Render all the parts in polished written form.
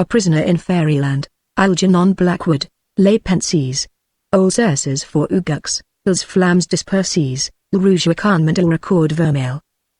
a prisoner in Fairyland, Algernon Blackwood, les pensées. Aux heures for Ugux, les flammes disperses, le rouge écarnement au record vermeil.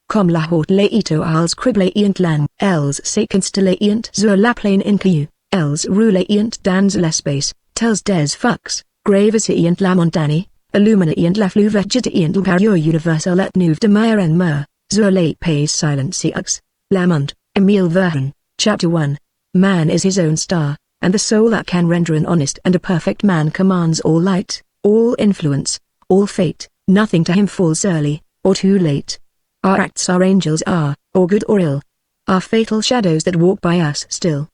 Comme la haute leito als cribleient lang, els se constellent sur la plaine inconnu, els rouleient dans l'espace, tels des fucks, gravesient la montagne, illuminient la fleuve vegetient le cario universel et nouve de mer en mer, sur les pays silencieux. Lamont, Emile Verhaeren, Chapter 1. Man is his own star, and the soul that can render an honest and a perfect man commands all light, all influence, all fate, nothing to him falls early, or too late. Our acts our angels are, or good or ill. Our fatal shadows that walk by us still.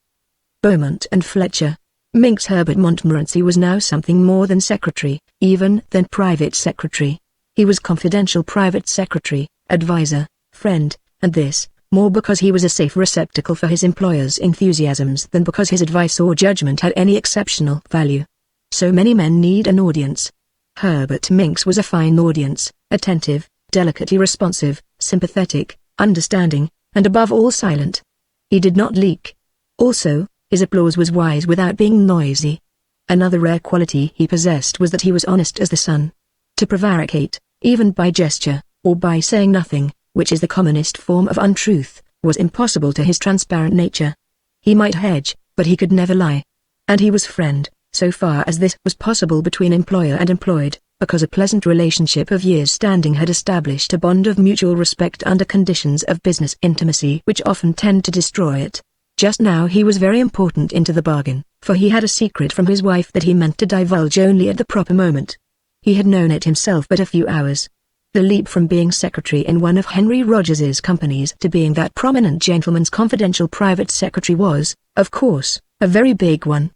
Beaumont and Fletcher. Minx Herbert Montmorency was now something more than secretary, even than private secretary. He was confidential private secretary, advisor, friend, and this, more because he was a safe receptacle for his employer's enthusiasms than because his advice or judgment had any exceptional value. So many men need an audience. Herbert Minx was a fine audience, attentive, delicately responsive, sympathetic, understanding, and above all silent. He did not leak. Also, his applause was wise without being noisy. Another rare quality he possessed was that he was honest as the sun. To prevaricate, even by gesture, or by saying nothing, which is the commonest form of untruth, was impossible to his transparent nature. He might hedge, but he could never lie. And he was friend, so far as this was possible between employer and employed, because a pleasant relationship of years' standing had established a bond of mutual respect under conditions of business intimacy which often tend to destroy it. Just now he was very important into the bargain, for he had a secret from his wife that he meant to divulge only at the proper moment. He had known it himself but a few hours. The leap from being secretary in one of Henry Rogers's companies to being that prominent gentleman's confidential private secretary was, of course, a very big one.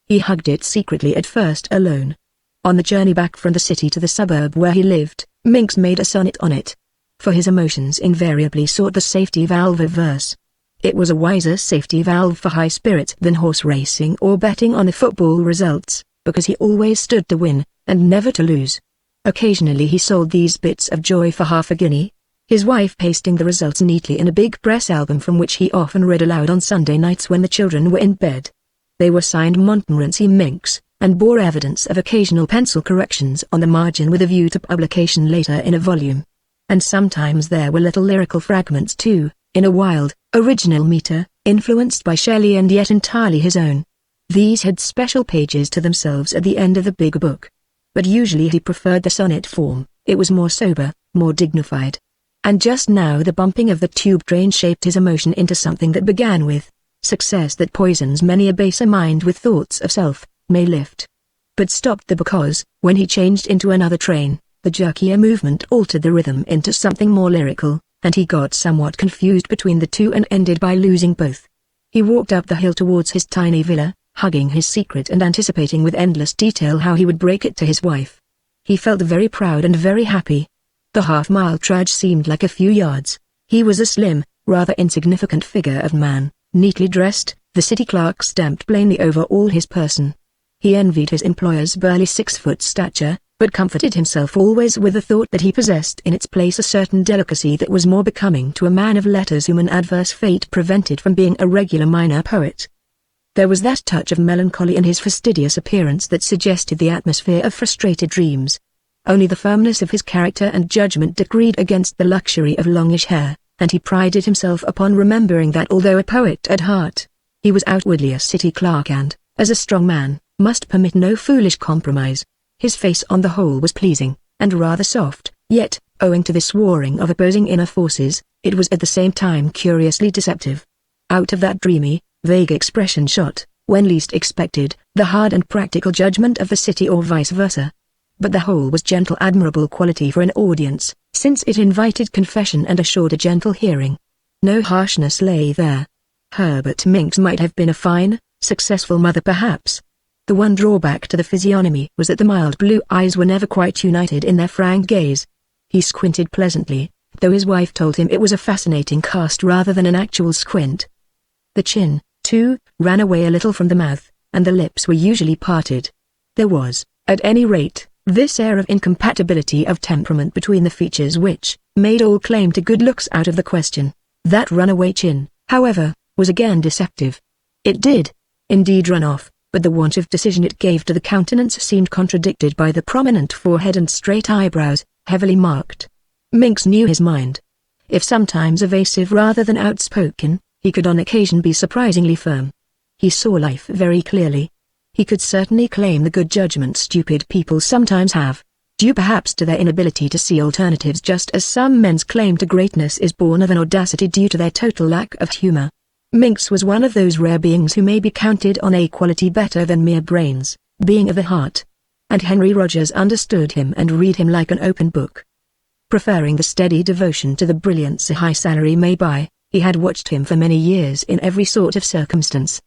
He hugged it secretly at first alone. On the journey back from the city to the suburb where he lived, Minx made a sonnet on it. For his emotions invariably sought the safety valve of verse. It was a wiser safety valve for high spirits than horse racing or betting on the football results, because he always stood to win, and never to lose. Occasionally he sold these bits of joy for half a guinea, his wife pasting the results neatly in a big press album from which he often read aloud on Sunday nights when the children were in bed. They were signed Montmorency Minx, and bore evidence of occasional pencil corrections on the margin with a view to publication later in a volume. And sometimes there were little lyrical fragments too, in a wild, original meter, influenced by Shelley and yet entirely his own. These had special pages to themselves at the end of the big book. But usually he preferred the sonnet form, it was more sober, more dignified. And just now the bumping of the tube train shaped his emotion into something that began with, success that poisons many a baser mind with thoughts of self, may lift. But stopped there because, when he changed into another train, the jerkier movement altered the rhythm into something more lyrical, and he got somewhat confused between the two and ended by losing both. He walked up the hill towards his tiny villa, hugging his secret and anticipating with endless detail how he would break it to his wife. He felt very proud and very happy. The half-mile trudge seemed like a few yards. He was a slim, rather insignificant figure of man, neatly dressed, the city clerk stamped plainly over all his person. He envied his employer's burly 6-foot stature, but comforted himself always with the thought that he possessed in its place a certain delicacy that was more becoming to a man of letters whom an adverse fate prevented from being a regular minor poet. There was that touch of melancholy in his fastidious appearance that suggested the atmosphere of frustrated dreams. Only the firmness of his character and judgment decreed against the luxury of longish hair, and he prided himself upon remembering that although a poet at heart, he was outwardly a city clerk and, as a strong man, must permit no foolish compromise. His face on the whole was pleasing, and rather soft, yet, owing to this warring of opposing inner forces, it was at the same time curiously deceptive. Out of that dreamy, vague expression shot, when least expected, the hard and practical judgment of the city or vice versa. But the whole was gentle admirable quality for an audience, since it invited confession and assured a gentle hearing. No harshness lay there. Herbert Minx might have been a fine, successful mother perhaps. The one drawback to the physiognomy was that the mild blue eyes were never quite united in their frank gaze. He squinted pleasantly, though his wife told him it was a fascinating cast rather than an actual squint. The chin, too, ran away a little from the mouth, and the lips were usually parted. There was, at any rate, this air of incompatibility of temperament between the features which made all claim to good looks out of the question. That runaway chin, however, was again deceptive. It did, indeed, run off, but the want of decision it gave to the countenance seemed contradicted by the prominent forehead and straight eyebrows, heavily marked. Minx knew his mind. If sometimes evasive rather than outspoken, he could on occasion be surprisingly firm. He saw life very clearly. He could certainly claim the good judgment stupid people sometimes have, due perhaps to their inability to see alternatives, just as some men's claim to greatness is born of an audacity due to their total lack of humor. Minx was one of those rare beings who may be counted on a quality better than mere brains, being of the heart. And Henry Rogers understood him and read him like an open book. Preferring the steady devotion to the brilliance a high salary may buy, he had watched him for many years in every sort of circumstance.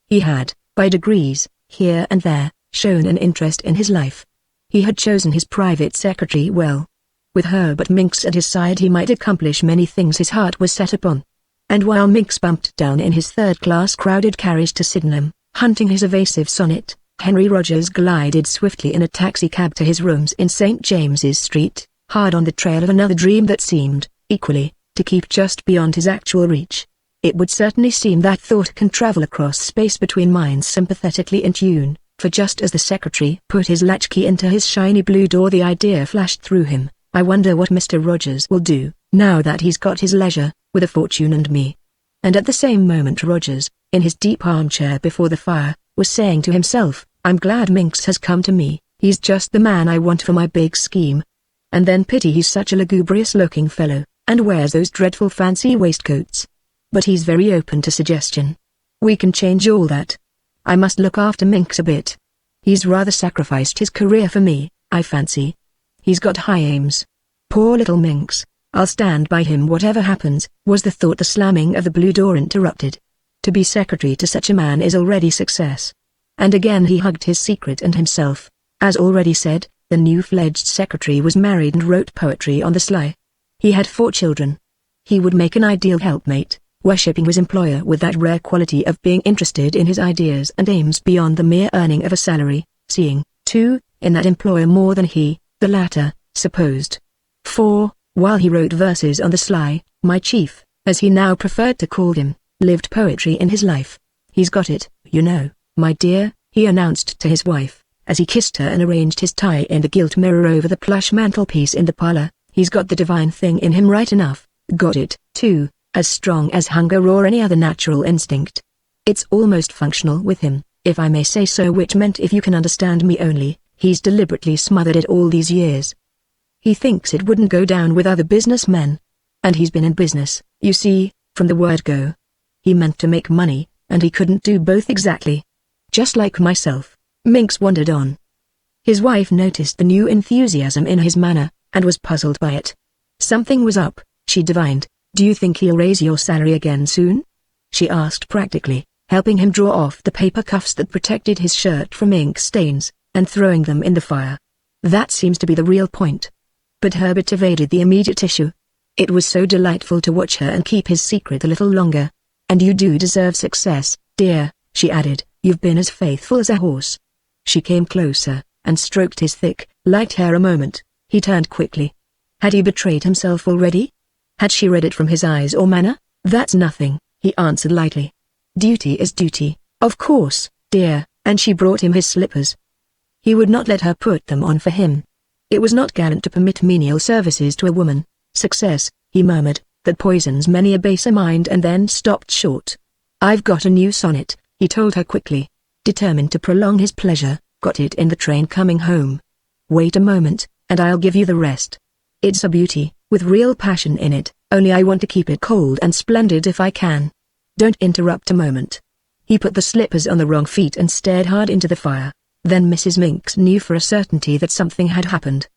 He had, by degrees, here and there, shown an interest in his life. He had chosen his private secretary well. With Herbert Minx at his side he might accomplish many things his heart was set upon. And while Minx bumped down in his third-class crowded carriage to Sydenham, hunting his evasive sonnet, Henry Rogers glided swiftly in a taxicab to his rooms in St. James's Street, hard on the trail of another dream that seemed, equally, to keep just beyond his actual reach. It would certainly seem that thought can travel across space between minds sympathetically in tune, for just as the secretary put his latchkey into his shiny blue door the idea flashed through him, I wonder what Mr. Rogers will do, now that he's got his leisure, with a fortune and me. And at the same moment Rogers, in his deep armchair before the fire, was saying to himself, I'm glad Minx has come to me, he's just the man I want for my big scheme. And then pity he's such a lugubrious-looking fellow, and wears those dreadful fancy waistcoats. But he's very open to suggestion. We can change all that. I must look after Minx a bit. He's rather sacrificed his career for me, I fancy. He's got high aims. Poor little Minx. I'll stand by him whatever happens, was the thought the slamming of the blue door interrupted. To be secretary to such a man is already success. And again he hugged his secret and himself. As already said, the new-fledged secretary was married and wrote poetry on the sly. He had 4 children. He would make an ideal helpmate, worshipping his employer with that rare quality of being interested in his ideas and aims beyond the mere earning of a salary, seeing, too, in that employer more than he, the latter, supposed. For, while he wrote verses on the sly, my chief, as he now preferred to call him, lived poetry in his life. He's got it, you know, my dear, he announced to his wife, as he kissed her and arranged his tie in the gilt mirror over the plush mantelpiece in the parlor. He's got the divine thing in him right enough, got it, too, as strong as hunger or any other natural instinct. It's almost functional with him, if I may say so, which meant if you can understand me only, he's deliberately smothered it all these years. He thinks it wouldn't go down with other businessmen. And he's been in business, you see, from the word go. He meant to make money, and he couldn't do both exactly. Just like myself. Minx wandered on. His wife noticed the new enthusiasm in his manner, and was puzzled by it. Something was up, she divined. Do you think he'll raise your salary again soon? She asked practically, helping him draw off the paper cuffs that protected his shirt from ink stains, and throwing them in the fire. That seems to be the real point. But Herbert evaded the immediate issue. It was so delightful to watch her and keep his secret a little longer. And you do deserve success, dear, she added, you've been as faithful as a horse. She came closer, and stroked his thick, light hair a moment. He turned quickly. Had he betrayed himself already? Had she read it from his eyes or manner? That's nothing, he answered lightly. Duty is duty, of course, dear, and she brought him his slippers. He would not let her put them on for him. It was not gallant to permit menial services to a woman. Success, he murmured, that poisons many a baser mind, and then stopped short. I've got a new sonnet, he told her quickly. Determined to prolong his pleasure, got it in the train coming home. Wait a moment, and I'll give you the rest. It's a beauty, with real passion in it, only I want to keep it cold and splendid if I can. Don't interrupt a moment. He put the slippers on the wrong feet and stared hard into the fire. Then Mrs. Minx knew for a certainty that something had happened.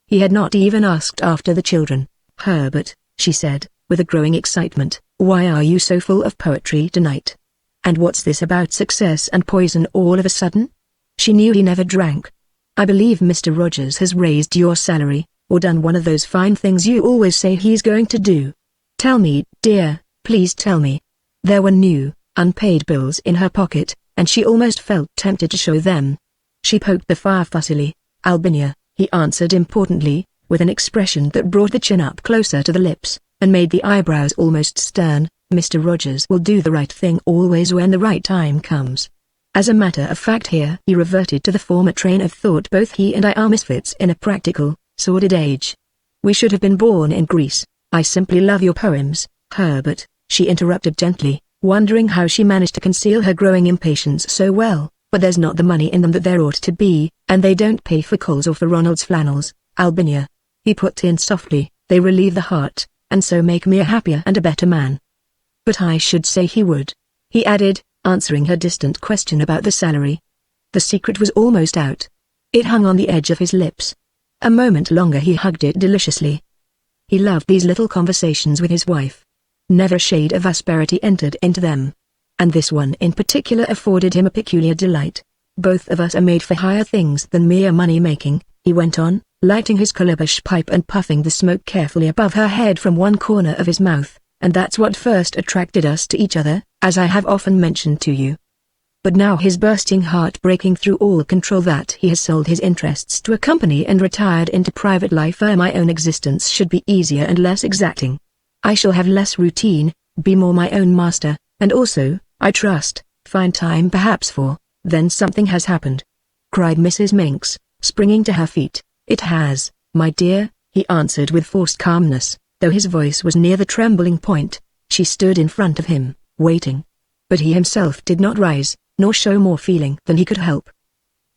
He had not even asked after the children. Herbert, she said, with a growing excitement, why are you so full of poetry tonight? And what's this about success and poison all of a sudden? She knew he never drank. I believe Mr. Rogers has raised your salary, or done one of those fine things you always say he's going to do. Tell me, dear, please tell me. There were new, unpaid bills in her pocket, and she almost felt tempted to show them. She poked the fire fussily. Albinia, he answered importantly, with an expression that brought the chin up closer to the lips, and made the eyebrows almost stern. Mr. Rogers will do the right thing always when the right time comes. As a matter of fact here he reverted to the former train of thought. Both he and I are misfits in a practical, sordid age. We should have been born in Greece. I simply love your poems, Herbert, she interrupted gently, wondering how she managed to conceal her growing impatience so well, but there's not the money in them that there ought to be, and they don't pay for coals or for Ronald's flannels, Albinia. He put in softly, they relieve the heart, and so make me a happier and a better man. But I should say he would, he added, answering her distant question about the salary. The secret was almost out. It hung on the edge of his lips. A moment longer he hugged it deliciously. He loved these little conversations with his wife. Never a shade of asperity entered into them. And this one in particular afforded him a peculiar delight. Both of us are made for higher things than mere money-making, he went on, lighting his calabash pipe and puffing the smoke carefully above her head from one corner of his mouth, and that's what first attracted us to each other, as I have often mentioned to you. But now his bursting heart breaking through all control that he has sold his interests to a company and retired into private life, my own existence should be easier and less exacting. I shall have less routine, be more my own master, and also, I trust, find time perhaps for, then something has happened, cried Mrs. Minks, springing to her feet. It has, my dear, he answered with forced calmness, though his voice was near the trembling point. She stood in front of him, waiting. But he himself did not rise, nor show more feeling than he could help.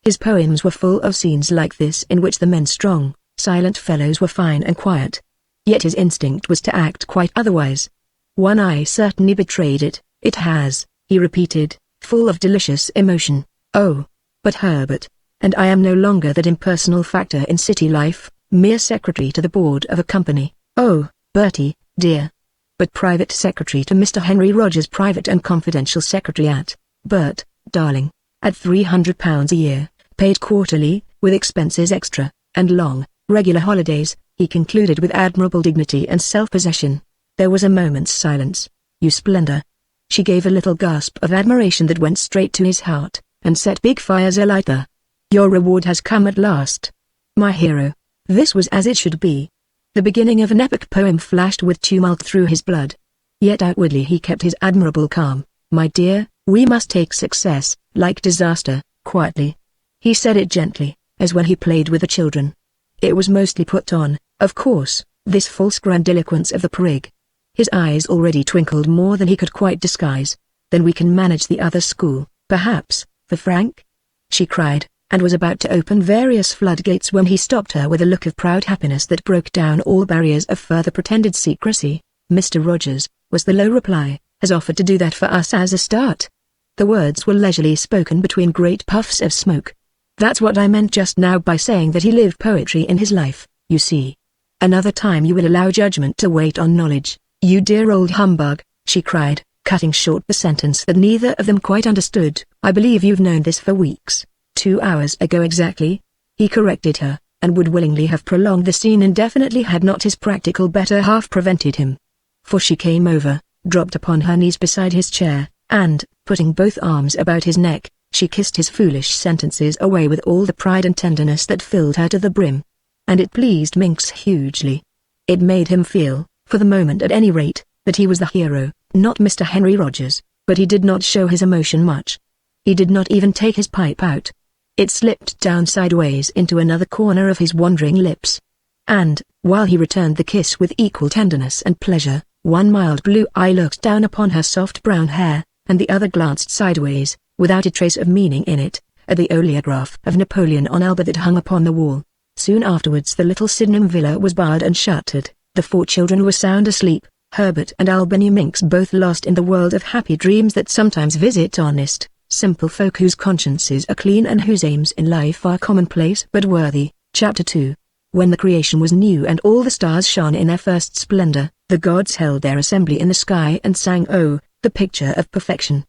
His poems were full of scenes like this in which the men strong, silent fellows were fine and quiet. Yet his instinct was to act quite otherwise. One eye certainly betrayed it. It has, he repeated, full of delicious emotion. Oh, but Herbert, and I am no longer that impersonal factor in city life, mere secretary to the board of a company. Oh, Bertie, dear. But private secretary to Mr. Henry Rogers, private and confidential secretary at, Bert, darling, at £300 a year, paid quarterly, with expenses extra, and long, regular holidays, he concluded with admirable dignity and self-possession. There was a moment's silence. You splendor. She gave a little gasp of admiration that went straight to his heart, and set big fires alight there. Your reward has come at last. My hero. This was as it should be. The beginning of an epic poem flashed with tumult through his blood. Yet outwardly he kept his admirable calm. My dear, we must take success, like disaster, quietly. He said it gently, as when he played with the children. It was mostly put on, of course, this false grandiloquence of the prig. His eyes already twinkled more than he could quite disguise. Then we can manage the other school, perhaps, for Frank? She cried, and was about to open various floodgates when he stopped her with a look of proud happiness that broke down all barriers of further pretended secrecy. Mr. Rogers, was the low reply, has offered to do that for us as a start. The words were leisurely spoken between great puffs of smoke. That's what I meant just now by saying that he lived poetry in his life, you see. Another time you will allow judgment to wait on knowledge, you dear old humbug, she cried, cutting short the sentence that neither of them quite understood. I believe you've known this for weeks. 2 hours ago exactly, he corrected her, and would willingly have prolonged the scene indefinitely had not his practical better half prevented him. For she came over, dropped upon her knees beside his chair, and, putting both arms about his neck, she kissed his foolish sentences away with all the pride and tenderness that filled her to the brim. And it pleased Minks hugely. It made him feel, for the moment at any rate, that he was the hero, not Mr. Henry Rogers, but he did not show his emotion much. He did not even take his pipe out. It slipped down sideways into another corner of his wandering lips. And, while he returned the kiss with equal tenderness and pleasure, one mild blue eye looked down upon her soft brown hair, and the other glanced sideways, without a trace of meaning in it, at the oleograph of Napoleon on Elba that hung upon the wall. Soon afterwards the little Sydenham villa was barred and shuttered, the 4 children were sound asleep, Herbert and Albany Minks both lost in the world of happy dreams that sometimes visit honest, simple folk whose consciences are clean and whose aims in life are commonplace but worthy. Chapter 2. When the creation was new and all the stars shone in their first splendor, the gods held their assembly in the sky and sang, "Oh, the picture of perfection."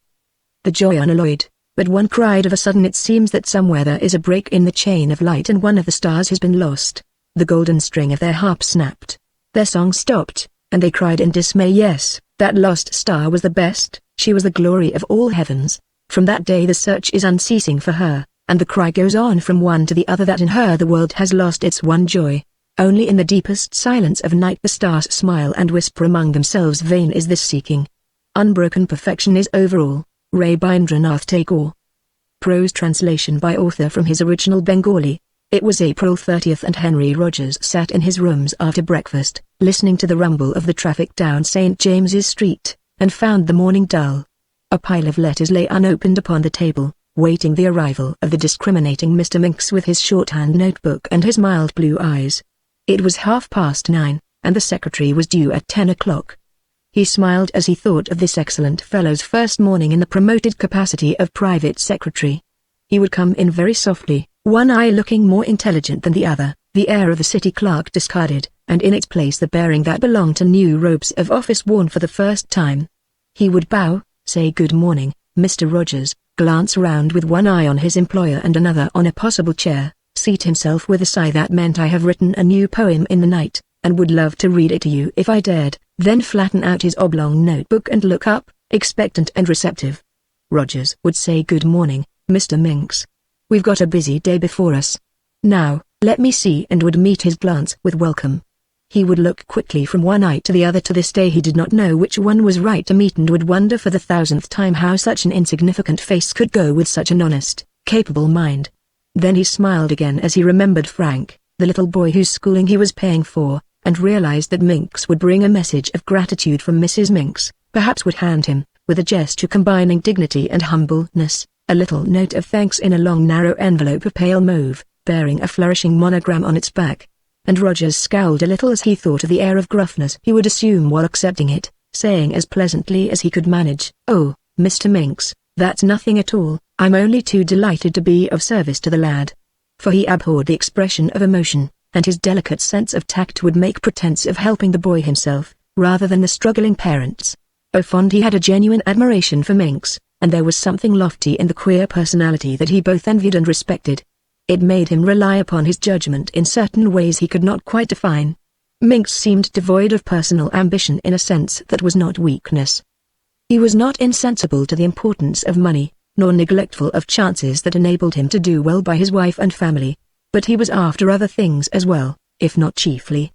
The joy unalloyed, but one cried of a sudden, "It seems that somewhere there is a break in the chain of light and one of the stars has been lost." The golden string of their harp snapped. Their song stopped, and they cried in dismay, "Yes, that lost star was the best, she was the glory of all heavens." From that day the search is unceasing for her, and the cry goes on from one to the other that in her the world has lost its one joy. Only in the deepest silence of night the stars smile and whisper among themselves, "Vain is this seeking." Unbroken perfection is overall. Rabindranath Tagore. Prose translation by author from his original Bengali. It was April 30th and Henry Rogers sat in his rooms after breakfast, listening to the rumble of the traffic down St. James's Street, and found the morning dull. A pile of letters lay unopened upon the table, waiting the arrival of the discriminating Mr. Minks with his shorthand notebook and his mild blue eyes. It was 9:30, and the secretary was due at 10 o'clock. He smiled as he thought of this excellent fellow's first morning in the promoted capacity of private secretary. He would come in very softly, one eye looking more intelligent than the other, the air of the city clerk discarded, and in its place the bearing that belonged to new robes of office worn for the first time. He would bow, say good morning, Mr. Rogers, glance round with one eye on his employer and another on a possible chair, seat himself with a sigh that meant I have written a new poem in the night, and would love to read it to you if I dared, then flatten out his oblong notebook and look up, expectant and receptive. Rogers would say good morning, Mr. Minks. We've got a busy day before us. Now, let me see, and would meet his glance with welcome. He would look quickly from one eye to the other. To this day he did not know which one was right to meet, and would wonder for the 1000th time how such an insignificant face could go with such an honest, capable mind. Then he smiled again as he remembered Frank, the little boy whose schooling he was paying for, and realized that Minks would bring a message of gratitude from Mrs. Minks, perhaps would hand him, with a gesture combining dignity and humbleness, a little note of thanks in a long narrow envelope of pale mauve, bearing a flourishing monogram on its back. And Rogers scowled a little as he thought of the air of gruffness he would assume while accepting it, saying as pleasantly as he could manage, "Oh, Mr. Minks, that's nothing at all, I'm only too delighted to be of service to the lad." For he abhorred the expression of emotion, and his delicate sense of tact would make pretense of helping the boy himself, rather than the struggling parents. Oh, fond he had a genuine admiration for Minks, and there was something lofty in the queer personality that he both envied and respected. It made him rely upon his judgment in certain ways he could not quite define. Minks seemed devoid of personal ambition in a sense that was not weakness. He was not insensible to the importance of money, nor neglectful of chances that enabled him to do well by his wife and family. But he was after other things as well, if not chiefly.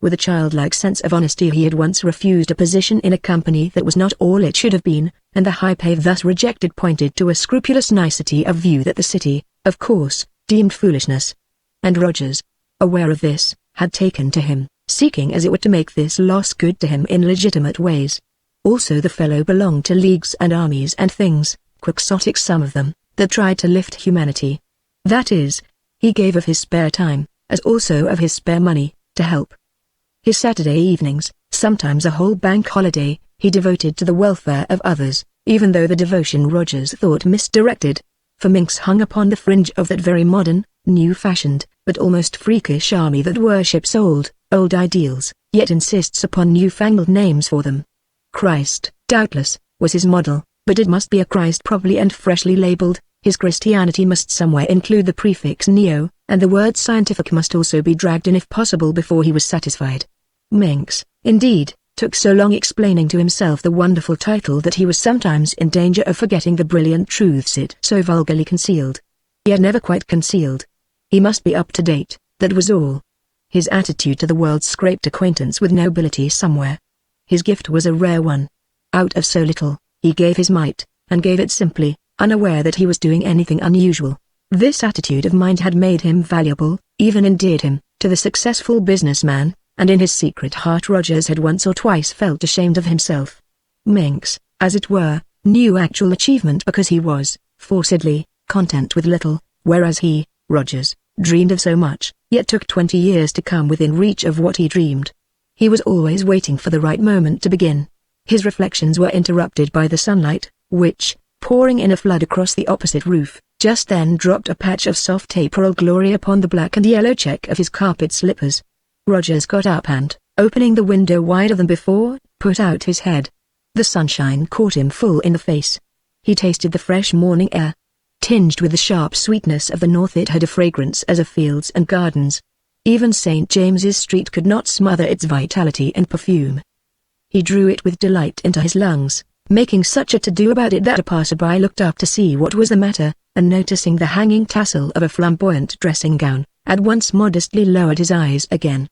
With a childlike sense of honesty he had once refused a position in a company that was not all it should have been, and the high pay thus rejected pointed to a scrupulous nicety of view that the city, of course, deemed foolishness. And Rogers, aware of this, had taken to him, seeking as it were to make this loss good to him in legitimate ways. Also the fellow belonged to leagues and armies and things, quixotic some of them, that tried to lift humanity. That is, he gave of his spare time, as also of his spare money, to help. His Saturday evenings, sometimes a whole bank holiday, he devoted to the welfare of others, even though the devotion Rogers thought misdirected. For Minks hung upon the fringe of that very modern, new-fashioned, but almost freakish army that worships old ideals, yet insists upon new-fangled names for them. Christ, doubtless, was his model, but it must be a Christ properly and freshly labeled. His Christianity must somewhere include the prefix neo, and the word scientific must also be dragged in if possible before he was satisfied. Minks, indeed, took so long explaining to himself the wonderful title that he was sometimes in danger of forgetting the brilliant truths it so vulgarly concealed. Yet never quite concealed. He must be up to date, that was all. His attitude to the world scraped acquaintance with nobility somewhere. His gift was a rare one. Out of so little, he gave his might, and gave it simply, unaware that he was doing anything unusual. This attitude of mind had made him valuable, even endeared him, to the successful businessman, and in his secret heart Rogers had once or twice felt ashamed of himself. Minks, as it were, knew actual achievement because he was, forcedly, content with little, whereas he, Rogers, dreamed of so much, yet took 20 years to come within reach of what he dreamed. He was always waiting for the right moment to begin. His reflections were interrupted by the sunlight, which, pouring in a flood across the opposite roof, just then dropped a patch of soft April glory upon the black and yellow check of his carpet slippers. Rogers got up and, opening the window wider than before, put out his head. The sunshine caught him full in the face. He tasted the fresh morning air. Tinged with the sharp sweetness of the north, it had a fragrance as of fields and gardens. Even St. James's Street could not smother its vitality and perfume. He drew it with delight into his lungs, making such a to-do about it that a passer-by looked up to see what was the matter, and noticing the hanging tassel of a flamboyant dressing gown, at once modestly lowered his eyes again.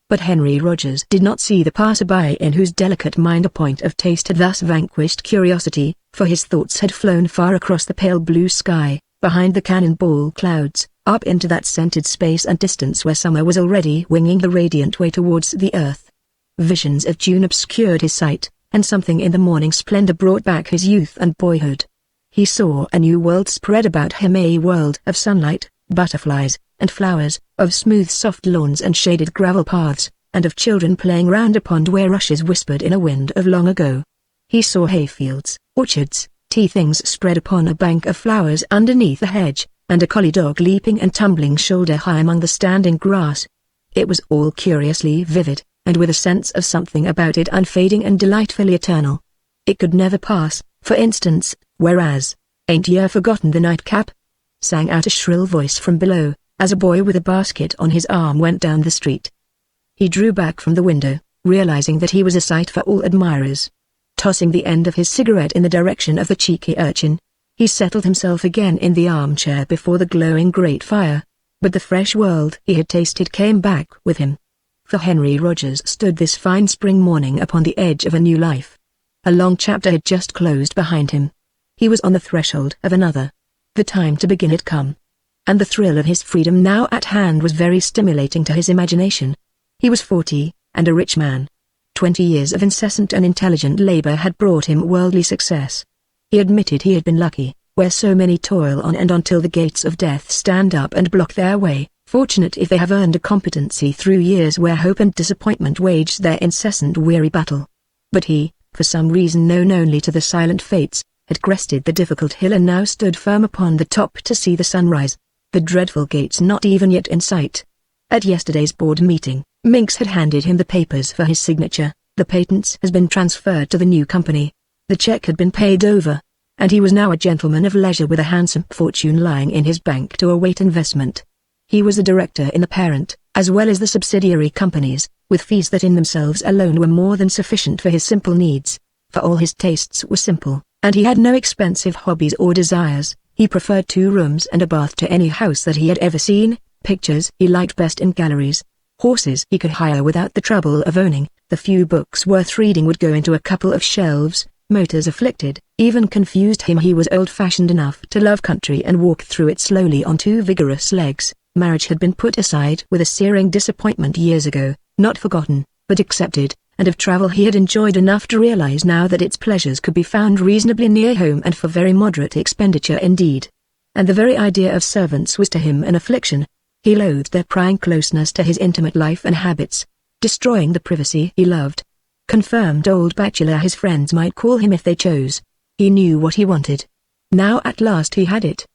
But Henry Rogers did not see the passerby in whose delicate mind a point of taste had thus vanquished curiosity, for his thoughts had flown far across the pale blue sky, behind the cannonball clouds, up into that scented space and distance where summer was already winging the radiant way towards the earth. Visions of June obscured his sight, and something in the morning splendor brought back his youth and boyhood. He saw a new world spread about him, a world of sunlight, butterflies, and flowers, of smooth soft lawns and shaded gravel paths, and of children playing round a pond where rushes whispered in a wind of long ago. He saw hayfields, orchards, tea things spread upon a bank of flowers underneath a hedge, and a collie dog leaping and tumbling shoulder high among the standing grass. It was all curiously vivid, and with a sense of something about it unfading and delightfully eternal. It could never pass, for instance, whereas, "Ain't yer forgotten the nightcap?" sang out a shrill voice from below, as a boy with a basket on his arm went down the street. He drew back from the window, realizing that he was a sight for all admirers. Tossing the end of his cigarette in the direction of the cheeky urchin, he settled himself again in the armchair before the glowing grate fire. But the fresh world he had tasted came back with him. For Henry Rogers stood this fine spring morning upon the edge of a new life. A long chapter had just closed behind him. He was on the threshold of another. The time to begin had come. And the thrill of his freedom now at hand was very stimulating to his imagination. He was 40, and a rich man. 20 years of incessant and intelligent labor had brought him worldly success. He admitted he had been lucky, where so many toil on and until the gates of death stand up and block their way, fortunate if they have earned a competency through years where hope and disappointment waged their incessant weary battle. But he, for some reason known only to the silent fates, had crested the difficult hill and now stood firm upon the top to see the sunrise. The dreadful gates not even yet in sight. At yesterday's board meeting, Minks had handed him the papers for his signature. The patents has been transferred to the new company. The check had been paid over, and he was now a gentleman of leisure with a handsome fortune lying in his bank to await investment. He was a director in the parent, as well as the subsidiary companies, with fees that in themselves alone were more than sufficient for his simple needs. For all his tastes were simple, and he had no expensive hobbies or desires. He preferred 2 rooms and a bath to any house that he had ever seen, pictures he liked best in galleries, horses he could hire without the trouble of owning, the few books worth reading would go into a couple of shelves, motors afflicted, even confused him. He was old-fashioned enough to love country and walk through it slowly on 2 vigorous legs. Marriage had been put aside with a searing disappointment years ago, not forgotten, but accepted, and of travel he had enjoyed enough to realize now that its pleasures could be found reasonably near home and for very moderate expenditure indeed. And the very idea of servants was to him an affliction. He loathed their prying closeness to his intimate life and habits, destroying the privacy he loved. Confirmed old bachelor his friends might call him if they chose. He knew what he wanted. Now at last he had it.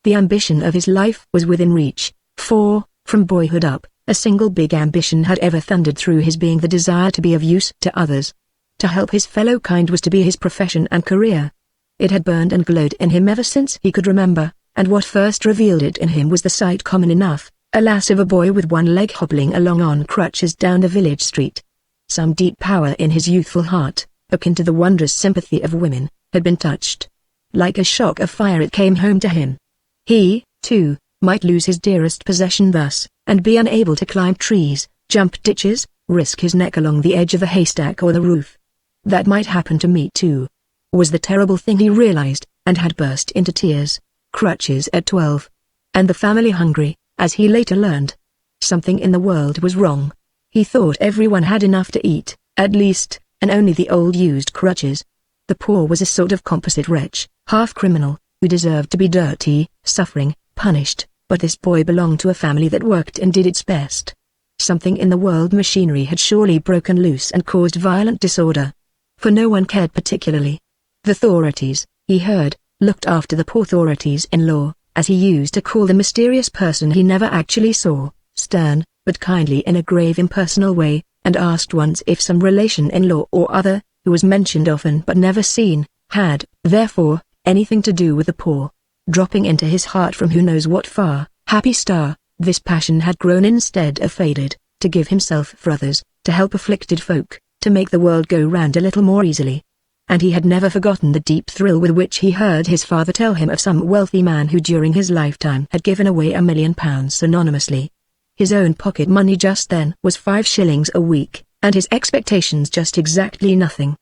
The ambition of his life was within reach, for, from boyhood up, a single big ambition had ever thundered through his being: the desire to be of use to others. To help his fellow kind was to be his profession and career. It had burned and glowed in him ever since he could remember, and what first revealed it in him was the sight common enough, alas, of a boy with one leg hobbling along on crutches down a village street. Some deep power in his youthful heart, akin to the wondrous sympathy of women, had been touched. Like a shock of fire it came home to him. He, too, might lose his dearest possession thus, and be unable to climb trees, jump ditches, risk his neck along the edge of a haystack or the roof. That might happen to me too, was the terrible thing he realized, and had burst into tears. Crutches at 12. And the family hungry, as he later learned. Something in the world was wrong. He thought everyone had enough to eat, at least, and only the old used crutches. The poor was a sort of composite wretch, half criminal, who deserved to be dirty, suffering, punished, but this boy belonged to a family that worked and did its best. Something in the world machinery had surely broken loose and caused violent disorder. For no one cared particularly. The authorities, he heard, looked after the poor authorities-in-law, as he used to call the mysterious person he never actually saw, stern, but kindly in a grave impersonal way, and asked once if some relation-in-law or other, who was mentioned often but never seen, had, therefore, anything to do with the poor. Dropping into his heart from who knows what far, happy star, this passion had grown instead of faded, to give himself for others, to help afflicted folk, to make the world go round a little more easily. And he had never forgotten the deep thrill with which he heard his father tell him of some wealthy man who during his lifetime had given away £1 million anonymously. His own pocket money just then was 5 shillings a week, and his expectations just exactly nothing.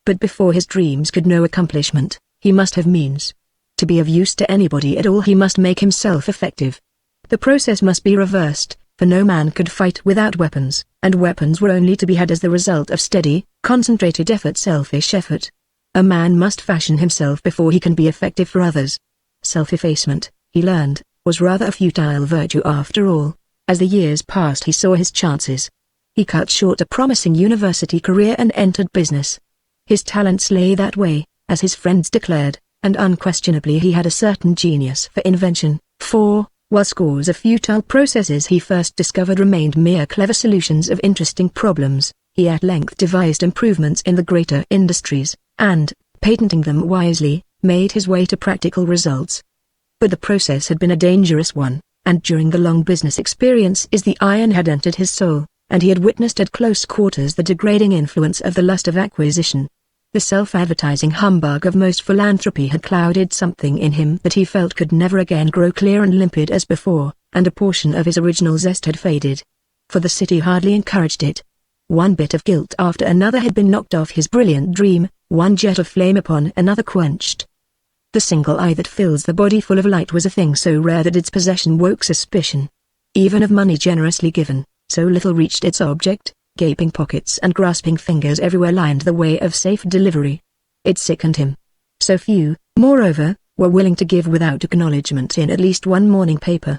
But before his dreams could know accomplishment, he must have means. To be of use to anybody at all, he must make himself effective. The process must be reversed, for no man could fight without weapons, and weapons were only to be had as the result of steady, concentrated effort, selfish effort. A man must fashion himself before he can be effective for others. Self-effacement, he learned, was rather a futile virtue after all. As the years passed, he saw his chances. He cut short a promising university career and entered business. His talents lay that way, as his friends declared, and unquestionably he had a certain genius for invention, for, while scores of futile processes he first discovered remained mere clever solutions of interesting problems, he at length devised improvements in the greater industries, and, patenting them wisely, made his way to practical results. But the process had been a dangerous one, and during the long business experience the iron had entered his soul, and he had witnessed at close quarters the degrading influence of the lust of acquisition. The self-advertising humbug of most philanthropy had clouded something in him that he felt could never again grow clear and limpid as before, and a portion of his original zest had faded. For the city hardly encouraged it. One bit of guilt after another had been knocked off his brilliant dream, one jet of flame upon another quenched. The single eye that fills the body full of light was a thing so rare that its possession woke suspicion. Even of money generously given, so little reached its object. Gaping pockets and grasping fingers everywhere lined the way of safe delivery. It sickened him. So few, moreover, were willing to give without acknowledgement in at least one morning paper.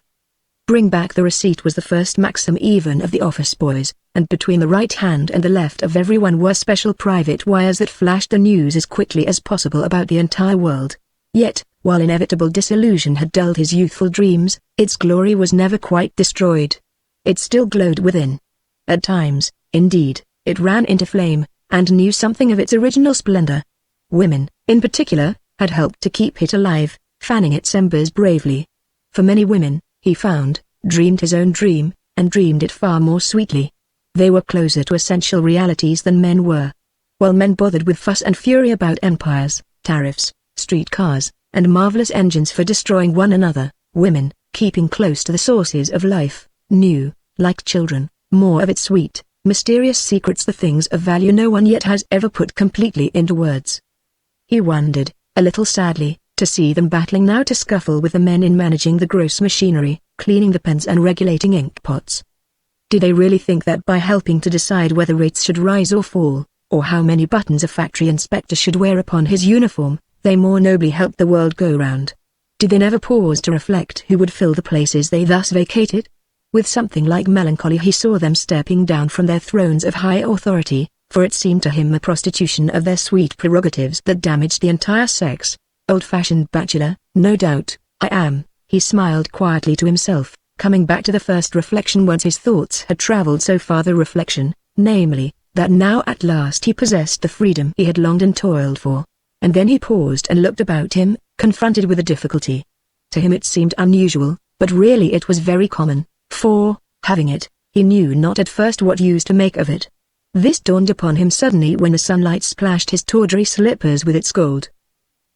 Bring back the receipt was the first maxim even of the office boys, and between the right hand and the left of everyone were special private wires that flashed the news as quickly as possible about the entire world. Yet, while inevitable disillusion had dulled his youthful dreams, its glory was never quite destroyed. It still glowed within. At times, indeed, it ran into flame, and knew something of its original splendor. Women, in particular, had helped to keep it alive, fanning its embers bravely. For many women, he found, dreamed his own dream, and dreamed it far more sweetly. They were closer to essential realities than men were. While men bothered with fuss and fury about empires, tariffs, streetcars, and marvelous engines for destroying one another, women, keeping close to the sources of life, knew, like children, more of its sweet, mysterious secrets, the things of value no one yet has ever put completely into words. He wondered, a little sadly, to see them battling now to scuffle with the men in managing the gross machinery, cleaning the pens and regulating ink pots. Did they really think that by helping to decide whether rates should rise or fall, or how many buttons a factory inspector should wear upon his uniform, they more nobly helped the world go round? Did they never pause to reflect who would fill the places they thus vacated? With something like melancholy he saw them stepping down from their thrones of high authority, for it seemed to him a prostitution of their sweet prerogatives that damaged the entire sex. Old-fashioned bachelor, no doubt, I am, he smiled quietly to himself, coming back to the first reflection once his thoughts had travelled so far, the reflection, namely, that now at last he possessed the freedom he had longed and toiled for. And then he paused and looked about him, confronted with a difficulty. To him it seemed unusual, but really it was very common. For, having it, he knew not at first what use to make of it. This dawned upon him suddenly when the sunlight splashed his tawdry slippers with its gold.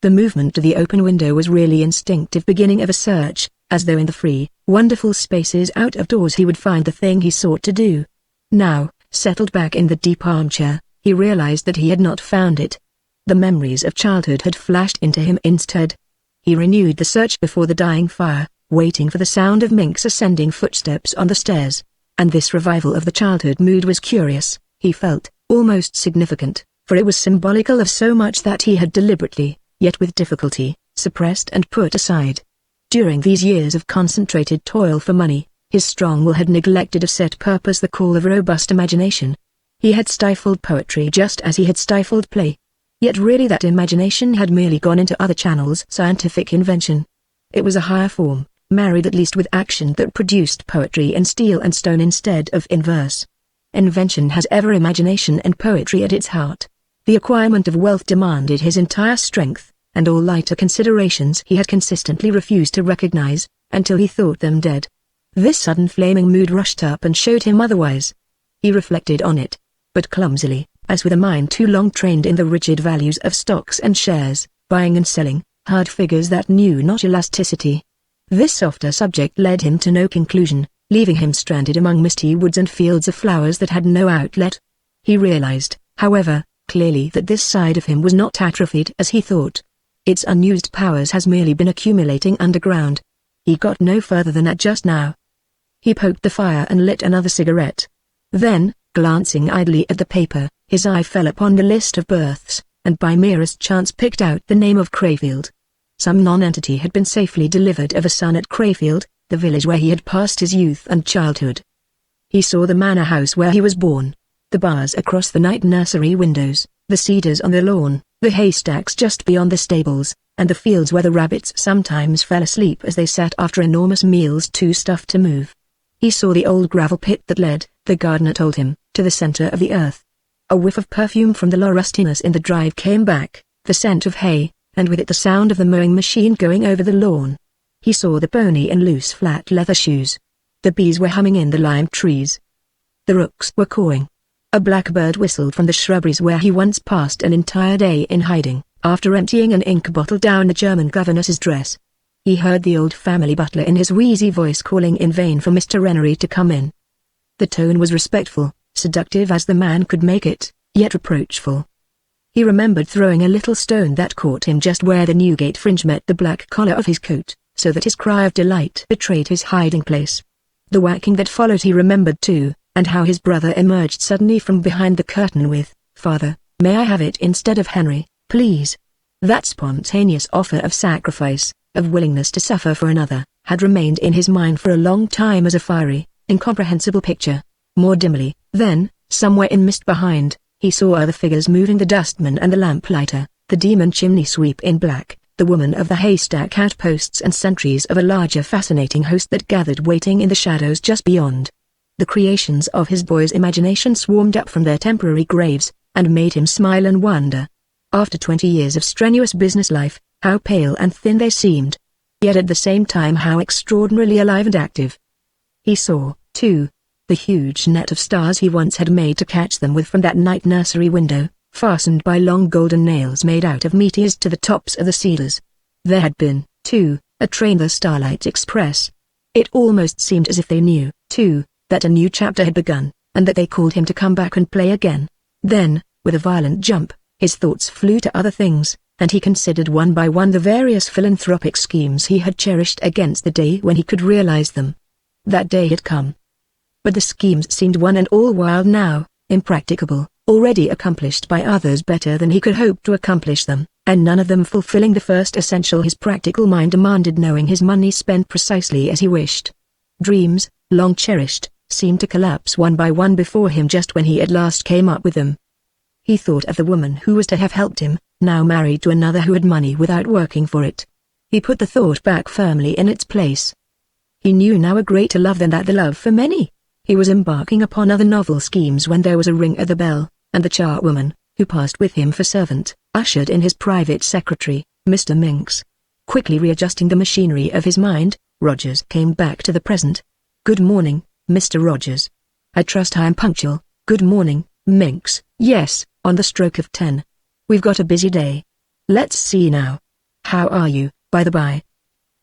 The movement to the open window was really instinctive beginning of a search, as though in the free, wonderful spaces out of doors he would find the thing he sought to do. Now, settled back in the deep armchair, he realized that he had not found it. The memories of childhood had flashed into him instead. He renewed the search before the dying fire, waiting for the sound of Mink's ascending footsteps on the stairs. And this revival of the childhood mood was curious, he felt, almost significant, for it was symbolical of so much that he had deliberately, yet with difficulty, suppressed and put aside. During these years of concentrated toil for money, his strong will had neglected of set purpose the call of robust imagination. He had stifled poetry just as he had stifled play. Yet really that imagination had merely gone into other channels, scientific invention. It was a higher form, married at least with action, that produced poetry in steel and stone instead of in verse. Invention has ever imagination and poetry at its heart. The acquirement of wealth demanded his entire strength, and all lighter considerations he had consistently refused to recognize, until he thought them dead. This sudden flaming mood rushed up and showed him otherwise. He reflected on it, but clumsily, as with a mind too long trained in the rigid values of stocks and shares, buying and selling, hard figures that knew not elasticity. This softer subject led him to no conclusion, leaving him stranded among misty woods and fields of flowers that had no outlet. He realized, however, clearly that this side of him was not atrophied as he thought. Its unused powers has merely been accumulating underground. He got no further than that just now. He poked the fire and lit another cigarette. Then, glancing idly at the paper, his eye fell upon the list of births, and by merest chance picked out the name of Crayfield. Some non-entity had been safely delivered of a son at Crayfield, the village where he had passed his youth and childhood. He saw the manor house where he was born, the bars across the night nursery windows, the cedars on the lawn, the haystacks just beyond the stables, and the fields where the rabbits sometimes fell asleep as they sat after enormous meals too stuffed to move. He saw the old gravel pit that led, the gardener told him, to the center of the earth. A whiff of perfume from the low rustiness in the drive came back, the scent of hay, and with it the sound of the mowing machine going over the lawn. He saw the pony in loose flat leather shoes. The bees were humming in the lime trees. The rooks were cawing. A blackbird whistled from the shrubberies where he once passed an entire day in hiding, after emptying an ink bottle down the German governess's dress. He heard the old family butler in his wheezy voice calling in vain for Mr. Rennery to come in. The tone was respectful, seductive as the man could make it, yet reproachful. He remembered throwing a little stone that caught him just where the Newgate fringe met the black collar of his coat, so that his cry of delight betrayed his hiding place. The whacking that followed he remembered too, and how his brother emerged suddenly from behind the curtain with, "Father, may I have it instead of Henry, please?" That spontaneous offer of sacrifice, of willingness to suffer for another, had remained in his mind for a long time as a fiery, incomprehensible picture. More dimly, then, somewhere in mist behind, he saw other figures moving: the dustman and the lamplighter, the demon chimney sweep in black, the woman of the haystack outposts and sentries of a larger fascinating host that gathered waiting in the shadows just beyond. The creations of his boy's imagination swarmed up from their temporary graves, and made him smile and wonder. After 20 years of strenuous business life, how pale and thin they seemed. Yet at the same time how extraordinarily alive and active. He saw, too, the huge net of stars he once had made to catch them with from that night nursery window, fastened by long golden nails made out of meteors to the tops of the cedars. There had been, too, a train, the Starlight Express. It almost seemed as if they knew, too, that a new chapter had begun, and that they called him to come back and play again. Then, with a violent jump, his thoughts flew to other things, and he considered one by one the various philanthropic schemes he had cherished against the day when he could realize them. That day had come. But the schemes seemed one and all wild now, impracticable, already accomplished by others better than he could hope to accomplish them, and none of them fulfilling the first essential his practical mind demanded, knowing his money spent precisely as he wished. Dreams, long cherished, seemed to collapse one by one before him just when he at last came up with them. He thought of the woman who was to have helped him, now married to another who had money without working for it. He put the thought back firmly in its place. He knew now a greater love than that, the love for many. He was embarking upon other novel schemes when there was a ring at the bell, and the charwoman, who passed with him for servant, ushered in his private secretary, Mr. Minks. Quickly readjusting the machinery of his mind, Rogers came back to the present. "Good morning, Mr. Rogers. I trust I am punctual." "Good morning, Minks. Yes, on the stroke of 10. We've got a busy day. Let's see now. How are you, by the by?"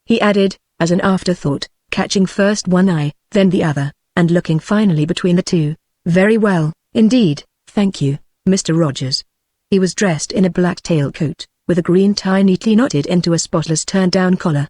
he added, as an afterthought, catching first one eye, then the other, and looking finally between the two. "Very well, indeed, thank you, Mr. Rogers." He was dressed in a black tailcoat, with a green tie neatly knotted into a spotless turned-down collar.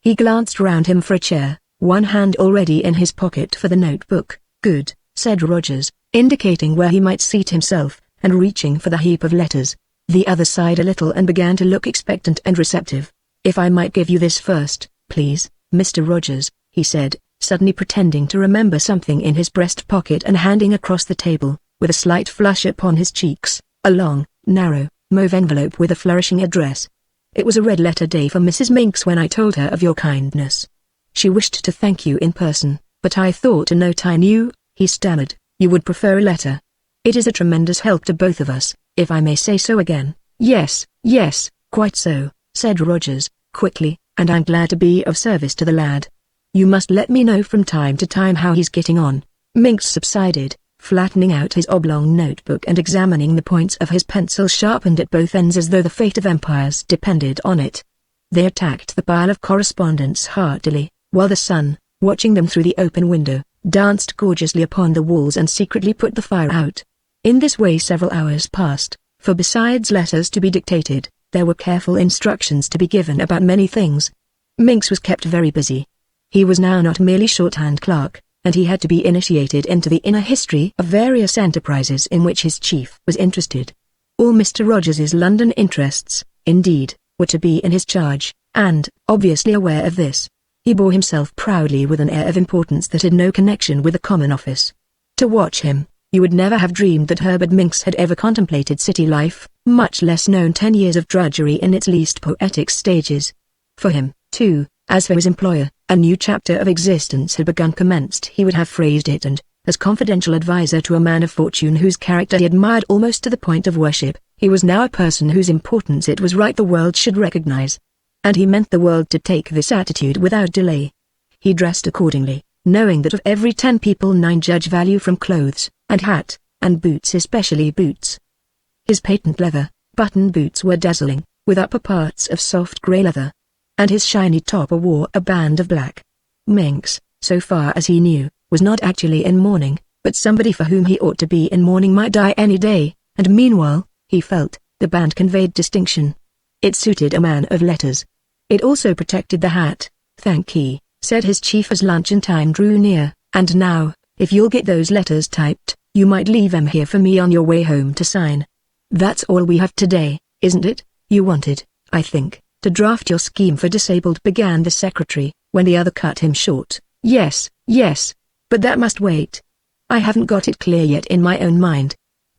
He glanced round him for a chair, one hand already in his pocket for the notebook. "Good," said Rogers, indicating where he might seat himself, and reaching for the heap of letters. The other sighed a little and began to look expectant and receptive. "If I might give you this first, please, Mr. Rogers," he said, suddenly pretending to remember something in his breast pocket and handing across the table, with a slight flush upon his cheeks, a long, narrow, mauve envelope with a flourishing address. "It was a red-letter day for Mrs. Minks when I told her of your kindness. She wished to thank you in person, but I thought a note I knew," he stammered, "you would prefer a letter. It is a tremendous help to both of us, if I may say so again." Yes, quite so," said Rogers, quickly, "and I'm glad to be of service to the lad. You must let me know from time to time how he's getting on." Minks subsided, flattening out his oblong notebook and examining the points of his pencil sharpened at both ends as though the fate of empires depended on it. They attacked the pile of correspondence heartily, while the son, watching them through the open window, danced gorgeously upon the walls and secretly put the fire out. In this way several hours passed, for besides letters to be dictated, there were careful instructions to be given about many things. Minx was kept very busy. He was now not merely shorthand clerk, and he had to be initiated into the inner history of various enterprises in which his chief was interested. All Mr. Rogers's London interests, indeed, were to be in his charge, and, obviously aware of this, he bore himself proudly with an air of importance that had no connection with the common office. To watch him, you would never have dreamed that Herbert Minx had ever contemplated city life, much less known 10 years of drudgery in its least poetic stages. For him, too, as for his employer, a new chapter of existence had commenced, he would have phrased it, and, as confidential adviser to a man of fortune whose character he admired almost to the point of worship, he was now a person whose importance it was right the world should recognize. And he meant the world to take this attitude without delay. He dressed accordingly, knowing that of every 10 people 9 judge value from clothes, and hat, and boots, especially boots. His patent leather, button boots were dazzling, with upper parts of soft grey leather, and his shiny topper wore a band of black. Minx, so far as he knew, was not actually in mourning, but somebody for whom he ought to be in mourning might die any day, and meanwhile, he felt, the band conveyed distinction. It suited a man of letters. It also protected the hat. "Thank ye," said his chief as luncheon time drew near, "and now, if you'll get those letters typed, you might leave 'em here for me on your way home to sign. That's all we have today, isn't it? You wanted, I think, to draft your scheme for disabled," began the secretary, when the other cut him short. Yes, but that must wait. I haven't got it clear yet in my own mind.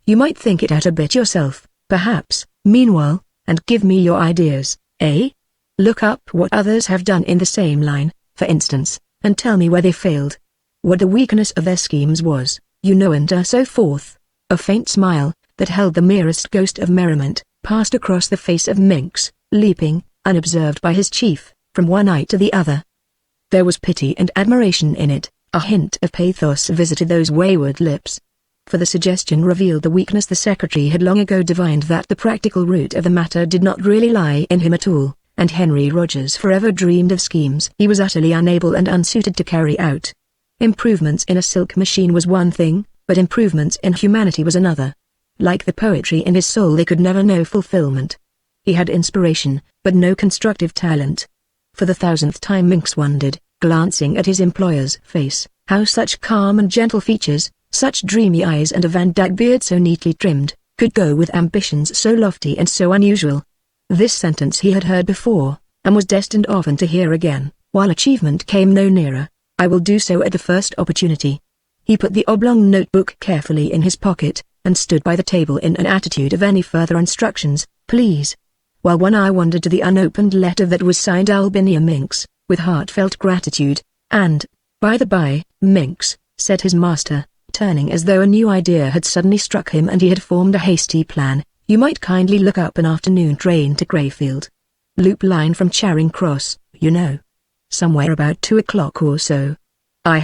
You might think it out a bit yourself, perhaps, meanwhile, and give me your ideas, eh? Look up what others have done in the same line, for instance, and tell me where they failed. What the weakness of their schemes was, and so forth. A faint smile, that held the merest ghost of merriment, passed across the face of Minx, leaping, unobserved by his chief, from one eye to the other. There was pity and admiration in it, a hint of pathos visited those wayward lips. For the suggestion revealed the weakness the secretary had long ago divined, that the practical root of the matter did not really lie in him at all. And Henry Rogers forever dreamed of schemes he was utterly unable and unsuited to carry out. Improvements in a silk machine was one thing, but improvements in humanity was another. Like the poetry in his soul, they could never know fulfillment. He had inspiration, but no constructive talent. For the 1000th time Minx wondered, glancing at his employer's face, how such calm and gentle features, such dreamy eyes and a Van Dyck beard so neatly trimmed, could go with ambitions so lofty and so unusual. This sentence he had heard before, and was destined often to hear again, while achievement came no nearer. "I will do so at the first opportunity." He put the oblong notebook carefully in his pocket, and stood by the table in an attitude of any further instructions, please. While one eye wandered to the unopened letter that was signed Algernon Minx, with heartfelt gratitude, and, "By the by, Minx," said his master, turning as though a new idea had suddenly struck him and he had formed a hasty plan, "you might kindly look up an afternoon train to Crayfield. Loop line from Charing Cross, somewhere about 2 o'clock or so. I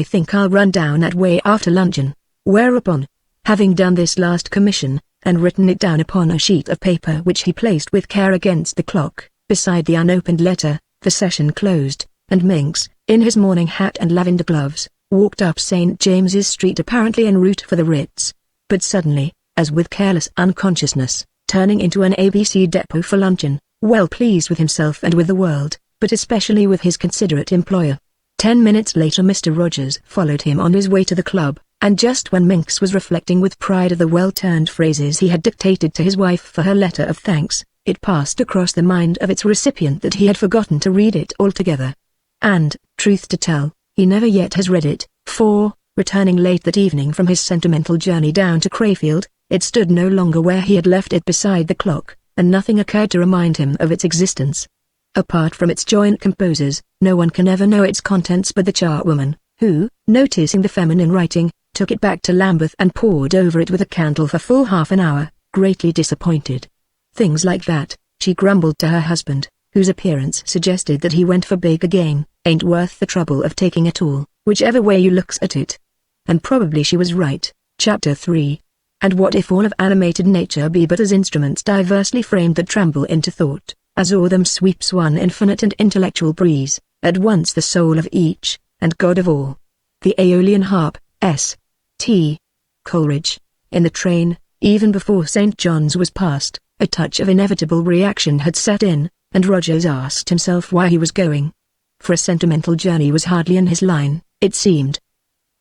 think I'll run down that way after luncheon." Whereupon, having done this last commission, and written it down upon a sheet of paper which he placed with care against the clock, beside the unopened letter, the session closed, and Minx, in his morning hat and lavender gloves, walked up St. James's Street apparently en route for the Ritz. But suddenly, as with careless unconsciousness, turning into an ABC depot for luncheon, well pleased with himself and with the world, but especially with his considerate employer. 10 minutes later Mr. Rogers followed him on his way to the club, and just when Minx was reflecting with pride of the well-turned phrases he had dictated to his wife for her letter of thanks, it passed across the mind of its recipient that he had forgotten to read it altogether. And, truth to tell, he never yet has read it, for, returning late that evening from his sentimental journey down to Crayfield, it stood no longer where he had left it beside the clock, and nothing occurred to remind him of its existence. Apart from its joint composers, no one can ever know its contents but the charwoman, who, noticing the feminine writing, took it back to Lambeth and pored over it with a candle for full half an hour, greatly disappointed. "Things like that," she grumbled to her husband, whose appearance suggested that he went for big again, "ain't worth the trouble of taking at all, whichever way you looks at it." And probably she was right. Chapter 3. And what if all of animated nature be but as instruments diversely framed that tremble into thought, as o'er them sweeps one infinite and intellectual breeze, at once the soul of each, and god of all. The Aeolian harp, S.T. Coleridge. In the train, even before St. John's was passed, a touch of inevitable reaction had set in, and Rogers asked himself why he was going. For a sentimental journey was hardly in his line, it seemed.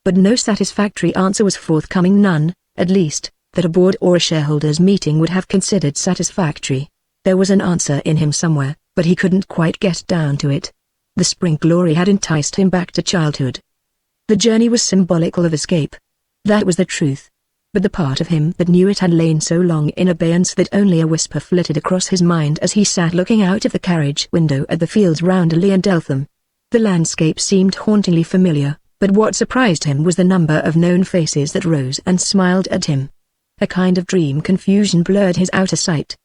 But no satisfactory answer was forthcoming, none, at least, that a board or a shareholders' meeting would have considered satisfactory. There was an answer in him somewhere, but he couldn't quite get down to it. The spring glory had enticed him back to childhood. The journey was symbolical of escape. That was the truth. But the part of him that knew it had lain so long in abeyance that only a whisper flitted across his mind as he sat looking out of the carriage window at the fields round Ely and Eltham. The landscape seemed hauntingly familiar, but what surprised him was the number of known faces that rose and smiled at him. A kind of dream confusion blurred his outer sight.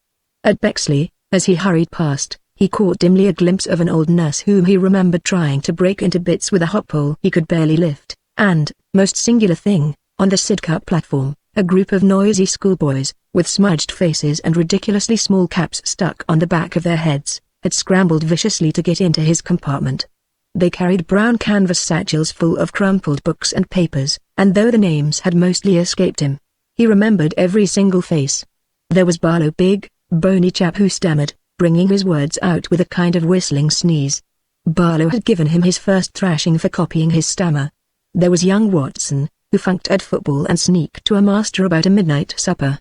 At Bexley, as he hurried past, he caught dimly a glimpse of an old nurse whom he remembered trying to break into bits with a hop pole he could barely lift, and, most singular thing, on the Sidcup platform, a group of noisy schoolboys, with smudged faces and ridiculously small caps stuck on the back of their heads, had scrambled viciously to get into his compartment. They carried brown canvas satchels full of crumpled books and papers, and though the names had mostly escaped him, he remembered every single face. There was Barlow, big, bony chap who stammered, bringing his words out with a kind of whistling sneeze. Barlow had given him his first thrashing for copying his stammer. There was young Watson, who funked at football and sneaked to a master about a midnight supper.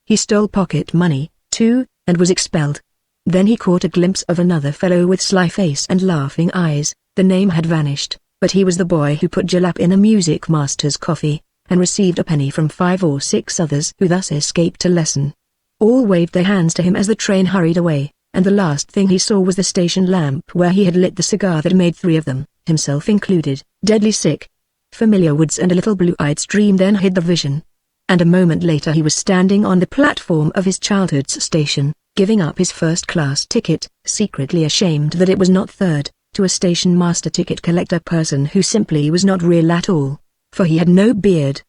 He stole pocket money, too, and was expelled. Then he caught a glimpse of another fellow with sly face and laughing eyes. The name had vanished, but he was the boy who put jalap in a music master's coffee, and received a penny from 5 or 6 others who thus escaped a lesson. All waved their hands to him as the train hurried away, and the last thing he saw was the station lamp where he had lit the cigar that made 3 of them, himself included, deadly sick. Familiar woods and a little blue-eyed stream then hid the vision. And a moment later he was standing on the platform of his childhood's station, giving up his first-class ticket, secretly ashamed that it was not third, to a station-master ticket collector person who simply was not real at all, for he had no beard.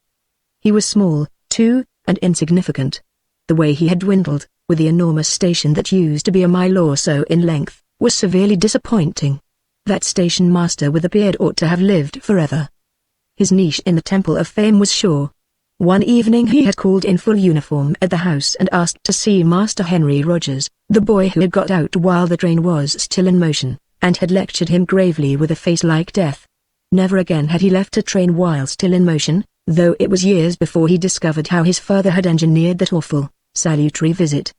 He was small, too, and insignificant. The way he had dwindled, with the enormous station that used to be a mile or so in length, was severely disappointing. That station-master with a beard ought to have lived forever. His niche in the Temple of Fame was sure. One evening he had called in full uniform at the house and asked to see Master Henry Rogers, the boy who had got out while the train was still in motion, and had lectured him gravely with a face like death. Never again had he left a train while still in motion, though it was years before he discovered how his father had engineered that awful, salutary visit.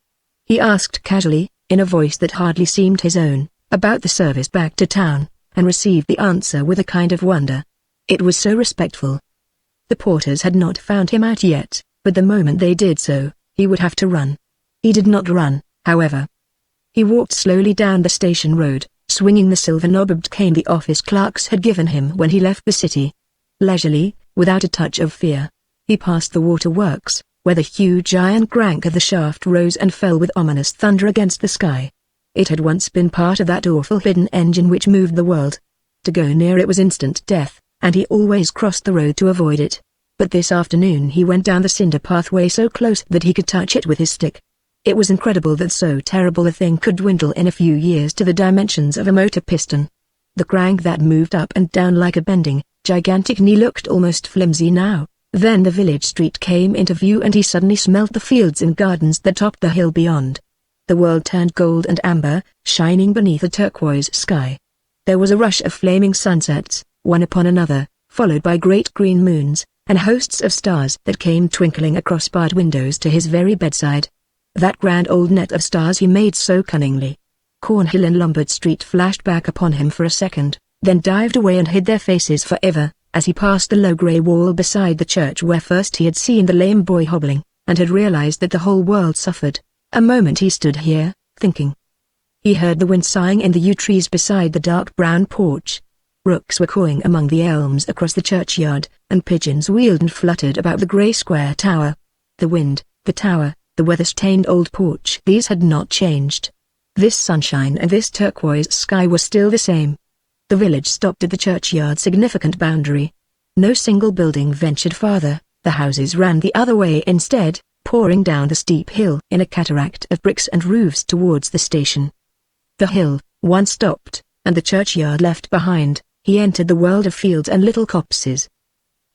He asked casually, in a voice that hardly seemed his own, about the service back to town, and received the answer with a kind of wonder. It was so respectful. The porters had not found him out yet, but the moment they did so, he would have to run. He did not run, however. He walked slowly down the station road, swinging the silver-knobbed cane the office clerks had given him when he left the city. Leisurely, without a touch of fear, he passed the waterworks, where the huge iron crank of the shaft rose and fell with ominous thunder against the sky. It had once been part of that awful hidden engine which moved the world. To go near it was instant death, and he always crossed the road to avoid it. But this afternoon he went down the cinder pathway so close that he could touch it with his stick. It was incredible that so terrible a thing could dwindle in a few years to the dimensions of a motor piston. The crank that moved up and down like a bending, gigantic knee looked almost flimsy now. Then the village street came into view and he suddenly smelt the fields and gardens that topped the hill beyond. The world turned gold and amber, shining beneath a turquoise sky. There was a rush of flaming sunsets, one upon another, followed by great green moons, and hosts of stars that came twinkling across barred windows to his very bedside. That grand old net of stars he made so cunningly. Cornhill and Lombard Street flashed back upon him for a second, then dived away and hid their faces forever, as he passed the low grey wall beside the church where first he had seen the lame boy hobbling, and had realized that the whole world suffered. A moment he stood here, thinking. He heard the wind sighing in the yew trees beside the dark brown porch. Rooks were cawing among the elms across the churchyard, and pigeons wheeled and fluttered about the grey square tower. The wind, the tower, the weather-stained old porch, these had not changed. This sunshine and this turquoise sky were still the same. The village stopped at the churchyard's significant boundary. No single building ventured farther, the houses ran the other way instead, pouring down the steep hill in a cataract of bricks and roofs towards the station. The hill, once stopped, and the churchyard left behind, He entered the world of fields and little copses.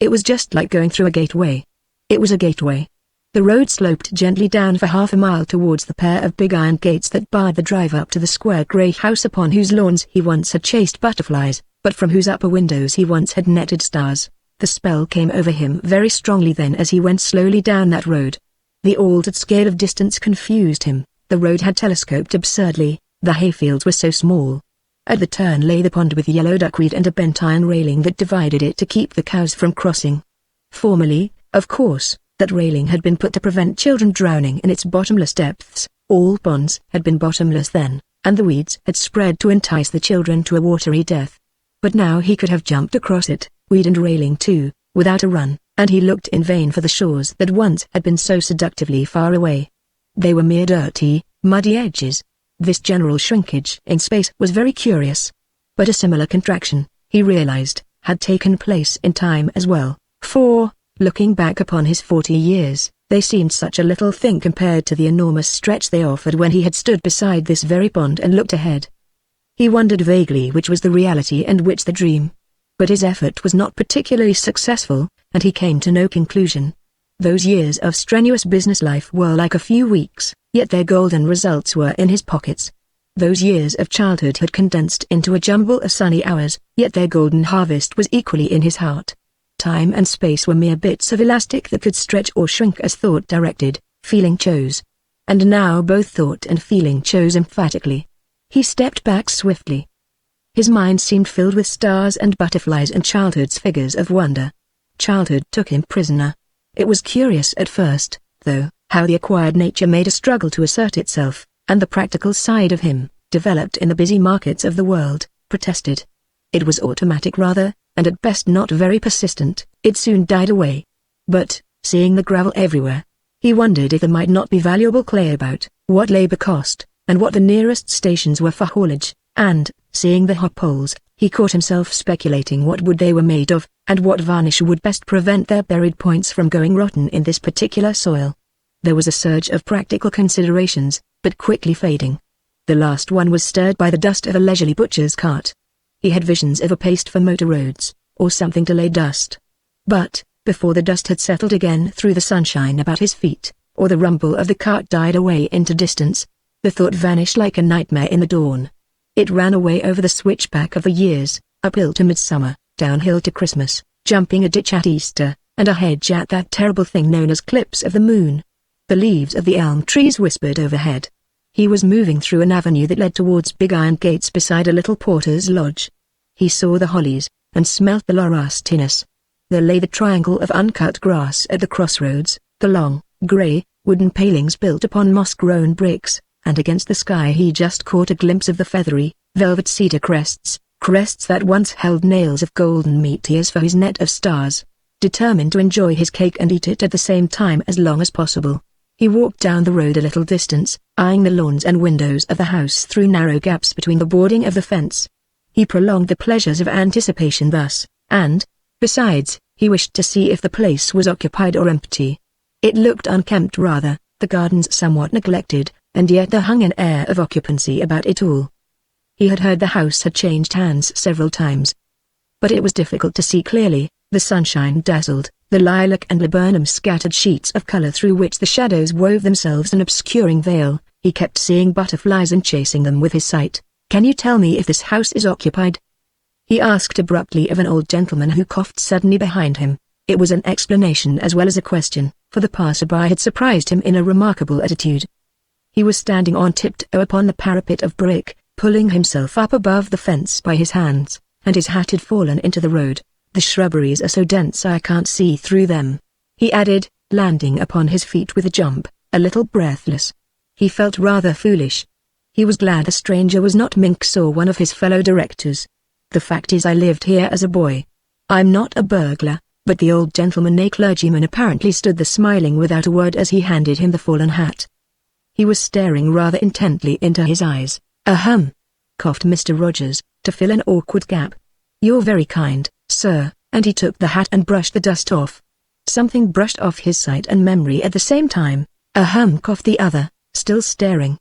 It was just like going through a gateway. It was a gateway. The road sloped gently down for half a mile towards the pair of big iron gates that barred the drive up to the square grey house upon whose lawns he once had chased butterflies, but from whose upper windows he once had netted stars. The spell came over him very strongly then as he went slowly down that road. The altered scale of distance confused him. The road had telescoped absurdly, the hayfields were so small. At the turn lay the pond with yellow duckweed and a bent iron railing that divided it to keep the cows from crossing. Formerly, of course, that railing had been put to prevent children drowning in its bottomless depths. All ponds had been bottomless then, and the weeds had spread to entice the children to a watery death. But now he could have jumped across it, weed and railing too, without a run, and he looked in vain for the shores that once had been so seductively far away. They were mere dirty, muddy edges. This general shrinkage in space was very curious. But a similar contraction, he realized, had taken place in time as well, for, looking back upon his 40 years, they seemed such a little thing compared to the enormous stretch they offered when he had stood beside this very pond and looked ahead. He wondered vaguely which was the reality and which the dream. But his effort was not particularly successful, and he came to no conclusion. Those years of strenuous business life were like a few weeks, yet their golden results were in his pockets. Those years of childhood had condensed into a jumble of sunny hours, yet their golden harvest was equally in his heart. Time and space were mere bits of elastic that could stretch or shrink as thought directed, feeling chose. And now both thought and feeling chose emphatically. He stepped back swiftly. His mind seemed filled with stars and butterflies and childhood's figures of wonder. Childhood took him prisoner. It was curious at first, though, how the acquired nature made a struggle to assert itself, and the practical side of him, developed in the busy markets of the world, protested. It was automatic rather, and at best not very persistent. It soon died away. But, seeing the gravel everywhere, he wondered if there might not be valuable clay about, what labor cost, and what the nearest stations were for haulage, and, seeing the hop poles, he caught himself speculating what wood they were made of, and what varnish would best prevent their buried points from going rotten in this particular soil. There was a surge of practical considerations, but quickly fading. The last one was stirred by the dust of a leisurely butcher's cart. He had visions of a paste for motor roads, or something to lay dust. But, before the dust had settled again through the sunshine about his feet, or the rumble of the cart died away into distance, the thought vanished like a nightmare in the dawn. It ran away over the switchback of the years, uphill to midsummer, downhill to Christmas, jumping a ditch at Easter, and a hedge at that terrible thing known as clips of the moon. The leaves of the elm trees whispered overhead. He was moving through an avenue that led towards big iron gates beside a little porter's lodge. He saw the hollies, and smelt the laurustinus. There lay the triangle of uncut grass at the crossroads, the long, grey, wooden palings built upon moss-grown bricks, and against the sky he just caught a glimpse of the feathery, velvet cedar crests that once held nails of golden meteors for his net of stars. Determined to enjoy his cake and eat it at the same time as long as possible, he walked down the road a little distance, eyeing the lawns and windows of the house through narrow gaps between the boarding of the fence. He prolonged the pleasures of anticipation thus, and, besides, he wished to see if the place was occupied or empty. It looked unkempt rather, the gardens somewhat neglected, and yet there hung an air of occupancy about it all. He had heard the house had changed hands several times. But it was difficult to see clearly, the sunshine dazzled, the lilac and laburnum scattered sheets of color through which the shadows wove themselves an obscuring veil. He kept seeing butterflies and chasing them with his sight. "Can you tell me if this house is occupied?" he asked abruptly of an old gentleman who coughed suddenly behind him. It was an explanation as well as a question, for the passer-by had surprised him in a remarkable attitude. He was standing on tiptoe upon the parapet of brick, pulling himself up above the fence by his hands, and his hat had fallen into the road. "The shrubberies are so dense I can't see through them," he added, landing upon his feet with a jump, a little breathless. He felt rather foolish. He was glad the stranger was not Minx or one of his fellow directors. "The fact is I lived here as a boy. I'm not a burglar," but the old gentleman, a clergyman, apparently stood there smiling without a word as he handed him the fallen hat. He was staring rather intently into his eyes. "Ahem," coughed Mr. Rogers, to fill an awkward gap. "You're very kind, sir," and he took the hat and brushed the dust off. Something brushed off his sight and memory at the same time. "Ahem," coughed the other, still staring.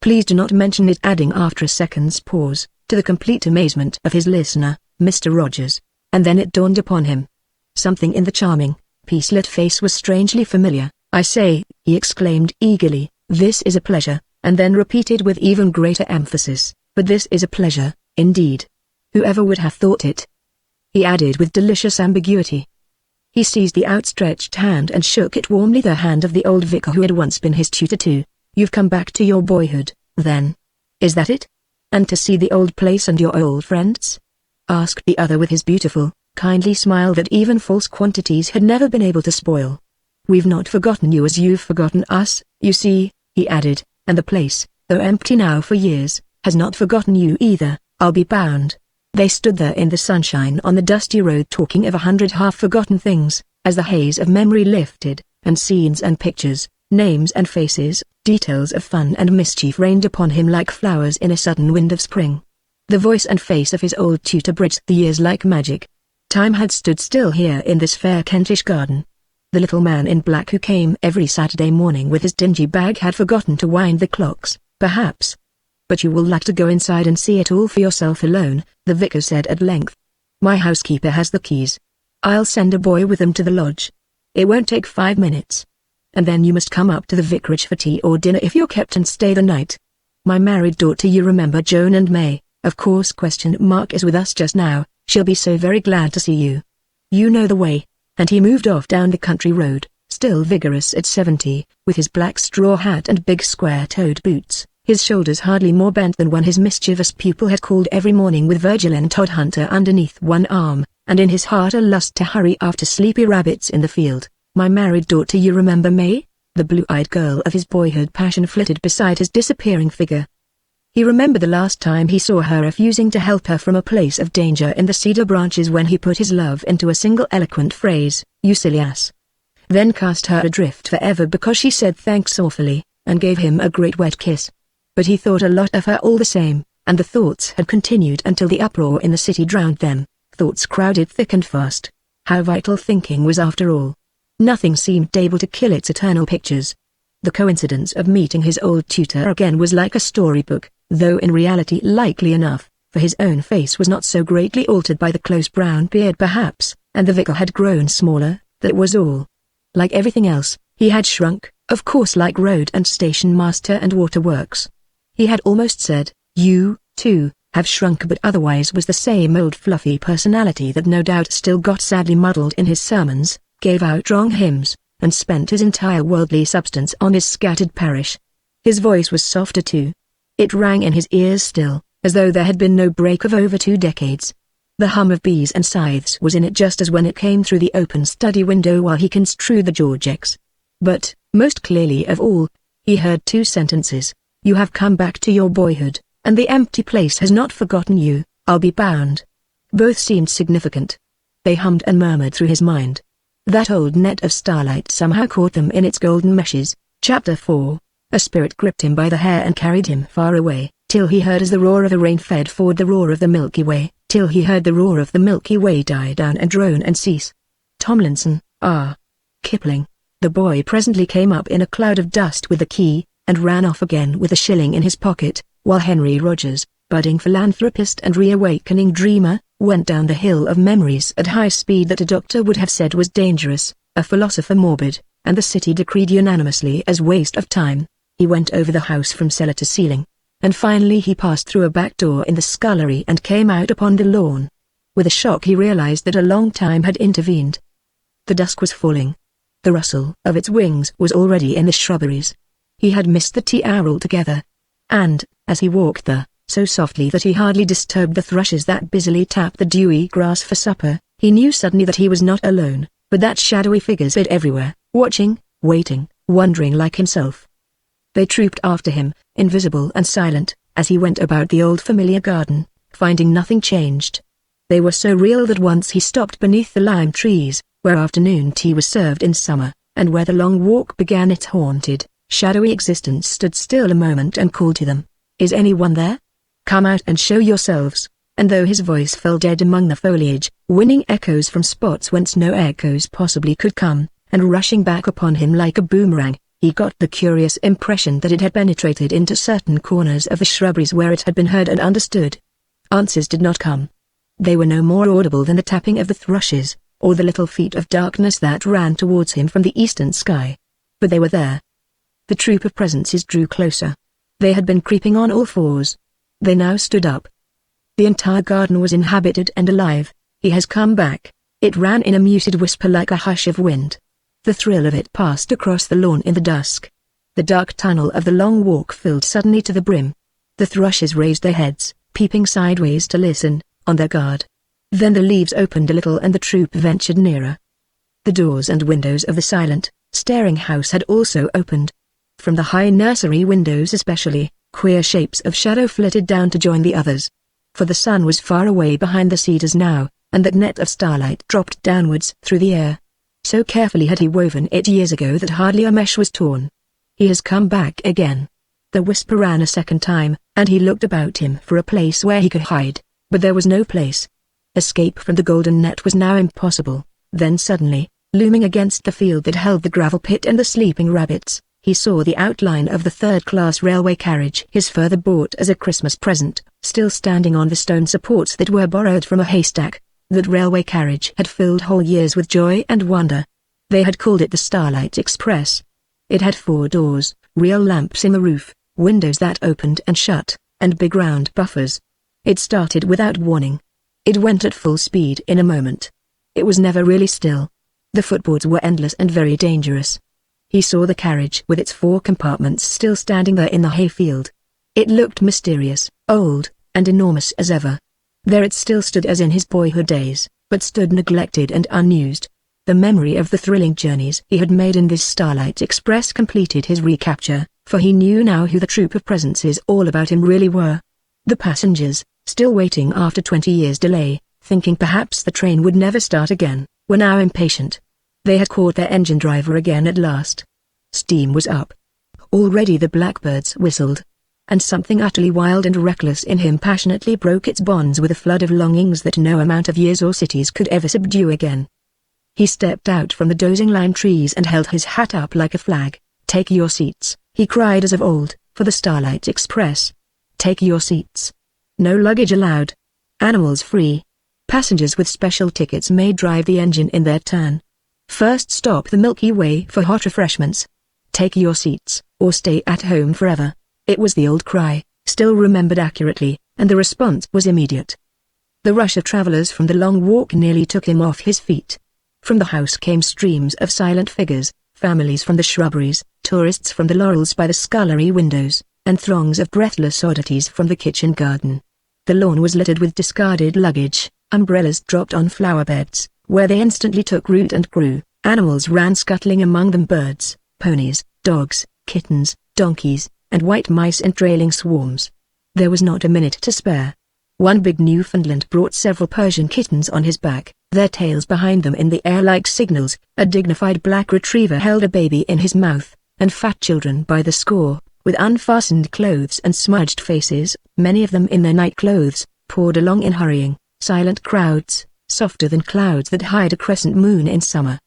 "Please do not mention it," adding after a second's pause, to the complete amazement of his listener, Mr. Rogers. And then it dawned upon him. Something in the charming, peace-lit face was strangely familiar. "I say," he exclaimed eagerly, "this is a pleasure," and then repeated with even greater emphasis, "but this is a pleasure, indeed. Whoever would have thought it?" He added with delicious ambiguity. He seized the outstretched hand and shook it warmly, the hand of the old vicar who had once been his tutor too. "You've come back to your boyhood, then? Is that it? And to see the old place and your old friends?" asked the other with his beautiful, kindly smile that even false quantities had never been able to spoil. "We've not forgotten you as you've forgotten us, you see," he added, "and the place, though empty now for years, has not forgotten you either, I'll be bound." They stood there in the sunshine on the dusty road talking of 100 half-forgotten things, as the haze of memory lifted, and scenes and pictures, names and faces, details of fun and mischief rained upon him like flowers in a sudden wind of spring. The voice and face of his old tutor bridged the years like magic. Time had stood still here in this fair Kentish garden. The little man in black who came every Saturday morning with his dingy bag had forgotten to wind the clocks, perhaps. "But you will like to go inside and see it all for yourself alone," the vicar said at length. "My housekeeper has the keys. I'll send a boy with them to the lodge. It won't take 5 minutes. And then you must come up to the vicarage for tea or dinner if you're kept and stay the night. My married daughter, you remember Joan and May, of course, is with us just now. She'll be so very glad to see you. You know the way." And he moved off down the country road, still vigorous at 70, with his black straw hat and big square-toed boots, his shoulders hardly more bent than when his mischievous pupil had called every morning with Virgil and Todhunter underneath one arm, and in his heart a lust to hurry after sleepy rabbits in the field. "My married daughter, you remember May?" The blue-eyed girl of his boyhood passion flitted beside his disappearing figure. He remembered the last time he saw her refusing to help her from a place of danger in the cedar branches when he put his love into a single eloquent phrase, "You silly ass." Then cast her adrift forever because she said thanks awfully, and gave him a great wet kiss. But he thought a lot of her all the same, and the thoughts had continued until the uproar in the city drowned them. Thoughts crowded thick and fast. How vital thinking was after all. Nothing seemed able to kill its eternal pictures. The coincidence of meeting his old tutor again was like a storybook, though in reality likely enough, for his own face was not so greatly altered by the close brown beard perhaps, and the vicar had grown smaller, that was all. Like everything else, he had shrunk, of course, like road and station master and waterworks. He had almost said, "You, too, have shrunk," but otherwise was the same old fluffy personality that no doubt still got sadly muddled in his sermons, gave out wrong hymns, and spent his entire worldly substance on his scattered parish. His voice was softer too. It rang in his ears still, as though there had been no break of over 2 decades. The hum of bees and scythes was in it just as when it came through the open study window while he construed the Georgics. But, most clearly of all, he heard 2 sentences. "You have come back to your boyhood, and the empty place has not forgotten you, I'll be bound." Both seemed significant. They hummed and murmured through his mind. That old net of starlight somehow caught them in its golden meshes. Chapter 4. A spirit gripped him by the hair and carried him far away, till he heard as the roar of a rain-fed ford the roar of the Milky Way, till he heard the roar of the Milky Way die down and drone and cease. Tomlinson, R. Kipling. The boy presently came up in a cloud of dust with the key, and ran off again with a shilling in his pocket, while Henry Rogers, budding philanthropist and reawakening dreamer, went down the hill of memories at high speed that a doctor would have said was dangerous, a philosopher morbid, and the city decreed unanimously as waste of time. He went over the house from cellar to ceiling, and finally he passed through a back door in the scullery and came out upon the lawn. With a shock he realized that a long time had intervened. The dusk was falling. The rustle of its wings was already in the shrubberies. He had missed the tea hour altogether. And, as he walked there, so softly that he hardly disturbed the thrushes that busily tapped the dewy grass for supper, he knew suddenly that he was not alone, but that shadowy figures were everywhere, watching, waiting, wondering like himself. They trooped after him, invisible and silent, as he went about the old familiar garden, finding nothing changed. They were so real that once he stopped beneath the lime trees, where afternoon tea was served in summer, and where the long walk began its haunted, shadowy existence, stood still a moment and called to them. "Is anyone there? Come out and show yourselves." And though his voice fell dead among the foliage, winning echoes from spots whence no echoes possibly could come, and rushing back upon him like a boomerang, he got the curious impression that it had penetrated into certain corners of the shrubberies where it had been heard and understood. Answers did not come. They were no more audible than the tapping of the thrushes, or the little feet of darkness that ran towards him from the eastern sky. But they were there. The troop of presences drew closer. They had been creeping on all fours. They now stood up. The entire garden was inhabited and alive. "He has come back," it ran in a muted whisper like a hush of wind. The thrill of it passed across the lawn in the dusk. The dark tunnel of the long walk filled suddenly to the brim. The thrushes raised their heads, peeping sideways to listen, on their guard. Then the leaves opened a little and the troop ventured nearer. The doors and windows of the silent, staring house had also opened. From the high nursery windows especially, queer shapes of shadow flitted down to join the others. For the sun was far away behind the cedars now, and that net of starlight dropped downwards through the air. So carefully had he woven it years ago that hardly a mesh was torn. "He has come back again." The whisper ran a second time, and he looked about him for a place where he could hide, but there was no place. Escape from the golden net was now impossible. Then suddenly, looming against the field that held the gravel pit and the sleeping rabbits, he saw the outline of the third-class railway carriage his father bought as a Christmas present, still standing on the stone supports that were borrowed from a haystack. That railway carriage had filled whole years with joy and wonder. They had called it the Starlight Express. It had 4 doors, real lamps in the roof, windows that opened and shut, and big round buffers. It started without warning. It went at full speed in a moment. It was never really still. The footboards were endless and very dangerous. He saw the carriage with its 4 compartments still standing there in the hayfield. It looked mysterious, old, and enormous as ever. There it still stood as in his boyhood days, but stood neglected and unused. The memory of the thrilling journeys he had made in this Starlight Express completed his recapture, for he knew now who the troop of presences all about him really were. The passengers, still waiting after 20 years' delay, thinking perhaps the train would never start again, were now impatient. They had caught their engine driver again at last. Steam was up. Already the blackbirds whistled. And something utterly wild and reckless in him passionately broke its bonds with a flood of longings that no amount of years or cities could ever subdue again. He stepped out from the dozing lime trees and held his hat up like a flag. "Take your seats," he cried as of old, for the Starlight Express. "Take your seats. No luggage allowed. Animals free. Passengers with special tickets may drive the engine in their turn. First stop the Milky Way for hot refreshments. Take your seats, or stay at home forever." It was the old cry, still remembered accurately, and the response was immediate. The rush of travelers from the long walk nearly took him off his feet. From the house came streams of silent figures, families from the shrubberies, tourists from the laurels by the scullery windows, and throngs of breathless oddities from the kitchen garden. The lawn was littered with discarded luggage, umbrellas dropped on flower beds, where they instantly took root and grew. Animals ran scuttling among them, birds, ponies, dogs, kittens, donkeys, and white mice in trailing swarms. There was not a minute to spare. One big Newfoundland brought several Persian kittens on his back, their tails behind them in the air like signals. A dignified black retriever held a baby in his mouth, and fat children by the score, with unfastened clothes and smudged faces, many of them in their night clothes, poured along in hurrying, silent crowds, softer than clouds that hide a crescent moon in summer.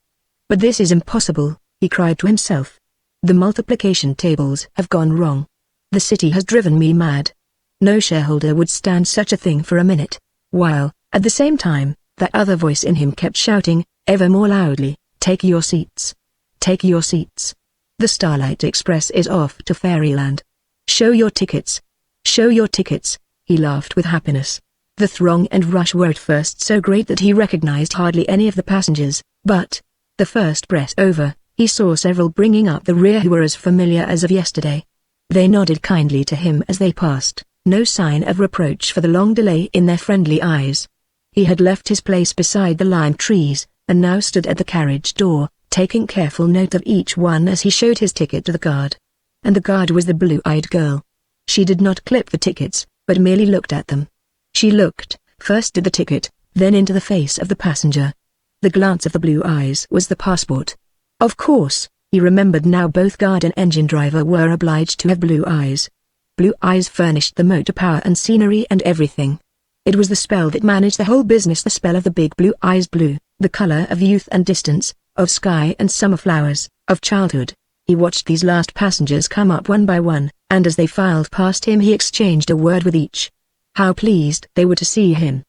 "But this is impossible," he cried to himself. "The multiplication tables have gone wrong. The city has driven me mad. No shareholder would stand such a thing for a minute," while, at the same time, that other voice in him kept shouting, ever more loudly, "Take your seats. Take your seats. The Starlight Express is off to Fairyland. Show your tickets. Show your tickets." He laughed with happiness. The throng and rush were at first so great that he recognized hardly any of the passengers, but, the first breath over, he saw several bringing up the rear who were as familiar as of yesterday. They nodded kindly to him as they passed, no sign of reproach for the long delay in their friendly eyes. He had left his place beside the lime trees, and now stood at the carriage door, taking careful note of each one as he showed his ticket to the guard. And the guard was the blue-eyed girl. She did not clip the tickets, but merely looked at them. She looked, first at the ticket, then into the face of the passenger. The glance of the blue eyes was the passport. Of course, he remembered now, both guard and engine driver were obliged to have blue eyes. Blue eyes furnished the motor power and scenery and everything. It was the spell that managed the whole business, the spell of the big blue eyes, blue, the color of youth and distance, of sky and summer flowers, of childhood. He watched these last passengers come up one by one, and as they filed past him he exchanged a word with each. How pleased they were to see him.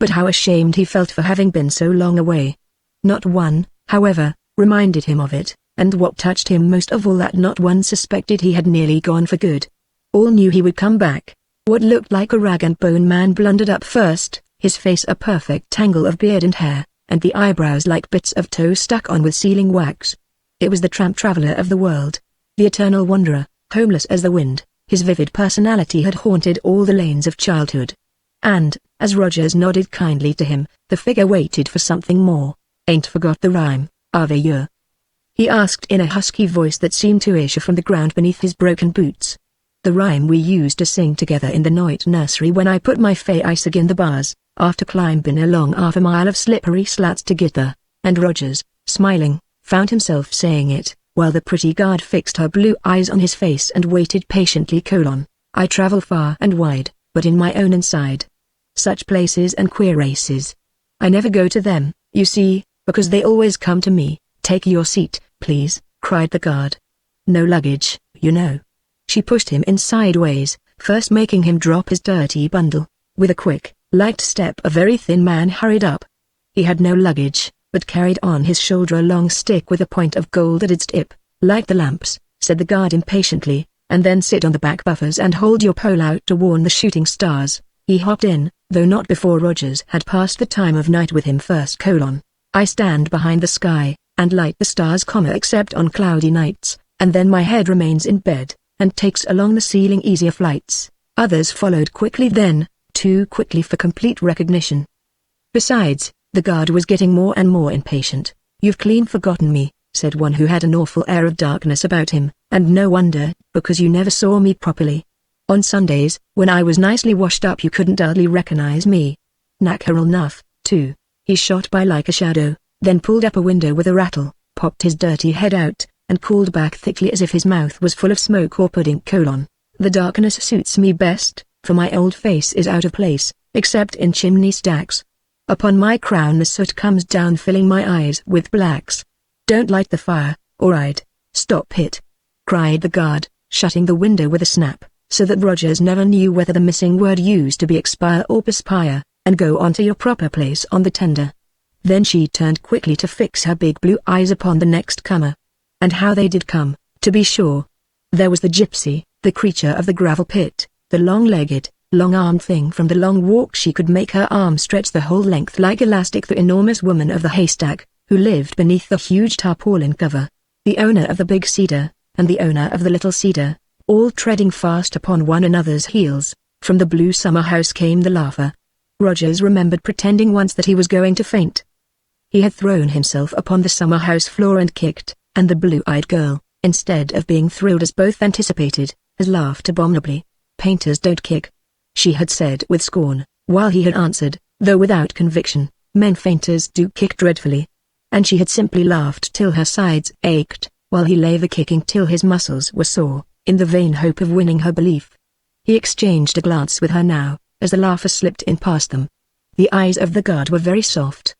but how ashamed he felt for having been so long away. Not one, however, reminded him of it, and what touched him most of all, that not one suspected he had nearly gone for good. All knew he would come back. What looked like a rag and bone man blundered up first, his face a perfect tangle of beard and hair, and the eyebrows like bits of tow stuck on with sealing wax. It was the tramp traveler of the world, the eternal wanderer, homeless as the wind. His vivid personality had haunted all the lanes of childhood. And, as Rogers nodded kindly to him, the figure waited for something more. "Ain't forgot the rhyme, have you?" he asked in a husky voice that seemed to issue from the ground beneath his broken boots. "The rhyme we used to sing together in the night nursery when I put my face in the bars, after climbing along half a mile of slippery slats to get there." And Rogers, smiling, found himself saying it, while the pretty guard fixed her blue eyes on his face and waited patiently. "I travel far and wide, but in my own inside. Such places and queer races. I never go to them, you see, because they always come to me." "Take your seat, please," cried the guard. "No luggage, you know." She pushed him in sideways, first making him drop his dirty bundle. With a quick, light step a very thin man hurried up. He had no luggage, but carried on his shoulder a long stick with a point of gold at its tip. "Light the lamps," said the guard impatiently, "and then sit on the back buffers and hold your pole out to warn the shooting stars." He hopped in, though not before Rogers had passed the time of night with him first. "I stand behind the sky, and light the stars, except on cloudy nights, and then my head remains in bed, and takes along the ceiling easier flights." Others followed quickly, then, too quickly for complete recognition. Besides, the guard was getting more and more impatient. "You've clean forgotten me," said one who had an awful air of darkness about him, "and no wonder, because you never saw me properly. On Sundays, when I was nicely washed up, you couldn't hardly recognize me. Natural enough, too." He shot by like a shadow, then pulled up a window with a rattle, popped his dirty head out, and called back thickly as if his mouth was full of smoke or pudding. "The darkness suits me best, for my old face is out of place, except in chimney stacks. Upon my crown the soot comes down, filling my eyes with blacks. Don't light the fire, or I'd stop it," cried the guard, shutting the window with a snap, so that Rogers never knew whether the missing word used to be expire or perspire, "and go on to your proper place on the tender." Then she turned quickly to fix her big blue eyes upon the next comer. And how they did come, to be sure. There was the gypsy, the creature of the gravel pit, the long-legged, long-armed thing from the long walk. She could make her arm stretch the whole length like elastic. The enormous woman of the haystack, who lived beneath the huge tarpaulin cover. The owner of the big cedar, and the owner of the little cedar, all treading fast upon one another's heels. From the blue summer house came the laughter. Rogers remembered pretending once that he was going to faint. He had thrown himself upon the summer house floor and kicked, and the blue-eyed girl, instead of being thrilled as both anticipated, has laughed abominably. "Painters don't kick," she had said with scorn, while he had answered, though without conviction, "Men fainters do kick dreadfully." And she had simply laughed till her sides ached, while he lay kicking till his muscles were sore, in the vain hope of winning her belief. He exchanged a glance with her now, as the laughter slipped in past them. The eyes of the guard were very soft.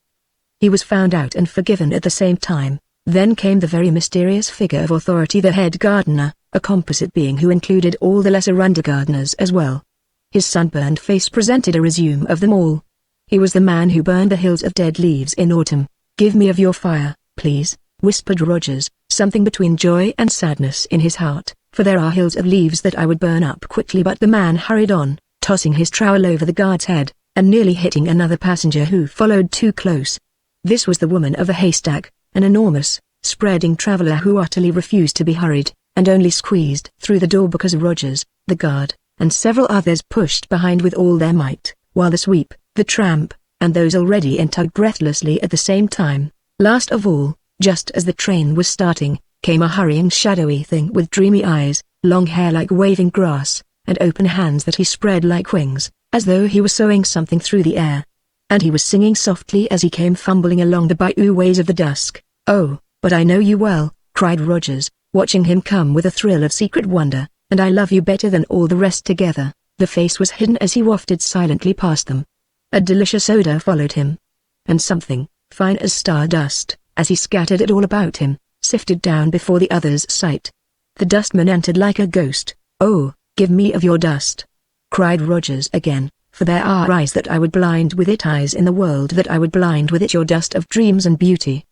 He was found out and forgiven at the same time. Then came the very mysterious figure of authority, the head gardener, a composite being who included all the lesser under-gardeners as well. His sunburned face presented a resume of them all. He was the man who burned the hills of dead leaves in autumn. "Give me of your fire, please," whispered Rogers, something between joy and sadness in his heart, "for there are hills of leaves that I would burn up quickly." But the man hurried on, tossing his trowel over the guard's head, and nearly hitting another passenger who followed too close. This was the woman of the haystack, an enormous, spreading traveler who utterly refused to be hurried, and only squeezed through the door because Rogers, the guard, and several others pushed behind with all their might, while the sweep, the tramp, and those already in tugged breathlessly at the same time. Last of all, just as the train was starting, came a hurrying shadowy thing with dreamy eyes, long hair like waving grass, and open hands that he spread like wings, as though he were sowing something through the air. And he was singing softly as he came fumbling along the bayou ways of the dusk. "Oh, but I know you well," cried Rogers, watching him come with a thrill of secret wonder, "and I love you better than all the rest together." The face was hidden as he wafted silently past them. A delicious odor followed him. And something, fine as stardust, as he scattered it all about him, sifted down before the other's sight. The dustman entered like a ghost. "Oh, give me of your dust," cried Rogers again, For there are eyes that I would blind with it, eyes in the world that I would blind with it, your dust of dreams and beauty.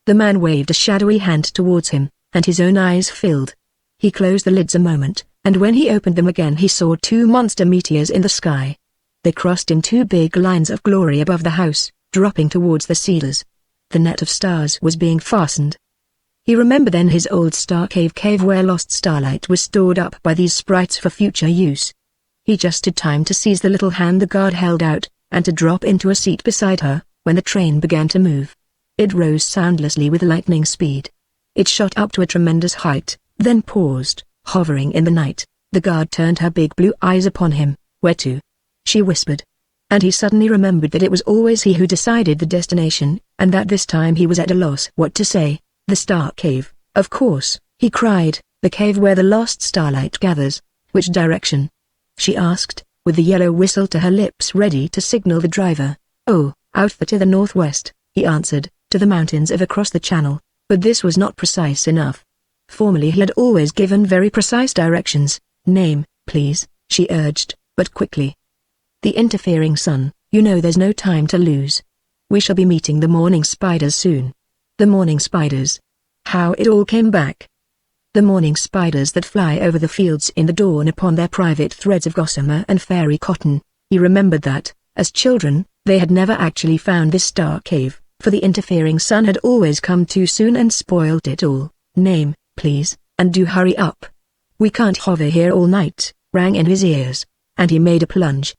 The man waved a shadowy hand towards him, and his own eyes filled. He closed the lids a moment, and when he opened them again he saw two monster meteors in the sky. They crossed in two big lines of glory above the house, dropping towards the cedars. The net of stars was being fastened. He remembered then his old star cave where lost starlight was stored up by these sprites for future use. He just had time to seize the little hand the guard held out, and to drop into a seat beside her, when the train began to move. It rose soundlessly with lightning speed. It shot up to a tremendous height, then paused, hovering in the night. The guard turned her big blue eyes upon him. "Where to?" she whispered. And he suddenly remembered that it was always he who decided the destination, and that this time he was at a loss what to say. "The Star Cave, of course," he cried, "the cave where the lost starlight gathers." "Which direction?" she asked, with the yellow whistle to her lips ready to signal the driver. "Oh, out to the northwest," he answered, "to the mountains of across the channel." But this was not precise enough. Formerly he had always given very precise directions. "Name, please," she urged, but quickly. "The interfering sun, you know there's no time to lose. We shall be meeting the morning spiders soon." The morning spiders. How it all came back. The morning spiders that fly over the fields in the dawn upon their private threads of gossamer and fairy cotton. He remembered that, as children, they had never actually found this star cave, for the interfering sun had always come too soon and spoilt it all. "Name, please, and do hurry up. We can't hover here all night," rang in his ears, and he made a plunge.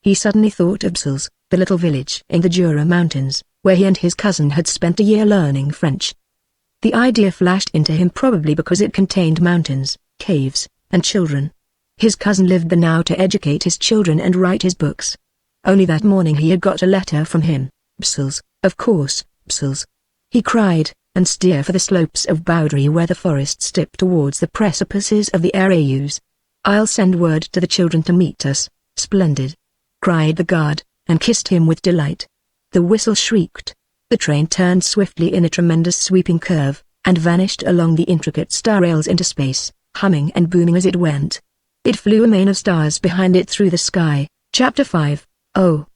He suddenly thought of Brussels, the little village in the Jura Mountains, where he and his cousin had spent a year learning French. The idea flashed into him probably because it contained mountains, caves, and children. His cousin lived there now to educate his children and write his books. Only that morning he had got a letter from him. "Brussels, of course, Brussels," he cried, and steer for the slopes of Boundary where the forests dip towards the precipices of the Arayus. "I'll send word to the children to meet us." "Splendid," cried the guard, and kissed him with delight. The whistle shrieked. The train turned swiftly in a tremendous sweeping curve, and vanished along the intricate star rails into space, humming and booming as it went. It flew a mane of stars behind it through the sky. Chapter 5. Oh,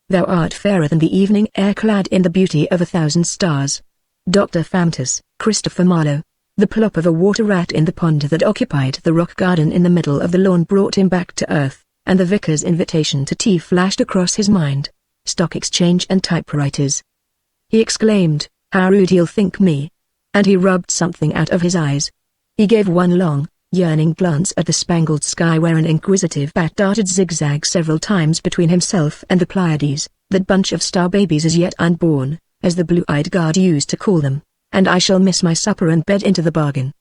thou art fairer than the evening air, clad in the beauty of 1,000 stars. Dr. Famtus, Christopher Marlowe. The plop of a water rat in the pond that occupied the rock garden in the middle of the lawn brought him back to earth, and the vicar's invitation to tea flashed across his mind. Stock exchange and typewriters. He exclaimed, "How rude he'll think me." And he rubbed something out of his eyes. He gave one long, yearning glance at the spangled sky where an inquisitive bat darted zigzag several times between himself and the Pleiades, that bunch of star babies as yet unborn, as the blue-eyed guard used to call them, and I shall miss my supper and bed into the bargain.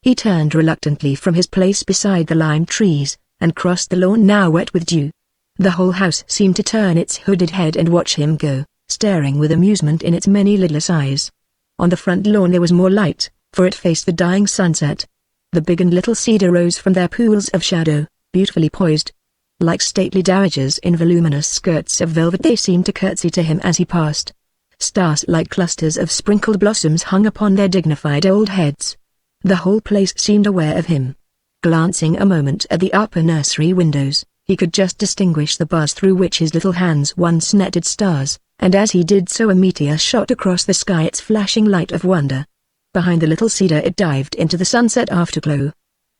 He turned reluctantly from his place beside the lime trees, and crossed the lawn now wet with dew. The whole house seemed to turn its hooded head and watch him go, staring with amusement in its many lidless eyes. On the front lawn there was more light, for it faced the dying sunset. The big and little cedar rose from their pools of shadow, beautifully poised. Like stately dowagers in voluminous skirts of velvet they seemed to curtsy to him as he passed. Stars like clusters of sprinkled blossoms hung upon their dignified old heads. The whole place seemed aware of him. Glancing a moment at the upper nursery windows, he could just distinguish the bars through which his little hands once netted stars, and as he did so a meteor shot across the sky its flashing light of wonder. Behind the little cedar it dived into the sunset afterglow.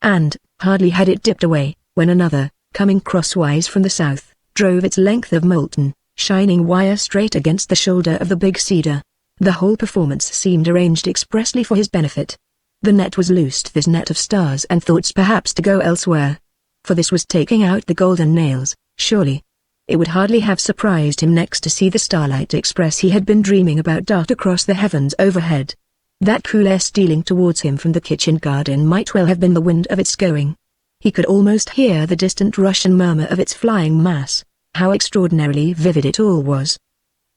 And, hardly had it dipped away, when another, coming crosswise from the south, drove its length of molten, shining wire straight against the shoulder of the big cedar. The whole performance seemed arranged expressly for his benefit. The net was loosed, this net of stars and thoughts, perhaps to go elsewhere. For this was taking out the golden nails, surely. It would hardly have surprised him next to see the Starlight Express he had been dreaming about dart across the heavens overhead. That cool air stealing towards him from the kitchen garden might well have been the wind of its going. He could almost hear the distant rush and murmur of its flying mass. How extraordinarily vivid it all was.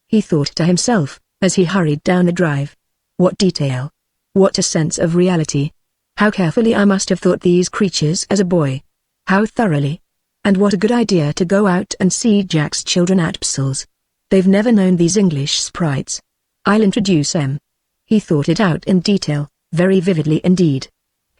He thought to himself, as he hurried down the drive. What detail! What a sense of reality! How carefully I must have thought these creatures as a boy! How thoroughly! And what a good idea to go out and see Jack's children at Brussels. They've never known these English sprites. I'll introduce them. He thought it out in detail, very vividly indeed.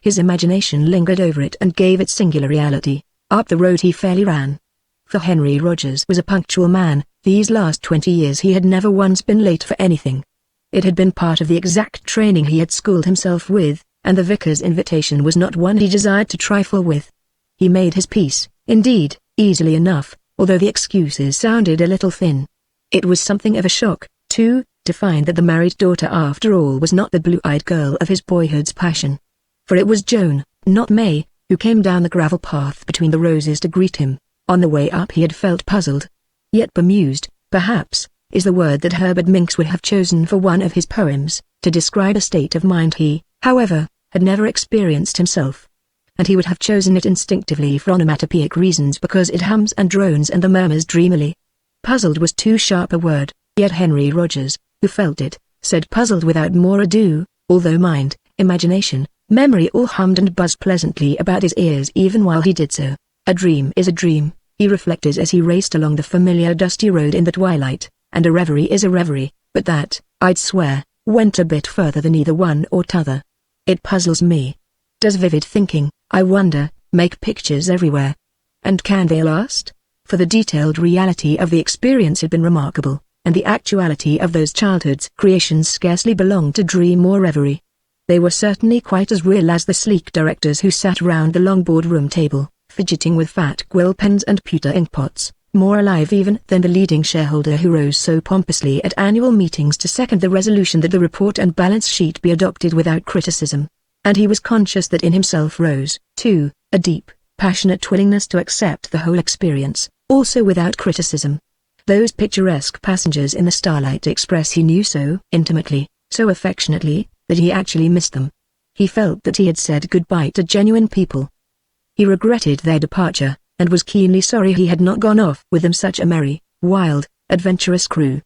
His imagination lingered over it and gave it singular reality. Up the road he fairly ran. For Henry Rogers was a punctual man. These last 20 years he had never once been late for anything. It had been part of the exact training he had schooled himself with, and the vicar's invitation was not one he desired to trifle with. He made his peace, indeed, easily enough, although the excuses sounded a little thin. It was something of a shock, too, to find that the married daughter after all was not the blue-eyed girl of his boyhood's passion. For it was Joan, not May, who came down the gravel path between the roses to greet him. On the way up he had felt puzzled. Yet bemused, perhaps, is the word that Herbert Minks would have chosen for one of his poems, to describe a state of mind he, however, had never experienced himself. And he would have chosen it instinctively for onomatopoeic reasons because it hums and drones and murmurs dreamily. Puzzled was too sharp a word, yet Henry Rogers, who felt it, said puzzled without more ado, although mind, imagination, memory all hummed and buzzed pleasantly about his ears even while he did so. A dream is a dream, he reflected as he raced along the familiar dusty road in the twilight, and a reverie is a reverie, but that, I'd swear, went a bit further than either one or t'other. It puzzles me. Does vivid thinking, I wonder, make pictures everywhere? And can they last? For the detailed reality of the experience had been remarkable, and the actuality of those childhood's creations scarcely belonged to dream or reverie. They were certainly quite as real as the sleek directors who sat round the long boardroom table, fidgeting with fat quill pens and pewter inkpots, more alive even than the leading shareholder who rose so pompously at annual meetings to second the resolution that the report and balance sheet be adopted without criticism. And he was conscious that in himself rose, too, a deep, passionate willingness to accept the whole experience, also without criticism. Those picturesque passengers in the Starlight Express he knew so intimately, so affectionately, that he actually missed them. He felt that he had said goodbye to genuine people. He regretted their departure, and was keenly sorry he had not gone off with them such a merry, wild, adventurous crew.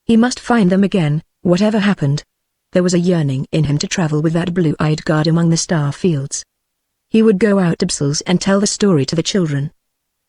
He must find them again, whatever happened. There was a yearning in him to travel with that blue-eyed guard among the star fields. He would go out to Brussels and tell the story to the children.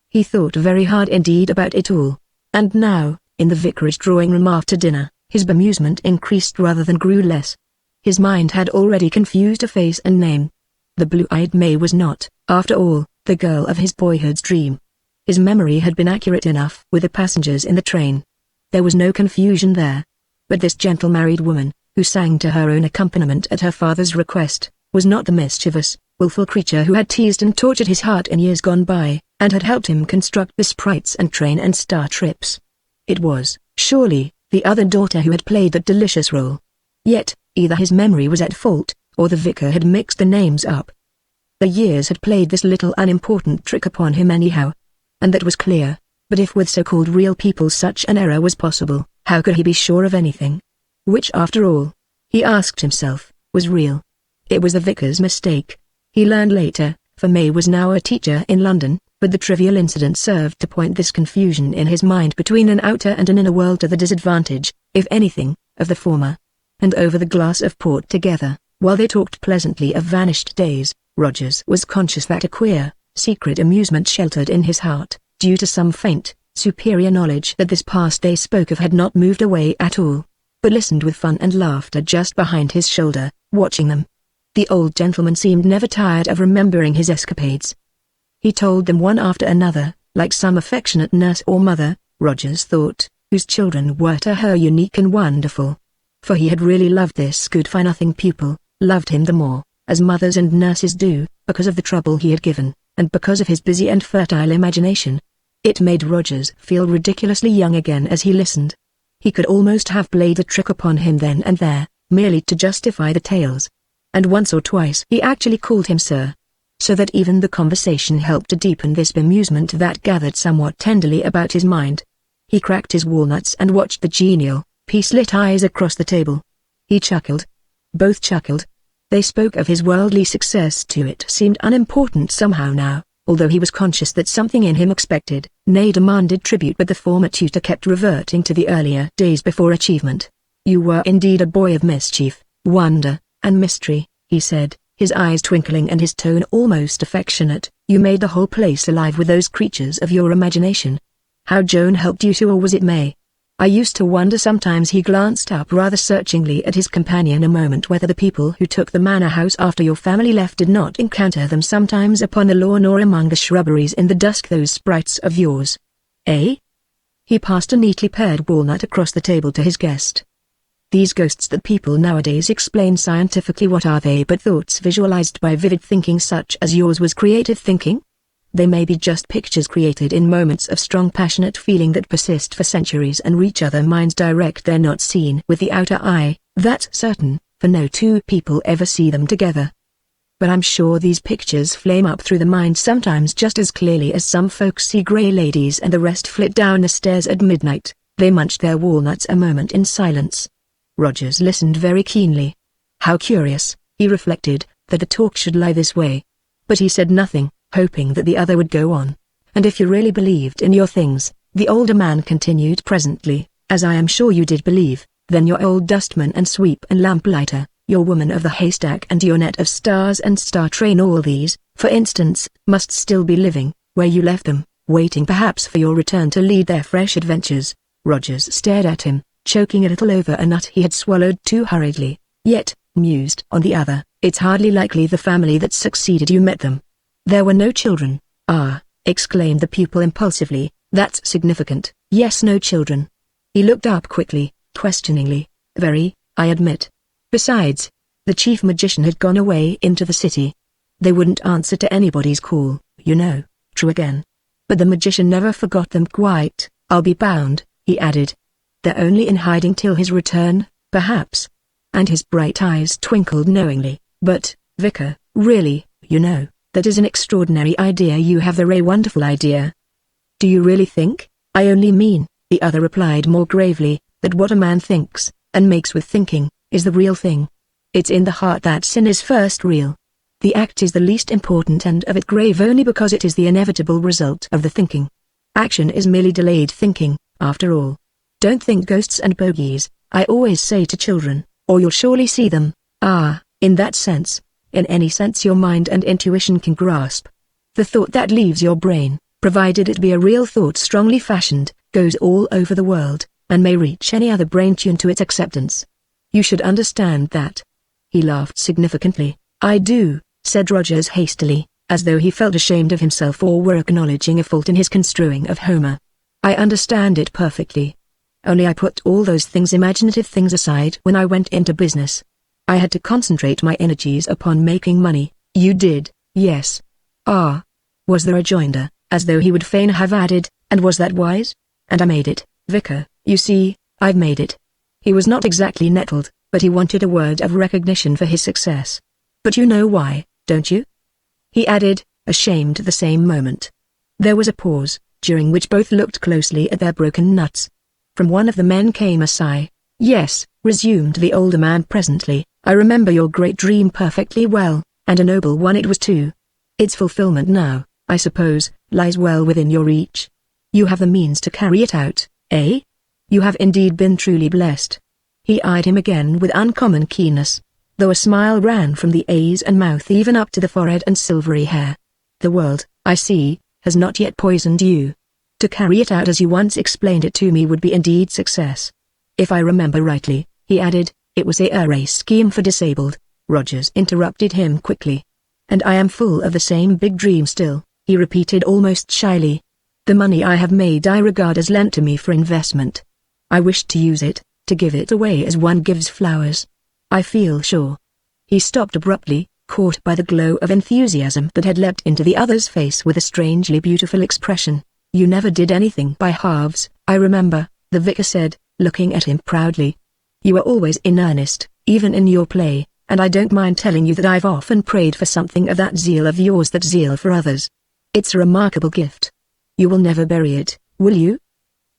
He thought very hard indeed about it all, and now, in the vicarage drawing-room after dinner, his bemusement increased rather than grew less. His mind had already confused a face and name. The blue-eyed May was not, after all, the girl of his boyhood's dream. His memory had been accurate enough with the passengers in the train. There was no confusion there. But this gentle married woman, who sang to her own accompaniment at her father's request, was not the mischievous, willful creature who had teased and tortured his heart in years gone by, and had helped him construct the sprites and train and star trips. It was, surely, the other daughter who had played that delicious role. Yet, either his memory was at fault, or the vicar had mixed the names up. The years had played this little unimportant trick upon him anyhow. And that was clear, but if with so-called real people such an error was possible, how could he be sure of anything? Which after all, he asked himself, was real? It was the vicar's mistake. He learned later, for May was now a teacher in London, but the trivial incident served to point this confusion in his mind between an outer and an inner world to the disadvantage, if anything, of the former. And over the glass of port together, while they talked pleasantly of vanished days, Rogers was conscious that a queer, secret amusement sheltered in his heart, due to some faint, superior knowledge that this past they spoke of had not moved away at all, but listened with fun and laughter just behind his shoulder, watching them. The old gentleman seemed never tired of remembering his escapades. He told them one after another, like some affectionate nurse or mother, Rogers thought, whose children were to her unique and wonderful. For he had really loved this good-for-nothing pupil, loved him the more, as mothers and nurses do, because of the trouble he had given, and because of his busy and fertile imagination. It made Rogers feel ridiculously young again as he listened. He could almost have played a trick upon him then and there, merely to justify the tales. And once or twice he actually called him sir. So that even the conversation helped to deepen this bemusement that gathered somewhat tenderly about his mind. He cracked his walnuts and watched the genial, peace-lit eyes across the table. He chuckled. Both chuckled. They spoke of his worldly success to it seemed unimportant somehow now, although he was conscious that something in him expected, nay demanded tribute, but the former tutor kept reverting to the earlier days before achievement. You were indeed a boy of mischief, wonder, and mystery, he said, his eyes twinkling and his tone almost affectionate. You made the whole place alive with those creatures of your imagination. How Joan helped you to, or was it May? I used to wonder sometimes." He glanced up rather searchingly at his companion a moment. "Whether the people who took the manor house after your family left did not encounter them sometimes upon the lawn or among the shrubberies in the dusk, those sprites of yours. Eh?" He passed a neatly pared walnut across the table to his guest. "These ghosts that people nowadays explain scientifically, what are they but thoughts visualized by vivid thinking such as yours was creative thinking? They may be just pictures created in moments of strong passionate feeling that persist for centuries and reach other minds direct. They're not seen with the outer eye, that's certain, for no two people ever see them together. But I'm sure these pictures flame up through the mind sometimes just as clearly as some folks see grey ladies and the rest flit down the stairs at midnight." They munched their walnuts a moment in silence. Rogers listened very keenly. How curious, he reflected, that the talk should lie this way. But he said nothing, hoping that the other would go on. "And if you really believed in your things," the older man continued presently, "as I am sure you did believe, then your old dustman and sweep and lamplighter, your woman of the haystack and your net of stars and star train, all these, for instance, must still be living, where you left them, waiting perhaps for your return to lead their fresh adventures." Rogers stared at him, choking a little over a nut he had swallowed too hurriedly. "Yet," mused on the other, "it's hardly likely the family that succeeded you met them. There were no children." "Ah," exclaimed the pupil impulsively, "that's significant." "Yes, no children." He looked up quickly, questioningly. "Very, I admit. Besides, the chief magician had gone away into the city. They wouldn't answer to anybody's call, you know." "True again. But the magician never forgot them quite, I'll be bound," he added. "They're only in hiding till his return, perhaps." And his bright eyes twinkled knowingly. "But, Vicar, really, you know, that is an extraordinary idea you have, a wonderful idea." "Do you really think?" "I only mean," the other replied more gravely, "that what a man thinks, and makes with thinking, is the real thing. It's in the heart that sin is first real. The act is the least important and of it grave only because it is the inevitable result of the thinking. Action is merely delayed thinking, after all. Don't think ghosts and bogies, I always say to children, or you'll surely see them." "Ah, in that sense. In any sense your mind and intuition can grasp. The thought that leaves your brain, provided it be a real thought strongly fashioned, goes all over the world, and may reach any other brain tuned to its acceptance. You should understand that." He laughed significantly. "I do," said Rogers hastily, as though he felt ashamed of himself or were acknowledging a fault in his construing of Homer. "I understand it perfectly. Only I put all those imaginative things aside when I went into business. I had to concentrate my energies upon making money." "You did, yes." "Ah." Was the rejoinder, as though he would fain have added, "and was that wise? And I made it, Vicar, you see, I've made it." He was not exactly nettled, but he wanted a word of recognition for his success. "But you know why, don't you?" he added, ashamed at the same moment. There was a pause, during which both looked closely at their broken nuts. From one of the men came a sigh. "Yes," resumed the older man presently, "I remember your great dream perfectly well, and a noble one it was too. Its fulfillment now, I suppose, lies well within your reach. You have the means to carry it out, eh? You have indeed been truly blessed." He eyed him again with uncommon keenness, though a smile ran from the eyes and mouth even up to the forehead and silvery hair. "The world, I see, has not yet poisoned you. To carry it out as you once explained it to me would be indeed success. If I remember rightly," he added, "it was a scheme for disabled." Rogers interrupted him quickly. "And I am full of the same big dream still," he repeated almost shyly. "The money I have made I regard as lent to me for investment. I wish to use it, to give it away as one gives flowers. I feel sure." He stopped abruptly, caught by the glow of enthusiasm that had leapt into the other's face with a strangely beautiful expression. "You never did anything by halves, I remember," the vicar said, looking at him proudly. "You were always in earnest, even in your play, and I don't mind telling you that I've often prayed for something of that zeal of yours, that zeal for others. It's a remarkable gift. You will never bury it, will you?"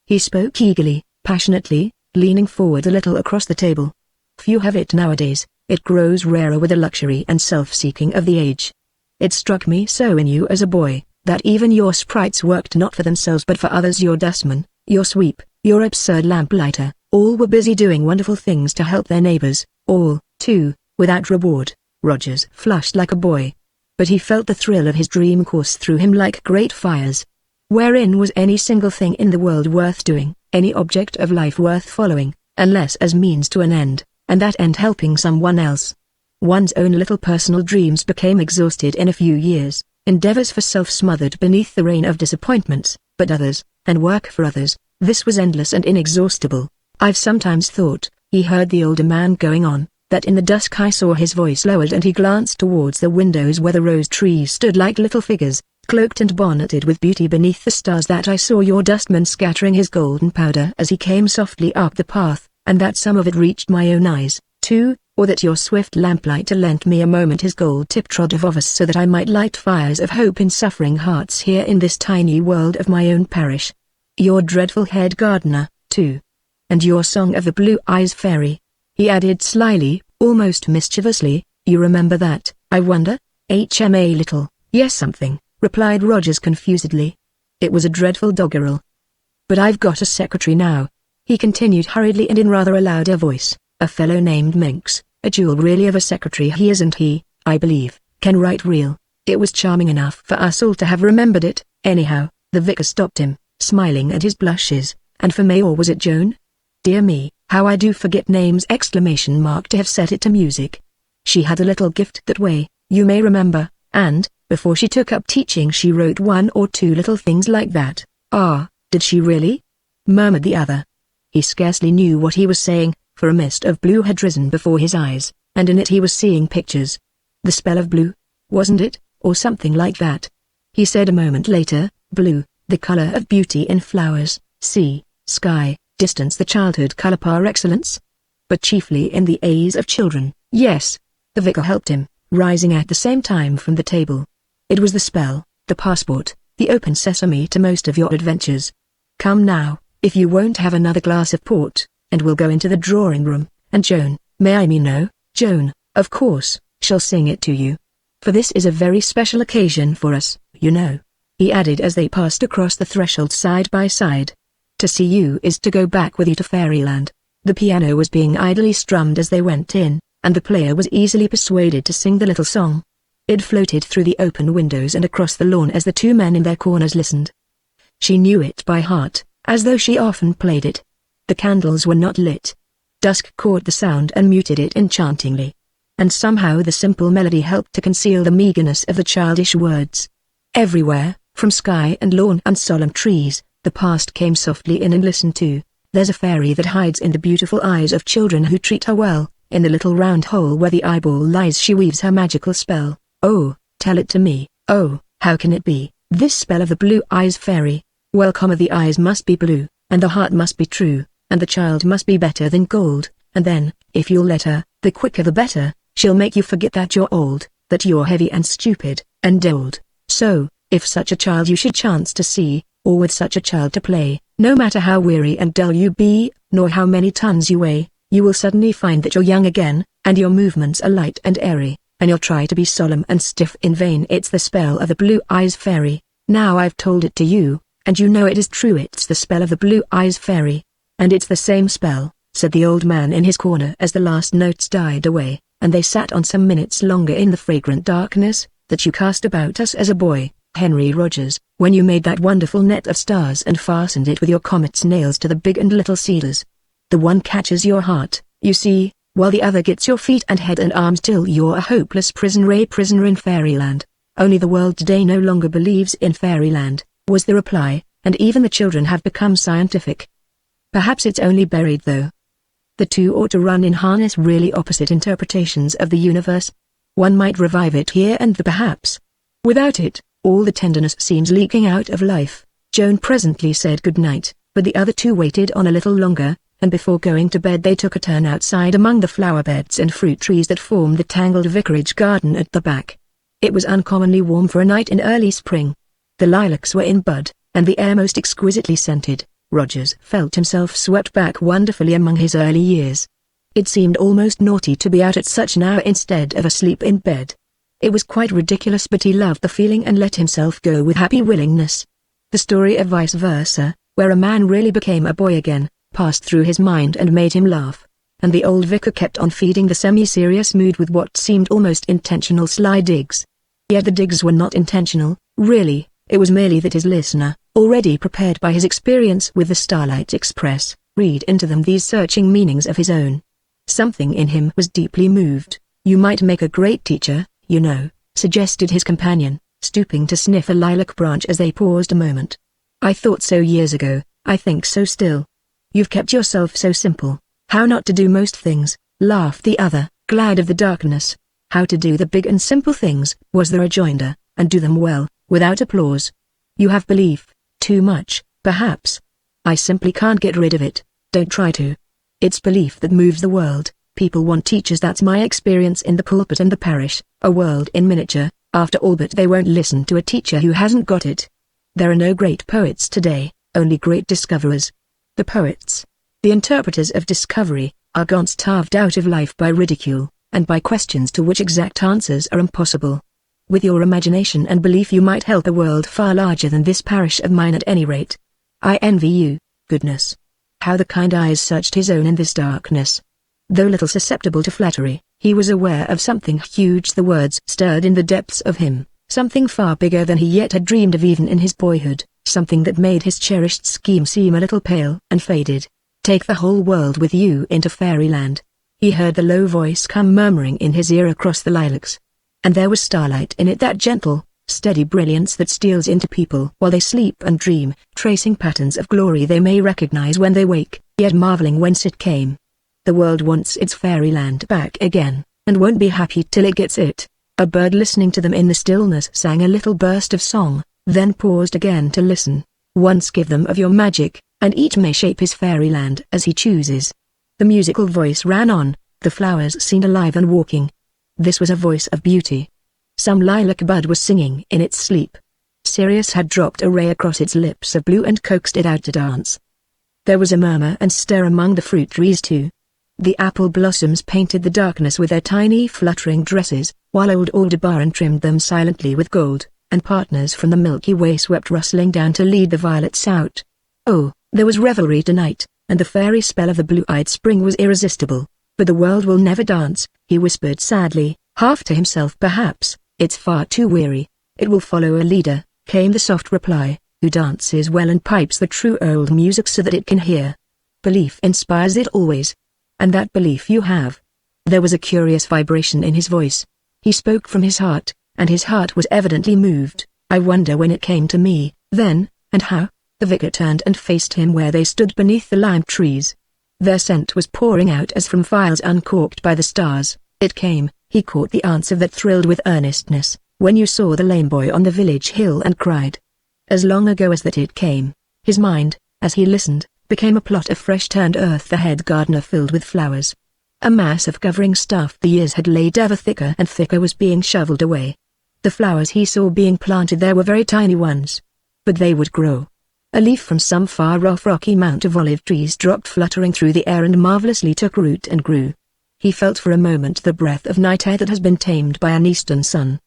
He spoke eagerly, passionately, leaning forward a little across the table. "Few have it nowadays, it grows rarer with the luxury and self-seeking of the age. It struck me so in you as a boy, that even your sprites worked not for themselves but for others. Your dustman, your sweep, your absurd lamplighter, all were busy doing wonderful things to help their neighbors, all, too, without reward." Rogers flushed like a boy. But he felt the thrill of his dream course through him like great fires. Wherein was any single thing in the world worth doing, any object of life worth following, unless as means to an end, and that end helping someone else. One's own little personal dreams became exhausted in a few years, endeavors for self smothered beneath the rain of disappointments, but others, and work for others, this was endless and inexhaustible. I've sometimes thought, he heard the older man going on, that in the dusk I saw his voice lowered and he glanced towards the windows where the rose trees stood like little figures, cloaked and bonneted with beauty beneath the stars, that I saw your dustman scattering his golden powder as he came softly up the path, and that some of it reached my own eyes, too, or that your swift lamplighter lent me a moment his gold tip trod of us so that I might light fires of hope in suffering hearts here in this tiny world of my own parish. Your dreadful head gardener, too. And your song of the blue eyes fairy. He added slyly, almost mischievously, you remember that, I wonder? HMA little, yes something, replied Rogers confusedly. It was a dreadful doggerel. But I've got a secretary now, he continued hurriedly and in rather a louder voice, a fellow named Minx, a jewel really of a secretary he is, and he, I believe, can write real. It was charming enough for us all to have remembered it, anyhow. The vicar stopped him, smiling at his blushes, and for May, or was it Joan? Dear me, how I do forget names! To have set it to music. She had a little gift that way, you may remember, and, before she took up teaching she wrote one or two little things like that. Ah, did she really? Murmured the other. He scarcely knew what he was saying, for a mist of blue had risen before his eyes, and in it he was seeing pictures. The spell of blue, wasn't it, or something like that? He said a moment later, blue, the color of beauty in flowers, sea, sky, distance, the childhood color par excellence. But chiefly in the eyes of children, yes. The vicar helped him, rising at the same time from the table. It was the spell, the passport, the open sesame to most of your adventures. Come now, if you won't have another glass of port, and we'll go into the drawing room, and Joan, Joan, of course, shall sing it to you. For this is a very special occasion for us, you know, he added as they passed across the threshold side by side. To see you is to go back with you to Fairyland. The piano was being idly strummed as they went in, and the player was easily persuaded to sing the little song. It floated through the open windows and across the lawn as the two men in their corners listened. She knew it by heart, as though she often played it. The candles were not lit. Dusk caught the sound and muted it enchantingly. And somehow the simple melody helped to conceal the meagerness of the childish words. Everywhere, from sky and lawn and solemn trees, the past came softly in and listened to. There's a fairy that hides in the beautiful eyes of children who treat her well, in the little round hole where the eyeball lies she weaves her magical spell. Oh, tell it to me. Oh, how can it be, this spell of the blue eyes fairy? Well, the eyes must be blue, and the heart must be true, and the child must be better than gold, and then, if you'll let her, the quicker the better, she'll make you forget that you're old, that you're heavy and stupid, and old. So, if such a child you should chance to see, or with such a child to play, no matter how weary and dull you be, nor how many tons you weigh, you will suddenly find that you're young again, and your movements are light and airy, and you'll try to be solemn and stiff in vain. It's the spell of the blue eyes fairy. Now I've told it to you, and you know it is true. It's the spell of the blue eyes fairy. And it's the same spell, said the old man in his corner as the last notes died away, and they sat on some minutes longer in the fragrant darkness, that you cast about us as a boy, Henry Rogers, when you made that wonderful net of stars and fastened it with your comet's nails to the big and little cedars. The one catches your heart, you see, while the other gets your feet and head and arms till you're a hopeless prisoner in Fairyland. Only the world today no longer believes in Fairyland, was the reply, and even the children have become scientific. Perhaps it's only buried though. The two ought to run in harness, really opposite interpretations of the universe. One might revive it here and there perhaps. Without it, all the tenderness seems leaking out of life. Joan presently said good night, but the other two waited on a little longer, and before going to bed they took a turn outside among the flower beds and fruit trees that formed the tangled vicarage garden at the back. It was uncommonly warm for a night in early spring. The lilacs were in bud, and the air most exquisitely scented. Rogers felt himself swept back wonderfully among his early years. It seemed almost naughty to be out at such an hour instead of asleep in bed. It was quite ridiculous, but he loved the feeling and let himself go with happy willingness. The story of vice versa, where a man really became a boy again, passed through his mind and made him laugh. And the old vicar kept on feeding the semi-serious mood with what seemed almost intentional sly digs. Yet the digs were not intentional, really, it was merely that his listener, already prepared by his experience with the Starlight Express, read into them these searching meanings of his own. Something in him was deeply moved. "You might make a great teacher, you know," suggested his companion, stooping to sniff a lilac branch as they paused a moment. "I thought so years ago, I think so still. You've kept yourself so simple. How not to do most things," laughed the other, glad of the darkness. "How to do the big and simple things," was the rejoinder, "and do them well, without applause. You have belief, too much, perhaps. I simply can't get rid of it, don't try to. It's belief that moves the world. People want teachers, that's my experience in the pulpit and the parish, a world in miniature, after all, but they won't listen to a teacher who hasn't got it. There are no great poets today, only great discoverers. The poets, the interpreters of discovery, are gone starved out of life by ridicule, and by questions to which exact answers are impossible. With your imagination and belief you might help a world far larger than this parish of mine at any rate. I envy you, goodness." How the kind eyes searched his own in this darkness. Though little susceptible to flattery, he was aware of something huge the words stirred in the depths of him, something far bigger than he yet had dreamed of even in his boyhood, something that made his cherished scheme seem a little pale and faded. "Take the whole world with you into Fairyland." He heard the low voice come murmuring in his ear across the lilacs. And there was starlight in it, that gentle, steady brilliance that steals into people while they sleep and dream, tracing patterns of glory they may recognize when they wake, yet marveling whence it came. The world wants its Fairyland back again, and won't be happy till it gets it. A bird listening to them in the stillness sang a little burst of song, then paused again to listen. "Once give them of your magic, and each may shape his Fairyland as he chooses." The musical voice ran on, the flowers seemed alive and walking. This was a voice of beauty. Some lilac bud was singing in its sleep. Sirius had dropped a ray across its lips of blue and coaxed it out to dance. There was a murmur and stir among the fruit trees too. The apple blossoms painted the darkness with their tiny fluttering dresses, while old Aldebaran trimmed them silently with gold, and partners from the Milky Way swept rustling down to lead the violets out. Oh, there was revelry tonight, and the fairy spell of the blue-eyed spring was irresistible. "But the world will never dance," he whispered sadly, half to himself perhaps. "It's far too weary. It will follow a leader," came the soft reply, "who dances well and pipes the true old music so that it can hear. Belief inspires it always. And that belief you have." There was a curious vibration in his voice. He spoke from his heart, and his heart was evidently moved. "I wonder when it came to me, then, and how?" The vicar turned and faced him where they stood beneath the lime trees. Their scent was pouring out as from phials uncorked by the stars. "It came," he caught the answer that thrilled with earnestness, "when you saw the lame boy on the village hill and cried. As long ago as that it came." His mind, as he listened, became a plot of fresh-turned earth, the head gardener filled with flowers. A mass of covering stuff the years had laid ever thicker and thicker was being shoveled away. The flowers he saw being planted there were very tiny ones. But they would grow. A leaf from some far-off rocky mount of olive trees dropped fluttering through the air and marvelously took root and grew. He felt for a moment the breath of night air that has been tamed by an eastern sun.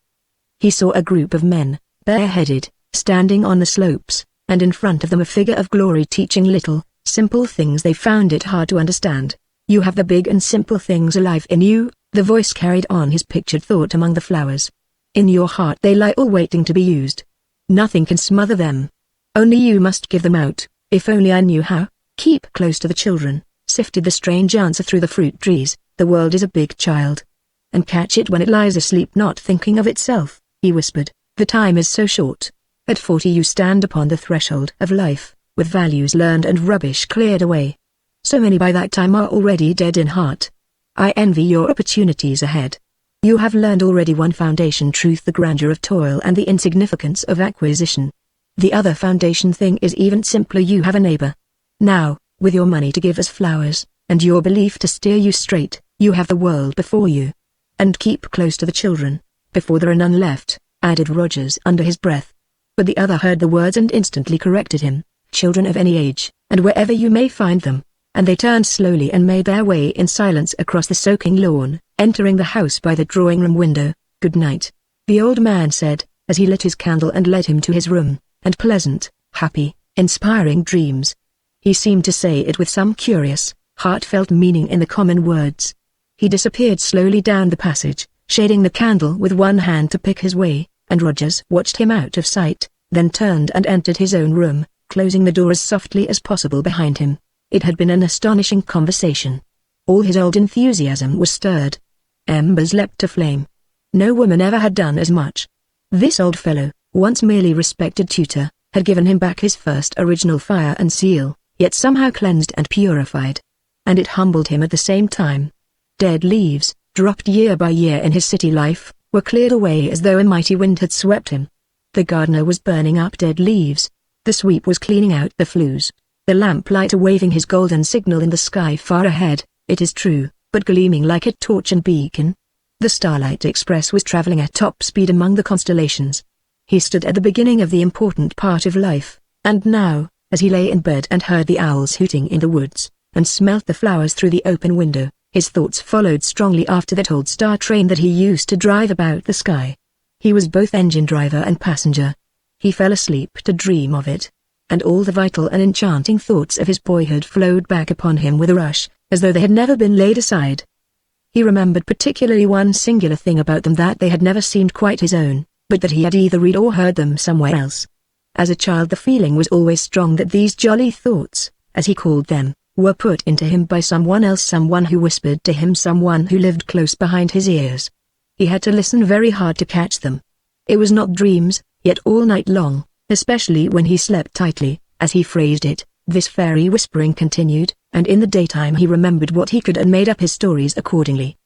He saw a group of men, bareheaded, standing on the slopes, and in front of them a figure of glory teaching little, simple things they found it hard to understand. "You have the big and simple things alive in you," the voice carried on his pictured thought among the flowers. "In your heart they lie all waiting to be used. Nothing can smother them. Only you must give them out. If only I knew how." "Keep close to the children," sifted the strange answer through the fruit trees. "The world is a big child. And catch it when it lies asleep not thinking of itself," he whispered. "The time is so short. At 40 you stand upon the threshold of life, with values learned and rubbish cleared away. So many by that time are already dead in heart. I envy your opportunities ahead. You have learned already one foundation truth, the grandeur of toil and the insignificance of acquisition. The other foundation thing is even simpler, you have a neighbor. Now, with your money to give as flowers, and your belief to steer you straight, you have the world before you. And keep close to the children, before there are none left," added Rogers under his breath. But the other heard the words and instantly corrected him. "Children of any age, and wherever you may find them." And they turned slowly and made their way in silence across the soaking lawn, entering the house by the drawing-room window. "Good night," the old man said, as he lit his candle and led him to his room, "and pleasant, happy, inspiring dreams." He seemed to say it with some curious, heartfelt meaning in the common words. He disappeared slowly down the passage, shading the candle with one hand to pick his way, and Rogers watched him out of sight. then turned and entered his own room, closing the door as softly as possible behind him. It had been an astonishing conversation. All his old enthusiasm was stirred. Embers leapt to flame. No woman ever had done as much. This old fellow, once merely respected tutor, had given him back his first original fire and zeal, yet somehow cleansed and purified. And it humbled him at the same time. Dead leaves, dropped year by year in his city life, were cleared away as though a mighty wind had swept him. The gardener was burning up dead leaves. The sweep was cleaning out the flues. The lamplighter waving his golden signal in the sky far ahead, it is true, but gleaming like a torch and beacon. The Starlight Express was traveling at top speed among the constellations. He stood at the beginning of the important part of life, and now, as he lay in bed and heard the owls hooting in the woods, and smelt the flowers through the open window, his thoughts followed strongly after that old star train that he used to drive about the sky. He was both engine driver and passenger. He fell asleep to dream of it, and all the vital and enchanting thoughts of his boyhood flowed back upon him with a rush, as though they had never been laid aside. He remembered particularly one singular thing about them, that they had never seemed quite his own, but that he had either read or heard them somewhere else. As a child the feeling was always strong that these jolly thoughts, as he called them, were put into him by someone else, someone who whispered to him, someone who lived close behind his ears. He had to listen very hard to catch them. It was not dreams, yet all night long, especially when he slept tightly, as he phrased it, this fairy whispering continued, and in the daytime he remembered what he could and made up his stories accordingly.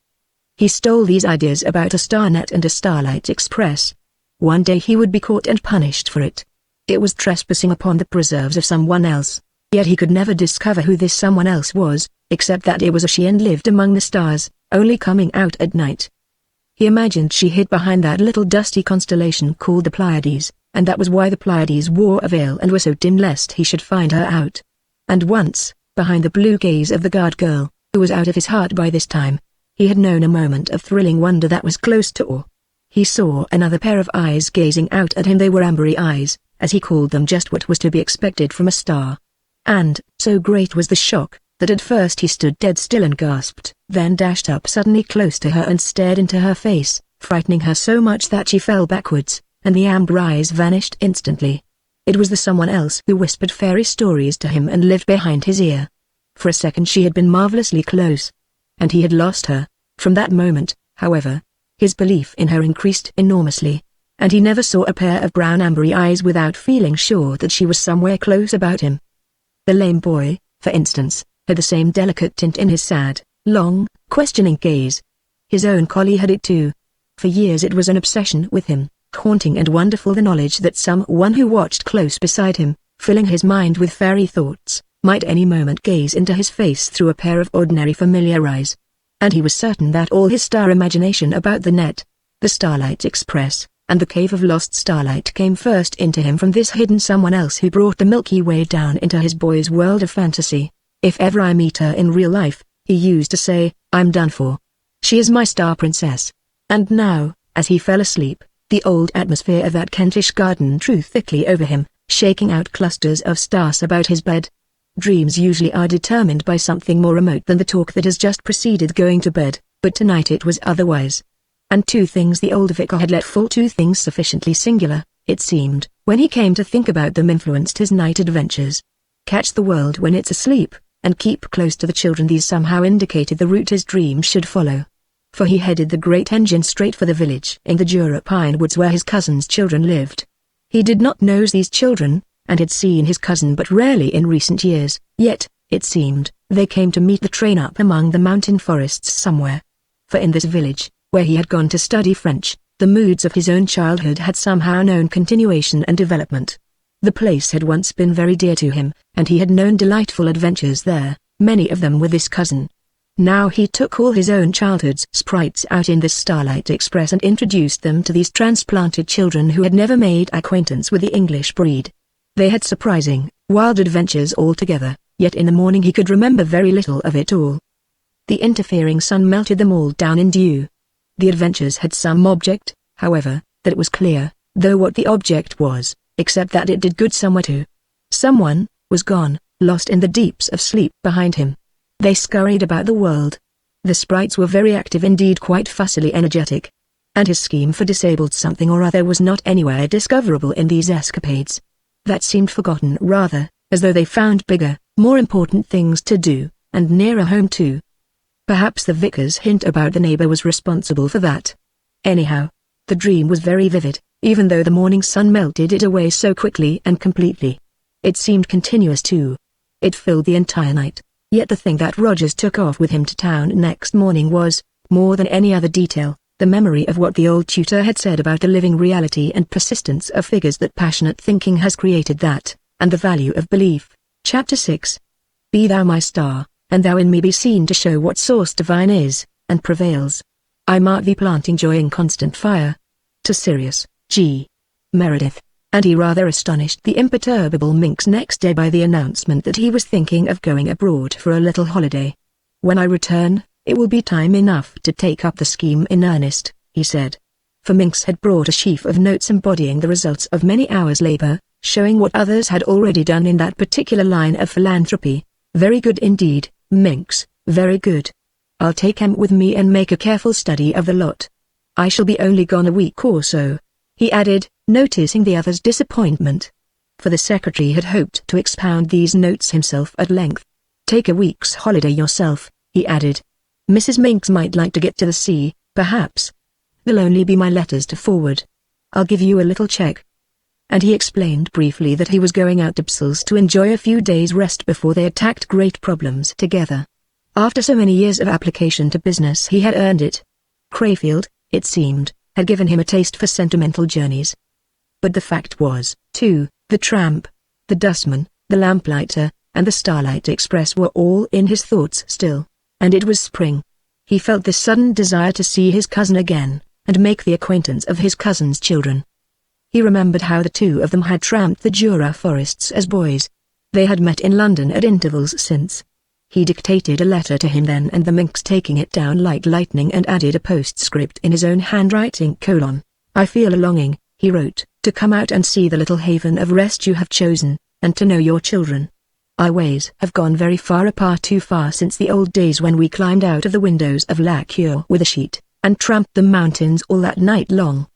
He stole these ideas about a starnet and a Starlight Express. One day he would be caught and punished for it. It was trespassing upon the preserves of someone else, yet he could never discover who this someone else was, except that it was a she and lived among the stars, only coming out at night. He imagined she hid behind that little dusty constellation called the Pleiades, and that was why the Pleiades wore a veil and were so dim lest he should find her out. And once, behind the blue gaze of the guard girl, who was out of his heart by this time, he had known a moment of thrilling wonder that was close to awe. He saw another pair of eyes gazing out at him. They were ambery eyes, as he called them, just what was to be expected from a star. And, so great was the shock, that at first he stood dead still and gasped, then dashed up suddenly close to her and stared into her face, frightening her so much that she fell backwards, and the amber eyes vanished instantly. It was the someone else who whispered fairy stories to him and lived behind his ear. For a second she had been marvelously close, and he had lost her. From that moment, however, his belief in her increased enormously, and he never saw a pair of brown ambery eyes without feeling sure that she was somewhere close about him. The lame boy, for instance, had the same delicate tint in his sad, long, questioning gaze. His own collie had it too. For years it was an obsession with him, haunting and wonderful the knowledge that someone who watched close beside him, filling his mind with fairy thoughts, might any moment gaze into his face through a pair of ordinary familiar eyes. And he was certain that all his star imagination about the net, the Starlight Express, and the cave of lost starlight came first into him from this hidden someone else who brought the Milky Way down into his boy's world of fantasy. If ever I meet her in real life, he used to say, I'm done for. She is my star princess. And now, as he fell asleep, the old atmosphere of that Kentish garden drew thickly over him, shaking out clusters of stars about his bed. Dreams usually are determined by something more remote than the talk that has just preceded going to bed, but tonight it was otherwise. And two things the old vicar had let fall, two things sufficiently singular, it seemed, when he came to think about them, influenced his night adventures. Catch the world when it's asleep, and keep close to the children. These somehow indicated the route his dream should follow. For he headed the great engine straight for the village in the Jura pine woods where his cousin's children lived. He did not know these children, and had seen his cousin but rarely in recent years, yet, it seemed, they came to meet the train up among the mountain forests somewhere. For in this village, where he had gone to study French, the moods of his own childhood had somehow known continuation and development. The place had once been very dear to him, and he had known delightful adventures there, many of them with this cousin. Now he took all his own childhood's sprites out in this Starlight Express and introduced them to these transplanted children who had never made acquaintance with the English breed. They had surprising, wild adventures altogether, yet in the morning he could remember very little of it all. The interfering sun melted them all down in dew. The adventures had some object, however, that was clear, though what the object was, except that it did good somewhere too. Someone was gone, lost in the deeps of sleep behind him. They scurried about the world. The sprites were very active indeed, quite fussily energetic. and his scheme for disabled something or other was not anywhere discoverable in these escapades. That seemed forgotten rather, as though they found bigger, more important things to do, and nearer home too. Perhaps the vicar's hint about the neighbor was responsible for that. Anyhow, the dream was very vivid, even though the morning sun melted it away so quickly and completely. It seemed continuous too. It filled the entire night, yet the thing that Rogers took off with him to town next morning was, more than any other detail, the memory of what the old tutor had said about the living reality and persistence of figures that passionate thinking has created that, and the value of belief. Chapter 6. Be thou my star, and thou in me be seen to show what source divine is, and prevails. I mark thee planting joy in constant fire. To Sirius, G. Meredith. And he rather astonished the imperturbable Minx next day by the announcement that he was thinking of going abroad for a little holiday. When I return, it will be time enough to take up the scheme in earnest, he said. For Minx had brought a sheaf of notes embodying the results of many hours' labor, showing what others had already done in that particular line of philanthropy. Very good indeed, Minx, very good. I'll take 'em with me and make a careful study of the lot. I shall be only gone a week or so, he added, noticing the other's disappointment. For the secretary had hoped to expound these notes himself at length. Take a week's holiday yourself, he added. Mrs. Minx might like to get to the sea, perhaps. They'll only be my letters to forward. I'll give you a little check. And he explained briefly that he was going out to Brussels to enjoy a few days' rest before they attacked great problems together. After so many years of application to business he had earned it. Crayfield, it seemed, had given him a taste for sentimental journeys. But the fact was, too, the tramp, the dustman, the lamplighter, and the Starlight Express were all in his thoughts still, and it was spring. He felt this sudden desire to see his cousin again, and make the acquaintance of his cousin's children. He remembered how the two of them had tramped the Jura forests as boys. They had met in London at intervals since. He dictated a letter to him then, and the Minx taking it down like lightning and added a postscript in his own handwriting: I feel a longing, he wrote, to come out and see the little haven of rest you have chosen, and to know your children. Our ways have gone very far apart, too far since the old days when we climbed out of the windows of La Cure with a sheet, and tramped the mountains all that night long.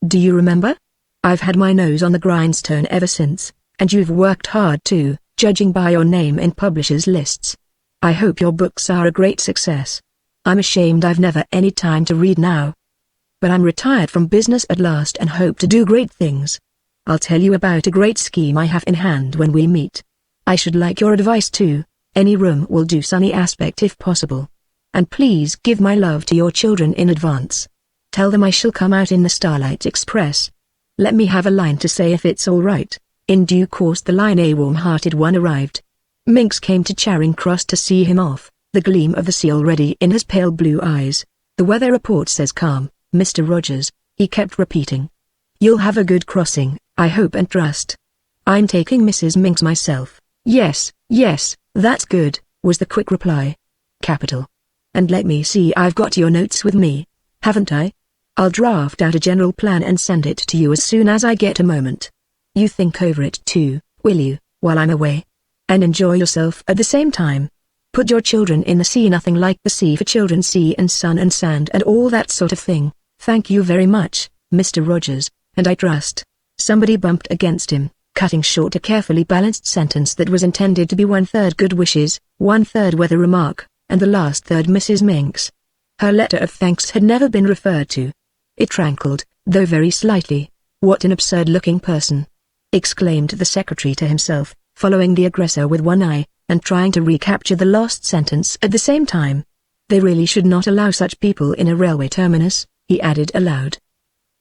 Do you remember? I've had my nose on the grindstone ever since, and you've worked hard too, judging by your name in publishers' lists. I hope your books are a great success. I'm ashamed I've never any time to read now. But I'm retired from business at last and hope to do great things. I'll tell you about a great scheme I have in hand when we meet. I should like your advice too. Any room will do, sunny aspect if possible. And please give my love to your children in advance. Tell them I shall come out in the Starlight Express. Let me have a line to say if it's all right. In due course the line, a warm-hearted one, arrived. Minx came to Charing Cross to see him off, the gleam of the sea already in his pale blue eyes. The weather report says calm, Mr. Rogers, he kept repeating. You'll have a good crossing, I hope and trust. I'm taking Mrs. Minx myself. Yes, that's good, was the quick reply. Capital. And let me see, I've got your notes with me, haven't I? I'll draft out a general plan and send it to you as soon as I get a moment. You think over it too, will you, while I'm away? And enjoy yourself at the same time. Put your children in the sea, nothing like the sea for children, sea and sun and sand and all that sort of thing. Thank you very much, Mr. Rogers, and I trust. Somebody bumped against him, cutting short a carefully balanced sentence that was intended to be 1/3 good wishes, 1/3 weather remark, and the last third Mrs. Minx. Her letter of thanks had never been referred to. It rankled, though very slightly. What an absurd-looking person! Exclaimed the secretary to himself, following the aggressor with one eye, and trying to recapture the lost sentence at the same time. They really should not allow such people in a railway terminus, he added aloud.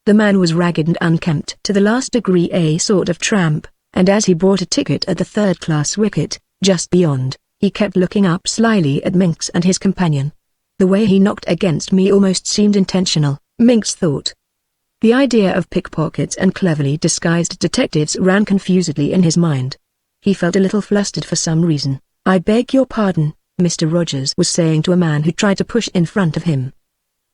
The man was ragged and unkempt to the last degree, a sort of tramp, and as he bought a ticket at the third-class wicket, just beyond, he kept looking up slyly at Minx and his companion. The way he knocked against me almost seemed intentional, Minx thought. The idea of pickpockets and cleverly disguised detectives ran confusedly in his mind. He felt a little flustered for some reason. I beg your pardon, Mr. Rogers was saying to a man who tried to push in front of him.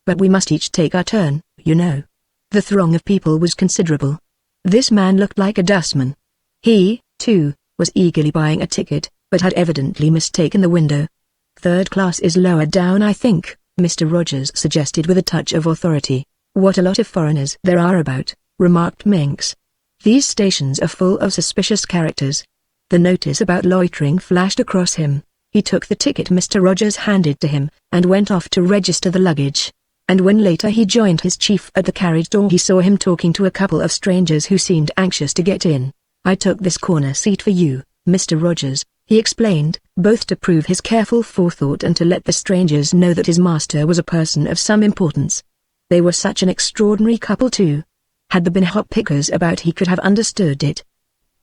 But we must each take our turn, you know. The throng of people was considerable. This man looked like a dustman. He, too, was eagerly buying a ticket, but had evidently mistaken the window. Third class is lower down, I think, Mr. Rogers suggested with a touch of authority. "What a lot of foreigners there are about," remarked Minx. "These stations are full of suspicious characters." The notice about loitering flashed across him. He took the ticket Mr. Rogers handed to him, and went off to register the luggage. And when later he joined his chief at the carriage door, he saw him talking to a couple of strangers who seemed anxious to get in. "I took this corner seat for you, Mr. Rogers," he explained, both to prove his careful forethought and to let the strangers know that his master was a person of some importance. They were such an extraordinary couple too. Had there been hop pickers about, he could have understood it.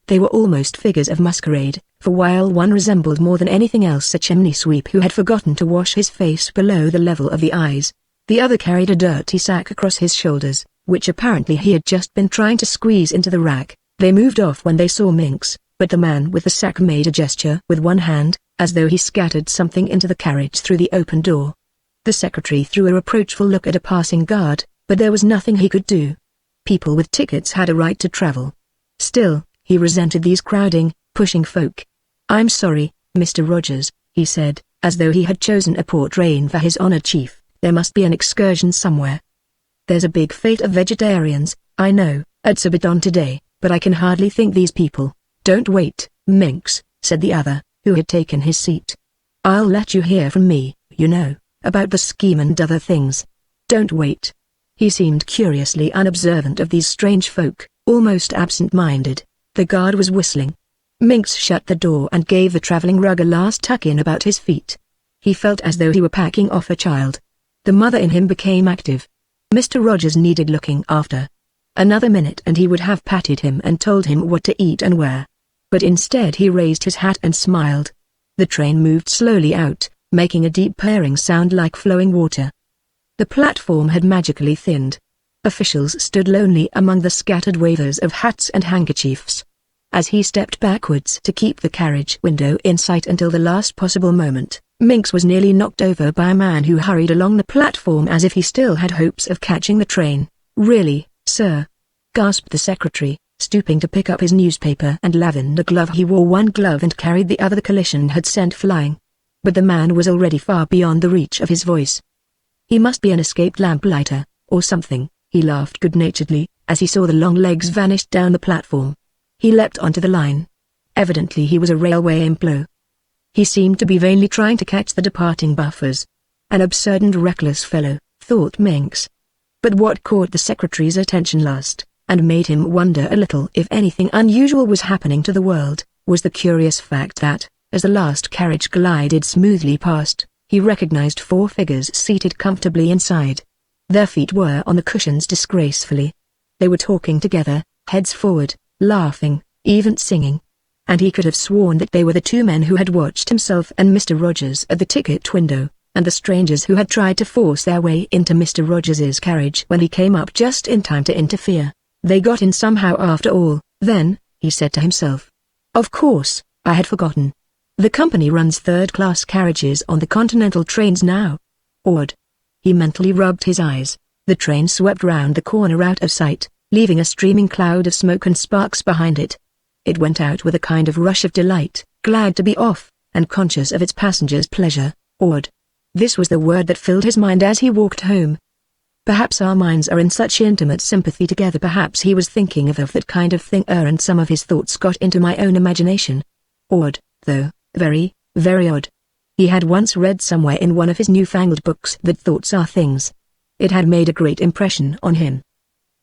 They were almost figures of masquerade, for while one resembled more than anything else a chimney sweep who had forgotten to wash his face below the level of the eyes, the other carried a dirty sack across his shoulders, which apparently he had just been trying to squeeze into the rack. They moved off when they saw Minx, but the man with the sack made a gesture with one hand, as though he scattered something into the carriage through the open door. The secretary threw a reproachful look at a passing guard, but there was nothing he could do. People with tickets had a right to travel. Still, he resented these crowding, pushing folk. "I'm sorry, Mr. Rogers," he said, as though he had chosen a port train for his honored chief. "There must be an excursion somewhere. There's a big fete of vegetarians, I know, at Sabaton today, but I can hardly think these people—" "Don't wait, Minx," said the other, who had taken his seat. "I'll let you hear from me, you know, about the scheme and other things. Don't wait." He seemed curiously unobservant of these strange folk, almost absent-minded. The guard was whistling. Minx shut the door and gave the traveling rug a last tuck-in about his feet. He felt as though he were packing off a child. The mother in him became active. Mr. Rogers needed looking after. Another minute and he would have patted him and told him what to eat and where. But instead he raised his hat and smiled. The train moved slowly out, making a deep purring sound like flowing water. The platform had magically thinned. Officials stood lonely among the scattered wavers of hats and handkerchiefs. As he stepped backwards to keep the carriage window in sight until the last possible moment, Minx was nearly knocked over by a man who hurried along the platform as if he still had hopes of catching the train. "Really, sir?" gasped the secretary, stooping to pick up his newspaper and lavender glove. He wore one glove and carried the other the collision had sent flying. But the man was already far beyond the reach of his voice. "He must be an escaped lamplighter, or something," he laughed good-naturedly, as he saw the long legs vanish down the platform. He leapt onto the line. Evidently he was a railway employee. He seemed to be vainly trying to catch the departing buffers. An absurd and reckless fellow, thought Minx. But what caught the secretary's attention last, and made him wonder a little if anything unusual was happening to the world, was the curious fact that, as the last carriage glided smoothly past, he recognized 4 figures seated comfortably inside. Their feet were on the cushions disgracefully. They were talking together, heads forward, laughing, even singing. And he could have sworn that they were the 2 men who had watched himself and Mr. Rogers at the ticket window, and the strangers who had tried to force their way into Mr. Rogers's carriage when he came up just in time to interfere. They got in somehow after all, then, he said to himself. "Of course, I had forgotten. The company runs third-class carriages on the Continental trains now. Odd." He mentally rubbed his eyes. The train swept round the corner out of sight, leaving a streaming cloud of smoke and sparks behind it. It went out with a kind of rush of delight, glad to be off, and conscious of its passengers' pleasure. Odd. This was the word that filled his mind as he walked home. Perhaps our minds are in such intimate sympathy together. Perhaps he was thinking of that kind of thing, and some of his thoughts got into my own imagination. Odd, though, very, very odd. He had once read somewhere in one of his newfangled books that thoughts are things. It had made a great impression on him.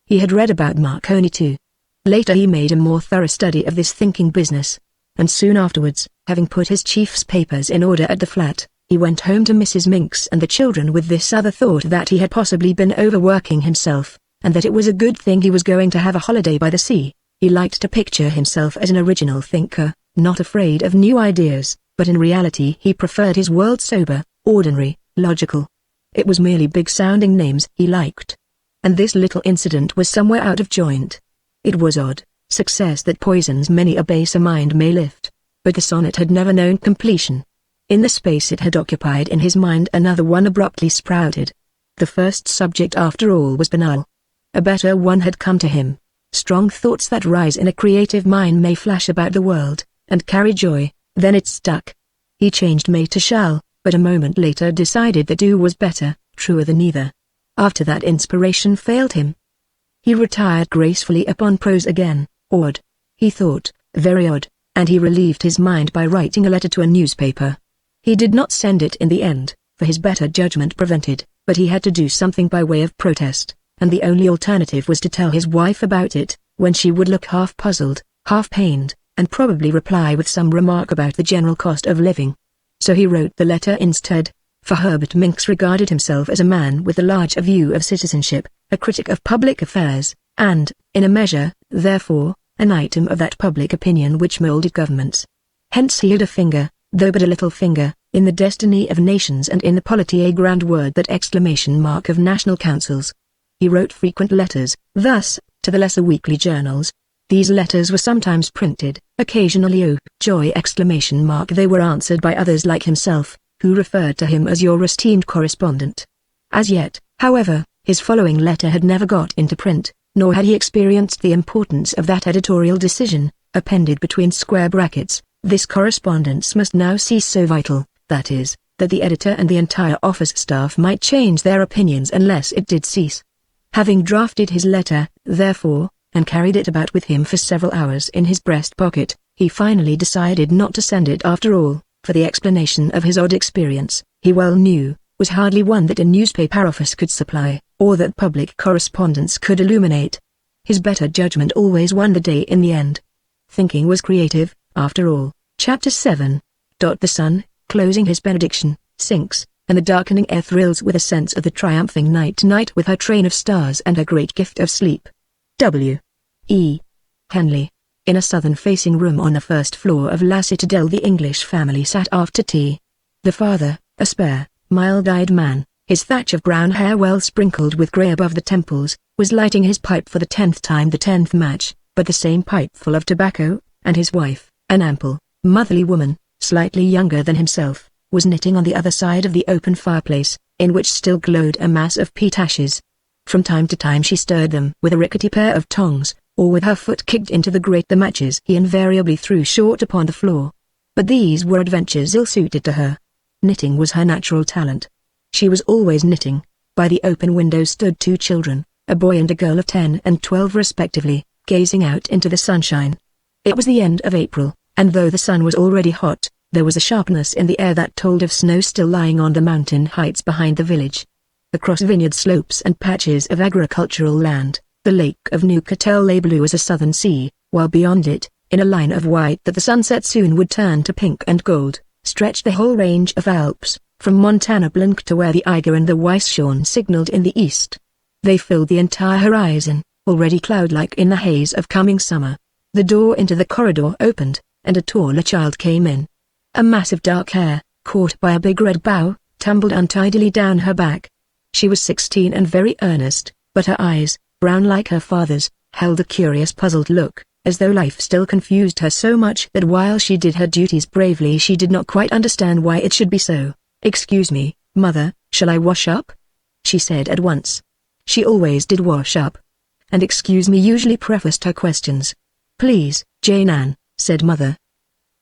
He had read about Marconi too. Later he made a more thorough study of this thinking business, and soon afterwards, having put his chief's papers in order at the flat, he went home to Mrs. Minx and the children with this other thought, that he had possibly been overworking himself, and that it was a good thing he was going to have a holiday by the sea. He liked to picture himself as an original thinker, not afraid of new ideas, but in reality he preferred his world sober, ordinary, logical. It was merely big-sounding names he liked. And this little incident was somewhere out of joint. It was odd, success that poisons many a baser mind may lift. But the sonnet had never known completion. In the space it had occupied in his mind, another one abruptly sprouted. The first subject after all was banal. A better one had come to him. Strong thoughts that rise in a creative mind may flash about the world, and carry joy. Then it stuck. He changed may to shall, but a moment later decided that do was better, truer than either. After that inspiration failed him. He retired gracefully upon prose again. Odd, he thought, very odd, and he relieved his mind by writing a letter to a newspaper. He did not send it in the end, for his better judgment prevented, but he had to do something by way of protest, and the only alternative was to tell his wife about it, when she would look half puzzled, half pained, and probably reply with some remark about the general cost of living. So he wrote the letter instead, for Herbert Minks regarded himself as a man with a large view of citizenship, a critic of public affairs, and, in a measure, therefore, an item of that public opinion which moulded governments. Hence he had a finger, though but a little finger, in the destiny of nations and in the polity a grand word that exclamation mark of national councils. He wrote frequent letters, thus, to the lesser weekly journals. These letters were sometimes printed, occasionally oh, joy exclamation mark they were answered by others like himself, who referred to him as your esteemed correspondent. As yet, however, his following letter had never got into print, nor had he experienced the importance of that editorial decision, appended between square brackets, this correspondence must now cease so vital, that is, that the editor and the entire office staff might change their opinions unless it did cease. Having drafted his letter, therefore, and carried it about with him for several hours in his breast pocket, he finally decided not to send it after all, for the explanation of his odd experience, he well knew, was hardly one that a newspaper office could supply, or that public correspondence could illuminate. His better judgment always won the day in the end. Thinking was creative, after all. Chapter 7. The sun, closing his benediction, sinks, and the darkening air thrills with a sense of the triumphing night with her train of stars and her great gift of sleep. W. E. Henley. In a southern-facing room on the first floor of La Citadelle the English family sat after tea. The father, a spare, mild-eyed man, his thatch of brown hair well sprinkled with grey above the temples, was lighting his pipe for the 10th time the 10th match, but the same pipe full of tobacco, and his wife, an ample, motherly woman, slightly younger than himself, was knitting on the other side of the open fireplace, in which still glowed a mass of peat ashes. From time to time she stirred them with a rickety pair of tongs, or with her foot kicked into the grate the matches he invariably threw short upon the floor. But these were adventures ill-suited to her. Knitting was her natural talent. She was always knitting. By the open window stood two children, a boy and a girl of 10 and 12 respectively, gazing out into the sunshine. It was the end of April, and though the sun was already hot, there was a sharpness in the air that told of snow still lying on the mountain heights behind the village. Across vineyard slopes and patches of agricultural land, the lake of Neuchâtel lay blue as a southern sea, while beyond it, in a line of white that the sunset soon would turn to pink and gold, stretched the whole range of Alps, from Montana Blanc to where the Eiger and the Weisshorn signaled in the east. They filled the entire horizon, already cloud-like in the haze of coming summer. The door into the corridor opened, and a taller child came in. A mass of dark hair, caught by a big red bow, tumbled untidily down her back. She was 16 and very earnest, but her eyes, brown like her father's, held a curious puzzled look, as though life still confused her so much that while she did her duties bravely she did not quite understand why it should be so. "Excuse me, mother, shall I wash up?" she said at once. She always did wash up. And excuse me usually prefaced her questions. "Please, Jane Ann," said mother.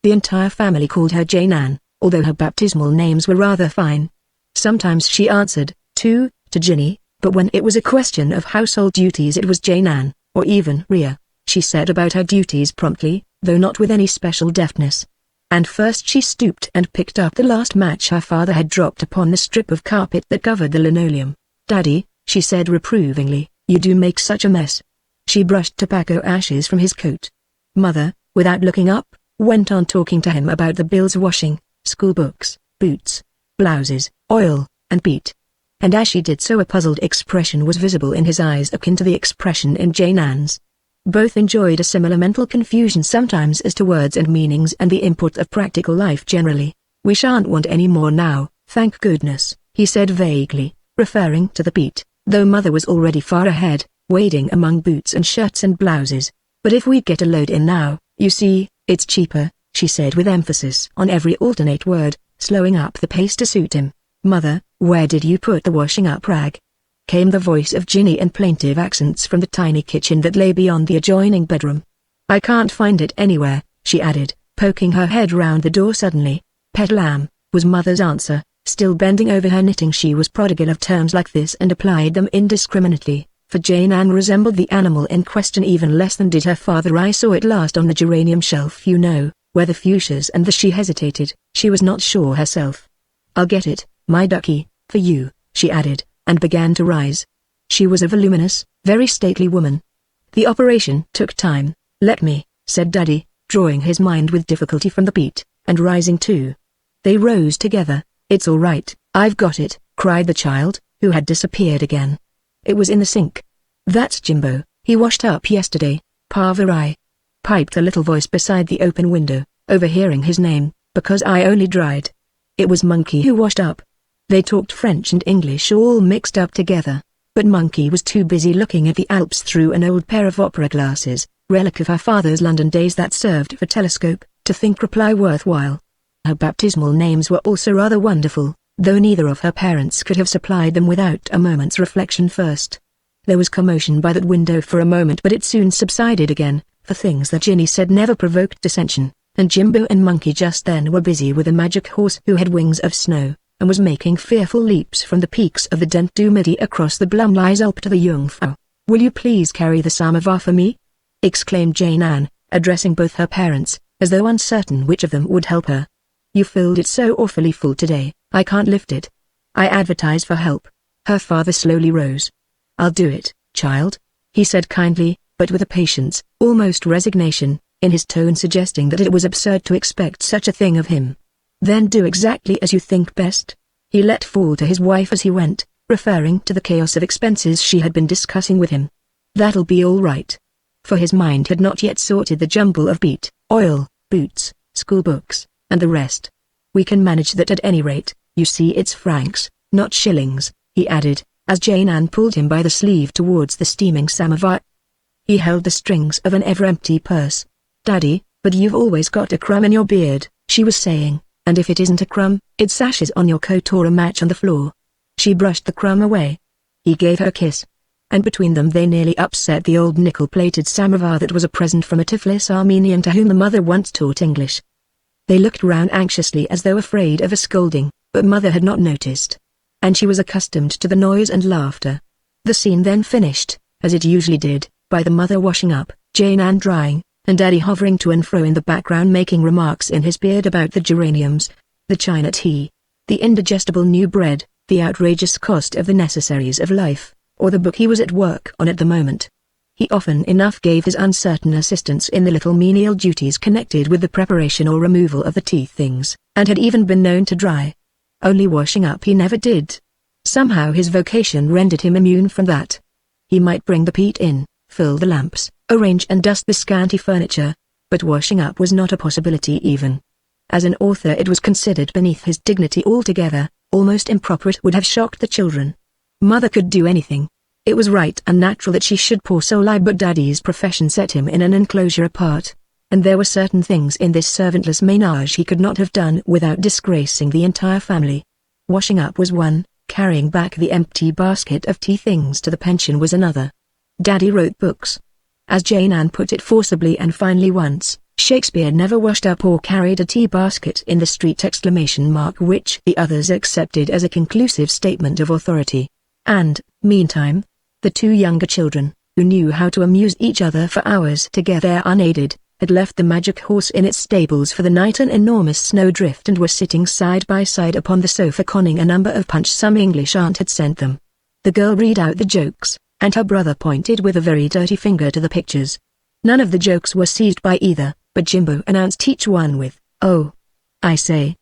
The entire family called her Jane Ann, although her baptismal names were rather fine. Sometimes she answered, too, to Ginny, but when it was a question of household duties it was Jane Ann, or even Ria. She said about her duties promptly, though not with any special deftness. And first she stooped and picked up the last match her father had dropped upon the strip of carpet that covered the linoleum. "Daddy," she said reprovingly, "you do make such a mess." She brushed tobacco ashes from his coat. Mother, without looking up, went on talking to him about the bills washing, school books, boots, blouses, oil, and peat. And as she did so a puzzled expression was visible in his eyes akin to the expression in Jane Ann's. Both enjoyed a similar mental confusion sometimes as to words and meanings and the import of practical life generally. "We shan't want any more now, thank goodness," he said vaguely, referring to the peat, though mother was already far ahead, wading among boots and shirts and blouses. "But if we get a load in now, you see, it's cheaper," she said with emphasis on every alternate word, slowing up the pace to suit him. "Mother, where did you put the washing up rag?" came the voice of Ginny in plaintive accents from the tiny kitchen that lay beyond the adjoining bedroom. "I can't find it anywhere," she added, poking her head round the door suddenly. "Pet lamb," was mother's answer. Still bending over her knitting, she was prodigal of terms like this and applied them indiscriminately, for Jane Ann resembled the animal in question even less than did her father. I saw it last on the geranium shelf, you know, where the fuchsias and the she hesitated. She was not sure herself. I'll get it, my ducky, for you, she added, and began to rise. She was a voluminous, very stately woman. The operation took time. Let me, said Daddy, drawing his mind with difficulty from the peat, and rising too. They rose together. It's all right, I've got it, cried the child, who had disappeared again. It was in the sink. That's Jimbo, he washed up yesterday, Parverai, piped a little voice beside the open window, overhearing his name, because I only dried. It was Monkey who washed up. They talked French and English all mixed up together, but Monkey was too busy looking at the Alps through an old pair of opera glasses, relic of her father's London days that served for telescope, to think reply worthwhile. Her baptismal names were also rather wonderful, though neither of her parents could have supplied them without a moment's reflection first. There was commotion by that window for a moment, but it soon subsided again, for things that Ginny said never provoked dissension, and Jimbo and Monkey just then were busy with a magic horse who had wings of snow, and was making fearful leaps from the peaks of the Dent du Midi across the Blumleys Alp to the Jungfrau. Will you please carry the samovar for me? Exclaimed Jane Ann, addressing both her parents, as though uncertain which of them would help her. You filled it so awfully full today, I can't lift it. I advertised for help. Her father slowly rose. I'll do it, child, he said kindly, but with a patience, almost resignation, in his tone suggesting that it was absurd to expect such a thing of him. Then do exactly as you think best, he let fall to his wife as he went, referring to the chaos of expenses she had been discussing with him. That'll be all right. For his mind had not yet sorted the jumble of peat, oil, boots, school books, and the rest. We can manage that at any rate. You see, it's francs, not shillings, he added, as Jane Ann pulled him by the sleeve towards the steaming samovar. He held the strings of an ever-empty purse. Daddy, but you've always got a crumb in your beard, she was saying, and if it isn't a crumb, it's sashes on your coat or a match on the floor. She brushed the crumb away. He gave her a kiss, and between them they nearly upset the old nickel-plated samovar that was a present from a Tiflis Armenian to whom the mother once taught English. They looked round anxiously as though afraid of a scolding, but Mother had not noticed, and she was accustomed to the noise and laughter. The scene then finished, as it usually did, by the mother washing up, Jane Ann drying, and Daddy hovering to and fro in the background making remarks in his beard about the geraniums, the China tea, the indigestible new bread, the outrageous cost of the necessaries of life, or the book he was at work on at the moment. He often enough gave his uncertain assistance in the little menial duties connected with the preparation or removal of the tea things, and had even been known to dry. Only washing up he never did. Somehow his vocation rendered him immune from that. He might bring the peat in, fill the lamps, arrange and dust the scanty furniture, but washing up was not a possibility even. As an author it was considered beneath his dignity altogether, almost improper. It would have shocked the children. Mother could do anything. It was right and natural that she should pour soli, but Daddy's profession set him in an enclosure apart, and there were certain things in this servantless ménage he could not have done without disgracing the entire family. Washing up was one, carrying back the empty basket of tea things to the pension was another. Daddy wrote books. As Jane Ann put it forcibly and finely once, Shakespeare never washed up or carried a tea basket in the street! Which the others accepted as a conclusive statement of authority. And, meantime, the two younger children, who knew how to amuse each other for hours together unaided, had left the magic horse in its stables for the night an enormous snowdrift and were sitting side by side upon the sofa conning a number of punch some English aunt had sent them. The girl read out the jokes, and her brother pointed with a very dirty finger to the pictures. None of the jokes were seized by either, but Jimbo announced each one with, "Oh, I say."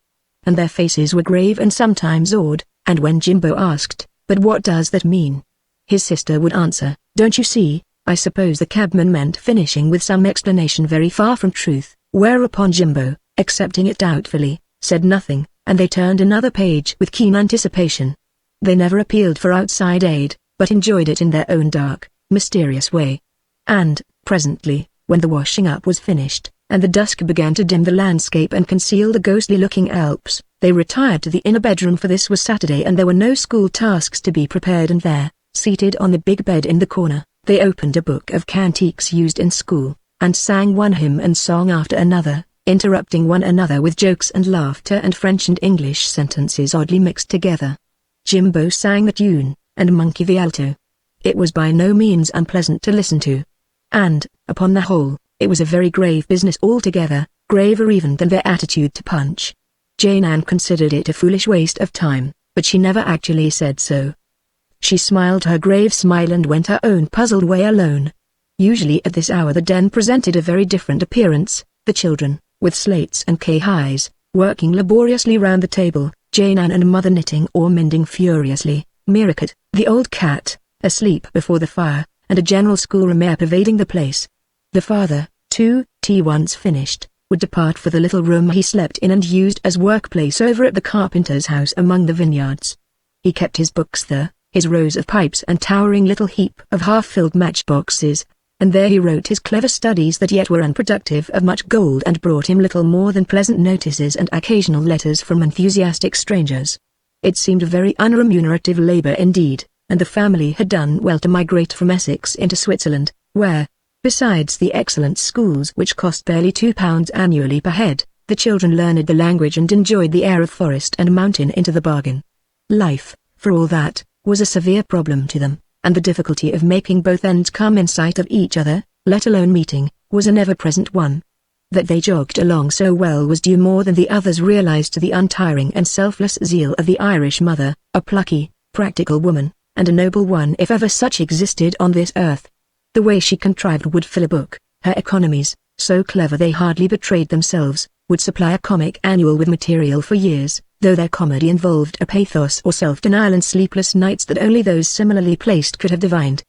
And their faces were grave and sometimes awed, and when Jimbo asked, "But what does that mean?" his sister would answer, "Don't you see, I suppose the cabman meant," finishing with some explanation very far from truth, whereupon Jimbo, accepting it doubtfully, said nothing, and they turned another page with keen anticipation. They never appealed for outside aid, but enjoyed it in their own dark, mysterious way. And, presently, when the washing up was finished, and the dusk began to dim the landscape and conceal the ghostly-looking Alps, they retired to the inner bedroom, for this was Saturday and there were no school tasks to be prepared, and there, seated on the big bed in the corner, they opened a book of cantiques used in school, and sang one hymn and song after another, interrupting one another with jokes and laughter and French and English sentences oddly mixed together. Jimbo sang the tune, and Monkey the alto. It was by no means unpleasant to listen to. And, upon the whole, it was a very grave business altogether, graver even than their attitude to Punch. Jane Ann considered it a foolish waste of time, but she never actually said so. She smiled her grave smile and went her own puzzled way alone. Usually at this hour the den presented a very different appearance, the children, with slates and K-highs, working laboriously round the table, Jane Ann and Mother knitting or mending furiously, Miracut, the old cat, asleep before the fire, and a general schoolroom air pervading the place. The father, too, tea once finished, would depart for the little room he slept in and used as workplace over at the carpenter's house among the vineyards. He kept his books there, his rows of pipes and towering little heap of half-filled matchboxes, and there he wrote his clever studies that yet were unproductive of much gold and brought him little more than pleasant notices and occasional letters from enthusiastic strangers. It seemed a very unremunerative labor indeed, and the family had done well to migrate from Essex into Switzerland, where, besides the excellent schools which cost barely £2 annually per head, the children learned the language and enjoyed the air of forest and mountain into the bargain. Life, for all that, was a severe problem to them, and the difficulty of making both ends come in sight of each other, let alone meeting, was an ever-present one. That they jogged along so well was due more than the others realized to the untiring and selfless zeal of the Irish mother, a plucky, practical woman, and a noble one if ever such existed on this earth. The way she contrived would fill a book, her economies, so clever they hardly betrayed themselves, would supply a comic annual with material for years, though their comedy involved a pathos or self-denial and sleepless nights that only those similarly placed could have divined.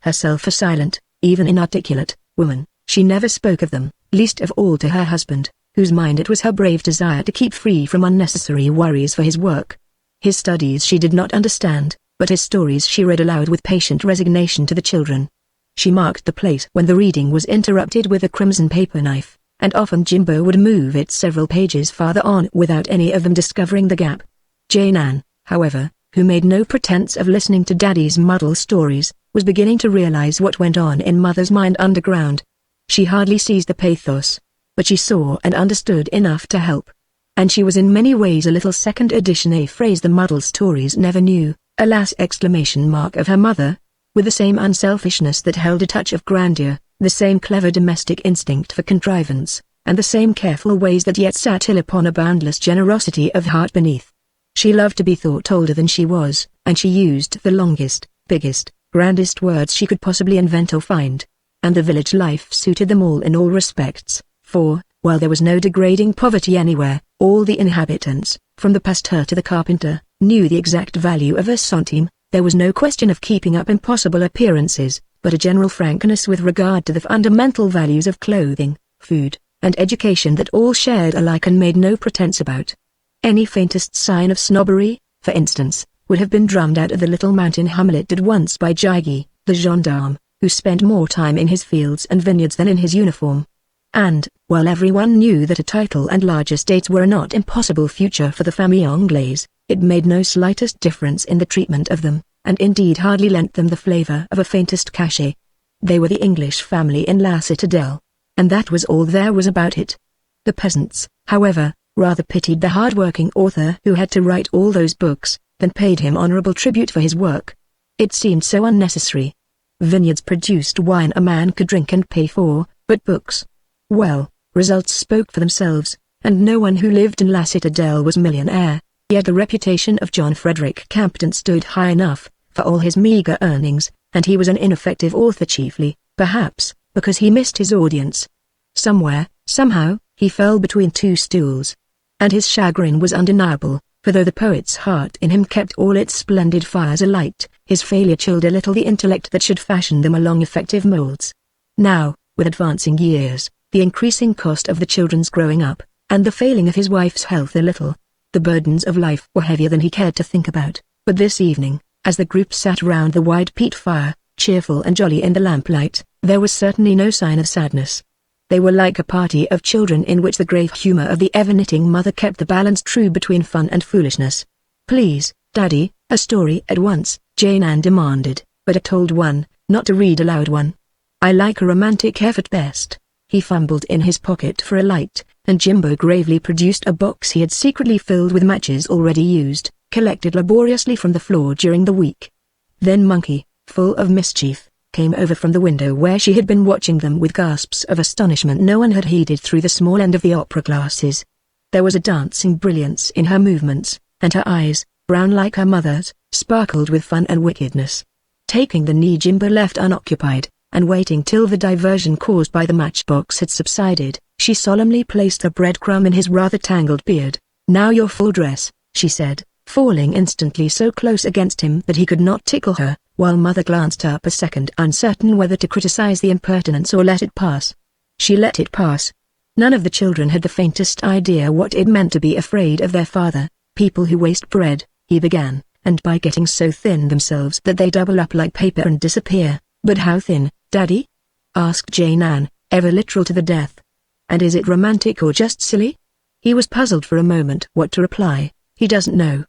Herself a silent, even inarticulate, woman, she never spoke of them, least of all to her husband, whose mind it was her brave desire to keep free from unnecessary worries for his work. His studies she did not understand, but his stories she read aloud with patient resignation to the children. She marked the place when the reading was interrupted with a crimson paper knife, and often Jimbo would move it several pages farther on without any of them discovering the gap. Jane Ann, however, who made no pretense of listening to Daddy's muddle stories, was beginning to realize what went on in Mother's mind underground. She hardly seized the pathos, but she saw and understood enough to help. And she was in many ways a little second edition, a phrase the muddle stories never knew, alas exclamation mark of her mother, with the same unselfishness that held a touch of grandeur, the same clever domestic instinct for contrivance, and the same careful ways that yet sat ill upon a boundless generosity of heart beneath. She loved to be thought older than she was, and she used the longest, biggest, grandest words she could possibly invent or find. And the village life suited them all in all respects, for, while there was no degrading poverty anywhere, all the inhabitants, from the pasteur to the carpenter, knew the exact value of a centime. There was no question of keeping up impossible appearances, but a general frankness with regard to the fundamental values of clothing, food, and education that all shared alike and made no pretense about. Any faintest sign of snobbery, for instance, would have been drummed out of the little mountain hamlet at once by Jiggy, the gendarme, who spent more time in his fields and vineyards than in his uniform. And, while everyone knew that a title and large estates were a not impossible future for the famille Anglaise, it made no slightest difference in the treatment of them, and indeed hardly lent them the flavor of a faintest cachet. They were the English family in La Citadelle, and that was all there was about it. The peasants, however, rather pitied the hard-working author who had to write all those books, than paid him honorable tribute for his work. It seemed so unnecessary. Vineyards produced wine a man could drink and pay for, but books. Well, results spoke for themselves, and no one who lived in La Citadelle was millionaire, yet the reputation of John Frederick Campden stood high enough, for all his meager earnings, and he was an ineffective author chiefly, perhaps, because he missed his audience. Somewhere, somehow, he fell between two stools. And his chagrin was undeniable, for though the poet's heart in him kept all its splendid fires alight, his failure chilled a little the intellect that should fashion them along effective molds. Now, with advancing years, the increasing cost of the children's growing up, and the failing of his wife's health a little, the burdens of life were heavier than he cared to think about, but this evening, as the group sat round the wide peat fire, cheerful and jolly in the lamplight, there was certainly no sign of sadness. They were like a party of children in which the grave humor of the ever-knitting mother kept the balance true between fun and foolishness. "Please, Daddy, a story at once," Jane Ann demanded, but a told one, not to read aloud one. "I like a romantic effort best." He fumbled in his pocket for a light, and Jimbo gravely produced a box he had secretly filled with matches already used, collected laboriously from the floor during the week. Then Monkey, full of mischief, came over from the window where she had been watching them with gasps of astonishment no one had heeded through the small end of the opera glasses. There was a dancing brilliance in her movements, and her eyes, brown like her mother's, sparkled with fun and wickedness. Taking the knee Jimbo left unoccupied, and waiting till the diversion caused by the matchbox had subsided, she solemnly placed a breadcrumb in his rather tangled beard. "Now your full dress," she said, falling instantly so close against him that he could not tickle her, while Mother glanced up a second uncertain whether to criticize the impertinence or let it pass. She let it pass. None of the children had the faintest idea what it meant to be afraid of their father. "People who waste bread," he began, "and by getting so thin themselves that they double up like paper and disappear." "But how thin, Daddy?" asked Jane Ann, ever literal to the death. "And is it romantic or just silly?" He was puzzled for a moment what to reply. He doesn't know.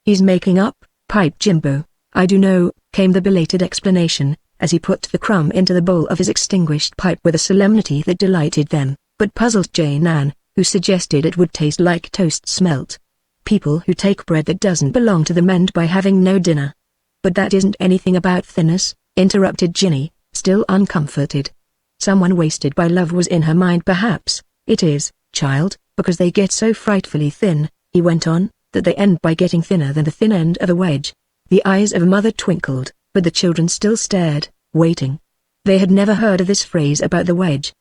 "He's making up," piped Jimbo. "I do know," came the belated explanation, as he put the crumb into the bowl of his extinguished pipe with a solemnity that delighted them, but puzzled Jane Ann, who suggested it would taste like toast smelt. "People who take bread that doesn't belong to them end by having no dinner." "But that isn't anything about thinness," interrupted Ginny, still uncomforted. "Someone wasted by love was in her mind perhaps." "It is, child, because they get so frightfully thin," he went on, "that they end by getting thinner than the thin end of a wedge." The eyes of Mother twinkled, but the children still stared, waiting. They had never heard of this phrase about the wedge.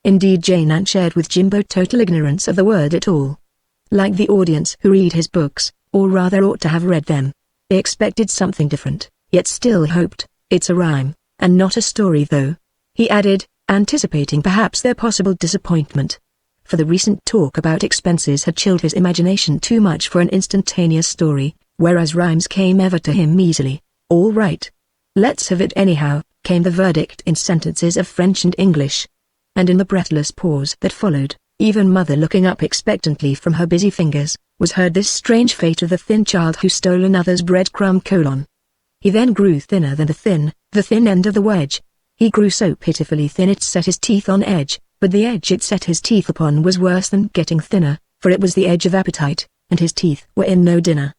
Indeed, Jane Ann shared with Jimbo total ignorance of the word at all. Like the audience who read his books, or rather ought to have read them, they expected something different, yet still hoped. "It's a rhyme, and not a story though," he added, anticipating perhaps their possible disappointment. For the recent talk about expenses had chilled his imagination too much for an instantaneous story, whereas rhymes came ever to him easily. "All right. Let's have it anyhow," came the verdict in sentences of French and English. And in the breathless pause that followed, even Mother looking up expectantly from her busy fingers, was heard this strange fate of the thin child who stole another's breadcrumb colon. He then grew thinner than the thin end of the wedge. He grew so pitifully thin it set his teeth on edge, but the edge it set his teeth upon was worse than getting thinner, for it was the edge of appetite, and his teeth were in no dinner.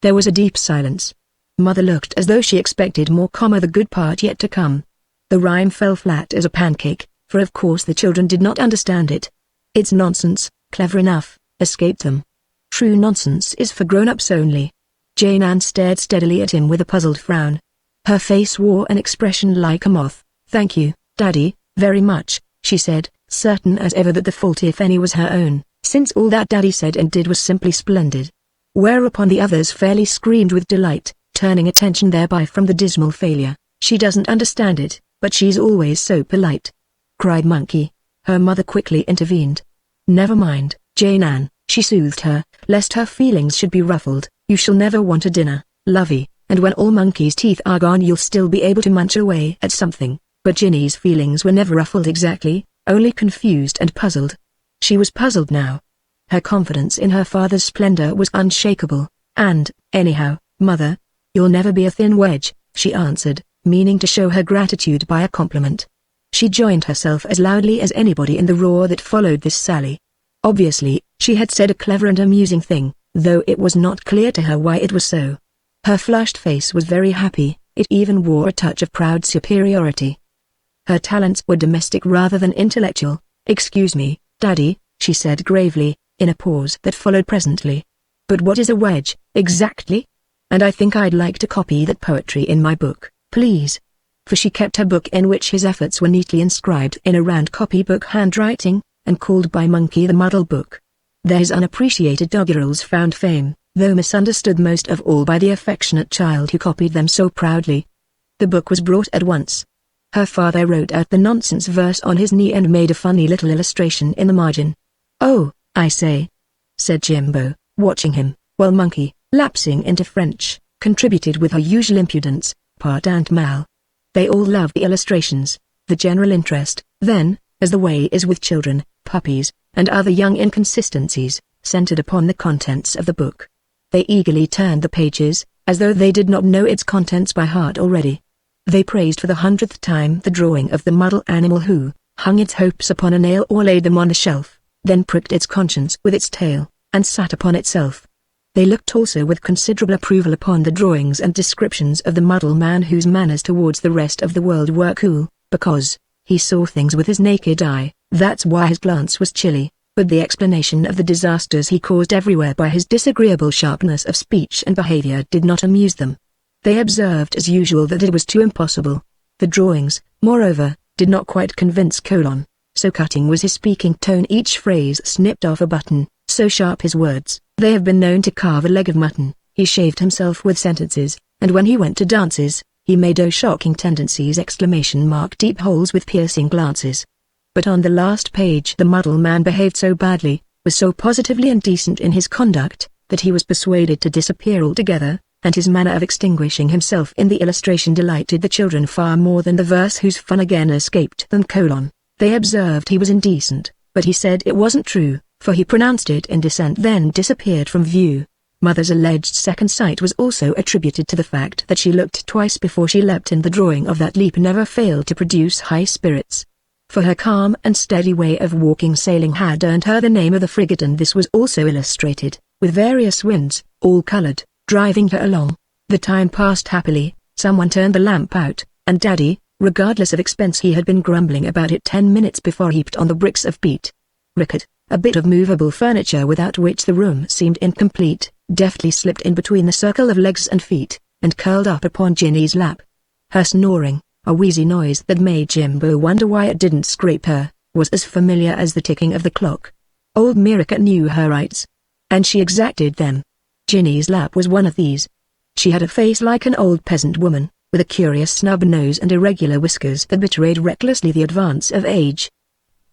There was a deep silence. Mother looked as though she expected more, the good part yet to come. The rhyme fell flat as a pancake, for of course the children did not understand it. "It's nonsense," clever enough, escaped them. "True nonsense is for grown-ups only." Jane Ann stared steadily at him with a puzzled frown. Her face wore an expression like a moth. "Thank you, Daddy, very much," she said, certain as ever that the fault if any was her own, since all that Daddy said and did was simply splendid. Whereupon the others fairly screamed with delight, turning attention thereby from the dismal failure. "She doesn't understand it, but she's always so polite," cried Monkey. Her mother quickly intervened. "Never mind, Jane Ann," she soothed her, lest her feelings should be ruffled. "You shall never want a dinner, lovey, and when all Monkey's teeth are gone you'll still be able to munch away at something." But Ginny's feelings were never ruffled exactly, only confused and puzzled. She was puzzled now. Her confidence in her father's splendor was unshakable, and, anyhow, Mother, you'll never be a thin wedge, she answered, meaning to show her gratitude by a compliment. She joined herself as loudly as anybody in the roar that followed this sally. Obviously, she had said a clever and amusing thing, though it was not clear to her why it was so. Her flushed face was very happy, it even wore a touch of proud superiority. Her talents were domestic rather than intellectual. "Excuse me, Daddy," she said gravely, in a pause that followed presently. "But what is a wedge, exactly? And I think I'd like to copy that poetry in my book, please." For she kept her book in which his efforts were neatly inscribed in a round copybook handwriting, and called by Monkey the Muddle Book. There his unappreciated doggerels found fame, though misunderstood most of all by the affectionate child who copied them so proudly. The book was brought at once. Her father wrote out the nonsense verse on his knee and made a funny little illustration in the margin. "Oh, I say," said Jimbo, watching him, while Monkey, lapsing into French, contributed with her usual impudence, "Pardon mal." They all loved the illustrations. The general interest, then, as the way is with children, puppies, and other young inconsistencies, centered upon the contents of the book. They eagerly turned the pages, as though they did not know its contents by heart already. They praised for the 100th time the drawing of the muddle animal who hung its hopes upon a nail or laid them on a shelf. then pricked its conscience with its tail, and sat upon itself. They looked also with considerable approval upon the drawings and descriptions of the muddle man, whose manners towards the rest of the world were cool, because he saw things with his naked eye. That's why his glance was chilly, but the explanation of the disasters he caused everywhere by his disagreeable sharpness of speech and behavior did not amuse them. They observed as usual that it was too impossible. The drawings, moreover, did not quite convince Colon. So cutting was his speaking tone, each phrase snipped off a button, so sharp his words. They have been known to carve a leg of mutton. He shaved himself with sentences, and when he went to dances, he made shocking tendencies deep holes with piercing glances. But on the last page the muddle man behaved so badly, was so positively indecent in his conduct, that he was persuaded to disappear altogether, and his manner of extinguishing himself in the illustration delighted the children far more than the verse whose fun again escaped them. They observed he was indecent, but he said it wasn't true, for he pronounced it indecent, then disappeared from view. Mother's alleged second sight was also attributed to the fact that she looked twice before she leapt, and the drawing of that leap never failed to produce high spirits. For her calm and steady way of walking sailing had earned her the name of the frigate, and this was also illustrated, with various winds, all coloured, driving her along. The time passed happily. Someone turned the lamp out, and Daddy, regardless of expense, he had been grumbling about it 10 minutes before, heaped on the bricks of peat. Rickett, a bit of movable furniture without which the room seemed incomplete, deftly slipped in between the circle of legs and feet, and curled up upon Ginny's lap. Her snoring, a wheezy noise that made Jimbo wonder why it didn't scrape her, was as familiar as the ticking of the clock. Old Miracle knew her rights, and she exacted them. Ginny's lap was one of these. She had a face like an old peasant woman, with a curious snub nose and irregular whiskers that betrayed recklessly the advance of age.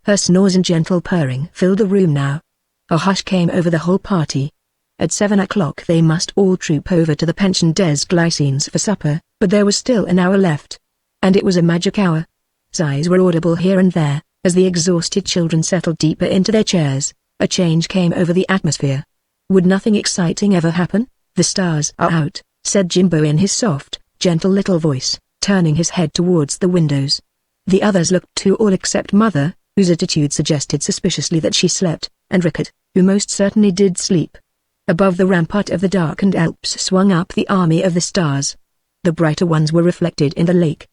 Her snores and gentle purring filled the room now. A hush came over the whole party. At 7 o'clock they must all troop over to the Pension des Glycines for supper, but there was still an hour left. And it was a magic hour. Sighs were audible here and there, as the exhausted children settled deeper into their chairs. A change came over the atmosphere. Would nothing exciting ever happen? "The stars are out," said Jimbo in his soft, gentle little voice, turning his head towards the windows. The others looked too, all except Mother, whose attitude suggested suspiciously that she slept, and Rickett, who most certainly did sleep. Above the rampart of the darkened Alps swung up the army of the stars. The brighter ones were reflected in the lake.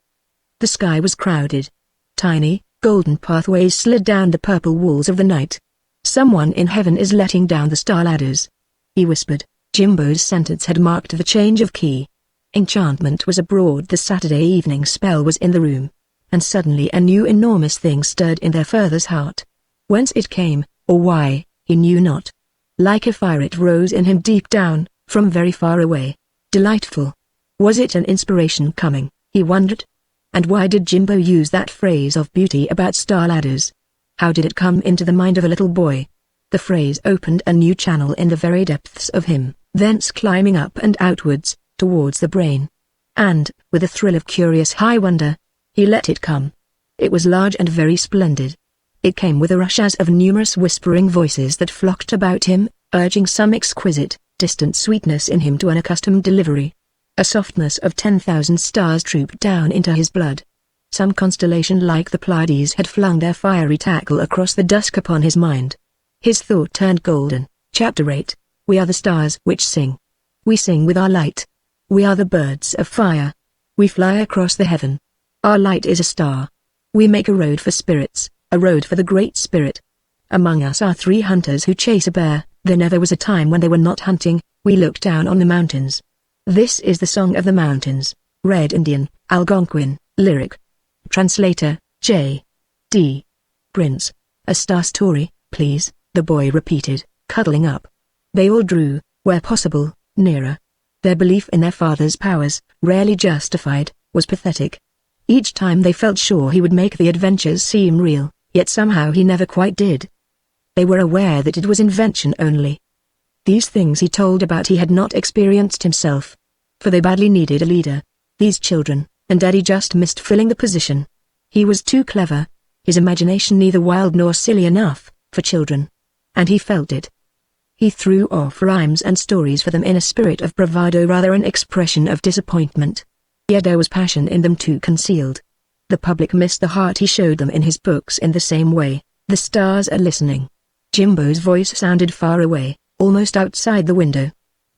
The sky was crowded. Tiny, golden pathways slid down the purple walls of the night. "Someone in heaven is letting down the star ladders," he whispered. Jimbo's sentence had marked the change of key. Enchantment was abroad. The Saturday evening spell was in the room. And suddenly a new enormous thing stirred in their father's heart. Whence it came, or why, he knew not. Like a fire it rose in him deep down, from very far away. Delightful. Was it an inspiration coming, he wondered? And why did Jimbo use that phrase of beauty about star ladders? How did it come into the mind of a little boy? The phrase opened a new channel in the very depths of him, thence climbing up and outwards, towards the brain. And, with a thrill of curious high wonder, he let it come. It was large and very splendid. It came with a rush as of numerous whispering voices that flocked about him, urging some exquisite, distant sweetness in him to unaccustomed delivery. A softness of 10,000 stars trooped down into his blood. Some constellation like the Pleiades had flung their fiery tackle across the dusk upon his mind. His thought turned golden. Chapter 8. We are the stars which sing. We sing with our light. We are the birds of fire. We fly across the heaven. Our light is a star. We make a road for spirits, a road for the Great Spirit. Among us are 3 hunters who chase a bear. There never was a time when they were not hunting. We look down on the mountains. This is the song of the mountains. Red Indian, Algonquin, lyric. Translator, J. D. Prince. A star story, please, the boy repeated, cuddling up. They all drew, where possible, nearer. Their belief in their father's powers, rarely justified, was pathetic. Each time they felt sure he would make the adventures seem real, yet somehow he never quite did. They were aware that it was invention only. These things he told about he had not experienced himself. For they badly needed a leader, these children, and Daddy just missed filling the position. He was too clever, his imagination neither wild nor silly enough, for children. And he felt it. He threw off rhymes and stories for them in a spirit of bravado, rather an expression of disappointment. Yet there was passion in them too concealed. The public missed the heart he showed them in his books in the same way. The stars are listening. Jimbo's voice sounded far away, almost outside the window.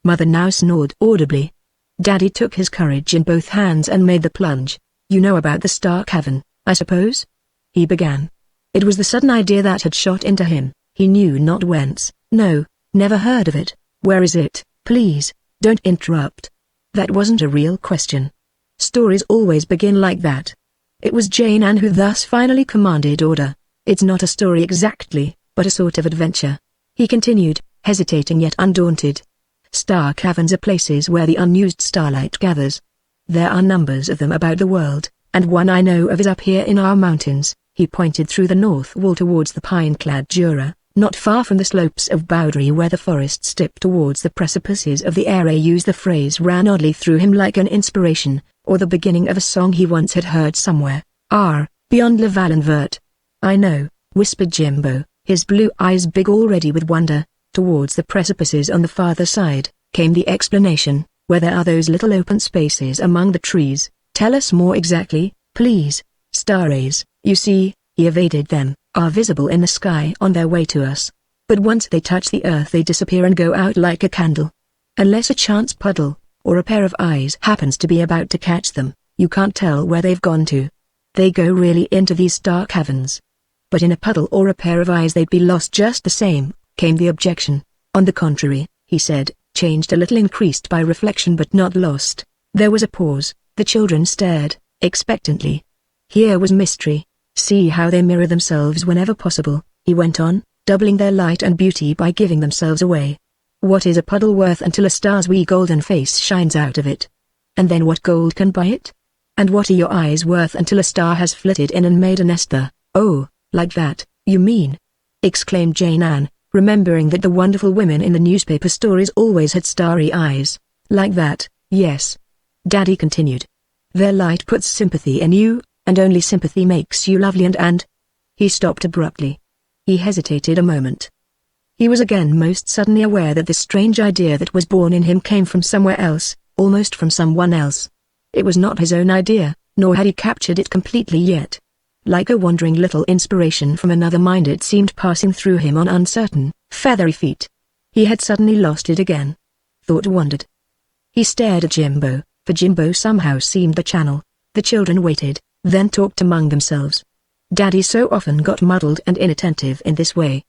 Mother now snored audibly. Daddy took his courage in both hands and made the plunge. "You know about the Star Cavern, I suppose?" he began. It was the sudden idea that had shot into him, he knew not whence. "No, never heard of it. Where is it?" "Please, don't interrupt." That wasn't a real question. Stories always begin like that. It was Jane Ann who thus finally commanded order. "It's not a story exactly, but a sort of adventure," he continued, hesitating yet undaunted. "Star caverns are places where the unused starlight gathers. There are numbers of them about the world, and one I know of is up here in our mountains." He pointed through the north wall towards the pine-clad Jura, not far from the slopes of Boundary where the forests dip towards the precipices of the Areus. The phrase ran oddly through him like an inspiration, or the beginning of a song he once had heard somewhere. Beyond La Valenvert." "I know," whispered Jimbo, his blue eyes big already with wonder. "Towards the precipices on the farther side," came the explanation, "where there are those little open spaces among the trees." "Tell us more exactly, please." "Star rays, you see," he evaded them, "are visible in the sky on their way to us. But once they touch the earth they disappear and go out like a candle. Unless a chance puddle, or a pair of eyes happens to be about to catch them, you can't tell where they've gone to. They go really into these star caverns." "But in a puddle or a pair of eyes they'd be lost just the same," came the objection. "On the contrary," he said, changed a little, increased by reflection but not lost. There was a pause. The children stared, expectantly. Here was mystery. "See how they mirror themselves whenever possible," he went on, "doubling their light and beauty by giving themselves away. What is a puddle worth until a star's wee golden face shines out of it? And then what gold can buy it? And what are your eyes worth until a star has flitted in and made a nest there?" "Oh, like that, you mean?" exclaimed Jane Ann, remembering that the wonderful women in the newspaper stories always had starry eyes. "Like that, yes," Daddy continued. "Their light puts sympathy in you, and only sympathy makes you lovely and—" He stopped abruptly. He hesitated a moment. He was again most suddenly aware that this strange idea that was born in him came from somewhere else, almost from someone else. It was not his own idea, nor had he captured it completely yet. Like a wandering little inspiration from another mind it seemed passing through him on uncertain, feathery feet. He had suddenly lost it again. Thought wandered. He stared at Jimbo, for Jimbo somehow seemed the channel. The children waited, then talked among themselves. Daddy so often got muddled and inattentive in this way.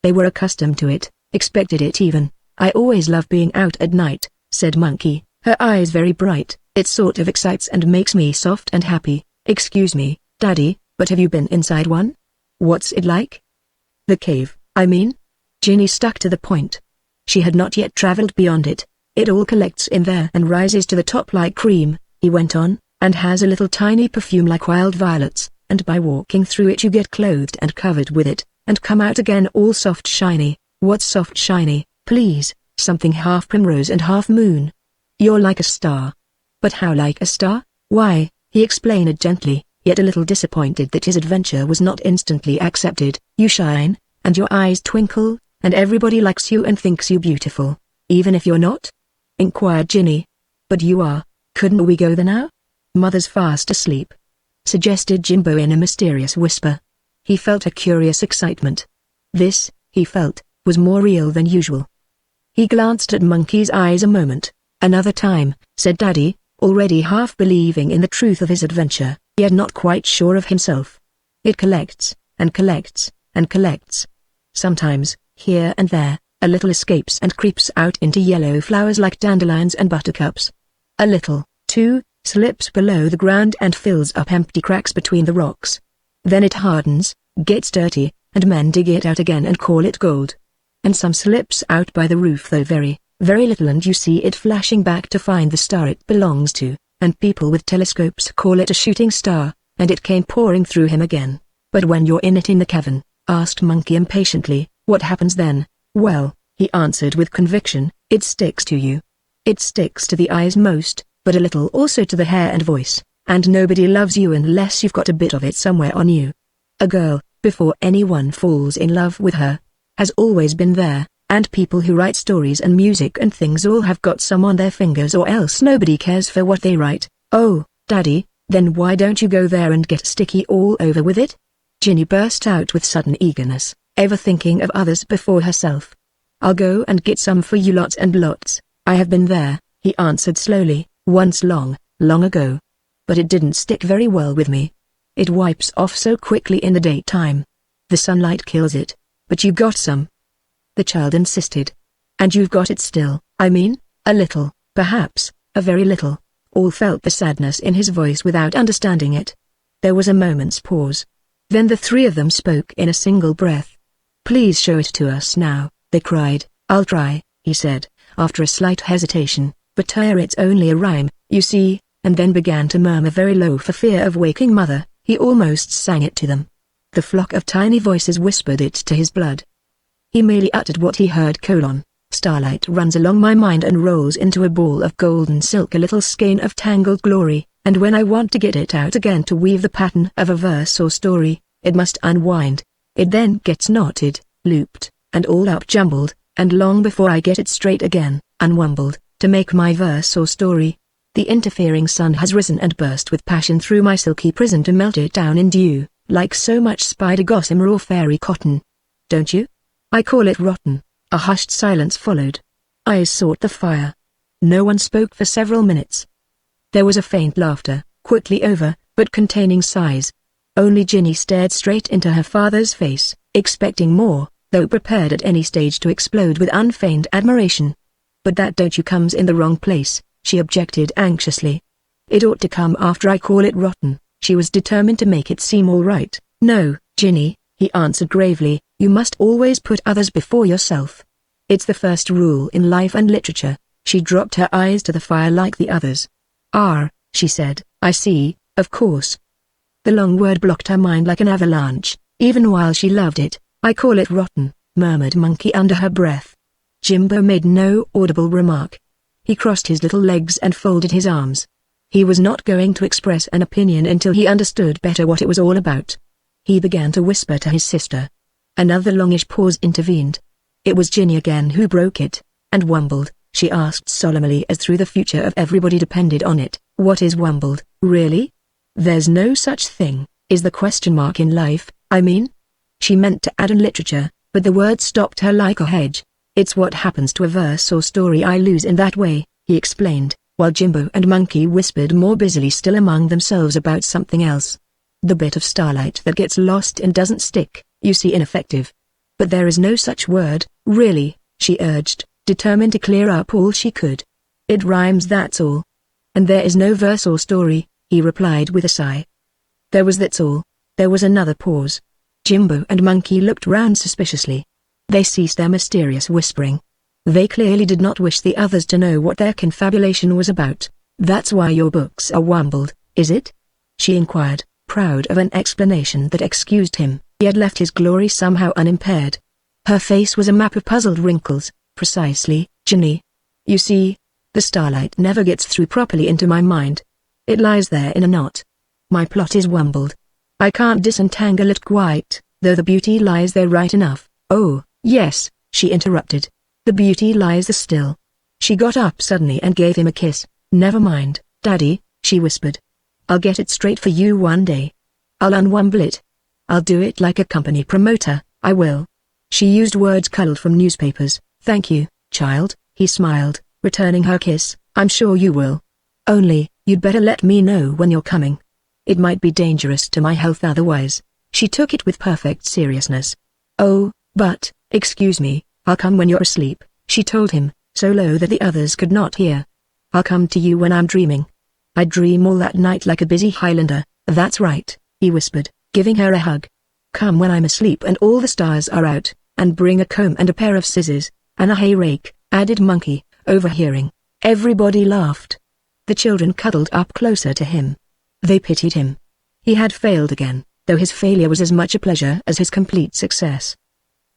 They were accustomed to it, expected it even. "I always love being out at night," said Monkey, her eyes very bright. "It sort of excites and makes me soft and happy." "Excuse me, Daddy, but have you been inside one?" "What's it like?" "The cave, I mean." Ginny stuck to the point. She had not yet traveled beyond it. "It all collects in there and rises to the top like cream," he went on, "and has a little tiny perfume like wild violets, and by walking through it you get clothed and covered with it, and come out again all soft shiny." "What's soft shiny, please?" "Something half primrose and half moon." "You're like a star." "But how like a star?" "Why," he explained gently, yet a little disappointed that his adventure was not instantly accepted, "you shine, and your eyes twinkle, and everybody likes you and thinks you beautiful, even if you're not?" inquired Ginny. "But you are. Couldn't we go there now?" "Mother's fast asleep," suggested Jimbo in a mysterious whisper. He felt a curious excitement. This, he felt, was more real than usual. He glanced at Monkey's eyes a moment. "Another time," said Daddy, already half believing in the truth of his adventure, yet not quite sure of himself. "It collects, and collects, and collects. Sometimes, here and there, a little escapes and creeps out into yellow flowers like dandelions and buttercups. A little, too, slips below the ground and fills up empty cracks between the rocks. Then it hardens, gets dirty, and men dig it out again and call it gold. And some slips out by the roof though very, very little, and you see it flashing back to find the star it belongs to, and people with telescopes call it a shooting star, and it came pouring through him again." "But when you're in it in the cavern," asked Monkey impatiently, "what happens then?" "Well," he answered with conviction, "it sticks to you. It sticks to the eyes most, but a little also to the hair and voice, and nobody loves you unless you've got a bit of it somewhere on you. A girl, before anyone falls in love with her, has always been there, and people who write stories and music and things all have got some on their fingers, or else nobody cares for what they write." "Oh, Daddy, then why don't you go there and get sticky all over with it?" Ginny burst out with sudden eagerness. ever thinking of others before herself. I'll go and get some for you lots and lots. I have been there, he answered slowly, once long, long ago. But it didn't stick very well with me. It wipes off so quickly in the daytime. The sunlight kills it. But you got some. The child insisted. And you've got it still. I mean, a little, perhaps, a very little. All felt the sadness in his voice without understanding it. There was a moment's pause. Then the three of them spoke in a single breath. Please show it to us now, they cried. I'll try, he said, after a slight hesitation, but it's only a rhyme, you see, and then began to murmur very low for fear of waking Mother. He almost sang it to them. The flock of tiny voices whispered it to his blood. He merely uttered what he heard: starlight runs along my mind and rolls into a ball of golden silk, a little skein of tangled glory, and when I want to get it out again to weave the pattern of a verse or story, it must unwind. It then gets knotted, looped, and all up jumbled, and long before I get it straight again, unwumbled, to make my verse or story, the interfering sun has risen and burst with passion through my silky prison to melt it down in dew, like so much spider gossamer or fairy cotton. Don't you? I call it rotten. A hushed silence followed. Eyes sought the fire. No one spoke for several minutes. There was a faint laughter, quickly over, but containing sighs. Only Ginny stared straight into her father's face, expecting more, though prepared at any stage to explode with unfeigned admiration. But that "don't you" comes in the wrong place, she objected anxiously. It ought to come after I call it rotten. She was determined to make it seem all right. No, Ginny, he answered gravely, you must always put others before yourself. It's the first rule in life and literature. She dropped her eyes to the fire like the others. Ah, she said, I see, of course. The long word blocked her mind like an avalanche, even while she loved it. I call it rotten, murmured Monkey under her breath. Jimbo made no audible remark. He crossed his little legs and folded his arms. He was not going to express an opinion until he understood better what it was all about. He began to whisper to his sister. Another longish pause intervened. It was Ginny again who broke it, and wumbled. She asked solemnly, as through the future of everybody depended on it, what is wumbled, really? There's no such thing, is the question mark in life, I mean? She meant to add in literature, but the word stopped her like a hedge. It's what happens to a verse or story I lose in that way, he explained, while Jimbo and Monkey whispered more busily still among themselves about something else. The bit of starlight that gets lost and doesn't stick, you see, ineffective. But there is no such word, really, she urged, determined to clear up all she could. It rhymes, that's all. And there is no verse or story, he replied with a sigh. There was, that's all. There was another pause. Jimbo and Monkey looked round suspiciously. They ceased their mysterious whispering. They clearly did not wish the others to know what their confabulation was about. That's why your books are wumbled, is it? She inquired, proud of an explanation that excused him, yet left his glory somehow unimpaired. Her face was a map of puzzled wrinkles. Precisely, Ginny. You see, the starlight never gets through properly into my mind. It lies there in a knot. My plot is wumbled. I can't disentangle it quite, though the beauty lies there right enough. Oh, yes, she interrupted. The beauty lies there still. She got up suddenly and gave him a kiss. Never mind, Daddy, she whispered. I'll get it straight for you one day. I'll unwumble it. I'll do it like a company promoter, I will. She used words culled from newspapers. Thank you, child, he smiled, returning her kiss. I'm sure you will. Only, you'd better let me know when you're coming. It might be dangerous to my health otherwise. She took it with perfect seriousness. Oh, but, excuse me, I'll come when you're asleep, she told him, so low that the others could not hear. I'll come to you when I'm dreaming. I dream all that night like a busy Highlander. That's right, he whispered, giving her a hug. Come when I'm asleep and all the stars are out, and bring a comb and a pair of scissors, and a hay rake, added Monkey, overhearing. Everybody laughed. The children cuddled up closer to him. They pitied him. He had failed again, though his failure was as much a pleasure as his complete success.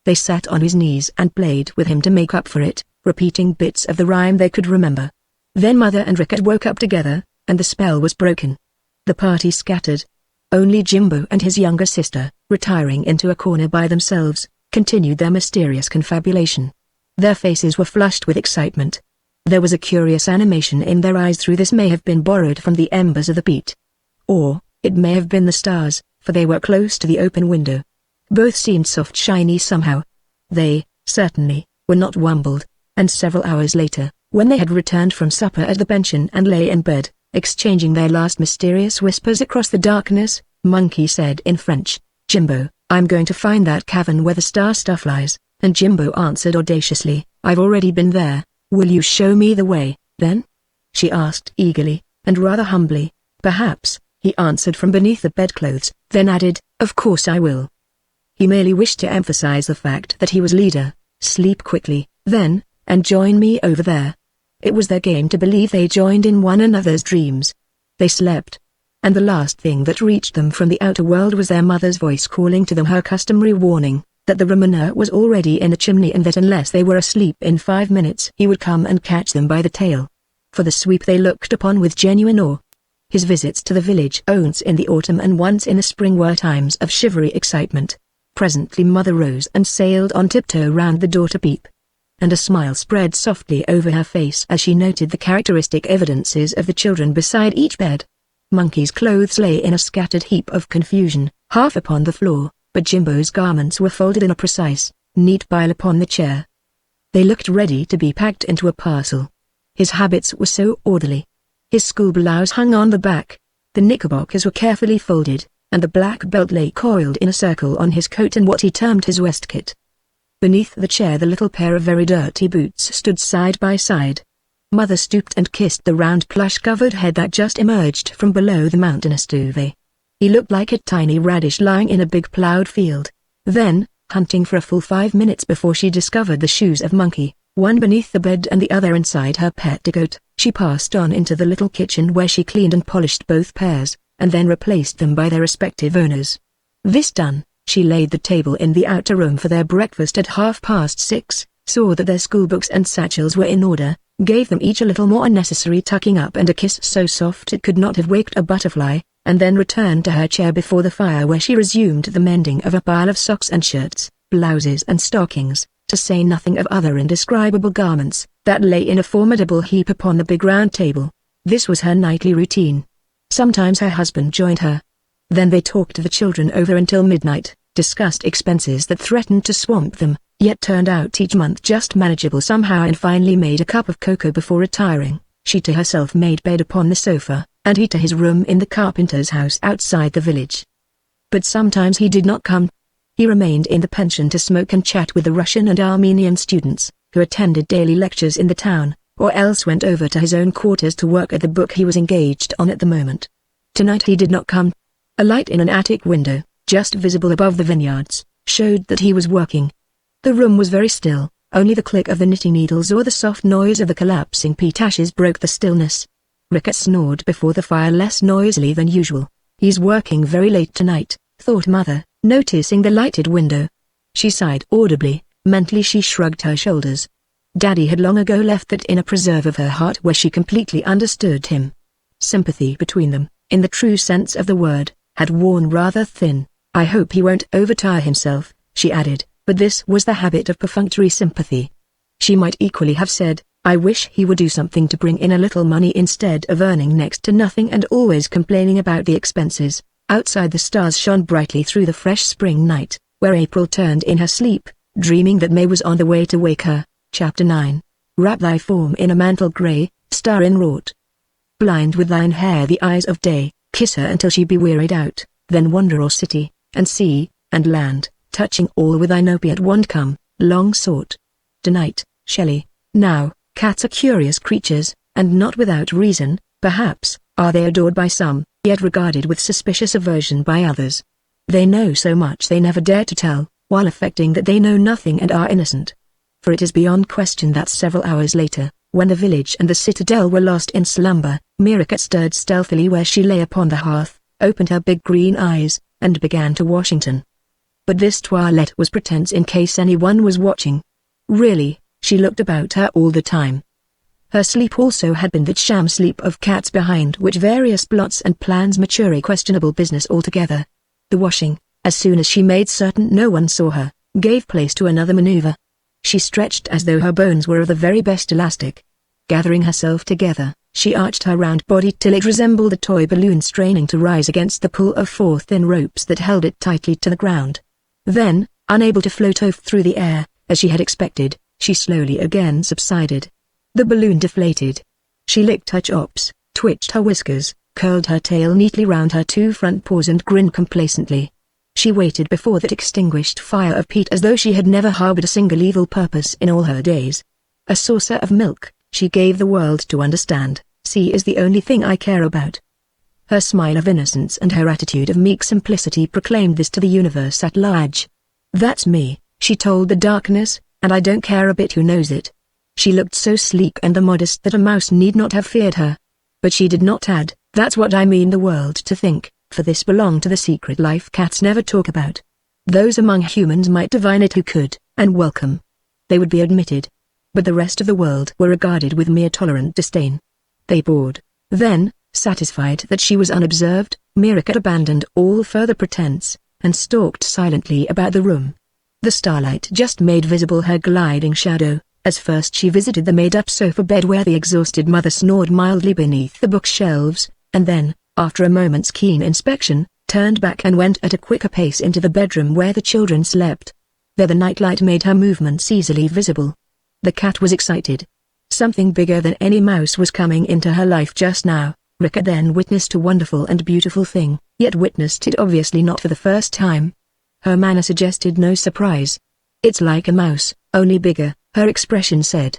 They sat on his knees and played with him to make up for it, repeating bits of the rhyme they could remember. Then Mother and Rickett woke up together, and the spell was broken. The party scattered. Only Jimbo and his younger sister, retiring into a corner by themselves, continued their mysterious confabulation. Their faces were flushed with excitement. There was a curious animation in their eyes. Through this may have been borrowed from the embers of the peat. Or, it may have been the stars, for they were close to the open window. Both seemed soft shiny somehow. They, certainly, were not wumbled, and several hours later, when they had returned from supper at the pension and lay in bed, exchanging their last mysterious whispers across the darkness, Monkey said in French, "Jimbo, I'm going to find that cavern where the star stuff lies," and Jimbo answered audaciously, "I've already been there. Will you show me the way, then?" She asked eagerly, and rather humbly. "Perhaps," he answered from beneath the bedclothes, then added, "Of course I will." He merely wished to emphasize the fact that he was leader. "Sleep quickly, then, and join me over there." It was their game to believe they joined in one another's dreams. They slept. And the last thing that reached them from the outer world was their mother's voice calling to them her customary warning, that the Ramona was already in the chimney and that unless they were asleep in 5 minutes he would come and catch them by the tail. For the sweep they looked upon with genuine awe. His visits to the village once in the autumn and once in the spring were times of shivery excitement. Presently Mother rose and sailed on tiptoe round the door to peep. And a smile spread softly over her face as she noted the characteristic evidences of the children beside each bed. Monkey's clothes lay in a scattered heap of confusion, half upon the floor, but Jimbo's garments were folded in a precise, neat pile upon the chair. They looked ready to be packed into a parcel. His habits were so orderly. His school blouse hung on the back, the knickerbockers were carefully folded, and the black belt lay coiled in a circle on his coat and what he termed his waistcoat. Beneath the chair the little pair of very dirty boots stood side by side. Mother stooped and kissed the round plush-covered head that just emerged from below the mountainous duvet. He looked like a tiny radish lying in a big ploughed field. Then, hunting for a full 5 minutes before she discovered the shoes of Monkey, one beneath the bed and the other inside her petticoat, she passed on into the little kitchen where she cleaned and polished both pairs, and then replaced them by their respective owners. This done, she laid the table in the outer room for their breakfast at 6:30, saw that their schoolbooks and satchels were in order, gave them each a little more unnecessary tucking up and a kiss so soft it could not have waked a butterfly, and then returned to her chair before the fire where she resumed the mending of a pile of socks and shirts, blouses and stockings, to say nothing of other indescribable garments, that lay in a formidable heap upon the big round table. This was her nightly routine. Sometimes her husband joined her. Then they talked the children over until midnight, discussed expenses that threatened to swamp them, yet turned out each month just manageable somehow, and finally made a cup of cocoa before retiring. She to herself made bed upon the sofa, and he to his room in the carpenter's house outside the village. But sometimes he did not come. He remained in the pension to smoke and chat with the Russian and Armenian students, who attended daily lectures in the town, or else went over to his own quarters to work at the book he was engaged on at the moment. Tonight he did not come. A light in an attic window, just visible above the vineyards, showed that he was working. The room was very still, only the click of the knitting needles or the soft noise of the collapsing peat ashes broke the stillness. Rickett snored before the fire less noisily than usual. "He's working very late tonight," thought Mother, noticing the lighted window. She sighed audibly. Mentally she shrugged her shoulders. Daddy had long ago left that inner preserve of her heart where she completely understood him. Sympathy between them, in the true sense of the word, had worn rather thin. "I hope he won't overtire himself," she added, but this was the habit of perfunctory sympathy. She might equally have said, "I wish he would do something to bring in a little money instead of earning next to nothing and always complaining about the expenses." Outside the stars shone brightly through the fresh spring night, where April turned in her sleep, dreaming that May was on the way to wake her. Chapter 9. Wrap thy form in a mantle grey, star inwrought. Blind with thine hair the eyes of day, kiss her until she be wearied out, then wander o'er city, and sea, and land, touching all with thine opiate wand. Come, long sought. Tonight, Shelley. Now, cats are curious creatures, and not without reason. Perhaps, are they adored by some, yet regarded with suspicious aversion by others. They know so much they never dare to tell, while affecting that they know nothing and are innocent. For it is beyond question that several hours later, when the village and the citadel were lost in slumber, Miracat stirred stealthily where she lay upon the hearth, opened her big green eyes, and began to Washington. But this toilette was pretense in case anyone was watching. Really, she looked about her all the time. Her sleep also had been that sham sleep of cats behind which various plots and plans mature, a questionable business altogether. The washing, as soon as she made certain no one saw her, gave place to another maneuver. She stretched as though her bones were of the very best elastic. Gathering herself together, she arched her round body till it resembled a toy balloon straining to rise against the pull of 4 thin ropes that held it tightly to the ground. Then, unable to float off through the air, as she had expected, she slowly again subsided. The balloon deflated. She licked her chops, twitched her whiskers, curled her tail neatly round her two front paws and grinned complacently. She waited before that extinguished fire of peat as though she had never harbored a single evil purpose in all her days. A saucer of milk, she gave the world to understand, "See is the only thing I care about." Her smile of innocence and her attitude of meek simplicity proclaimed this to the universe at large. "That's me," she told the darkness, "and I don't care a bit who knows it." She looked so sleek and modest that a mouse need not have feared her. But she did not add, "That's what I mean the world to think," for this belonged to the secret life cats never talk about. Those among humans might divine it who could, and welcome. They would be admitted. But the rest of the world were regarded with mere tolerant disdain. They bored. Then, satisfied that she was unobserved, Miracat abandoned all further pretense, and stalked silently about the room. The starlight just made visible her gliding shadow, as first she visited the made-up sofa bed where the exhausted mother snored mildly beneath the bookshelves, and then, after a moment's keen inspection, turned back and went at a quicker pace into the bedroom where the children slept. There the nightlight made her movements easily visible. The cat was excited. Something bigger than any mouse was coming into her life just now. Rika then witnessed a wonderful and beautiful thing, yet witnessed it obviously not for the first time. Her manner suggested no surprise. "It's like a mouse, only bigger," her expression said.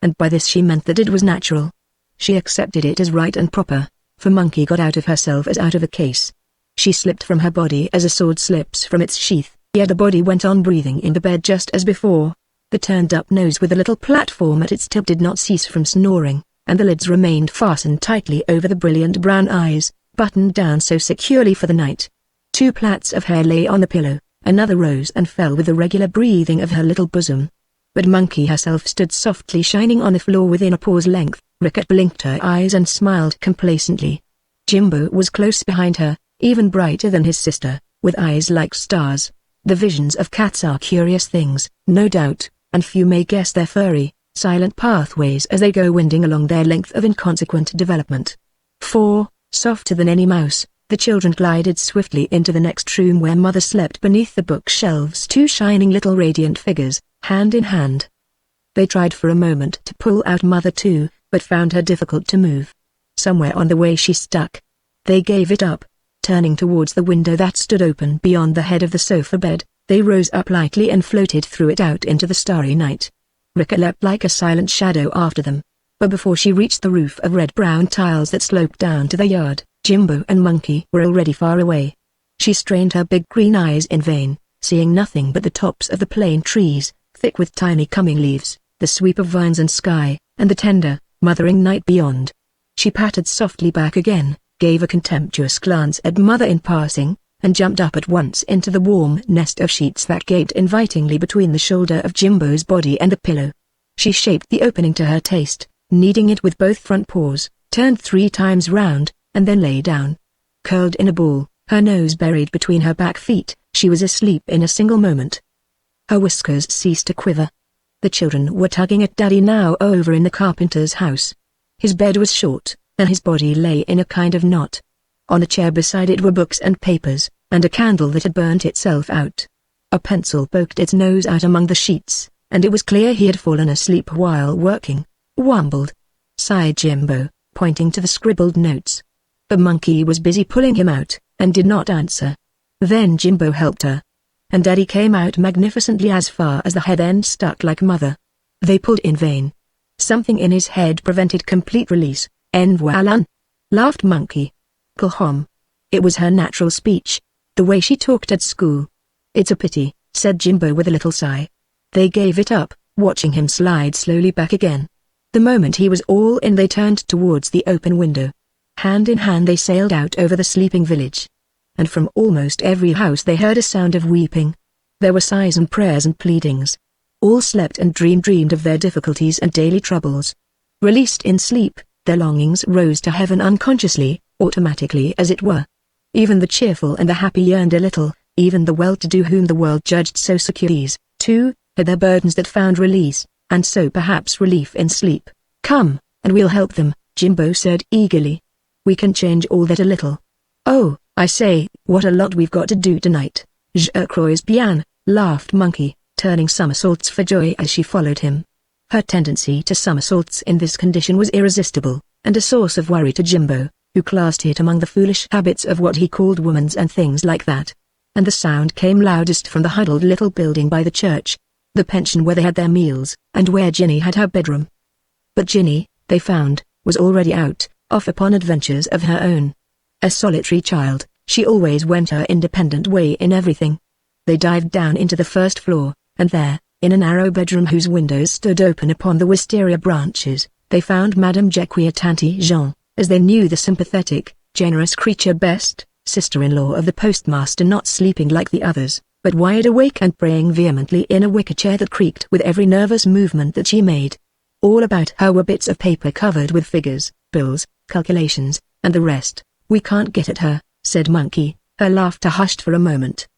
And by this she meant that it was natural. She accepted it as right and proper, for Monkey got out of herself as out of a case. She slipped from her body as a sword slips from its sheath, yet the body went on breathing in the bed just as before. The turned-up nose with a little platform at its tip did not cease from snoring, and the lids remained fastened tightly over the brilliant brown eyes, buttoned down so securely for the night. Two plaits of hair lay on the pillow, another rose and fell with the regular breathing of her little bosom. But Monkey herself stood softly shining on the floor within a paw's length. Rika blinked her eyes and smiled complacently. Jimbo was close behind her, even brighter than his sister, with eyes like stars. The visions of cats are curious things, no doubt, and few may guess their furry, silent pathways as they go winding along their length of inconsequent development. For, softer than any mouse, the children glided swiftly into the next room where Mother slept beneath the bookshelves, two shining little radiant figures, hand in hand. They tried for a moment to pull out Mother too, but found her difficult to move. Somewhere on the way she stuck. They gave it up. Turning towards the window that stood open beyond the head of the sofa bed, they rose up lightly and floated through it out into the starry night. Rika leapt like a silent shadow after them. But before she reached the roof of red-brown tiles that sloped down to the yard, Jimbo and Monkey were already far away. She strained her big green eyes in vain, seeing nothing but the tops of the plane trees, thick with tiny coming leaves, the sweep of vines and sky, and the tender, mothering night beyond. She pattered softly back again, gave a contemptuous glance at Mother in passing, and jumped up at once into the warm nest of sheets that gaped invitingly between the shoulder of Jimbo's body and the pillow. She shaped the opening to her taste, kneading it with both front paws, turned 3 times round, and then lay down. Curled in a ball, her nose buried between her back feet, she was asleep in a single moment. Her whiskers ceased to quiver. The children were tugging at Daddy now over in the carpenter's house. His bed was short, and his body lay in a kind of knot. On a chair beside it were books and papers, and a candle that had burnt itself out. A pencil poked its nose out among the sheets, and it was clear he had fallen asleep while working. "Wumbled," sighed Jimbo, pointing to the scribbled notes. But Monkey was busy pulling him out, and did not answer. Then Jimbo helped her. And Daddy came out magnificently as far as the head end stuck like Mother. They pulled in vain. Something in his head prevented complete release. "En voilà," laughed Monkey. "Kahom." It was her natural speech, the way she talked at school. "It's a pity," said Jimbo with a little sigh. They gave it up, watching him slide slowly back again. The moment he was all in they turned towards the open window. Hand in hand they sailed out over the sleeping village. And from almost every house they heard a sound of weeping. There were sighs and prayers and pleadings. All slept and dreamed of their difficulties and daily troubles. Released in sleep, their longings rose to heaven unconsciously, automatically as it were. Even the cheerful and the happy yearned a little, even the well-to-do whom the world judged so secure. These, too, had their burdens that found release, and so perhaps relief in sleep. "Come, and we'll help them," Jimbo said eagerly. "We can change all that a little." "Oh, I say, what a lot we've got to do tonight. Je crois bien," laughed Monkey, turning somersaults for joy as she followed him. Her tendency to somersaults in this condition was irresistible, and a source of worry to Jimbo, who classed it among the foolish habits of what he called women's and things like that. And the sound came loudest from the huddled little building by the church, the pension where they had their meals, and where Ginny had her bedroom. But Ginny, they found, was already out, off upon adventures of her own. A solitary child, she always went her independent way in everything. They dived down into the first floor, and there, in a narrow bedroom whose windows stood open upon the wisteria branches, they found Madame Jacquier Tanti Jean, as they knew the sympathetic, generous creature best, sister-in-law of the postmaster, not sleeping like the others, but wide awake and praying vehemently in a wicker chair that creaked with every nervous movement that she made. All about her were bits of paper covered with figures, bills, calculations, and the rest. "We can't get at her," said Monkey, her laughter hushed for a moment.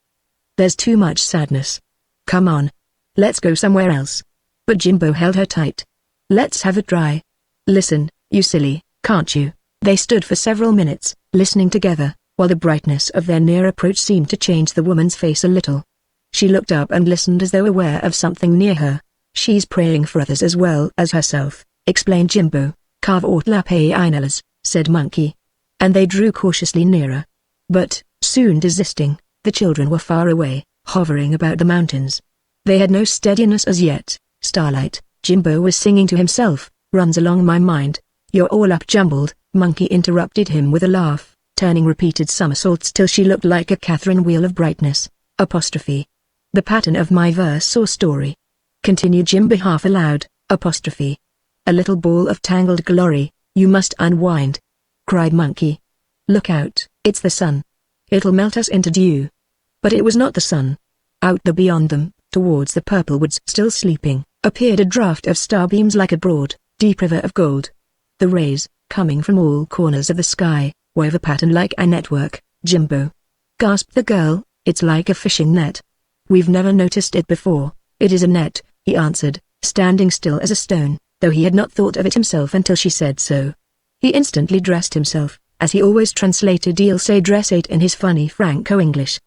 "There's too much sadness. Come on. Let's go somewhere else." But Jimbo held her tight. "Let's have a try. Listen, you silly, can't you?" They stood for several minutes, listening together, while the brightness of their near approach seemed to change the woman's face a little. She looked up and listened as though aware of something near her. "She's praying for others as well as herself," explained Jimbo. "Carve aut la painellas," said Monkey. And they drew cautiously nearer. But, soon desisting, the children were far away, hovering about the mountains. They had no steadiness as yet. "Starlight," Jimbo was singing to himself, "runs along my mind." "You're all up jumbled," Monkey interrupted him with a laugh, turning repeated somersaults till she looked like a Catherine wheel of brightness. Apostrophe. "The pattern of my verse or story," continued Jimbo half aloud, apostrophe. "A little ball of tangled glory, you must unwind," cried Monkey. "Look out, it's the sun. It'll melt us into dew." But it was not the sun. Out there beyond them, towards the purple woods still sleeping, appeared a draught of starbeams like a broad, deep river of gold. The rays, coming from all corners of the sky, wove a pattern like a network. "Jimbo," gasped the girl, "it's like a fishing net." "We've never noticed it before." "It is a net," he answered, standing still as a stone, though he had not thought of it himself until she said so. He instantly dressed himself, as he always translated "il se dressait" in his funny Franco-English.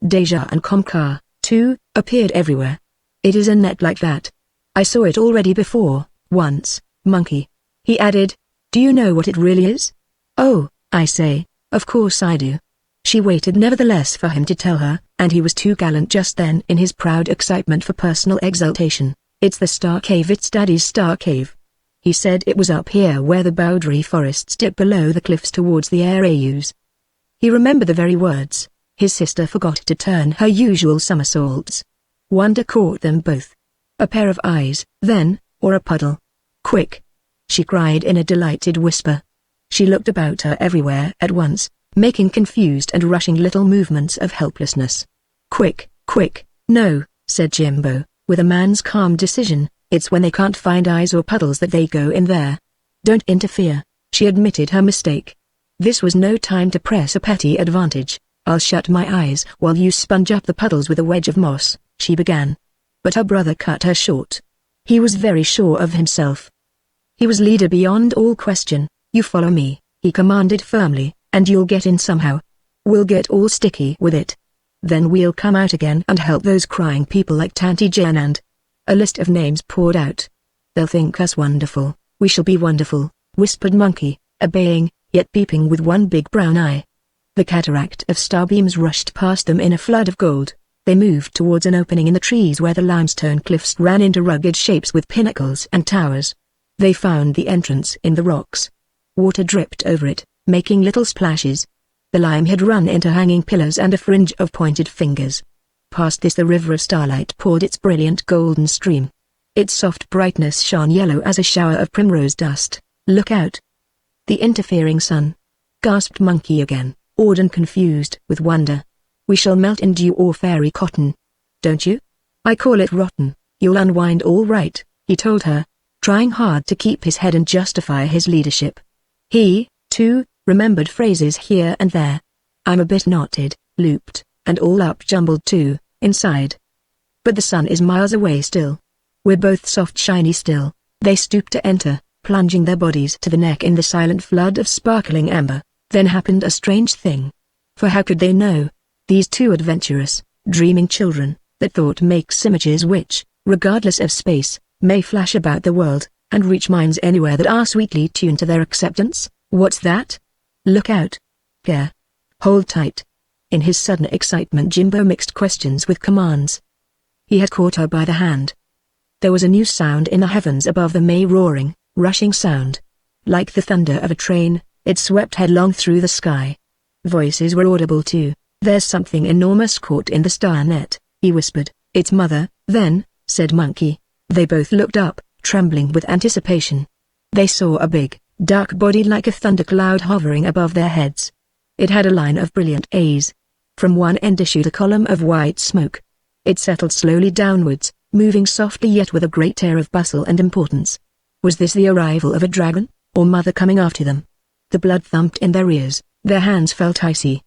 Deja and Comcar, too, appeared everywhere. "It is a net like that. I saw it already before, once, Monkey," he added. "Do you know what it really is?" "Oh, I say, of course I do." She waited nevertheless for him to tell her, and he was too gallant just then in his proud excitement for personal exultation. "It's the Star Cave, it's Daddy's Star Cave." He said it was up here where the boundary forests dip below the cliffs towards the Araus. He remembered the very words. His sister forgot to turn her usual somersaults. Wonder caught them both. A pair of eyes, then, or a puddle. "Quick!" she cried in a delighted whisper. She looked about her everywhere at once, making confused and rushing little movements of helplessness. "Quick, quick!" "No," said Jimbo, with a man's calm decision, "it's when they can't find eyes or puddles that they go in there." "Don't interfere," she admitted her mistake. This was no time to press a petty advantage. "I'll shut my eyes while you sponge up the puddles with a wedge of moss," she began. But her brother cut her short. He was very sure of himself. He was leader beyond all question. "You follow me," he commanded firmly, "and you'll get in somehow. We'll get all sticky with it. Then we'll come out again and help those crying people like Tanti Jan and—" A list of names poured out. "They'll think us wonderful, we shall be wonderful," whispered Monkey, obeying, yet peeping with one big brown eye. The cataract of starbeams rushed past them in a flood of gold. They moved towards an opening in the trees where the limestone cliffs ran into rugged shapes with pinnacles and towers. They found the entrance in the rocks. Water dripped over it, making little splashes. The lime had run into hanging pillars and a fringe of pointed fingers. Past this the river of starlight poured its brilliant golden stream. Its soft brightness shone yellow as a shower of primrose dust. "Look out! The interfering sun!" gasped Monkey again, awed and confused with wonder. "We shall melt in dew or fairy cotton. Don't you?" "I call it rotten." "You'll unwind all right," he told her, trying hard to keep his head and justify his leadership. He, too, remembered phrases here and there. "I'm a bit knotted, looped, and all up jumbled too, inside. But the sun is miles away still. We're both soft shiny still." They stooped to enter, plunging their bodies to the neck in the silent flood of sparkling amber. Then happened a strange thing. For how could they know? These two adventurous, dreaming children, That thought makes images which, regardless of space, may flash about the world, and reach minds anywhere that are sweetly tuned to their acceptance. What's that? Look out. Care. Hold tight. In his sudden excitement, Jimbo mixed questions with commands. He had caught her by the hand. There was a new sound in the heavens above them, a roaring, rushing sound. Like the thunder of a train, it swept headlong through the sky. Voices were audible too. There's something enormous caught in the star net, he whispered. It's Mother, then, said Monkey. They both looked up, trembling with anticipation. They saw a big, dark body like a thundercloud hovering above their heads. It had a line of brilliant A's. From one end issued a column of white smoke. It settled slowly downwards, moving softly yet with a great air of bustle and importance. Was this the arrival of a dragon, or Mother coming after them? The blood thumped in their ears, their hands felt icy.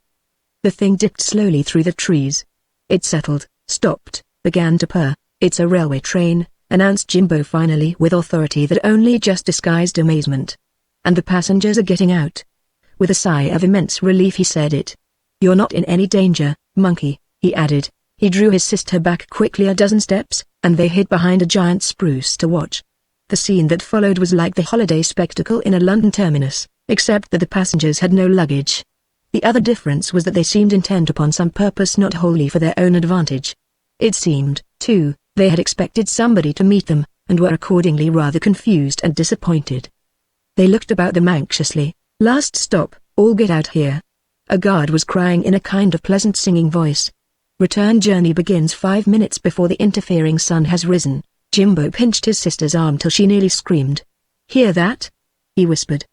The thing dipped slowly through the trees. It settled, stopped, began to purr. It's a railway train, announced Jimbo finally with authority that only just disguised amazement. And the passengers are getting out. With a sigh of immense relief he said it. You're not in any danger, Monkey, he added. He drew his sister back quickly a dozen steps, and they hid behind a giant spruce to watch. The scene that followed was like the holiday spectacle in a London terminus, except that the passengers had no luggage. The other difference was that they seemed intent upon some purpose not wholly for their own advantage. It seemed, too, they had expected somebody to meet them, and were accordingly rather confused and disappointed. They looked about them anxiously. Last stop, all get out here. A guard was crying in a kind of pleasant singing voice. Return journey begins 5 minutes before the interfering sun has risen. Jimbo pinched his sister's arm till she nearly screamed. Hear that? He whispered.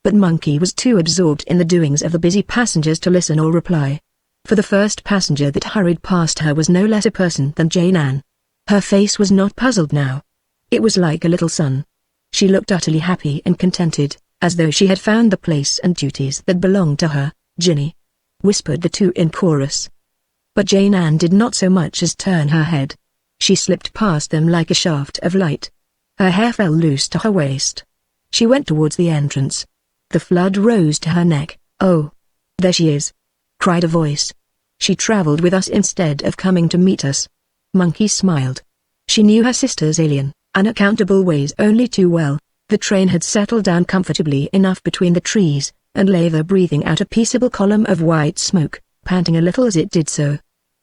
But Monkey was too absorbed in the doings of the busy passengers to listen or reply. For the first passenger that hurried past her was no less a person than Jane Ann. Her face was not puzzled now. It was like a little sun. She looked utterly happy and contented, as though she had found the place and duties that belonged to her. Ginny, whispered the two in chorus. But Jane Ann did not so much as turn her head. She slipped past them like a shaft of light. Her hair fell loose to her waist. She went towards the entrance. The flood rose to her neck. Oh, there she is, cried a voice. She traveled with us instead of coming to meet us. Monkey smiled. She knew her sister's alien, unaccountable ways only too well. The train had settled down comfortably enough between the trees, and lay there breathing out a peaceable column of white smoke, panting a little as it did so.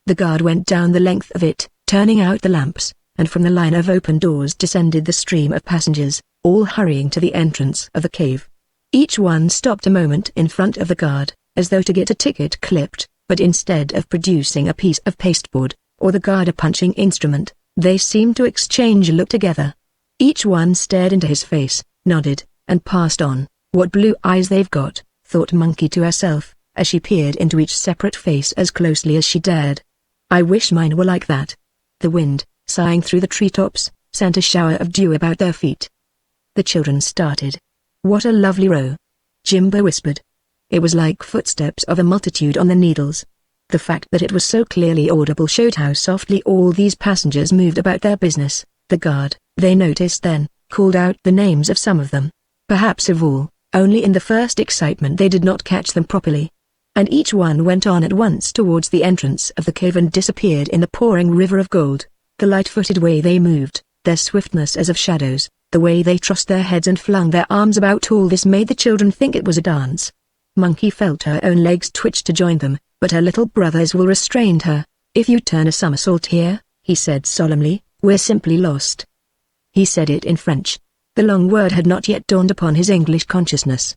The guard went down the length of it, turning out the lamps, and from the line of open doors descended the stream of passengers, all hurrying to the entrance of the cave. Each one stopped a moment in front of the guard, as though to get a ticket clipped, but instead of producing a piece of pasteboard, or the guard a punching instrument, they seemed to exchange a look together. Each one stared into his face, nodded, and passed on. What blue eyes they've got, thought Monkey to herself, as she peered into each separate face as closely as she dared. I wish mine were like that. The wind, sighing through the treetops, sent a shower of dew about their feet. The children started. What a lovely row, Jimbo whispered. It was like footsteps of a multitude on the needles. The fact that it was so clearly audible showed how softly all these passengers moved about their business. The guard, they noticed then, called out the names of some of them. Perhaps of all, only in the first excitement they did not catch them properly. And each one went on at once towards the entrance of the cave and disappeared in the pouring river of gold. The light-footed way they moved, their swiftness as of shadows, the way they tossed their heads and flung their arms about, all this made the children think it was a dance. Monkey felt her own legs twitch to join them, but her little brothers will restrained her. If you turn a somersault here, he said solemnly, we're simply lost. He said it in French. The long word had not yet dawned upon his English consciousness.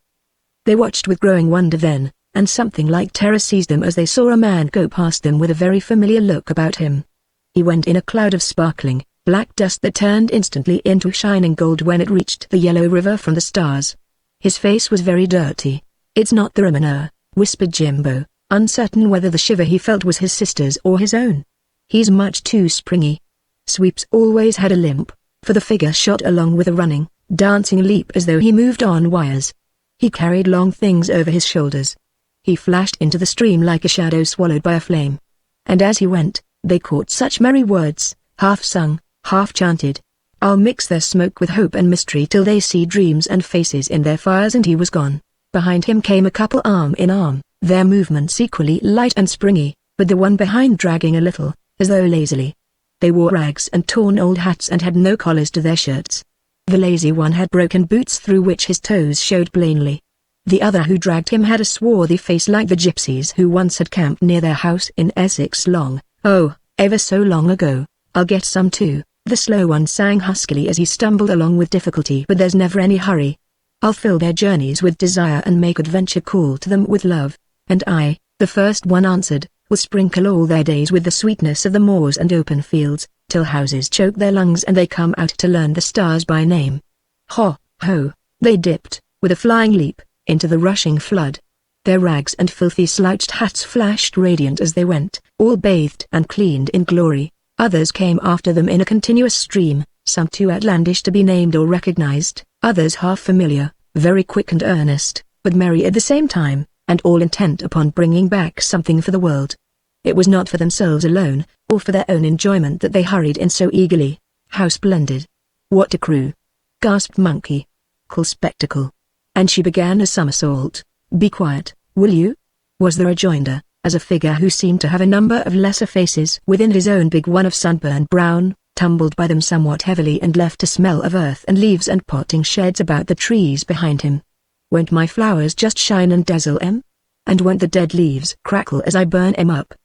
They watched with growing wonder then, and something like terror seized them as they saw a man go past them with a very familiar look about him. He went in a cloud of sparkling, black dust that turned instantly into shining gold when it reached the yellow river from the stars. His face was very dirty. It's not the Romaneur, whispered Jimbo, uncertain whether the shiver he felt was his sister's or his own. He's much too springy. Sweeps always had a limp, for the figure shot along with a running, dancing leap as though he moved on wires. He carried long things over his shoulders. He flashed into the stream like a shadow swallowed by a flame. And as he went, they caught such merry words, half sung, half chanted. I'll mix their smoke with hope and mystery till they see dreams and faces in their fires, and he was gone. Behind him came a couple arm in arm, their movements equally light and springy, but the one behind dragging a little, as though lazily. They wore rags and torn old hats and had no collars to their shirts. The lazy one had broken boots through which his toes showed plainly. The other who dragged him had a swarthy face like the gypsies who once had camped near their house in Essex ever so long ago. "I'll get some too," the slow one sang huskily as he stumbled along with difficulty. "But there's never any hurry. I'll fill their journeys with desire and make adventure call to them with love. And I," the first one answered, "will sprinkle all their days with the sweetness of the moors and open fields, till houses choke their lungs and they come out to learn the stars by name." Ho, ho, they dipped, with a flying leap, into the rushing flood. Their rags and filthy slouched hats flashed radiant as they went, all bathed and cleaned in glory. Others came after them in a continuous stream, some too outlandish to be named or recognized, others half familiar, very quick and earnest, but merry at the same time, and all intent upon bringing back something for the world. It was not for themselves alone, or for their own enjoyment that they hurried in so eagerly. "How splendid! What a crew!" gasped Monkey. "Cool spectacle." And she began a somersault. "Be quiet, will you?" was the rejoinder, as a figure who seemed to have a number of lesser faces within his own big one of sunburned brown, tumbled by them somewhat heavily and left a smell of earth and leaves and potting sheds about the trees behind him. "Won't my flowers just shine and dazzle 'em? And won't the dead leaves crackle as I burn 'em up?"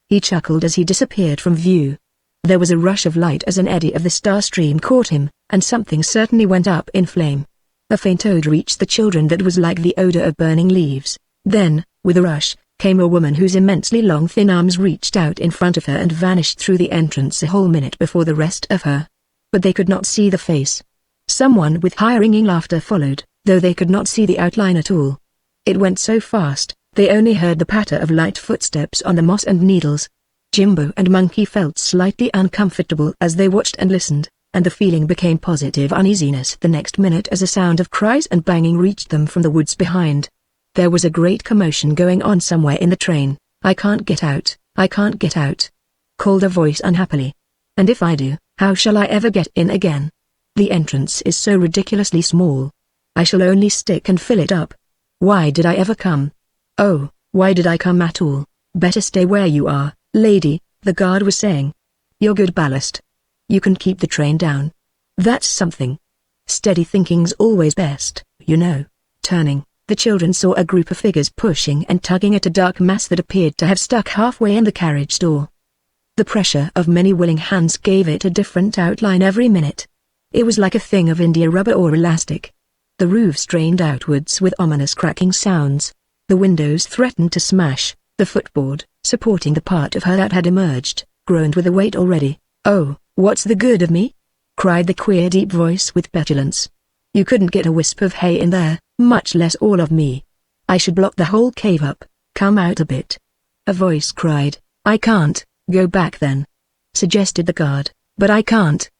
He chuckled as he disappeared from view. There was a rush of light as an eddy of the star stream caught him, and something certainly went up in flame. A faint odor reached the children that was like the odor of burning leaves. Then, with a rush, came a woman whose immensely long thin arms reached out in front of her and vanished through the entrance a whole minute before the rest of her. But they could not see the face. Someone with high ringing laughter followed, though they could not see the outline at all. It went so fast, they only heard the patter of light footsteps on the moss and needles. Jimbo and Monkey felt slightly uncomfortable as they watched and listened, and the feeling became positive uneasiness the next minute as a sound of cries and banging reached them from the woods behind. There was a great commotion going on somewhere in the train. "I can't get out, I can't get out," called a voice unhappily. "And if I do, how shall I ever get in again? The entrance is so ridiculously small. I shall only stick and fill it up. Why did I ever come? Oh, why did I come at all? Better stay where you are, lady," the guard was saying. "You're good ballast. You can keep the train down. That's something. Steady thinking's always best, you know." Turning, the children saw a group of figures pushing and tugging at a dark mass that appeared to have stuck halfway in the carriage door. The pressure of many willing hands gave it a different outline every minute. It was like a thing of india rubber or elastic. The roof strained outwards with ominous cracking sounds. The windows threatened to smash. The footboard, supporting the part of her that had emerged, groaned with the weight already. "Oh, what's the good of me?" cried the queer deep voice with petulance. "You couldn't get a wisp of hay in there, much less all of me. I should block the whole cave up. Come out a bit." A voice cried. "I can't." "Go back then," suggested the guard. "But I can't.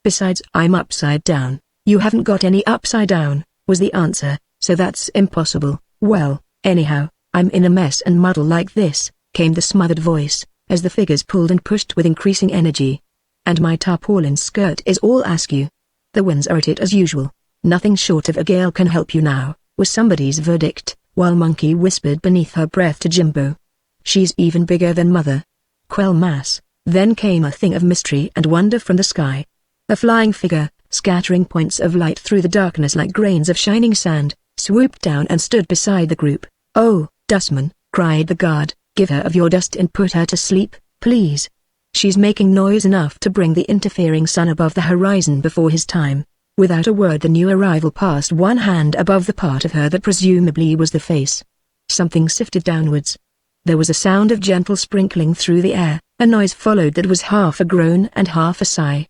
Besides, I'm upside down." "You haven't got any upside down," was the answer, "so that's impossible." "Well, anyhow, I'm in a mess and muddle like this," came the smothered voice, as the figures pulled and pushed with increasing energy. "And my tarpaulin skirt is all askew. The winds are at it as usual. Nothing short of a gale can help you now," was somebody's verdict, while Monkey whispered beneath her breath to Jimbo. "She's even bigger than Mother." Quell mass. Then came a thing of mystery and wonder from the sky. A flying figure, scattering points of light through the darkness like grains of shining sand, swooped down and stood beside the group. "Oh, dustman," cried the guard, "give her of your dust and put her to sleep, please. She's making noise enough to bring the interfering sun above the horizon before his time." Without a word the new arrival passed one hand above the part of her that presumably was the face. Something sifted downwards. There was a sound of gentle sprinkling through the air, a noise followed that was half a groan and half a sigh.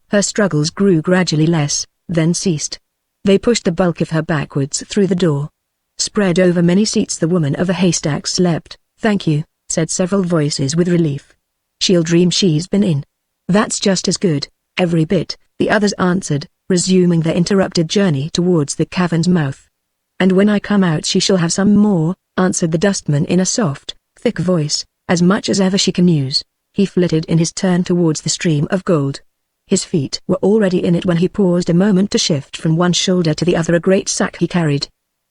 Her struggles grew gradually less, then ceased. They pushed the bulk of her backwards through the door. Spread over many seats the woman of the haystack slept. "Thank you," said several voices with relief. "She'll dream she's been in." "That's just as good, every bit," the others answered, resuming their interrupted journey towards the cavern's mouth. "And when I come out she shall have some more," answered the dustman in a soft, thick voice, "as much as ever she can use." He flitted in his turn towards the stream of gold. His feet were already in it when he paused a moment to shift from one shoulder to the other a great sack he carried.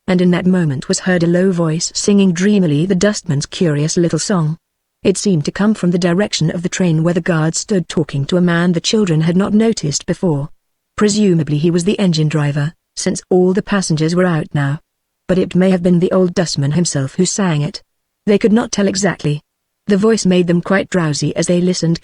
And in that moment was heard a low voice singing dreamily the dustman's curious little song. It seemed to come from the direction of the train where the guard stood talking to a man the children had not noticed before. Presumably he was the engine driver, since all the passengers were out now. But it may have been the old dustman himself who sang it. They could not tell exactly. The voice made them quite drowsy as they listened.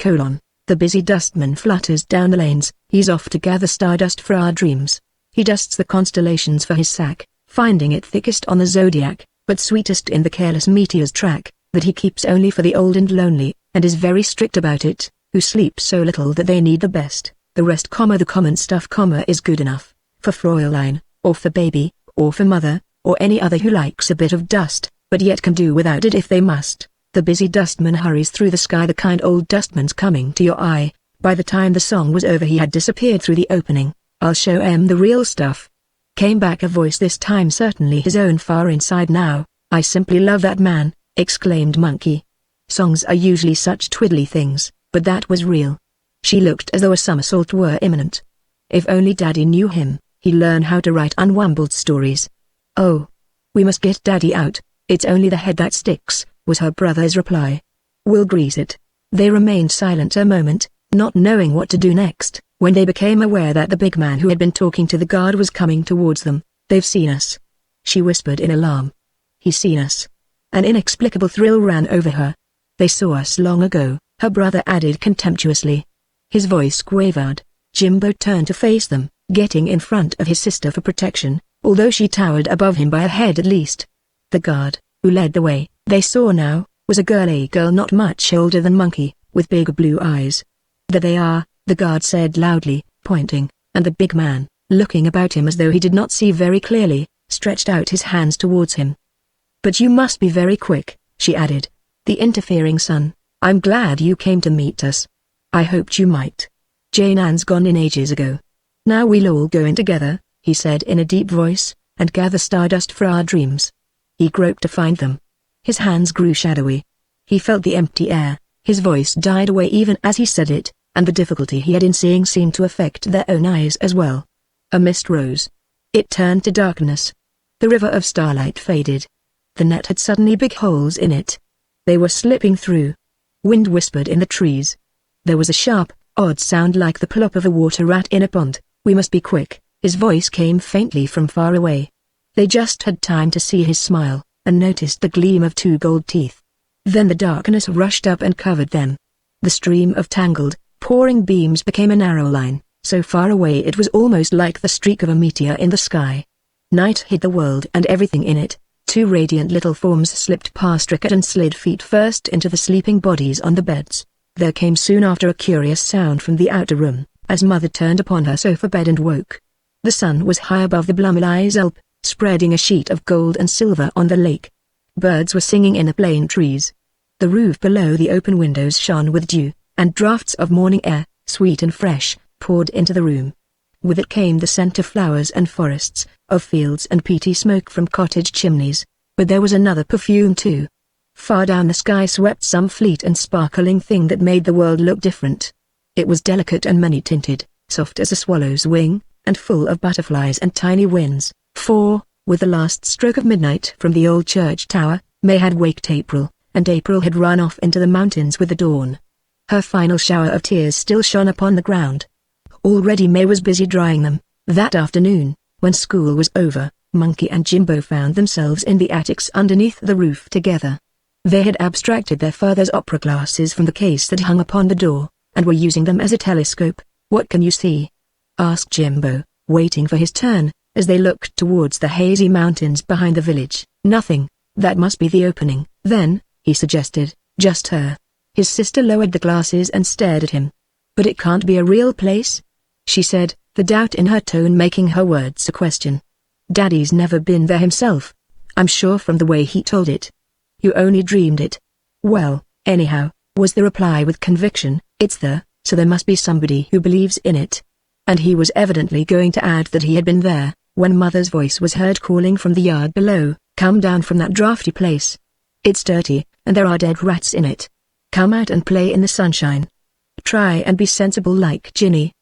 The busy dustman flutters down the lanes. He's off to gather stardust for our dreams. He dusts the constellations for his sack, finding it thickest on the zodiac, but sweetest in the careless meteor's track, that he keeps only for the old and lonely, and is very strict about it, who sleep so little that they need the best. The rest, the common stuff, is good enough, for Fräulein, or for baby, or for mother, or any other who likes a bit of dust, but yet can do without it if they must. The busy dustman hurries through the sky. The kind old dustman's coming to your eye. By the time the song was over he had disappeared through the opening. I'll show em the real stuff. Came back a voice, this time certainly his own, far inside now. I simply love that man, exclaimed Monkey. Songs are usually such twiddly things, but that was real. She looked as though a somersault were imminent. If only Daddy knew him, he'd learn how to write unwumbled stories. Oh. We must get Daddy out, it's only the head that sticks, was her brother's reply. We'll grease it. They remained silent a moment, not knowing what to do next, when they became aware that the big man who had been talking to the guard was coming towards them. They've seen us, she whispered in alarm. He's seen us. An inexplicable thrill ran over her. They saw us long ago, her brother added contemptuously. His voice quavered. Jimbo turned to face them, getting in front of his sister for protection, although she towered above him by a head at least. The guard, who led the way, they saw now, was a girl not much older than Monkey, with big blue eyes. There they are, the guard said loudly, pointing, and the big man, looking about him as though he did not see very clearly, stretched out his hands towards him. But you must be very quick, she added. The interfering son, I'm glad you came to meet us. I hoped you might. Jane Ann's gone in ages ago. Now we'll all go in together, he said in a deep voice, and gather stardust for our dreams. He groped to find them. His hands grew shadowy. He felt the empty air. His voice died away even as he said it, and the difficulty he had in seeing seemed to affect their own eyes as well. A mist rose. It turned to darkness. The river of starlight faded. The net had suddenly big holes in it. They were slipping through. Wind whispered in the trees. There was a sharp, odd sound like the plop of a water rat in a pond. We must be quick, his voice came faintly from far away. They just had time to see his smile, and noticed the gleam of 2 gold teeth. Then the darkness rushed up and covered them. The stream of tangled, pouring beams became a narrow line, so far away it was almost like the streak of a meteor in the sky. Night hid the world and everything in it. 2 radiant little forms slipped past Rickett and slid feet first into the sleeping bodies on the beds. There came soon after a curious sound from the outer room, as Mother turned upon her sofa bed and woke. The sun was high above the Blumelies Alp, spreading a sheet of gold and silver on the lake. Birds were singing in the plane trees. The roof below the open windows shone with dew, and draughts of morning air, sweet and fresh, poured into the room. With it came the scent of flowers and forests, of fields and peaty smoke from cottage chimneys. But there was another perfume too. Far down the sky swept some fleet and sparkling thing that made the world look different. It was delicate and many-tinted, soft as a swallow's wing, and full of butterflies and tiny winds, for, with the last stroke of midnight from the old church tower, May had waked April, and April had run off into the mountains with the dawn. Her final shower of tears still shone upon the ground. Already May was busy drying them. That afternoon, when school was over, Monkey and Jimbo found themselves in the attics underneath the roof together. They had abstracted their father's opera glasses from the case that hung upon the door, and were using them as a telescope. What can you see? Asked Jimbo, waiting for his turn, as they looked towards the hazy mountains behind the village. Nothing, that must be the opening. Then, he suggested, just her. His sister lowered the glasses and stared at him. But it can't be a real place? She said, the doubt in her tone making her words a question. Daddy's never been there himself. I'm sure from the way he told it. You only dreamed it. Well, anyhow, was the reply with conviction, it's there, so there must be somebody who believes in it. And he was evidently going to add that he had been there, when Mother's voice was heard calling from the yard below, come down from that drafty place. It's dirty, and there are dead rats in it. Come out and play in the sunshine. Try and be sensible like Ginny.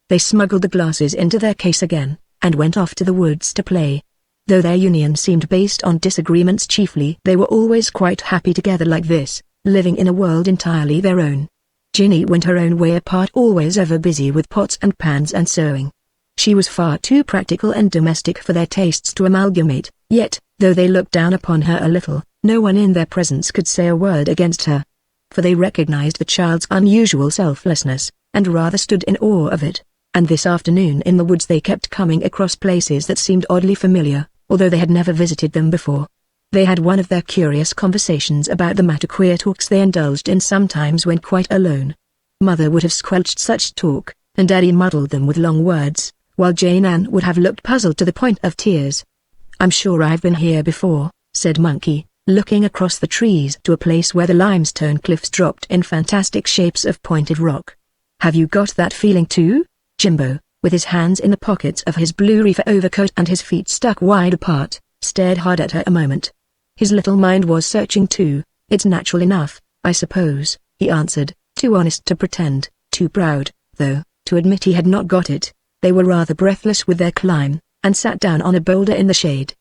They smuggled the glasses into their case again, and went off to the woods to play. Though their union seemed based on disagreements chiefly, they were always quite happy together like this. living in a world entirely their own. Ginny went her own way apart, always ever busy with pots and pans and sewing. She was far too practical and domestic for their tastes to amalgamate, yet, though they looked down upon her a little, no one in their presence could say a word against her. For they recognized the child's unusual selflessness, and rather stood in awe of it. And this afternoon in the woods they kept coming across places that seemed oddly familiar, although they had never visited them before. They had one of their curious conversations about the matter, queer talks they indulged in sometimes when quite alone. Mother would have squelched such talk, and Daddy muddled them with long words, while Jane Ann would have looked puzzled to the point of tears. "I'm sure I've been here before," said Monkey, looking across the trees to a place where the limestone cliffs dropped in fantastic shapes of pointed rock. "Have you got that feeling too?" Jimbo, with his hands in the pockets of his blue reefer overcoat and his feet stuck wide apart, stared hard at her a moment. His little mind was searching too. "It's natural enough, I suppose," he answered, too honest to pretend, too proud, though, to admit he had not got it. They were rather breathless with their climb, and sat down on a boulder in the shade.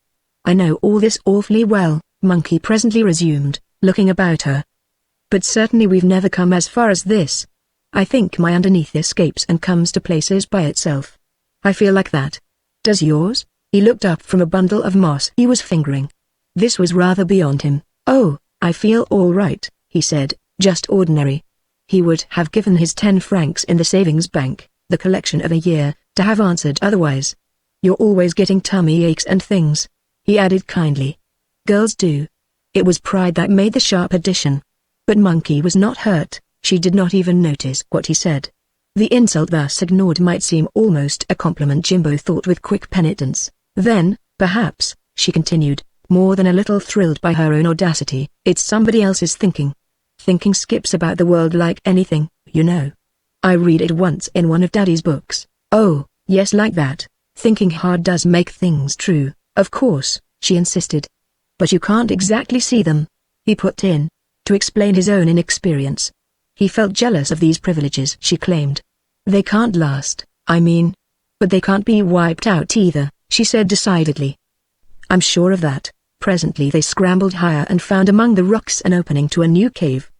"I know all this awfully well," Monkey presently resumed, looking about her. "But certainly we've never come as far as this. I think my underneath escapes and comes to places by itself. I feel like that. Does yours?" He looked up from a bundle of moss he was fingering. This was rather beyond him. "Oh, I feel all right," he said, "just ordinary." He would have given his 10 francs in the savings bank, the collection of a year, to have answered otherwise. "You're always getting tummy aches and things," he added kindly. "Girls do." It was pride that made the sharp addition. But Monkey was not hurt. She did not even notice what he said. The insult thus ignored might seem almost a compliment, Jimbo thought with quick penitence. "Then, perhaps," she continued, more than a little thrilled by her own audacity, "it's somebody else's thinking. Thinking skips about the world like anything, you know. I read it once in one of Daddy's books." "Oh, yes, like that. Thinking hard does make things true, of course," she insisted. "But you can't exactly see them," he put in, to explain his own inexperience. He felt jealous of these privileges she claimed. "They can't last, I mean. But they can't be wiped out either," she said decidedly. "I'm sure of that." Presently they scrambled higher and found among the rocks an opening to a new cave.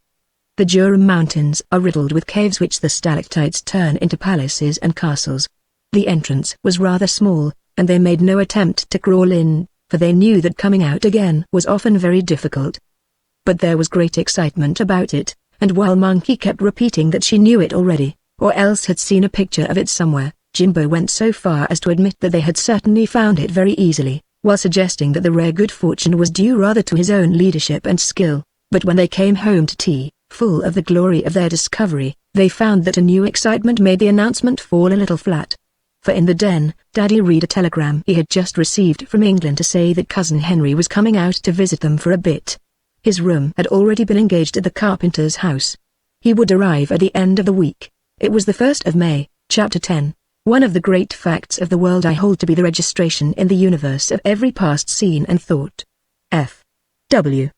The Jura Mountains are riddled with caves which the stalactites turn into palaces and castles. The entrance was rather small, and they made no attempt to crawl in, for they knew that coming out again was often very difficult. But there was great excitement about it, and while Monkey kept repeating that she knew it already, or else had seen a picture of it somewhere, Jimbo went so far as to admit that they had certainly found it very easily, while suggesting that the rare good fortune was due rather to his own leadership and skill. But when they came home to tea, full of the glory of their discovery, they found that a new excitement made the announcement fall a little flat. For in the den, Daddy read a telegram he had just received from England to say that Cousin Henry was coming out to visit them for a bit. His room had already been engaged at the carpenter's house. He would arrive at the end of the week. It was the 1st of May, Chapter 10. One of the great facts of the world I hold to be the registration in the universe of every past scene and thought. F. W.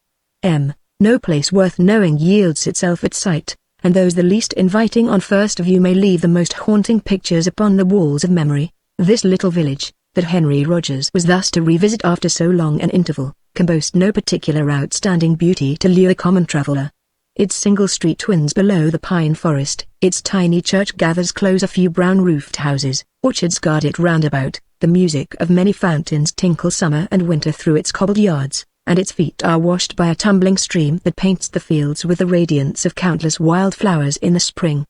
M. No place worth knowing yields itself at sight, and those the least inviting on first view may leave the most haunting pictures upon the walls of memory. This little village, that Henry Rogers was thus to revisit after so long an interval, can boast no particular outstanding beauty to lure a common traveler. Its single street twins below the pine forest, its tiny church gathers close a few brown-roofed houses, orchards guard it roundabout, the music of many fountains tinkle summer and winter through its cobbled yards, and its feet are washed by a tumbling stream that paints the fields with the radiance of countless wild flowers in the spring.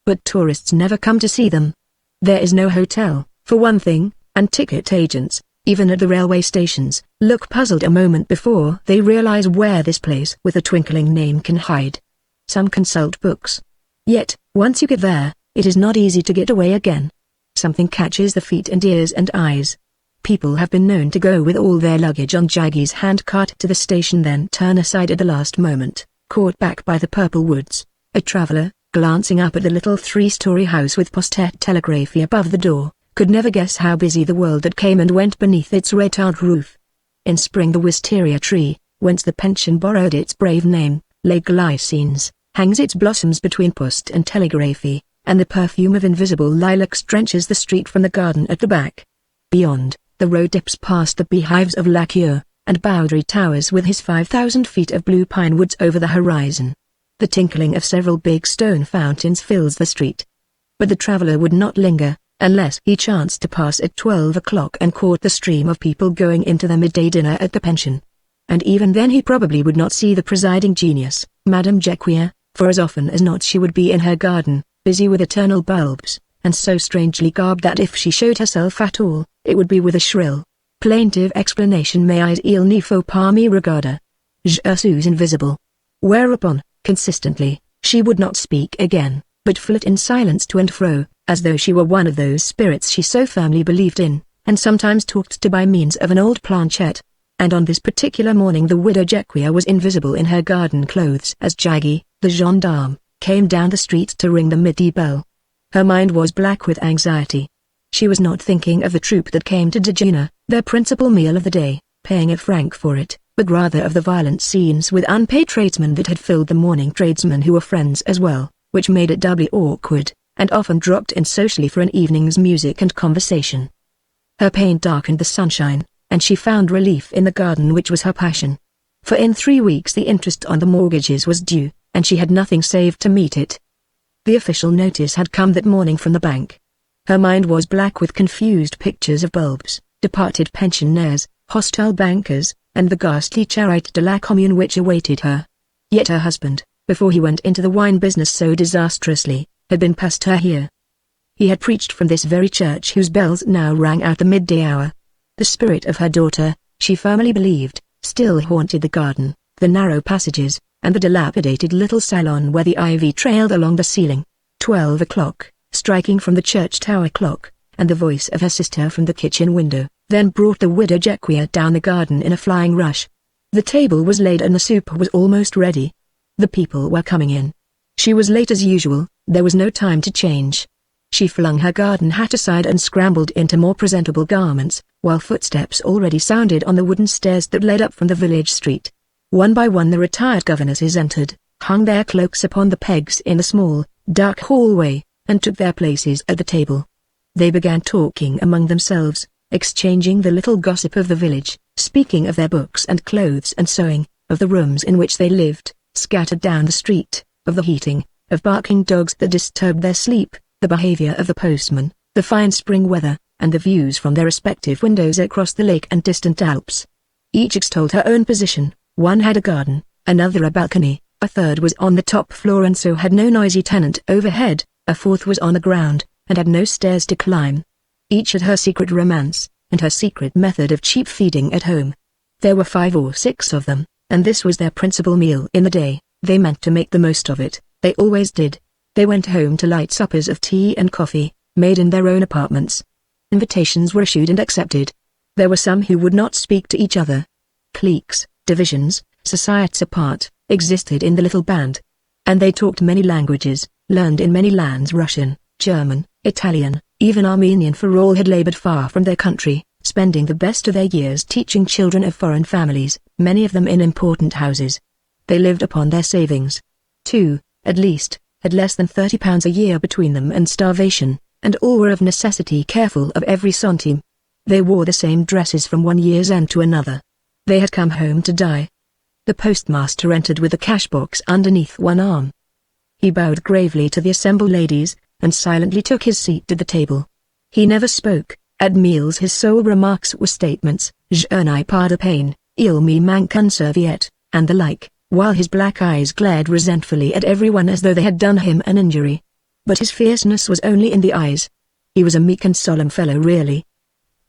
But tourists never come to see them. There is no hotel, for one thing, and ticket agents, even at the railway stations, look puzzled a moment before they realize where this place with a twinkling name can hide. Some consult books. Yet, once you get there, it is not easy to get away again. Something catches the feet and ears and eyes. People have been known to go with all their luggage on Jaggy's handcart to the station, then turn aside at the last moment, caught back by the purple woods. A traveler, glancing up at the little 3-story house with postet telegraphy above the door, could never guess how busy the world that came and went beneath its red-tiled roof. In spring the wisteria tree, whence the pension borrowed its brave name, Les Glycines, hangs its blossoms between post and telegraphy, and the perfume of invisible lilacs drenches the street from the garden at the back. Beyond, the road dips past the beehives of Lacure, and boundary towers with his 5,000 feet of blue pine woods over the horizon. The tinkling of several big stone fountains fills the street. But the traveler would not linger, unless he chanced to pass at 12 o'clock and caught the stream of people going into their midday dinner at the pension. And even then he probably would not see the presiding genius, Madame Jacquier, for as often as not she would be in her garden, busy with eternal bulbs, and so strangely garbed that if she showed herself at all, it would be with a shrill, plaintive explanation, mais il ne faut pas me regarder. Je suis invisible. Whereupon, consistently, she would not speak again, but flit in silence to and fro, as though she were one of those spirits she so firmly believed in, and sometimes talked to by means of an old planchette. And on this particular morning the widow Jacquier was invisible in her garden clothes as Jaggy, the gendarme, came down the street to ring the midday bell. Her mind was black with anxiety. She was not thinking of the troop that came to déjeuner, their principal meal of the day, paying a franc for it, but rather of the violent scenes with unpaid tradesmen that had filled the morning, tradesmen who were friends as well, which made it doubly awkward, and often dropped in socially for an evening's music and conversation. Her pain darkened the sunshine, and she found relief in the garden which was her passion. For in 3 weeks the interest on the mortgages was due, and she had nothing saved to meet it. The official notice had come that morning from the bank. Her mind was black with confused pictures of bulbs, departed pensionnaires, hostile bankers, and the ghastly charite de la commune which awaited her. Yet her husband, before he went into the wine business so disastrously, had been pastor here. He had preached from this very church whose bells now rang out the midday hour. The spirit of her daughter, she firmly believed, still haunted the garden, the narrow passages, and the dilapidated little salon where the ivy trailed along the ceiling. 12 o'clock, striking from the church tower clock, and the voice of her sister from the kitchen window, then brought the widow Jacquier down the garden in a flying rush. The table was laid and the soup was almost ready. The people were coming in. She was late as usual, there was no time to change. She flung her garden hat aside and scrambled into more presentable garments, while footsteps already sounded on the wooden stairs that led up from the village street. One by one the retired governesses entered, hung their cloaks upon the pegs in the small, dark hallway, and took their places at the table. They began talking among themselves, exchanging the little gossip of the village, speaking of their books and clothes and sewing, of the rooms in which they lived, scattered down the street, of the heating, of barking dogs that disturbed their sleep, the behavior of the postman, the fine spring weather, and the views from their respective windows across the lake and distant Alps. Each extolled her own position. One had a garden, another a balcony, a third was on the top floor and so had no noisy tenant overhead, a fourth was on the ground, and had no stairs to climb. Each had her secret romance, and her secret method of cheap feeding at home. There were 5 or 6 of them, and this was their principal meal in the day. They meant to make the most of it, they always did. They went home to light suppers of tea and coffee, made in their own apartments. Invitations were issued and accepted. There were some who would not speak to each other. Cliques, divisions, societies apart, existed in the little band. And they talked many languages, learned in many lands Russian, German, Italian, even Armenian, for all had labored far from their country, spending the best of their years teaching children of foreign families, many of them in important houses. They lived upon their savings. 2, at least, had less than £30 a year between them and starvation, and all were of necessity careful of every centime. They wore the same dresses from one year's end to another. They had come home to die. The postmaster entered with a cash box underneath one arm. He bowed gravely to the assembled ladies, and silently took his seat at the table. He never spoke. At meals his sole remarks were statements, je n'ai pas de pain, il me manque une serviette, and the like, while his black eyes glared resentfully at everyone as though they had done him an injury. But his fierceness was only in the eyes. He was a meek and solemn fellow really.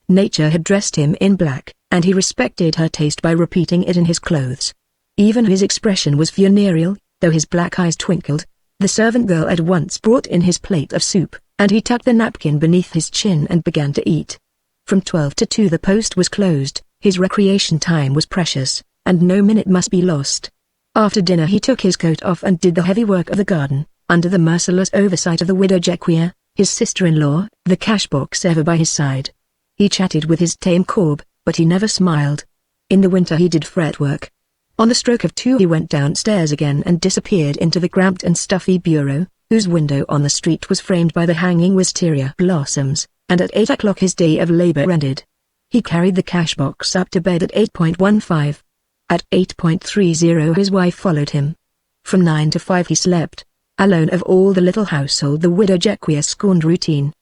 Nature had dressed him in black, and he respected her taste by repeating it in his clothes. Even his expression was funereal, though his black eyes twinkled. The servant girl at once brought in his plate of soup, and he tucked the napkin beneath his chin and began to eat. From 12 to 2 the post was closed. His recreation time was precious, and no minute must be lost. After dinner he took his coat off and did the heavy work of the garden, under the merciless oversight of the widow Jacquier, his sister-in-law, the cash-box ever by his side. He chatted with his tame corb, but he never smiled. In the winter he did fretwork. On the stroke of 2 he went downstairs again and disappeared into the cramped and stuffy bureau, whose window on the street was framed by the hanging wisteria blossoms, and at 8 o'clock his day of labor ended. He carried the cash box up to bed at 8:15. At 8:30 his wife followed him. From 9 to 5 he slept. Alone of all the little household the widow Jequia scorned routine.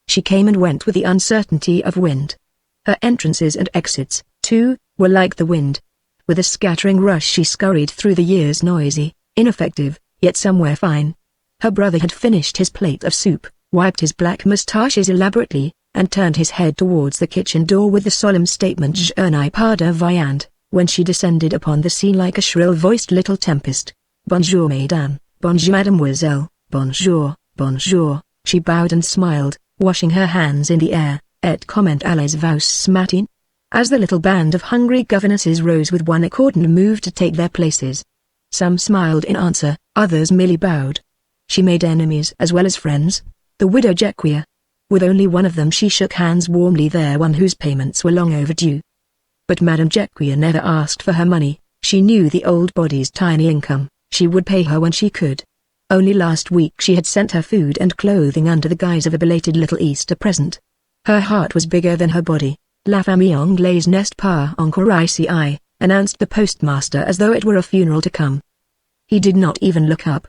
She came and went with the uncertainty of wind. Her entrances and exits, too, were like the wind. With a scattering rush she scurried through the years, noisy, ineffective, yet somewhere fine. Her brother had finished his plate of soup, wiped his black moustaches elaborately, and turned his head towards the kitchen door with the solemn statement "Je n'ai pas de viande," when she descended upon the scene like a shrill-voiced little tempest. "Bonjour mesdames, bonjour mademoiselle, bonjour, bonjour." She bowed and smiled, washing her hands in the air. "Et comment allez-vous ce matin?" As the little band of hungry governesses rose with one accord and moved to take their places. Some smiled in answer, others merely bowed. She made enemies as well as friends. The widow Jequia. With only one of them she shook hands warmly, there one whose payments were long overdue. But Madame Jequia never asked for her money. She knew the old body's tiny income. She would pay her when she could. Only last week she had sent her food and clothing under the guise of a belated little Easter present. Her heart was bigger than her body. "La famille anglaise n'est pas encore ici," announced the postmaster as though it were a funeral to come. He did not even look up.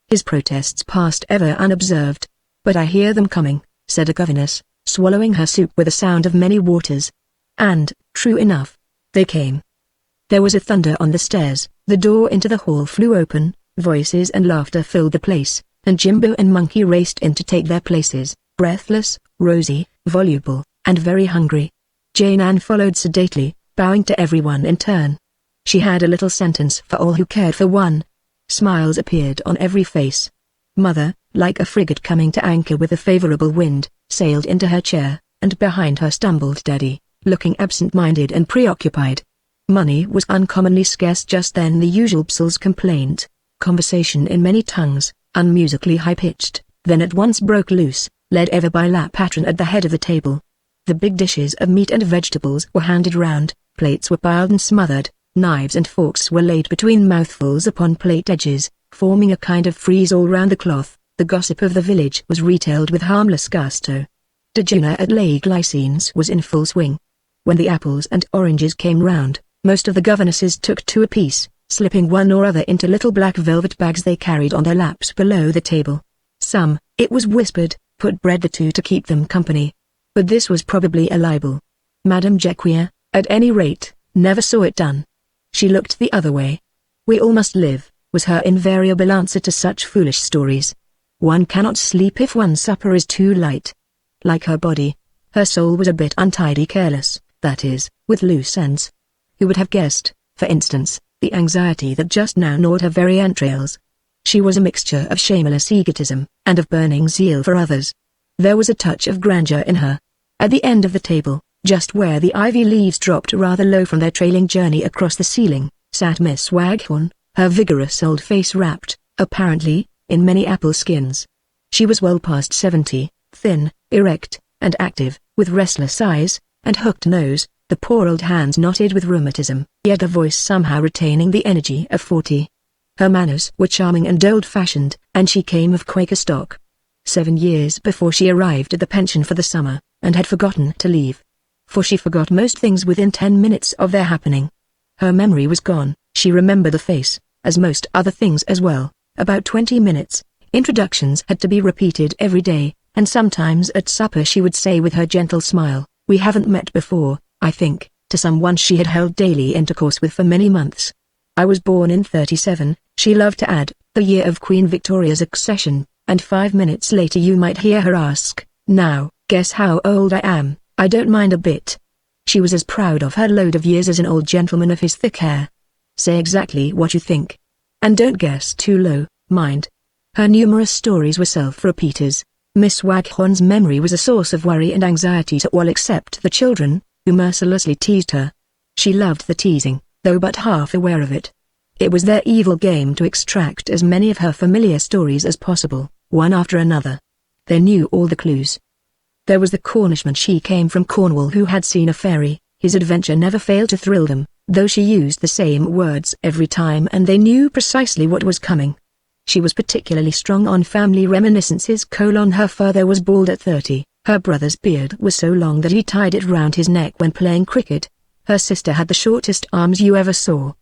His protests passed ever unobserved. "But I hear them coming," said a governess, swallowing her soup with a sound of many waters. And, true enough, they came. There was a thunder on the stairs, the door into the hall flew open, voices and laughter filled the place, and Jimbo and Monkey raced in to take their places, breathless, rosy, voluble, and very hungry. Jane Ann followed sedately, bowing to everyone in turn. She had a little sentence for all who cared for one. Smiles appeared on every face. Mother, like a frigate coming to anchor with a favorable wind, sailed into her chair, and behind her stumbled Daddy, looking absent-minded and preoccupied. Money was uncommonly scarce just then. The usual psals complaint, conversation in many tongues, unmusically high-pitched, then at once broke loose, led ever by La Patronne at the head of the table. The big dishes of meat and vegetables were handed round, plates were piled and smothered, knives and forks were laid between mouthfuls upon plate edges, forming a kind of frieze all round the cloth. The gossip of the village was retailed with harmless gusto. Dejeuner at Les Glycines was in full swing. When the apples and oranges came round, most of the governesses took two apiece, slipping one or other into little black velvet bags they carried on their laps below the table. Some, it was whispered, put bread the two to keep them company. But this was probably a libel. Madame Jequia, at any rate, never saw it done. She looked the other way. "We all must live," was her invariable answer to such foolish stories. "One cannot sleep if one's supper is too light." Like her body, her soul was a bit untidy, careless, that is, with loose ends. Who would have guessed, for instance, the anxiety that just now gnawed her very entrails? She was a mixture of shameless egotism, and of burning zeal for others. There was a touch of grandeur in her. At the end of the table, just where the ivy leaves dropped rather low from their trailing journey across the ceiling, sat Miss Waghorn, her vigorous old face wrapped, apparently, in many apple skins. She was well past 70, thin, erect, and active, with restless eyes, and hooked nose, the poor old hands knotted with rheumatism, yet a voice somehow retaining the energy of 40. Her manners were charming and old-fashioned, and she came of Quaker stock. 7 years before she arrived at the pension for the summer, and had forgotten to leave. For she forgot most things within 10 minutes of their happening. Her memory was gone. She remembered the face, as most other things as well. About 20 minutes, introductions had to be repeated every day, and sometimes at supper she would say with her gentle smile, "We haven't met before, I think," to someone she had held daily intercourse with for many months. "I was born in 37, she loved to add, the year of Queen Victoria's accession, and 5 minutes later you might hear her ask, "Now, guess how old I am, I don't mind a bit." She was as proud of her load of years as an old gentleman of his thick hair. Say exactly what you think. And don't guess too low, mind. Her numerous stories were self-repeaters. Miss Waghorn's memory was a source of worry and anxiety to all except the children, who mercilessly teased her. She loved the teasing, though but half aware of it. It was their evil game to extract as many of her familiar stories as possible, one after another. They knew all the clues. There was the Cornishman. She came from Cornwall, who had seen a fairy. His adventure never failed to thrill them, though she used the same words every time and they knew precisely what was coming. She was particularly strong on family reminiscences. Her father was bald at 30, Her brother's beard was so long that he tied it round his neck when playing cricket. Her sister had the shortest arms you ever saw.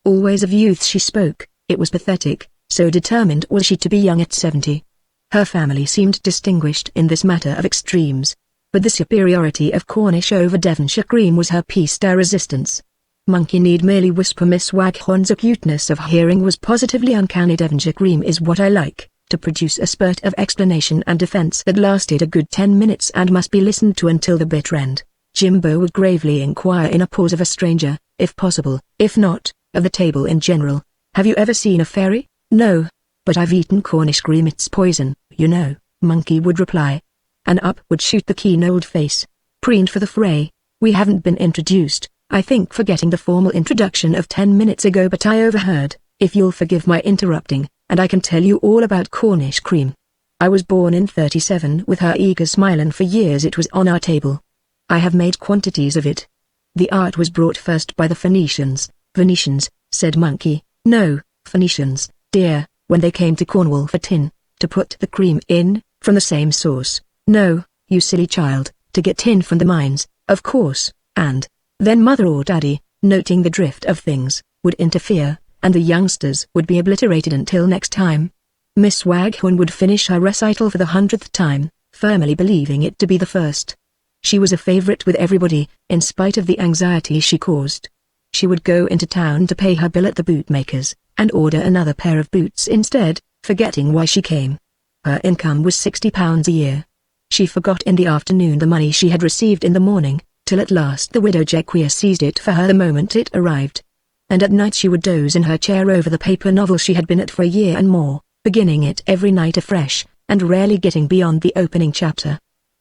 Always of youth she spoke, it was pathetic, so determined was she to be young at 70. Her family seemed distinguished in this matter of extremes. But the superiority of Cornish over Devonshire cream was her piece de resistance. Monkey need merely whisper. Miss Waghorn's acuteness of hearing was positively uncanny. Devonshire cream is what I like, to produce a spurt of explanation and defense that lasted a good 10 minutes and must be listened to until the bitter end. Jimbo would gravely inquire in a pause of a stranger, if possible, if not, of the table in general. Have you ever seen a fairy? No. But I've eaten Cornish cream. It's poison, you know, Monkey would reply. And up would shoot the keen old face. Preened for the fray. We haven't been introduced, I think, forgetting the formal introduction of 10 minutes ago, but I overheard, if you'll forgive my interrupting, and I can tell you all about Cornish cream. I was born in 37 with her eager smile, and for years it was on our table. I have made quantities of it. The art was brought first by the Venetians, said Monkey. No, Phoenicians, dear, when they came to Cornwall for tin, to put the cream in, from the same source. No, you silly child, to get tin from the mines, of course, and then mother or daddy, noting the drift of things, would interfere, and the youngsters would be obliterated until next time. Miss Waghorn would finish her recital for the 100th time, firmly believing it to be the first. She was a favorite with everybody, in spite of the anxiety she caused. She would go into town to pay her bill at the bootmaker's, and order another pair of boots instead, forgetting why she came. Her income was £60 a year. She forgot in the afternoon the money she had received in the morning, till at last the widow Jequia seized it for her the moment it arrived. And at night she would doze in her chair over the paper novel she had been at for a year and more, beginning it every night afresh, and rarely getting beyond the opening chapter.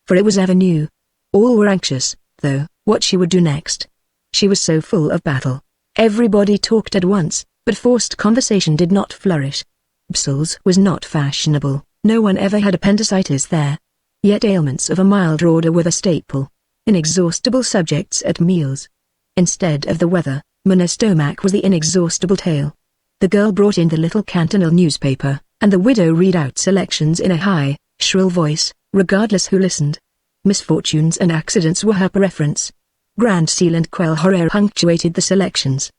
For it was ever new. All were anxious, though, what she would do next. She was so full of battle. Everybody talked at once, but forced conversation did not flourish. Brussels was not fashionable, no one ever had appendicitis there. Yet ailments of a milder order were the staple. Inexhaustible subjects at meals. Instead of the weather, monostomac was the inexhaustible tale. The girl brought in the little cantonal newspaper, and the widow read out selections in a high, shrill voice, regardless who listened. Misfortunes and accidents were her preference. Grand Seal and Quelle Horreur punctuated the selections.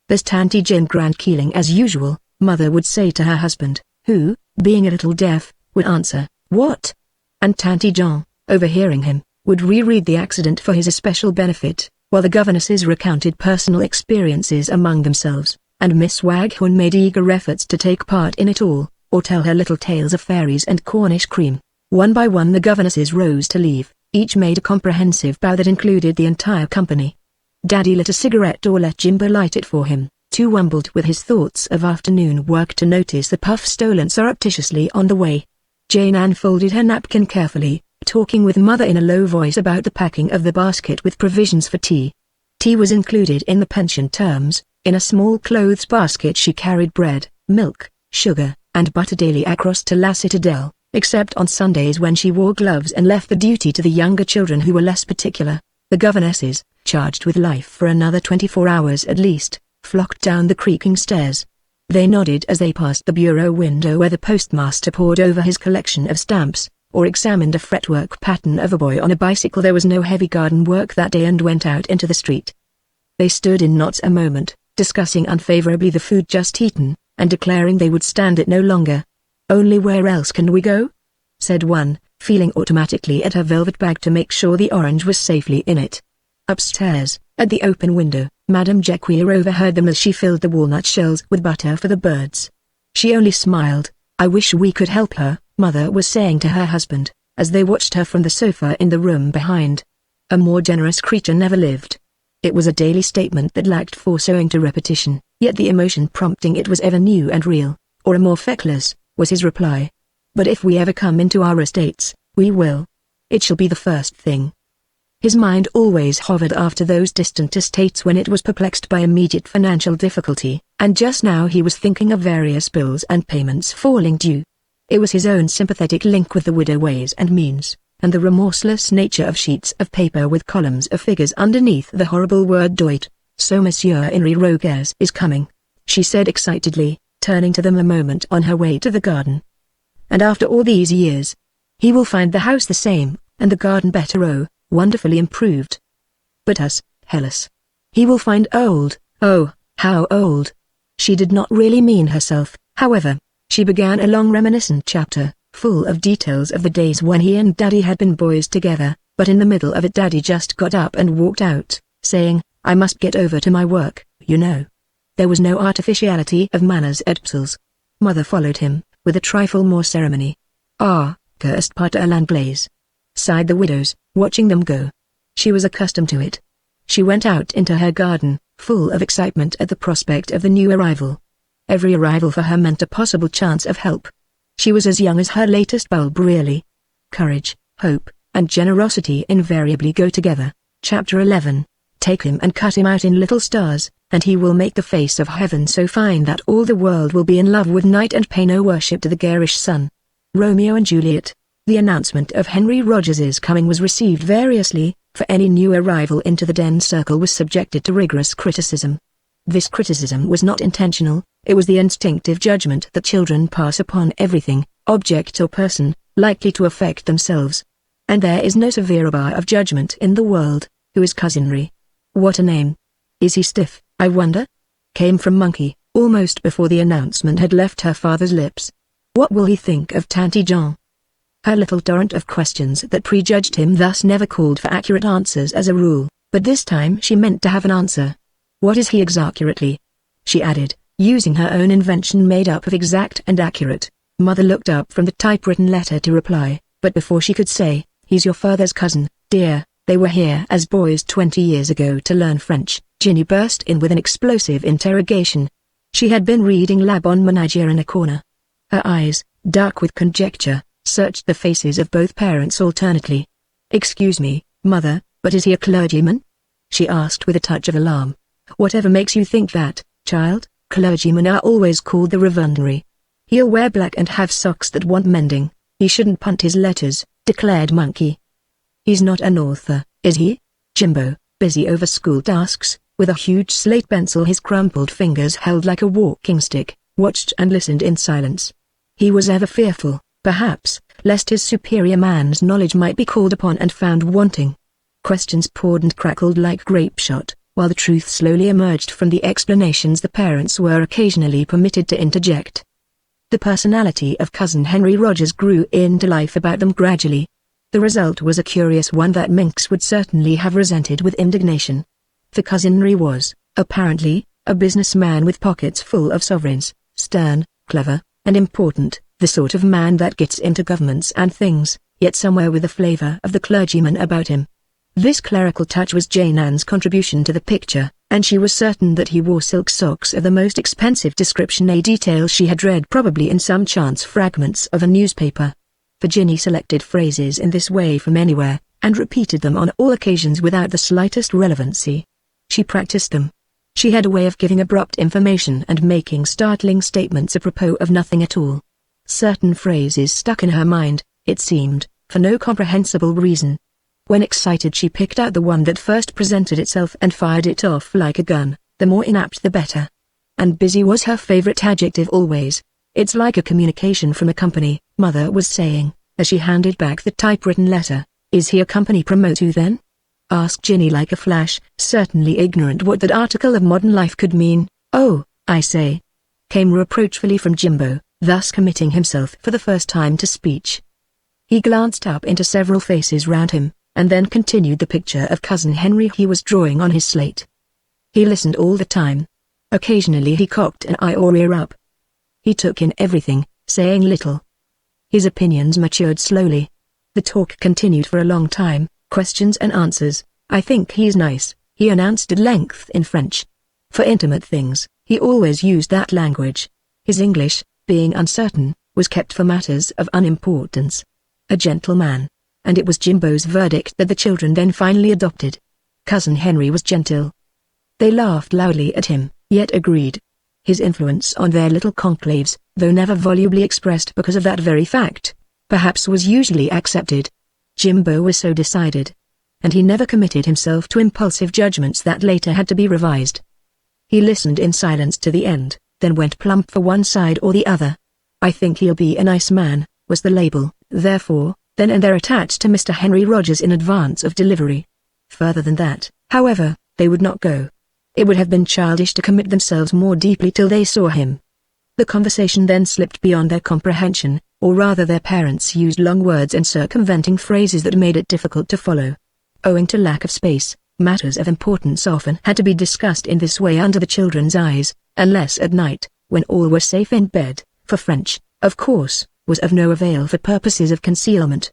"There's Tanty Jim Grand Keeling as usual," mother would say to her husband, who, being a little deaf, would answer, "What?" And Tanty John, overhearing him, would reread the accident for his especial benefit, while the governesses recounted personal experiences among themselves, and Miss Waghorn made eager efforts to take part in it all, or tell her little tales of fairies and Cornish cream. One by one the governesses rose to leave, each made a comprehensive bow that included the entire company. Daddy lit a cigarette or let Jimbo light it for him, too wumbled with his thoughts of afternoon work to notice the puff stolen surreptitiously on the way. Jane Ann folded her napkin carefully, talking with mother in a low voice about the packing of the basket with provisions for tea. Tea was included in the pension terms. In a small clothes basket she carried bread, milk, sugar, and butter daily across to La Citadelle, except on Sundays when she wore gloves and left the duty to the younger children who were less particular. The governesses, charged with life for another 24 hours at least, flocked down the creaking stairs. They nodded as they passed the bureau window where the postmaster pored over his collection of stamps, or examined a fretwork pattern of a boy on a bicycle. There was no heavy garden work that day, and went out into the street. They stood in knots a moment, discussing unfavorably the food just eaten, and declaring they would stand it no longer. "Only where else can we go?" said one, feeling automatically at her velvet bag to make sure the orange was safely in it. Upstairs, at the open window, Madame Jequia overheard them as she filled the walnut shells with butter for the birds. She only smiled. "I wish we could help her," mother was saying to her husband, as they watched her from the sofa in the room behind. A more generous creature never lived. It was a daily statement that lacked force owing to repetition, yet the emotion prompting it was ever new and real. "Or a more feckless," was his reply. "But if we ever come into our estates, we will. It shall be the first thing." His mind always hovered after those distant estates when it was perplexed by immediate financial difficulty, and just now he was thinking of various bills and payments falling due. It was his own sympathetic link with the widow Ways and Means, and the remorseless nature of sheets of paper with columns of figures underneath the horrible word Deut. "So Monsieur Henri Rogues is coming," she said excitedly, turning to them a moment on her way to the garden. "And after all these years, he will find the house the same, and the garden better, oh, wonderfully improved. But us, Hellas. He will find old, oh, how old. She did not really mean herself, however. She began a long reminiscent chapter, full of details of the days when he and Daddy had been boys together, but in the middle of it Daddy just got up and walked out, saying, "I must get over to my work, you know." There was no artificiality of manners at Psel's. Mother followed him, with a trifle more ceremony. "Ah, cursed part à l'anglaise," sighed the widows, watching them go. She was accustomed to it. She went out into her garden, full of excitement at the prospect of the new arrival. Every arrival for her meant a possible chance of help. She was as young as her latest bulb really. Courage, hope, and generosity invariably go together. Chapter 11. Take him and cut him out in little stars, and he will make the face of heaven so fine that all the world will be in love with night and pay no worship to the garish sun. Romeo and Juliet. The announcement of Henry Rogers's coming was received variously, for any new arrival into the Den circle was subjected to rigorous criticism. This criticism was not intentional, it was the instinctive judgment that children pass upon everything, object or person, likely to affect themselves. And there is no severer bar of judgment in the world. Who is cousinry? What a name. Is he stiff, I wonder? Came from Monkey, almost before the announcement had left her father's lips. What will he think of Tanty Jean? Her little torrent of questions that prejudged him thus never called for accurate answers as a rule, but this time she meant to have an answer. What is he exactly? She added, using her own invention made up of exact and accurate. Mother looked up from the typewritten letter to reply, but before she could say, "He's your father's cousin, dear, they were here as boys 20 years ago to learn French," Ginny burst in with an explosive interrogation. She had been reading La Bonne Ménagère in a corner. Her eyes, dark with conjecture, searched the faces of both parents alternately. "Excuse me, Mother, but is he a clergyman?" she asked with a touch of alarm. "Whatever makes you think that, child? Clergymen are always called the reverendary. He'll wear black and have socks that want mending. He shouldn't punt his letters," declared Monkey. "He's not an author, is he?" Jimbo, busy over school tasks, with a huge slate pencil his crumpled fingers held like a walking stick, watched and listened in silence. He was ever fearful, perhaps, lest his superior man's knowledge might be called upon and found wanting. Questions poured and crackled like grape shot, while the truth slowly emerged from the explanations the parents were occasionally permitted to interject. The personality of Cousin Henry Rogers grew into life about them gradually. The result was a curious one that Minx would certainly have resented with indignation. For Cousin Henry was, apparently, a businessman with pockets full of sovereigns, stern, clever, and important, the sort of man that gets into governments and things, yet somewhere with a flavor of the clergyman about him. This clerical touch was Jane Ann's contribution to the picture, and she was certain that he wore silk socks of the most expensive description, a detail she had read probably in some chance fragments of a newspaper. Virginia selected phrases in this way from anywhere, and repeated them on all occasions without the slightest relevancy. She practiced them. She had a way of giving abrupt information and making startling statements apropos of nothing at all. Certain phrases stuck in her mind, it seemed, for no comprehensible reason. When excited she picked out the one that first presented itself and fired it off like a gun, the more inapt the better. And busy was her favorite adjective always. "It's like a communication from a company," Mother was saying, as she handed back the typewritten letter. "Is he a company promoter then?" asked Ginny like a flash, certainly ignorant what that article of modern life could mean. "Oh, I say," came reproachfully from Jimbo, thus committing himself for the first time to speech. He glanced up into several faces round him, and then continued the picture of Cousin Henry he was drawing on his slate. He listened all the time. Occasionally he cocked an eye or ear up. He took in everything, saying little. His opinions matured slowly. The talk continued for a long time, questions and answers. "I think he's nice," he announced at length in French. For intimate things, he always used that language. His English, being uncertain, was kept for matters of unimportance. A gentleman. And it was Jimbo's verdict that the children then finally adopted. Cousin Henry was gentle. They laughed loudly at him, yet agreed. His influence on their little conclaves, though never volubly expressed because of that very fact, perhaps was usually accepted. Jimbo was so decided. And he never committed himself to impulsive judgments that later had to be revised. He listened in silence to the end, then went plump for one side or the other. "I think he'll be a nice man," was the label, therefore, then and there attached to Mr. Henry Rogers in advance of delivery. Further than that, however, they would not go. It would have been childish to commit themselves more deeply till they saw him. The conversation then slipped beyond their comprehension, or rather their parents used long words and circumventing phrases that made it difficult to follow. Owing to lack of space, matters of importance often had to be discussed in this way under the children's eyes, unless at night, when all were safe in bed, for French, of course, was of no avail for purposes of concealment.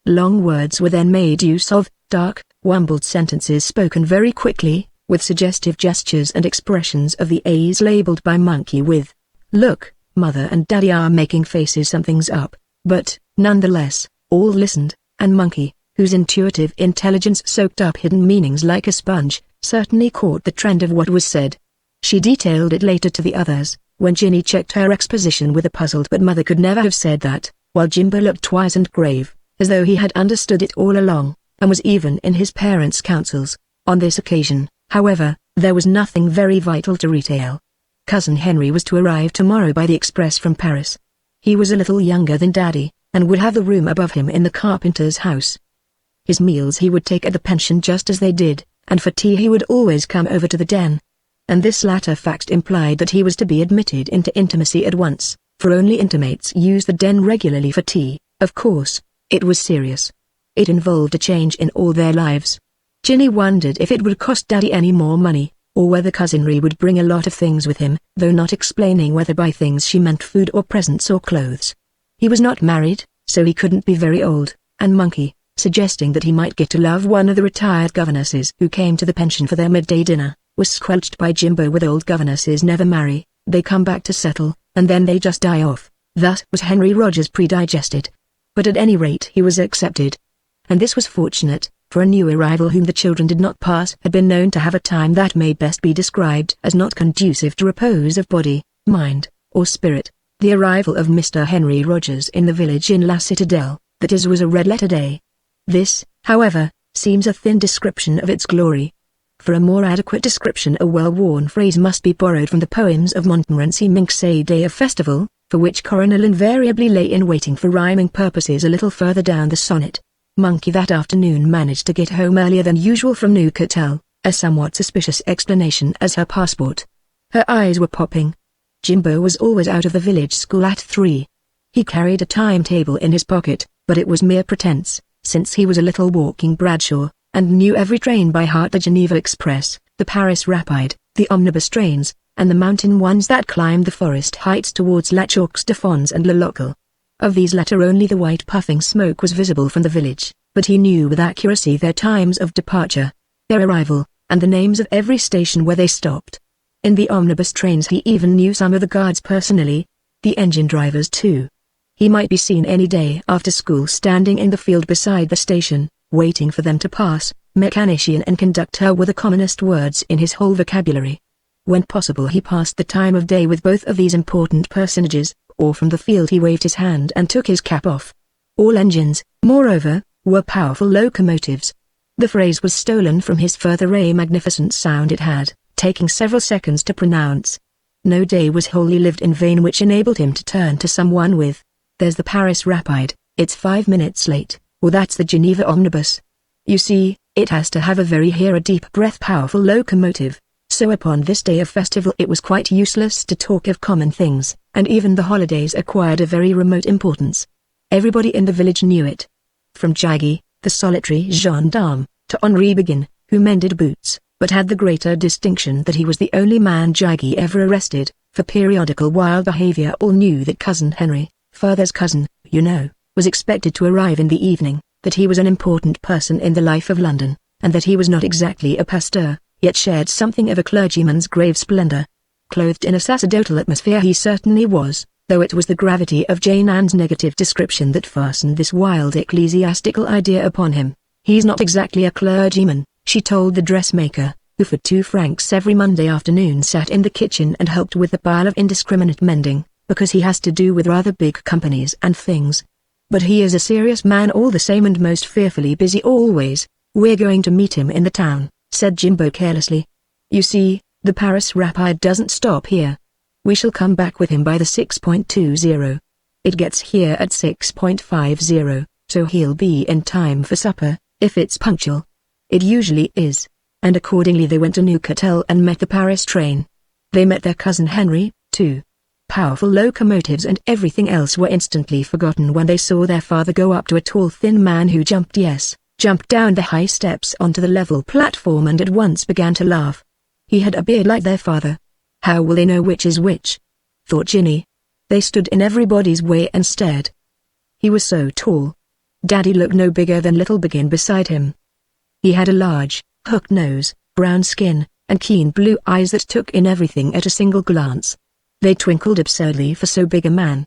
Long words were then made use of, dark, wumbled sentences spoken very quickly, with suggestive gestures and expressions of the A's labeled by Monkey with, "Look, Mother and Daddy are making faces, something's up," but, nonetheless, all listened, and Monkey, whose intuitive intelligence soaked up hidden meanings like a sponge, certainly caught the trend of what was said. She detailed it later to the others, when Ginny checked her exposition with a puzzled "But Mother could never have said that," while Jimbo looked wise and grave, as though he had understood it all along, and was even in his parents' counsels. On this occasion, however, there was nothing very vital to retail. Cousin Henry was to arrive tomorrow by the express from Paris. He was a little younger than Daddy, and would have the room above him in the carpenter's house. His meals he would take at the pension just as they did, and for tea he would always come over to the den. And this latter fact implied that he was to be admitted into intimacy at once, for only intimates used the den regularly for tea. Of course, it was serious. It involved a change in all their lives. Ginny wondered if it would cost Daddy any more money, or whether Cousin Henry would bring a lot of things with him, though not explaining whether by things she meant food or presents or clothes. He was not married, so he couldn't be very old, and Monkey, suggesting that he might get to love one of the retired governesses who came to the pension for their midday dinner, was squelched by Jimbo with "Old governesses never marry, they come back to settle, and then they just die off." Thus was Henry Rogers predigested. But at any rate he was accepted. And this was fortunate, for a new arrival whom the children did not pass had been known to have a time that may best be described as not conducive to repose of body, mind, or spirit. The arrival of Mr. Henry Rogers in the village in La Citadelle, that is, was a red-letter day. This, however, seems a thin description of its glory. For a more adequate description a well-worn phrase must be borrowed from the poems of Montmorency Minx's Day of Festival, for which Coronel invariably lay in waiting for rhyming purposes a little further down the sonnet. Monkey that afternoon managed to get home earlier than usual from Neuchâtel, a somewhat suspicious explanation as her passport. Her eyes were popping. Jimbo was always out of the village school at 3. He carried a timetable in his pocket, but it was mere pretense, since he was a little walking Bradshaw, and knew every train by heart: the Geneva Express, the Paris Rapide, the omnibus trains, and the mountain ones that climbed the forest heights towards La Chaux-de-Fonds and Le Locle. Of these latter only the white puffing smoke was visible from the village, but he knew with accuracy their times of departure, their arrival, and the names of every station where they stopped. In the omnibus trains he even knew some of the guards personally, the engine drivers too. He might be seen any day after school standing in the field beside the station, waiting for them to pass. Mechanician and conductor were the commonest words in his whole vocabulary. When possible he passed the time of day with both of these important personages, or from the field he waved his hand and took his cap off. All engines, moreover, were powerful locomotives. The phrase was stolen from his further a magnificent sound it had, taking several seconds to pronounce. No day was wholly lived in vain which enabled him to turn to someone with, "There's the Paris Rapide, it's 5 minutes late," or "That's the Geneva Omnibus." You see, it has to have a very deep breath powerful locomotive. So upon this day of festival it was quite useless to talk of common things, and even the holidays acquired a very remote importance. Everybody in the village knew it. From Jaggy, the solitary gendarme, to Henri Begin, who mended boots, but had the greater distinction that he was the only man Jaggy ever arrested, for periodical wild behavior. All knew that Cousin Henry, father's cousin, you know, was expected to arrive in the evening, that he was an important person in the life of London, and that he was not exactly a pasteur, yet shared something of a clergyman's grave splendor. Clothed in a sacerdotal atmosphere he certainly was, though it was the gravity of Jane Ann's negative description that fastened this wild ecclesiastical idea upon him. "He's not exactly a clergyman," she told the dressmaker, who for 2 francs every Monday afternoon sat in the kitchen and helped with the pile of indiscriminate mending, "because he has to do with rather big companies and things. But he is a serious man all the same and most fearfully busy always. We're going to meet him in the town," said Jimbo carelessly. "You see, the Paris Rapide doesn't stop here. We shall come back with him by the 6.20. It gets here at 6.50, so he'll be in time for supper, if it's punctual. It usually is. And accordingly they went to Newcastle and met the Paris train. They met their cousin Henry, too. Powerful locomotives and everything else were instantly forgotten when they saw their father go up to a tall thin man who jumped down the high steps onto the level platform and at once began to laugh. He had a beard like their father. How will they know which is which? Thought Ginny. They stood in everybody's way and stared. He was so tall. Daddy looked no bigger than Little Begin beside him. He had a large, hooked nose, brown skin, and keen blue eyes that took in everything at a single glance. They twinkled absurdly for so big a man.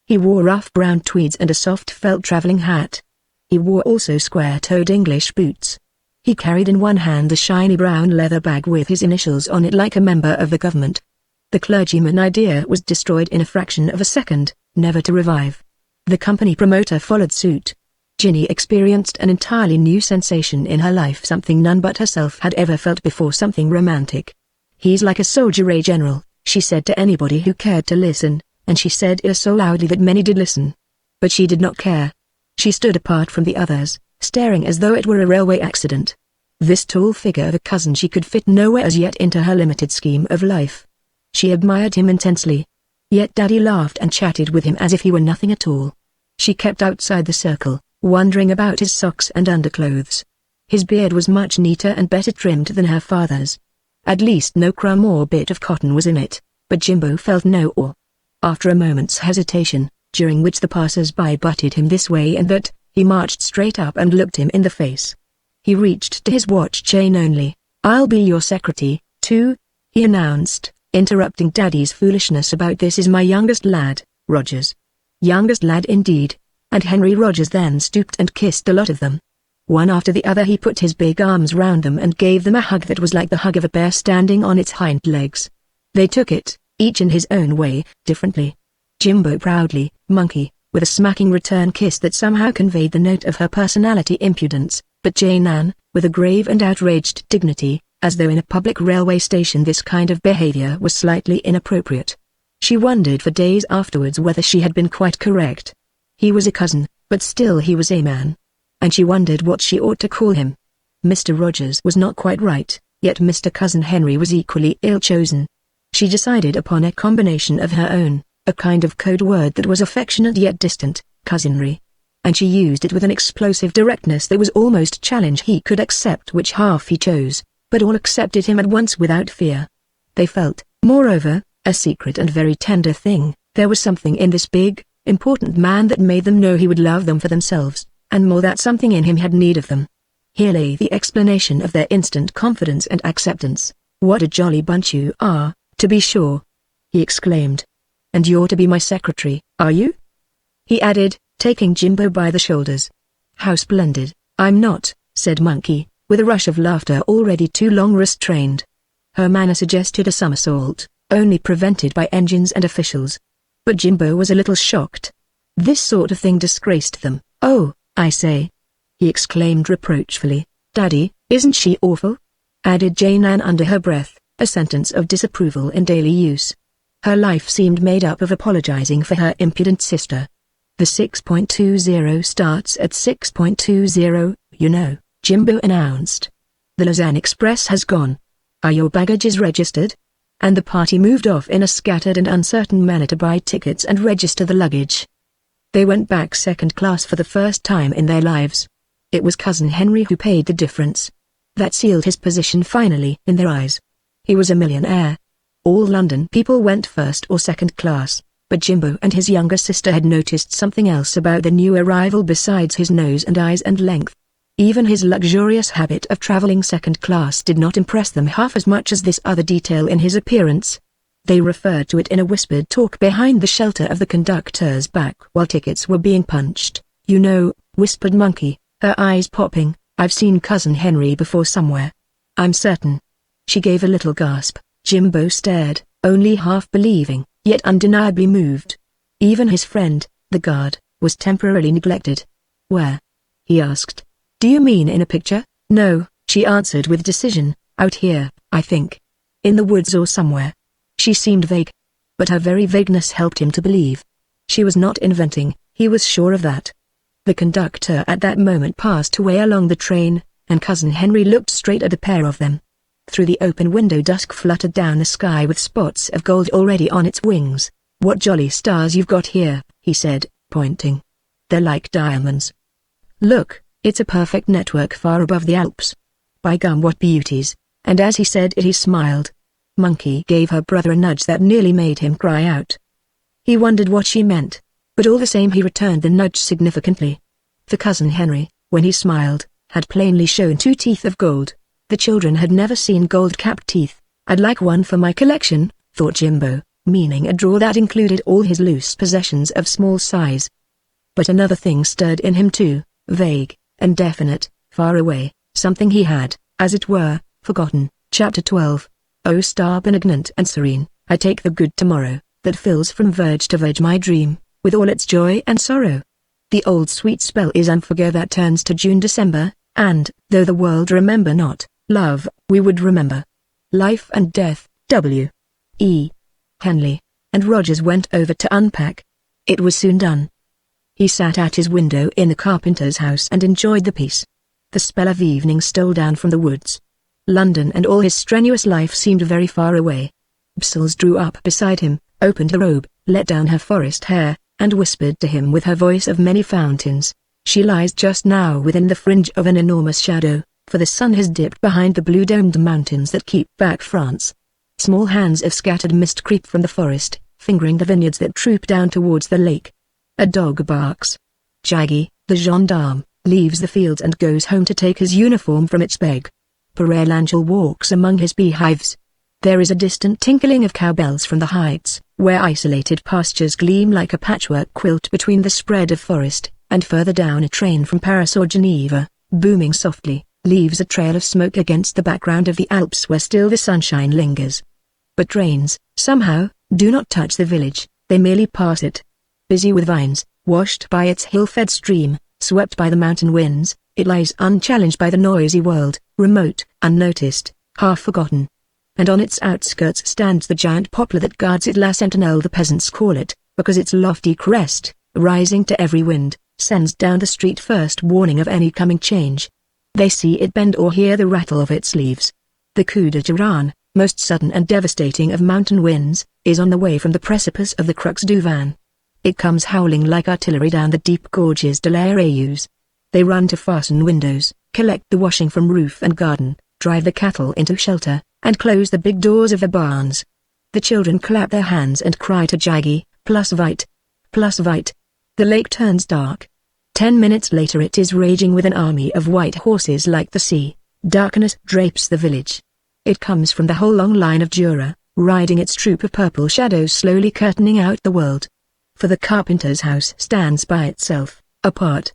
He wore rough brown tweeds and a soft felt traveling hat. He wore also square-toed English boots. He carried in one hand a shiny brown leather bag with his initials on it like a member of the government. The clergyman idea was destroyed in a fraction of a second, never to revive. The company promoter followed suit. Ginny experienced an entirely new sensation in her life, something none but herself had ever felt before, something romantic. "He's like a soldier, general," she said to anybody who cared to listen, and she said it so loudly that many did listen. But she did not care. She stood apart from the others, staring as though it were a railway accident. This tall figure of a cousin she could fit nowhere as yet into her limited scheme of life. She admired him intensely. Yet Daddy laughed and chatted with him as if he were nothing at all. She kept outside the circle, wondering about his socks and underclothes. His beard was much neater and better trimmed than her father's. At least no crumb or bit of cotton was in it, but Jimbo felt no awe. After a moment's hesitation, during which the passers-by butted him this way and that, he marched straight up and looked him in the face. He reached to his watch chain only. "I'll be your secretary, too," he announced, interrupting Daddy's foolishness about "this is my youngest lad, Rogers." Youngest lad indeed. And Henry Rogers then stooped and kissed a lot of them. One after the other he put his big arms round them and gave them a hug that was like the hug of a bear standing on its hind legs. They took it, each in his own way, differently. Jimbo proudly, Monkey, with a smacking return kiss that somehow conveyed the note of her personality impudence, but Jane Ann, with a grave and outraged dignity, as though in a public railway station this kind of behavior was slightly inappropriate. She wondered for days afterwards whether she had been quite correct. He was a cousin, but still he was a man. And she wondered what she ought to call him. Mr. Rogers was not quite right, yet Mr. Cousin Henry was equally ill-chosen. She decided upon a combination of her own, a kind of code word that was affectionate yet distant, cousinry. And she used it with an explosive directness that was almost challenge. He could accept which half he chose, but all accepted him at once without fear. They felt, moreover, a secret and very tender thing. There was something in this big, important man that made them know he would love them for themselves, and more, that something in him had need of them. Here lay the explanation of their instant confidence and acceptance. "What a jolly bunch you are, to be sure!" he exclaimed. "And you're to be my secretary, are you?" he added, taking Jimbo by the shoulders. "How splendid!" "I'm not," said Monkey, with a rush of laughter already too long restrained. Her manner suggested a somersault, only prevented by engines and officials. But Jimbo was a little shocked. This sort of thing disgraced them. "Oh, I say," he exclaimed reproachfully. "Daddy, isn't she awful?" added Jane Ann under her breath, a sentence of disapproval in daily use. Her life seemed made up of apologizing for her impudent sister. "The 6.20 starts at 6.20, you know," Jimbo announced. "The Lausanne Express has gone. Are your baggages registered?" And the party moved off in a scattered and uncertain manner to buy tickets and register the luggage. They went back second class for the first time in their lives. It was Cousin Henry who paid the difference. That sealed his position finally in their eyes. He was a millionaire. All London people went first or second class, but Jimbo and his younger sister had noticed something else about the new arrival besides his nose and eyes and length. Even his luxurious habit of traveling second class did not impress them half as much as this other detail in his appearance. They referred to it in a whispered talk behind the shelter of the conductor's back while tickets were being punched. "You know," whispered Monkey, her eyes popping, "I've seen Cousin Henry before somewhere. I'm certain." She gave a little gasp. Jimbo stared, only half believing, yet undeniably moved. Even his friend, the guard, was temporarily neglected. "Where?" he asked. "Do you mean in a picture?" "No," she answered with decision, "out here, I think. In the woods or somewhere." She seemed vague. But her very vagueness helped him to believe. She was not inventing, he was sure of that. The conductor at that moment passed away along the train, and Cousin Henry looked straight at a pair of them. Through the open window dusk fluttered down the sky with spots of gold already on its wings. "What jolly stars you've got here," he said, pointing. "They're like diamonds. Look, it's a perfect network far above the Alps. By gum, what beauties," and as he said it he smiled. Monkey gave her brother a nudge that nearly made him cry out. He wondered what she meant, but all the same he returned the nudge significantly. For Cousin Henry, when he smiled, had plainly shown 2 teeth of gold. The children had never seen gold-capped teeth. "I'd like one for my collection," thought Jimbo, meaning a drawer that included all his loose possessions of small size. But another thing stirred in him too, vague, indefinite, far away, something he had, as it were, forgotten. Chapter 12. O star benignant and serene, I take the good tomorrow, that fills from verge to verge my dream, with all its joy and sorrow. The old sweet spell is unforget that turns to June-December, and, though the world remember not, love, we would remember. Life and Death, W. E. Henley. And Rogers went over to unpack. It was soon done. He sat at his window in the carpenter's house and enjoyed the peace. The spell of evening stole down from the woods. London and all his strenuous life seemed very far away. Bsils drew up beside him, opened the robe, let down her forest hair, and whispered to him with her voice of many fountains. "She lies just now within the fringe of an enormous shadow, for the sun has dipped behind the blue-domed mountains that keep back France." Small hands of scattered mist creep from the forest, fingering the vineyards that troop down towards the lake. A dog barks. Jaggy, the gendarme, leaves the fields and goes home to take his uniform from its peg. Père L'Angel walks among his beehives. There is a distant tinkling of cowbells from the heights, where isolated pastures gleam like a patchwork quilt between the spread of forest, and further down a train from Paris or Geneva, booming softly, leaves a trail of smoke against the background of the Alps where still the sunshine lingers. But trains, somehow, do not touch the village, they merely pass it. Busy with vines, washed by its hill-fed stream, swept by the mountain winds, it lies unchallenged by the noisy world, remote, unnoticed, half-forgotten. And on its outskirts stands the giant poplar that guards it, La Sentinelle the peasants call it, because its lofty crest, rising to every wind, sends down the street first warning of any coming change. They see it bend or hear the rattle of its leaves. The coup de Giron, most sudden and devastating of mountain winds, is on the way from the precipice of the Crux du Van. It comes howling like artillery down the deep gorges de la Rayuse. They run to fasten windows, collect the washing from roof and garden, drive the cattle into shelter, and close the big doors of the barns. The children clap their hands and cry to Jaggy, "Plus vite! Plus vite!" The lake turns dark. 10 minutes later it is raging with an army of white horses like the sea. Darkness drapes the village. It comes from the whole long line of Jura, riding its troop of purple shadows slowly curtaining out the world. For the carpenter's house stands by itself, apart.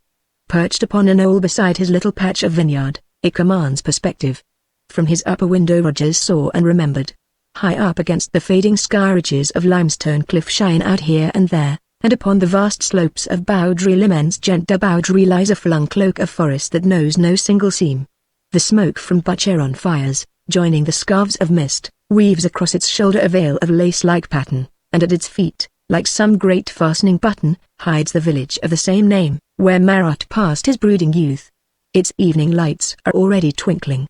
Perched upon a knoll beside his little patch of vineyard, it commands perspective. From his upper window Rogers saw and remembered. High up against the fading sky ridges of limestone cliff shine out here and there, and upon the vast slopes of Boudry l'Immense Gent de Boudry lies a flung cloak of forest that knows no single seam. The smoke from Bucheron fires, joining the scarves of mist, weaves across its shoulder a veil of lace-like pattern, and at its feet, like some great fastening button, hides the village of the same name, where Marat passed his brooding youth. Its evening lights are already twinkling.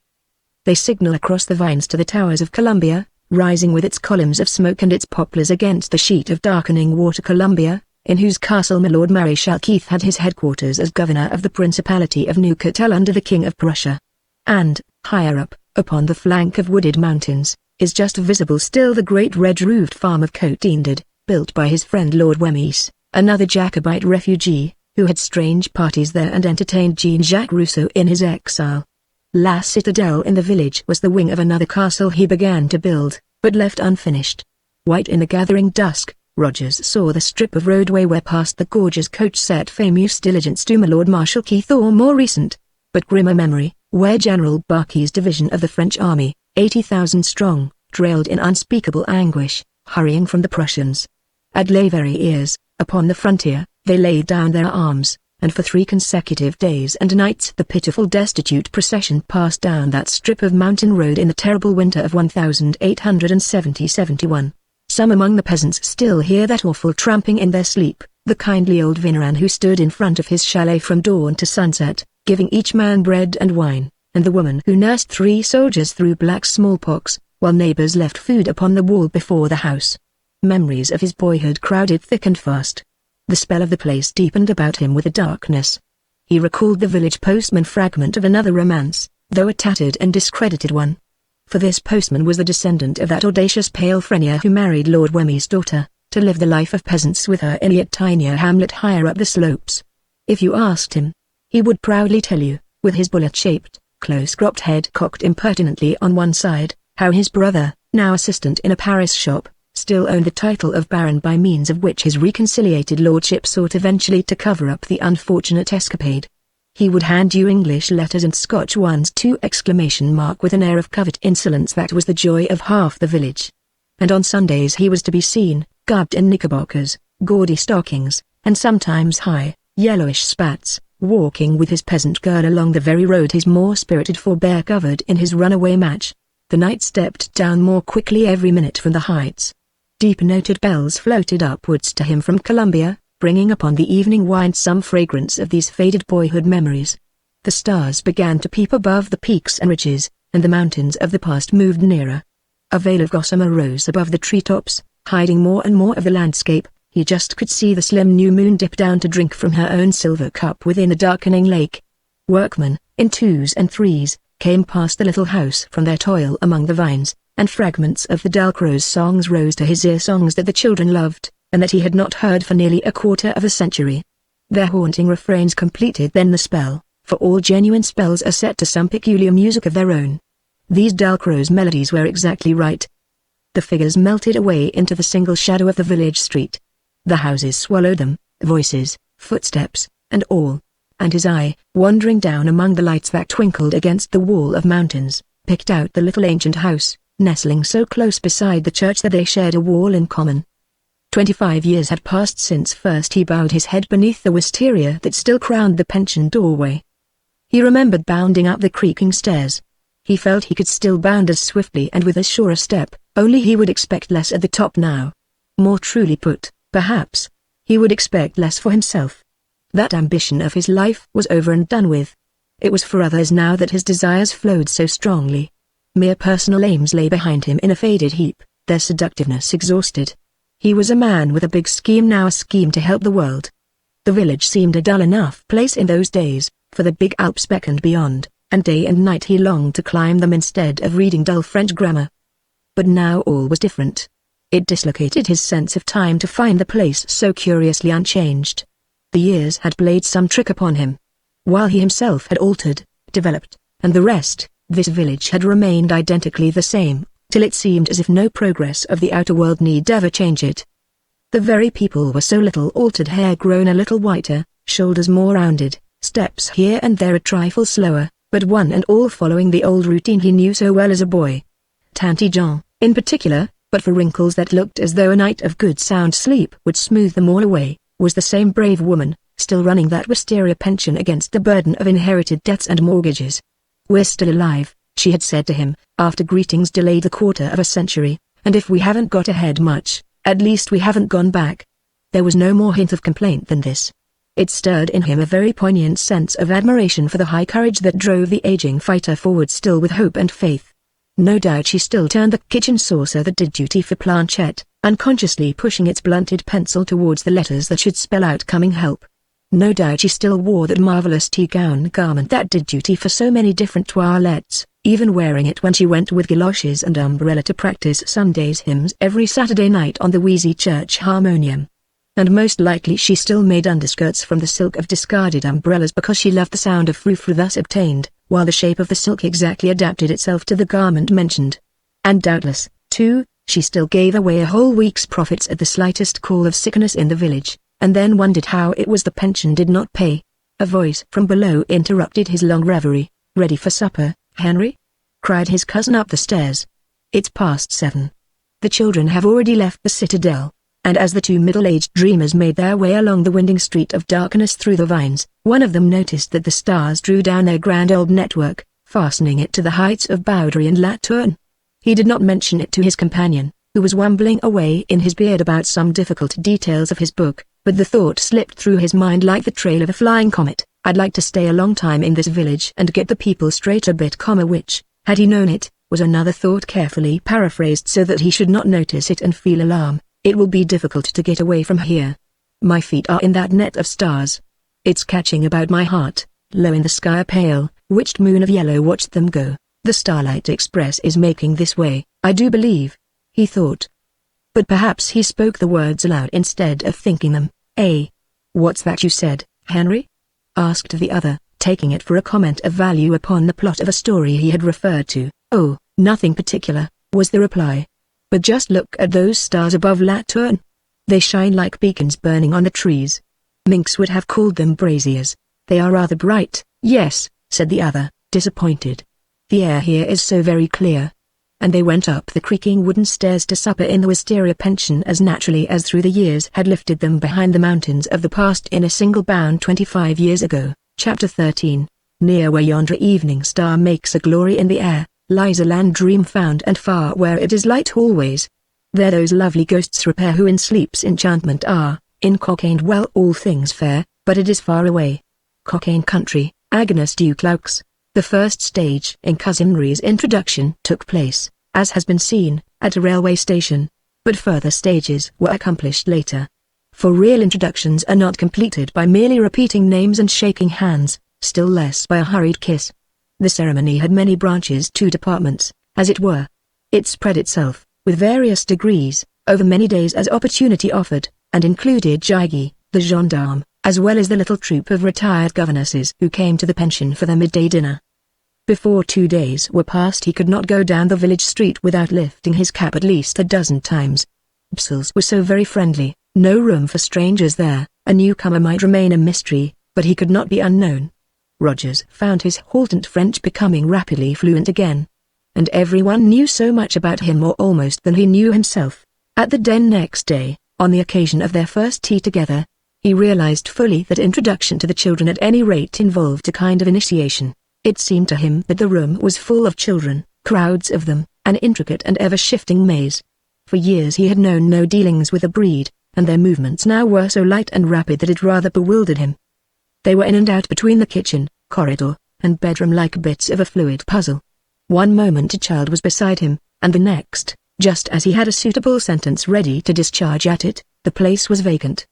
They signal across the vines to the towers of Columbia, rising with its columns of smoke and its poplars against the sheet of darkening water. Columbia, in whose castle my Lord Maréchal Keith had his headquarters as governor of the Principality of Neuchâtel under the King of Prussia. And, higher up, upon the flank of wooded mountains, is just visible still the great red-roofed farm of Cote-Indard, built by his friend Lord Wemyss, another Jacobite refugee, who had strange parties there and entertained Jean-Jacques Rousseau in his exile. La Citadelle in the village was the wing of another castle he began to build, but left unfinished. White in the gathering dusk, Rogers saw the strip of roadway where passed the gorgeous coach set famous diligence to my Lord Marshal Keith, or more recent, but grimmer memory, where General Barkey's division of the French army, 80,000 strong, trailed in unspeakable anguish, hurrying from the Prussians. At Les Verrières, upon the frontier, they laid down their arms, and for 3 consecutive days and nights the pitiful destitute procession passed down that strip of mountain road in the terrible winter of 1870-71. Some among the peasants still hear that awful tramping in their sleep, the kindly old Vigneron who stood in front of his chalet from dawn to sunset, giving each man bread and wine, and the woman who nursed 3 soldiers through black smallpox, while neighbors left food upon the wall before the house. Memories of his boyhood crowded thick and fast. The spell of the place deepened about him with the darkness. He recalled the village postman fragment of another romance, though a tattered and discredited one. For this postman was the descendant of that audacious pale Frenier who married Lord Wemmy's daughter, to live the life of peasants with her in a yet tinier hamlet higher up the slopes. If you asked him, he would proudly tell you, with his bullet-shaped, close-cropped head cocked impertinently on one side, how his brother, now assistant in a Paris shop, still owned the title of Baron by means of which his reconciliated lordship sought eventually to cover up the unfortunate escapade. He would hand you English letters and Scotch ones too! With an air of covert insolence that was the joy of half the village. And on Sundays he was to be seen, garbed in knickerbockers, gaudy stockings, and sometimes high, yellowish spats, walking with his peasant girl along the very road his more spirited forebear covered in his runaway match. The night stepped down more quickly every minute from the heights. Deep-noted bells floated upwards to him from Columbia, bringing upon the evening wind some fragrance of these faded boyhood memories. The stars began to peep above the peaks and ridges, and the mountains of the past moved nearer. A veil of gossamer rose above the treetops, hiding more and more of the landscape. He just could see the slim new moon dip down to drink from her own silver cup within the darkening lake. Workmen, in 2s and 3s, came past the little house from their toil among the vines, and fragments of the Dalcroze songs rose to his ear, songs that the children loved, and that he had not heard for nearly a quarter of a century. Their haunting refrains completed then the spell, for all genuine spells are set to some peculiar music of their own. These Dalcroze melodies were exactly right. The figures melted away into the single shadow of the village street. The houses swallowed them, voices, footsteps, and all. And his eye, wandering down among the lights that twinkled against the wall of mountains, picked out the little ancient house, nestling so close beside the church that they shared a wall in common. 25 years had passed since first he bowed his head beneath the wisteria that still crowned the pension doorway. He remembered bounding up the creaking stairs. He felt he could still bound as swiftly and with as sure a step, only he would expect less at the top now. More truly put, perhaps, he would expect less for himself. That ambition of his life was over and done with. It was for others now that his desires flowed so strongly. Mere personal aims lay behind him in a faded heap, their seductiveness exhausted. He was a man with a big scheme now, a scheme to help the world. The village seemed a dull enough place in those days, for the big Alps beckoned beyond, and day and night he longed to climb them instead of reading dull French grammar. But now all was different. It dislocated his sense of time to find the place so curiously unchanged. The years had played some trick upon him. While he himself had altered, developed, and the rest, this village had remained identically the same, till it seemed as if no progress of the outer world need ever change it. The very people were so little altered, hair grown a little whiter, shoulders more rounded, steps here and there a trifle slower, but one and all following the old routine he knew so well as a boy. Tanty Jean, in particular, but for wrinkles that looked as though a night of good sound sleep would smooth them all away, was the same brave woman, still running that wisteria pension against the burden of inherited debts and mortgages. "We're still alive," she had said to him, after greetings delayed a quarter of a century, "and if we haven't got ahead much, at least we haven't gone back." There was no more hint of complaint than this. It stirred in him a very poignant sense of admiration for the high courage that drove the aging fighter forward still with hope and faith. No doubt she still turned the kitchen saucer that did duty for planchette, unconsciously pushing its blunted pencil towards the letters that should spell out coming help. No doubt she still wore that marvelous tea-gown garment that did duty for so many different toilettes, even wearing it when she went with galoshes and umbrella to practice Sunday's hymns every Saturday night on the wheezy church harmonium. And most likely she still made underskirts from the silk of discarded umbrellas because she loved the sound of frou-frou thus obtained, while the shape of the silk exactly adapted itself to the garment mentioned. And doubtless, too, she still gave away a whole week's profits at the slightest call of sickness in the village, and then wondered how it was the pension did not pay. A voice from below interrupted his long reverie. "Ready for supper, Henry?" cried his cousin up the stairs. "It's past 7. The children have already left the citadel." And as the two middle-aged dreamers made their way along the winding street of darkness through the vines, one of them noticed that the stars drew down their grand old network, fastening it to the heights of Boudry and La Tourne. He did not mention it to his companion, who was wumbling away in his beard about some difficult details of his book, but the thought slipped through his mind like the trail of a flying comet: I'd like to stay a long time in this village and get the people straight a bit, which, had he known it, was another thought carefully paraphrased so that he should not notice it and feel alarm. It will be difficult to get away from here. My feet are in that net of stars. It's catching about my heart. Low in the sky a pale, witched moon of yellow watched them go. The Starlight Express is making this way, I do believe, he thought. But perhaps he spoke the words aloud instead of thinking them. What's that you said, Henry? Asked the other, taking it for a comment of value upon the plot of a story he had referred to. Oh, nothing particular, was the reply. But just look at those stars above Lantern. They shine like beacons burning on the trees. Minks would have called them braziers. They are rather bright. Yes, said the other, disappointed. The air here is so very clear. And they went up the creaking wooden stairs to supper in the Wisteria pension as naturally as through the years had lifted them behind the mountains of the past in a single bound 25 years ago. Chapter 13. Near where yonder evening star makes a glory in the air, lies a land dream found and far where it is light always. There those lovely ghosts repair who in sleep's enchantment are, in Cockaigne well all things fair, but it is far away. Cockaigne country, Agnes Duclaux. The first stage in Cousin Henry's introduction took place, as has been seen, at a railway station, but further stages were accomplished later. For real introductions are not completed by merely repeating names and shaking hands, still less by a hurried kiss. The ceremony had many branches, two departments, as it were. It spread itself, with various degrees, over many days as opportunity offered, and included Gigi, the gendarme, as well as the little troop of retired governesses who came to the pension for their midday dinner. Before 2 days were past he could not go down the village street without lifting his cap at least a dozen times. Brussels was so very friendly, no room for strangers there. A newcomer might remain a mystery, but he could not be unknown. Rogers found his haltant French becoming rapidly fluent again. And everyone knew so much about him or almost than he knew himself. At the den next day, on the occasion of their first tea together, he realized fully that introduction to the children at any rate involved a kind of initiation. It seemed to him that the room was full of children, crowds of them, an intricate and ever-shifting maze. For years he had known no dealings with the breed, and their movements now were so light and rapid that it rather bewildered him. They were in and out between the kitchen, corridor, and bedroom like bits of a fluid puzzle. One moment a child was beside him, and the next, just as he had a suitable sentence ready to discharge at it, the place was vacant.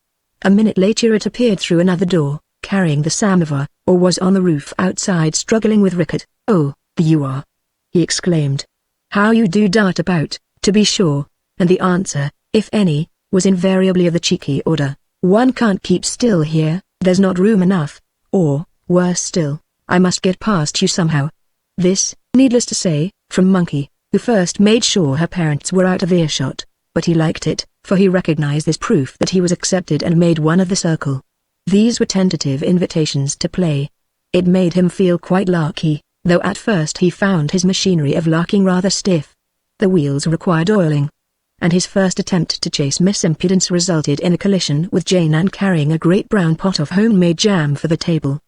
A minute later it appeared through another door, carrying the samovar, or was on the roof outside struggling with Rickett. Oh, there you are, he exclaimed. How you do dart about, to be sure. And the answer, if any, was invariably of the cheeky order. One can't keep still here, there's not room enough, or, worse still, I must get past you somehow. This, needless to say, from Monkey, who first made sure her parents were out of earshot, but he liked it, for he recognized this proof that he was accepted and made one of the circle. These were tentative invitations to play. It made him feel quite larky, though at first he found his machinery of larking rather stiff. The wheels required oiling. And his first attempt to chase Miss Impudence resulted in a collision with Jane Ann carrying a great brown pot of homemade jam for the table.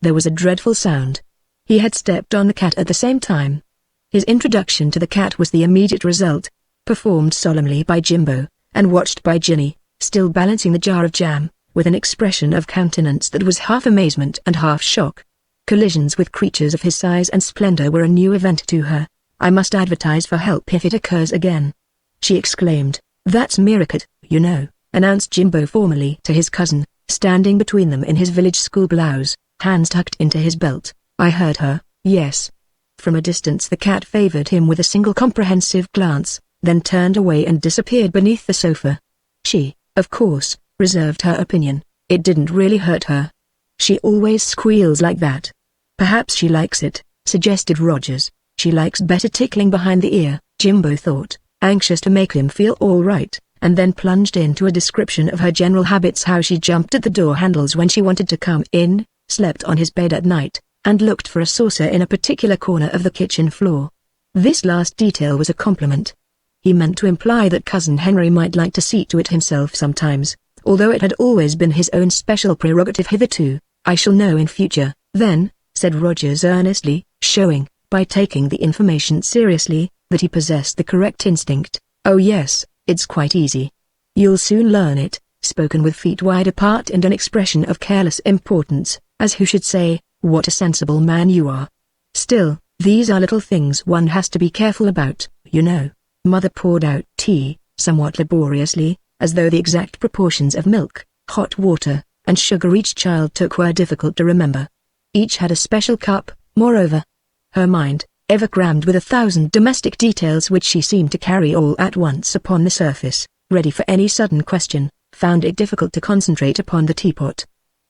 There was a dreadful sound. He had stepped on the cat at the same time. His introduction to the cat was the immediate result, performed solemnly by Jimbo, and watched by Ginny, still balancing the jar of jam, with an expression of countenance that was half amazement and half shock. Collisions with creatures of his size and splendor were a new event to her. I must advertise for help if it occurs again, she exclaimed. That's Miracut, you know, announced Jimbo formally to his cousin, standing between them in his village school blouse, hands tucked into his belt. I heard her, yes. From a distance the cat favored him with a single comprehensive glance, then turned away and disappeared beneath the sofa. She, of course, reserved her opinion. It didn't really hurt her. She always squeals like that. Perhaps she likes it, suggested Rogers. She likes better tickling behind the ear, Jimbo thought, anxious to make him feel all right, and then plunged into a description of her general habits, how she jumped at the door handles when she wanted to come in, slept on his bed at night, and looked for a saucer in a particular corner of the kitchen floor. This last detail was a compliment. He meant to imply that Cousin Henry might like to see to it himself sometimes, although it had always been his own special prerogative hitherto. I shall know in future, then, said Rogers earnestly, showing, by taking the information seriously, that he possessed the correct instinct. Oh yes, it's quite easy. You'll soon learn it, spoken with feet wide apart and an expression of careless importance, as who should say, what a sensible man you are. Still, these are little things one has to be careful about, you know. Mother poured out tea, somewhat laboriously, as though the exact proportions of milk, hot water, and sugar each child took were difficult to remember. Each had a special cup, moreover. Her mind, ever crammed with 1,000 domestic details which she seemed to carry all at once upon the surface, ready for any sudden question, found it difficult to concentrate upon the teapot.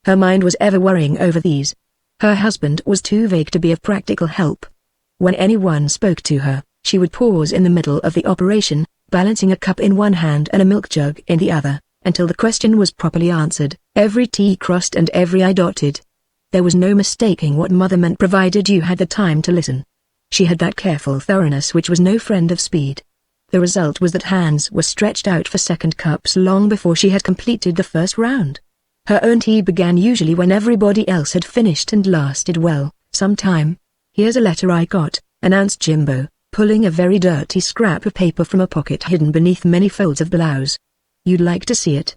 Her mind was ever worrying over these. Her husband was too vague to be of practical help. When anyone spoke to her, she would pause in the middle of the operation, balancing a cup in one hand and a milk jug in the other, until the question was properly answered, every T crossed and every I dotted. There was no mistaking what Mother meant provided you had the time to listen. She had that careful thoroughness which was no friend of speed. The result was that hands were stretched out for second cups long before she had completed the first round. Her own tea began usually when everybody else had finished and lasted well, some time. Here's a letter I got, announced Jimbo, pulling a very dirty scrap of paper from a pocket hidden beneath many folds of blouse. You'd like to see it?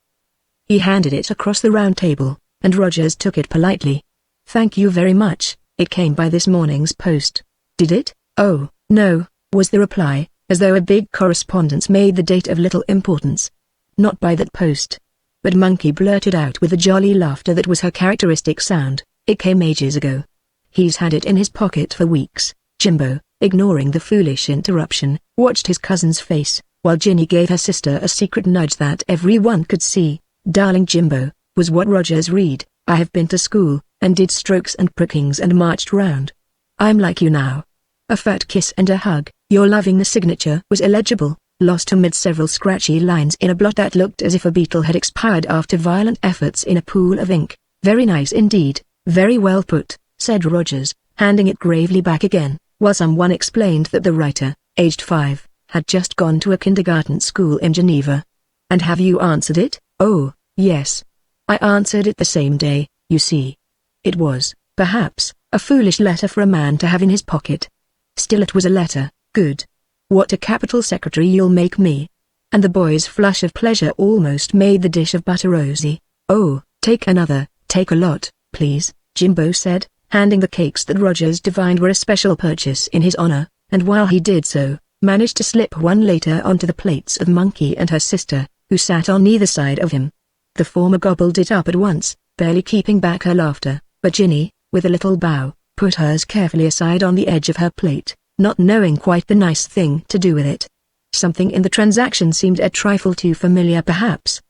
He handed it across the round table, and Rogers took it politely. Thank you very much, it came by this morning's post. Did it? Oh, no, was the reply, as though a big correspondence made the date of little importance. Not by that post. But Monkey blurted out with the jolly laughter that was her characteristic sound, it came ages ago. He's had it in his pocket for weeks. Jimbo, ignoring the foolish interruption, watched his cousin's face, while Ginny gave her sister a secret nudge that everyone could see. Darling Jimbo, was what Rogers read. I have been to school, and did strokes and prickings and marched round. I'm like you now. A fat kiss and a hug. Your loving. The signature was illegible, lost amid several scratchy lines in a blot that looked as if a beetle had expired after violent efforts in a pool of ink. Very nice indeed, very well put, said Rogers, handing it gravely back again, while someone explained that the writer, aged 5, had just gone to a kindergarten school in Geneva. And have you answered it? Oh, yes. I answered it the same day, you see. It was, perhaps, a foolish letter for a man to have in his pocket. Still it was a letter. Good. What a capital secretary you'll make me. And the boy's flush of pleasure almost made the dish of butter rosy. Oh, take another, take a lot, please, Jimbo said, handing the cakes that Rogers divined were a special purchase in his honor, and while he did so, managed to slip one later onto the plates of Monkey and her sister, who sat on either side of him. The former gobbled it up at once, barely keeping back her laughter, but Ginny, with a little bow, put hers carefully aside on the edge of her plate, not knowing quite the nice thing to do with it. Something in the transaction seemed a trifle too familiar perhaps.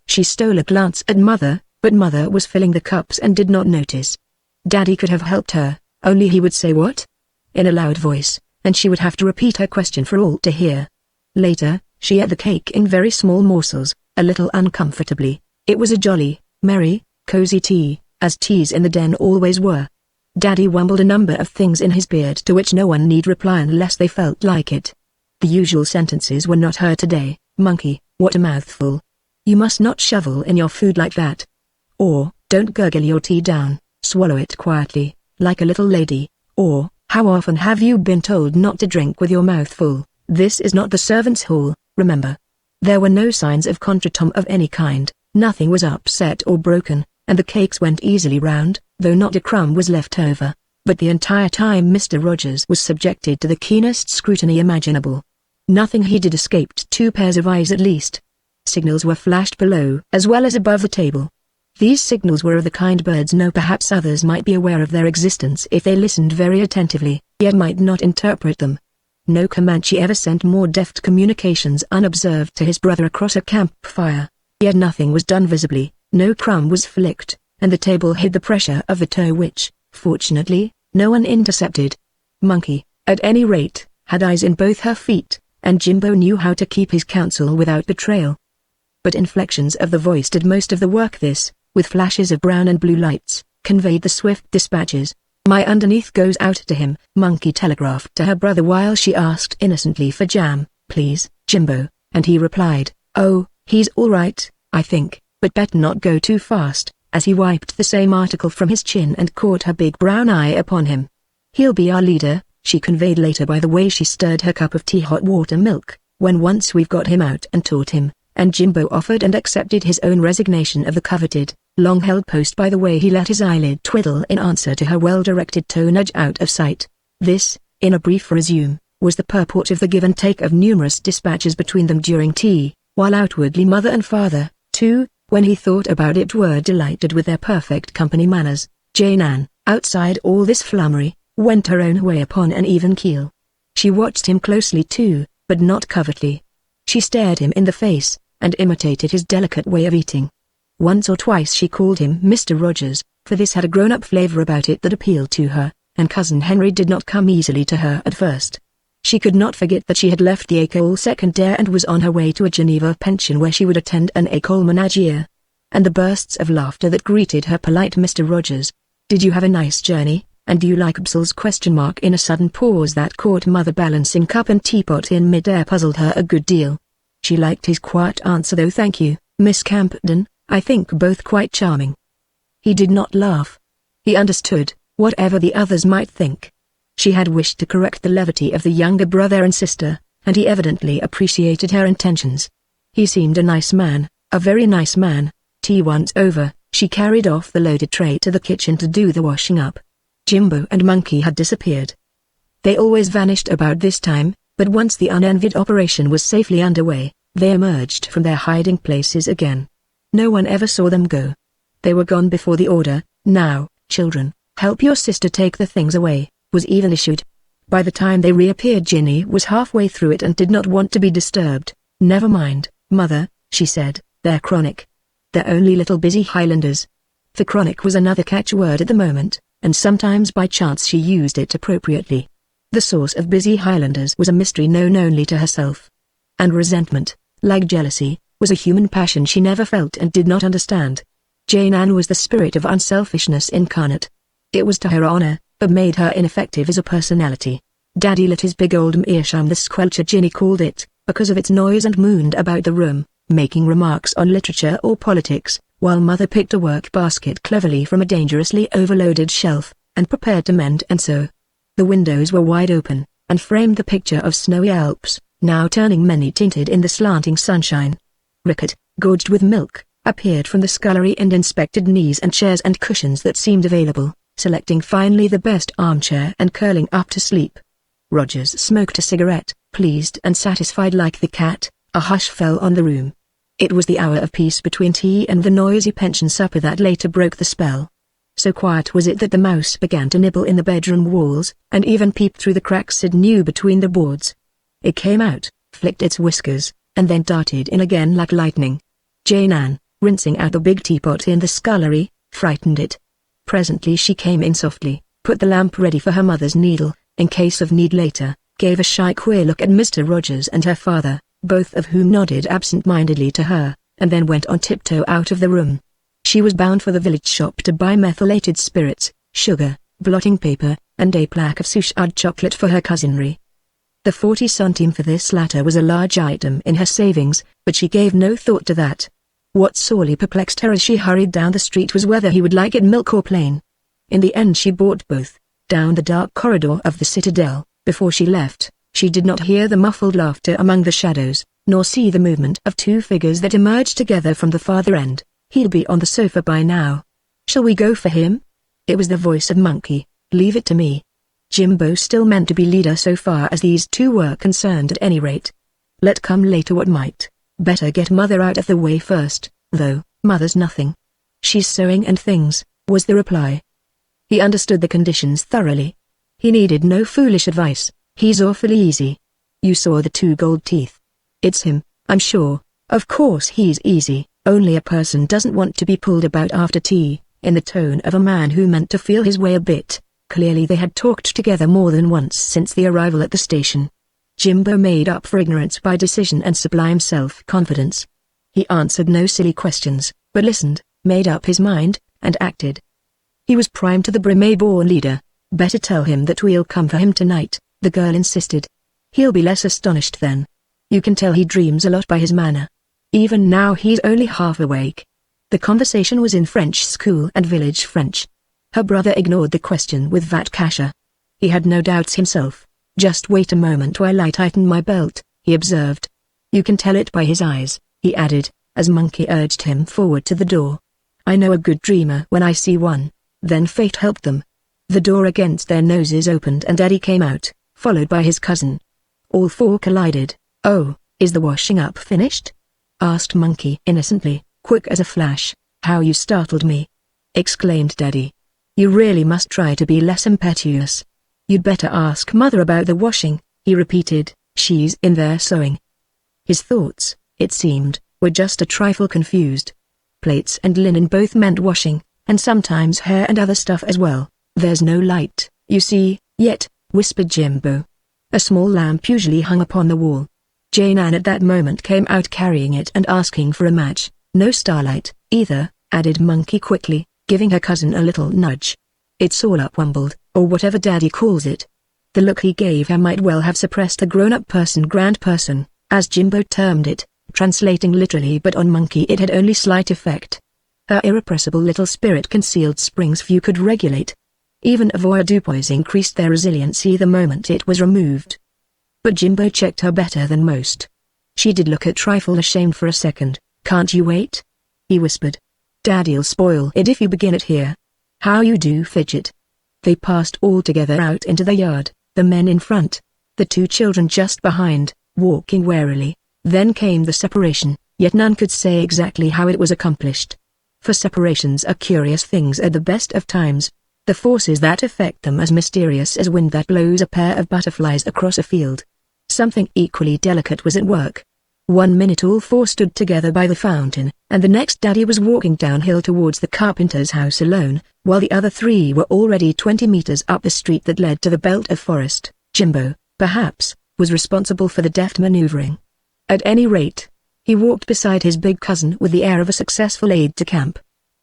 She stole a glance at Mother, but Mother was filling the cups and did not notice. Daddy could have helped her, only he would say what? In a loud voice, and she would have to repeat her question for all to hear. Later, she ate the cake in very small morsels, a little uncomfortably. It was a jolly, merry, cozy tea, as teas in the den always were. Daddy wumbled a number of things in his beard to which no one need reply unless they felt like it. The usual sentences were not heard today. Monkey, what a mouthful. You must not shovel in your food like that. Or, don't gurgle your tea down, swallow it quietly, like a little lady. Or, how often have you been told not to drink with your mouth full? This is not the servants' hall, remember. There were no signs of contretemps of any kind, nothing was upset or broken, and the cakes went easily round, though not a crumb was left over. But the entire time Mr. Rogers was subjected to the keenest scrutiny imaginable. Nothing he did escaped 2 pairs of eyes at least. Signals were flashed below as well as above the table. These signals were of the kind birds know. Perhaps others might be aware of their existence if they listened very attentively, yet might not interpret them. No Comanche ever sent more deft communications unobserved to his brother across a campfire, yet nothing was done visibly, no crumb was flicked, and the table hid the pressure of the toe which, fortunately, no one intercepted. Monkey, at any rate, had eyes in both her feet, and Jimbo knew how to keep his counsel without betrayal. But inflections of the voice did most of the work. This, with flashes of brown and blue lights, conveyed the swift dispatches. My underneath goes out to him, Monkey telegraphed to her brother while she asked innocently for jam, please, Jimbo, and he replied, oh, he's all right, I think, but better not go too fast, as he wiped the same article from his chin and caught her big brown eye upon him. He'll be our leader, she conveyed later by the way she stirred her cup of tea. Hot water milk, when once we've got him out and taught him," and Jimbo offered and accepted his own resignation of the coveted, long-held post by the way he let his eyelid twiddle in answer to her well-directed toe nudge out of sight. This, in a brief resume, was the purport of the give and take of numerous dispatches between them during tea, while outwardly mother and father, too, when he thought about it, were delighted with their perfect company manners. Jane Ann, outside all this flummery, went her own way upon an even keel. She watched him closely too, but not covertly. She stared him in the face, and imitated his delicate way of eating. Once or twice she called him Mr. Rogers, for this had a grown-up flavor about it that appealed to her, and Cousin Henry did not come easily to her at first. She could not forget that she had left the École Secondaire and was on her way to a Geneva pension where she would attend an École Ménagère. And the bursts of laughter that greeted her polite Mr. Rogers. "Did you have a nice journey, and do you like Bsls?" In a sudden pause that caught Mother balancing cup and teapot in mid-air puzzled her a good deal. She liked his quiet answer though. "Thank you, Miss Campden, I think both quite charming." He did not laugh. He understood, whatever the others might think. She had wished to correct the levity of the younger brother and sister, and he evidently appreciated her intentions. He seemed a nice man, a very nice man. Tea once over, she carried off the loaded tray to the kitchen to do the washing up. Jimbo and Monkey had disappeared. They always vanished about this time, but once the unenvied operation was safely underway, they emerged from their hiding places again. No one ever saw them go. They were gone before the order, "Now, children, help your sister take the things away," was even issued. By the time they reappeared, Ginny was halfway through it and did not want to be disturbed. "Never mind, Mother," she said, "they're chronic. They're only little busy Highlanders." For chronic was another catchword at the moment, and sometimes by chance she used it appropriately. The source of busy Highlanders was a mystery known only to herself. And resentment, like jealousy, was a human passion she never felt and did not understand. Jane Ann was the spirit of unselfishness incarnate. It was to her honor, but made her ineffective as a personality. Daddy lit his big old meerschaum, the squelcher Ginny called it, because of its noise, and mooned about the room, making remarks on literature or politics, while Mother picked a work basket cleverly from a dangerously overloaded shelf, and prepared to mend and sew. The windows were wide open, and framed the picture of snowy Alps, now turning many-tinted in the slanting sunshine. Rickett, gorged with milk, appeared from the scullery and inspected knees and chairs and cushions that seemed available, selecting finally the best armchair and curling up to sleep. Rogers smoked a cigarette, pleased and satisfied like the cat. A hush fell on the room. It was the hour of peace between tea and the noisy pension supper that later broke the spell. So quiet was it that the mouse began to nibble in the bedroom walls, and even peeped through the cracks Sid knew between the boards. It came out, flicked its whiskers, and then darted in again like lightning. Jane Ann, rinsing out the big teapot in the scullery, frightened it. Presently she came in softly, put the lamp ready for her mother's needle, in case of need later, gave a shy queer look at Mr. Rogers and her father, both of whom nodded absent-mindedly to her, and then went on tiptoe out of the room. She was bound for the village shop to buy methylated spirits, sugar, blotting paper, and a plaque of Suchard chocolate for her cousinry. The 40 centimes for this latter was a large item in her savings, but she gave no thought to that. What sorely perplexed her as she hurried down the street was whether he would like it milk or plain. In the end she bought both. Down the dark corridor of the citadel, before she left, she did not hear the muffled laughter among the shadows, nor see the movement of two figures that emerged together from the farther end. "He'll be on the sofa by now. Shall we go for him?" It was the voice of Monkey. "Leave it to me." Jimbo still meant to be leader so far as these two were concerned at any rate. Let come later what might. Better get Mother out of the way first, though. "Mother's nothing. She's sewing and things," was the reply. He understood the conditions thoroughly. He needed no foolish advice. "He's awfully easy. You saw the 2 gold teeth. It's him, I'm sure. Of course he's easy, only a person doesn't want to be pulled about after tea," in the tone of a man who meant to feel his way a bit. Clearly they had talked together more than once since the arrival at the station. Jimbo made up for ignorance by decision and sublime self-confidence. He answered no silly questions, but listened, made up his mind, and acted. He was primed to the brim, a born leader. "Better tell him that we'll come for him tonight," the girl insisted. "He'll be less astonished then. You can tell he dreams a lot by his manner. Even now he's only half awake." The conversation was in French school and village French. Her brother ignored the question with vat casher. He had no doubts himself. "Just wait a moment while I tighten my belt," he observed, You can tell it by his eyes," he added, as Monkey urged him forward to the door. "I know a good dreamer when I see one." Then fate helped them. The door against their noses opened and Daddy came out, followed by his cousin. All four collided. "Oh, is the washing up finished?" asked Monkey innocently, quick as a flash. "How you startled me!" exclaimed Daddy. "You really must try to be less impetuous. You'd better ask Mother about the washing," he repeated. "She's in there sewing." His thoughts, it seemed, were just a trifle confused. Plates and linen both meant washing, and sometimes hair and other stuff as well. "There's no light, you see, yet," whispered Jimbo. A small lamp usually hung upon the wall. Jane Ann at that moment came out carrying it and asking for a match. "No starlight, either," added Monkey quickly, giving her cousin a little nudge. "It's all up wumbled, or whatever Daddy calls it." The look he gave her might well have suppressed a grown-up person, grand person, as Jimbo termed it, translating literally, but on Monkey it had only slight effect. Her irrepressible little spirit concealed springs few could regulate. Even avoirdupois increased their resiliency the moment it was removed. But Jimbo checked her better than most. She did look a trifle ashamed for a second. "Can't you wait?" he whispered. "Daddy'll spoil it if you begin it here. How you do fidget." They passed all together out into the yard, the men in front, the two children just behind, walking warily. Then came the separation, yet none could say exactly how it was accomplished. For separations are curious things at the best of times. The forces that affect them as mysterious as wind that blows a pair of butterflies across a field. Something equally delicate was at work. 1 minute all four stood together by the fountain, and the next Daddy was walking downhill towards the carpenter's house alone, while the other three were already 20 meters up the street that led to the belt of forest. Jimbo, perhaps, was responsible for the deft maneuvering. At any rate, he walked beside his big cousin with the air of a successful aide-de-camp.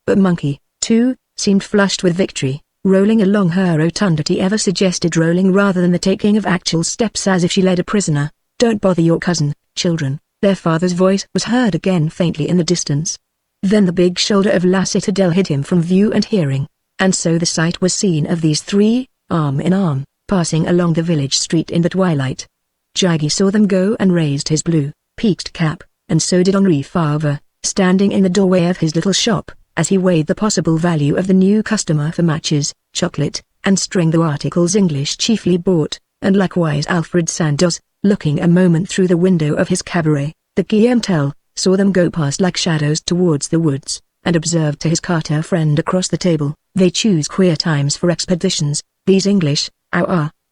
But Monkey, too, seemed flushed with victory. Rolling along her rotundity ever suggested rolling rather than the taking of actual steps, as if she led a prisoner. "Don't bother your cousin, children," their father's voice was heard again faintly in the distance. Then the big shoulder of La Citadelle hid him from view and hearing, and so the sight was seen of these three, arm in arm, passing along the village street in the twilight. Jiggy saw them go and raised his blue, peaked cap, and so did Henri Favre, standing in the doorway of his little shop, as he weighed the possible value of the new customer for matches, chocolate, and string, the articles English chiefly bought, and likewise Alfred Sandoz, looking a moment through the window of his cabaret, the Guillaume Tell, saw them go past like shadows towards the woods, and observed to his carter friend across the table, "They choose queer times for expeditions, these English.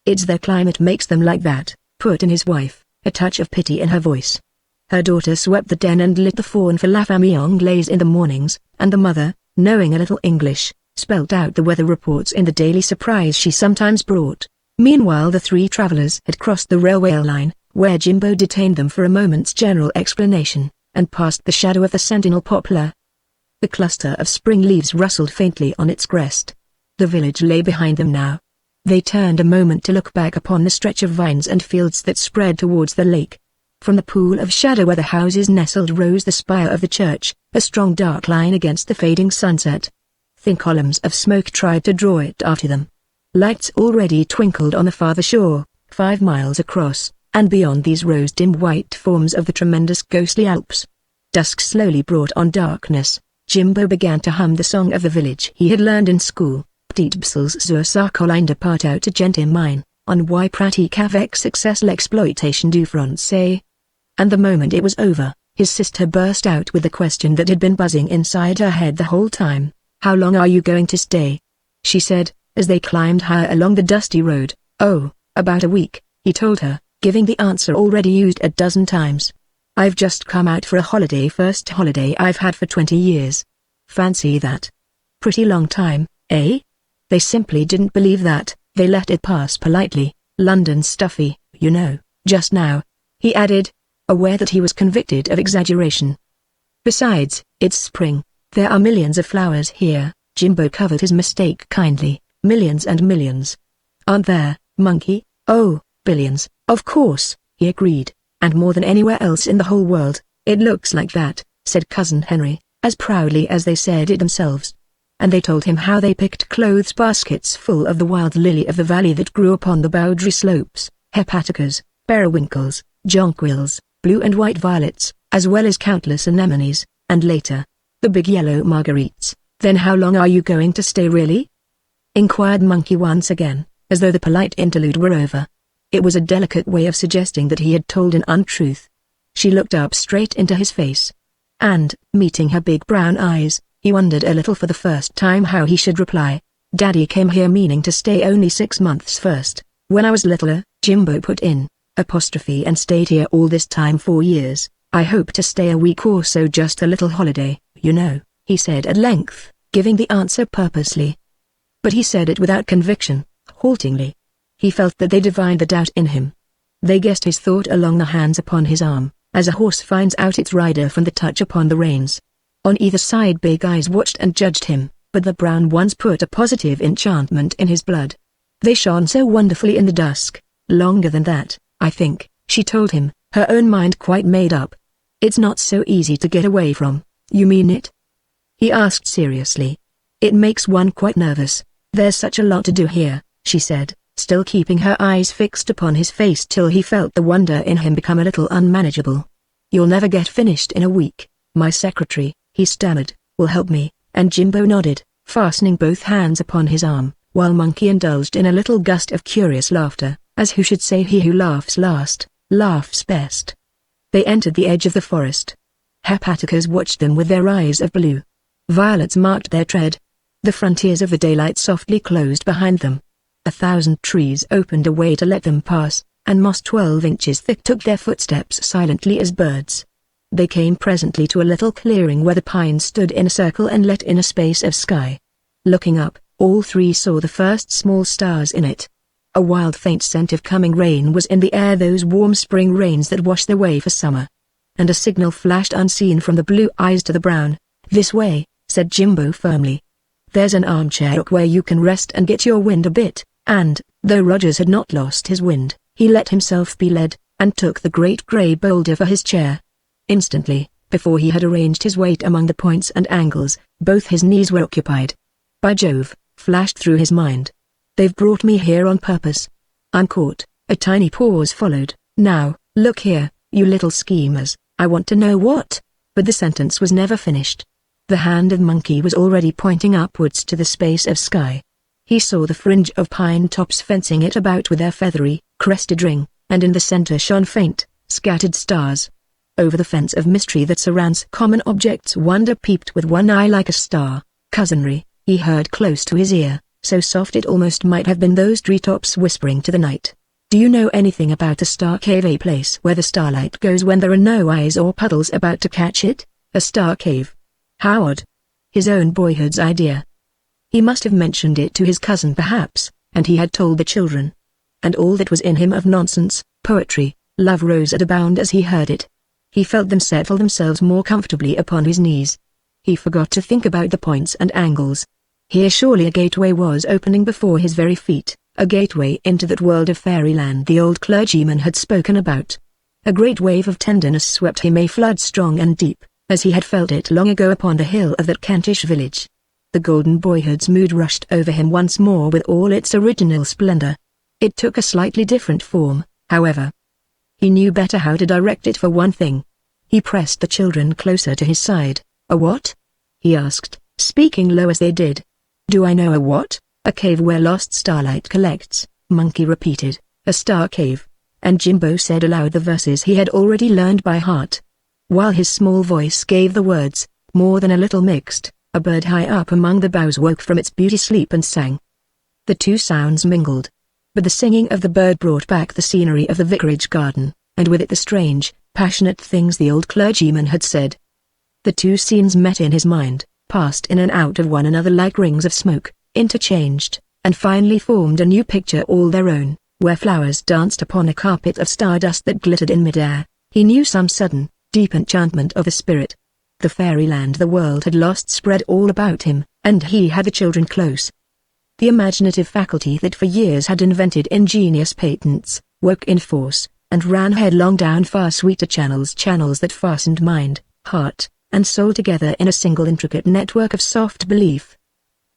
It's their climate makes them like that," put in his wife, a touch of pity in her voice. Her daughter swept the den and lit the fawn for La Famille Anglaise in the mornings, and the mother, knowing a little English, spelt out the weather reports in the daily surprise she sometimes brought. Meanwhile the three travelers had crossed the railway line, where Jimbo detained them for a moment's general explanation, and passed the shadow of the sentinel poplar. The cluster of spring leaves rustled faintly on its crest. The village lay behind them now. They turned a moment to look back upon the stretch of vines and fields that spread towards the lake. From the pool of shadow where the houses nestled rose the spire of the church, a strong dark line against the fading sunset. Thin columns of smoke tried to draw it after them. Lights already twinkled on the farther shore, 5 miles across, and beyond these rose dim white forms of the tremendous ghostly Alps. Dusk slowly brought on darkness. Jimbo began to hum the song of the village he had learned in school. Petite bsels zur Sarkolinde part out to gentil mine, on y pratique avec succès l'exploitation du français. And the moment it was over, his sister burst out with the question that had been buzzing inside her head the whole time. "How long are you going to stay?" she said, as they climbed higher along the dusty road. "Oh, about a week," he told her, giving the answer already used a dozen times. "I've just come out for a holiday, first holiday I've had for 20 years. Fancy that. Pretty long time, eh?" They simply didn't believe that. They let it pass politely. "London's stuffy, you know, just now," he added, aware that he was convicted of exaggeration. "Besides, it's spring. There are millions of flowers here." Jimbo covered his mistake kindly. "Millions and millions." "Aren't there, Monkey?" "Oh, billions, of course," he agreed, "and more than anywhere else in the whole world." "It looks like that," said Cousin Henry, as proudly as they said it themselves. And they told him how they picked clothes baskets full of the wild lily of the valley that grew upon the boundary slopes, hepaticas, periwinkles, jonquils, blue and white violets, as well as countless anemones, and later, the big yellow marguerites. Then how long are you going to stay really? Inquired Monkey once again, as though the polite interlude were over. It was a delicate way of suggesting that he had told an untruth. She looked up straight into his face. And, meeting her big brown eyes, he wondered a little for the first time how he should reply. Daddy came here meaning to stay only 6 months first. When I was littler, Jimbo put in, apostrophe, and stayed here all this time 4 years. I hope to stay a week or so, just a little holiday, you know, he said at length, giving the answer purposely. But he said it without conviction, haltingly. He felt that they divined the doubt in him. They guessed his thought along the hands upon his arm, as a horse finds out its rider from the touch upon the reins. On either side big eyes watched and judged him, but the brown ones put a positive enchantment in his blood. They shone so wonderfully in the dusk. Longer than that, I think, she told him, her own mind quite made up. It's not so easy to get away from. You mean it? He asked seriously. It makes one quite nervous. There's such a lot to do here, she said, still keeping her eyes fixed upon his face till he felt the wonder in him become a little unmanageable. You'll never get finished in a week. My secretary, he stammered, will help me, and Jimbo nodded, fastening both hands upon his arm, while Monkey indulged in a little gust of curious laughter, as who should say he who laughs last, laughs best. They entered the edge of the forest. Hepaticas watched them with their eyes of blue. Violets marked their tread. The frontiers of the daylight softly closed behind them. 1,000 trees opened a way to let them pass, and moss 12 inches thick took their footsteps silently as birds. They came presently to a little clearing where the pines stood in a circle and let in a space of sky. Looking up, all three saw the first small stars in it. A wild faint scent of coming rain was in the air, those warm spring rains that wash the way for summer. And a signal flashed unseen from the blue eyes to the brown. This way, said Jimbo firmly. There's an armchair where you can rest and get your wind a bit, and, though Rogers had not lost his wind, he let himself be led, and took the great grey boulder for his chair. Instantly, before he had arranged his weight among the points and angles, both his knees were occupied. By Jove, flashed through his mind. They've brought me here on purpose. I'm caught. A tiny pause followed. Now, look here, you little schemers, I want to know what? But the sentence was never finished. The hand of Monkey was already pointing upwards to the space of sky. He saw the fringe of pine tops fencing it about with their feathery, crested ring, and in the center shone faint, scattered stars. Over the fence of mystery that surrounds common objects wonder peeped with one eye like a star. Cousinry, he heard close to his ear, so soft it almost might have been those treetops whispering to the night. Do you know anything about a star cave, a place where the starlight goes when there are no eyes or puddles about to catch it? A star cave. How odd. His own boyhood's idea. He must have mentioned it to his cousin perhaps, and he had told the children. And all that was in him of nonsense, poetry, love rose at a bound as he heard it. He felt them settle themselves more comfortably upon his knees. He forgot to think about the points and angles. Here surely a gateway was opening before his very feet, a gateway into that world of fairyland the old clergyman had spoken about. A great wave of tenderness swept him, a flood strong and deep, as he had felt it long ago upon the hill of that Kentish village. The golden boyhood's mood rushed over him once more with all its original splendor. It took a slightly different form, however. He knew better how to direct it for one thing. He pressed the children closer to his side. A what? He asked, speaking low as they did. Do I know a what? A cave where lost starlight collects, Monkey repeated, a star cave. And Jimbo said aloud the verses he had already learned by heart. While his small voice gave the words, more than a little mixed, a bird high up among the boughs woke from its beauty sleep and sang. The two sounds mingled. But the singing of the bird brought back the scenery of the vicarage garden, and with it the strange, passionate things the old clergyman had said. The two scenes met in his mind, passed in and out of one another like rings of smoke, interchanged, and finally formed a new picture all their own, where flowers danced upon a carpet of stardust that glittered in mid-air. He knew some sudden, deep enchantment of the spirit. The fairyland the world had lost spread all about him, and he had the children close. The imaginative faculty that for years had invented ingenious patents, woke in force, and ran headlong down far sweeter channels that fastened mind, heart, and soul together in a single intricate network of soft belief.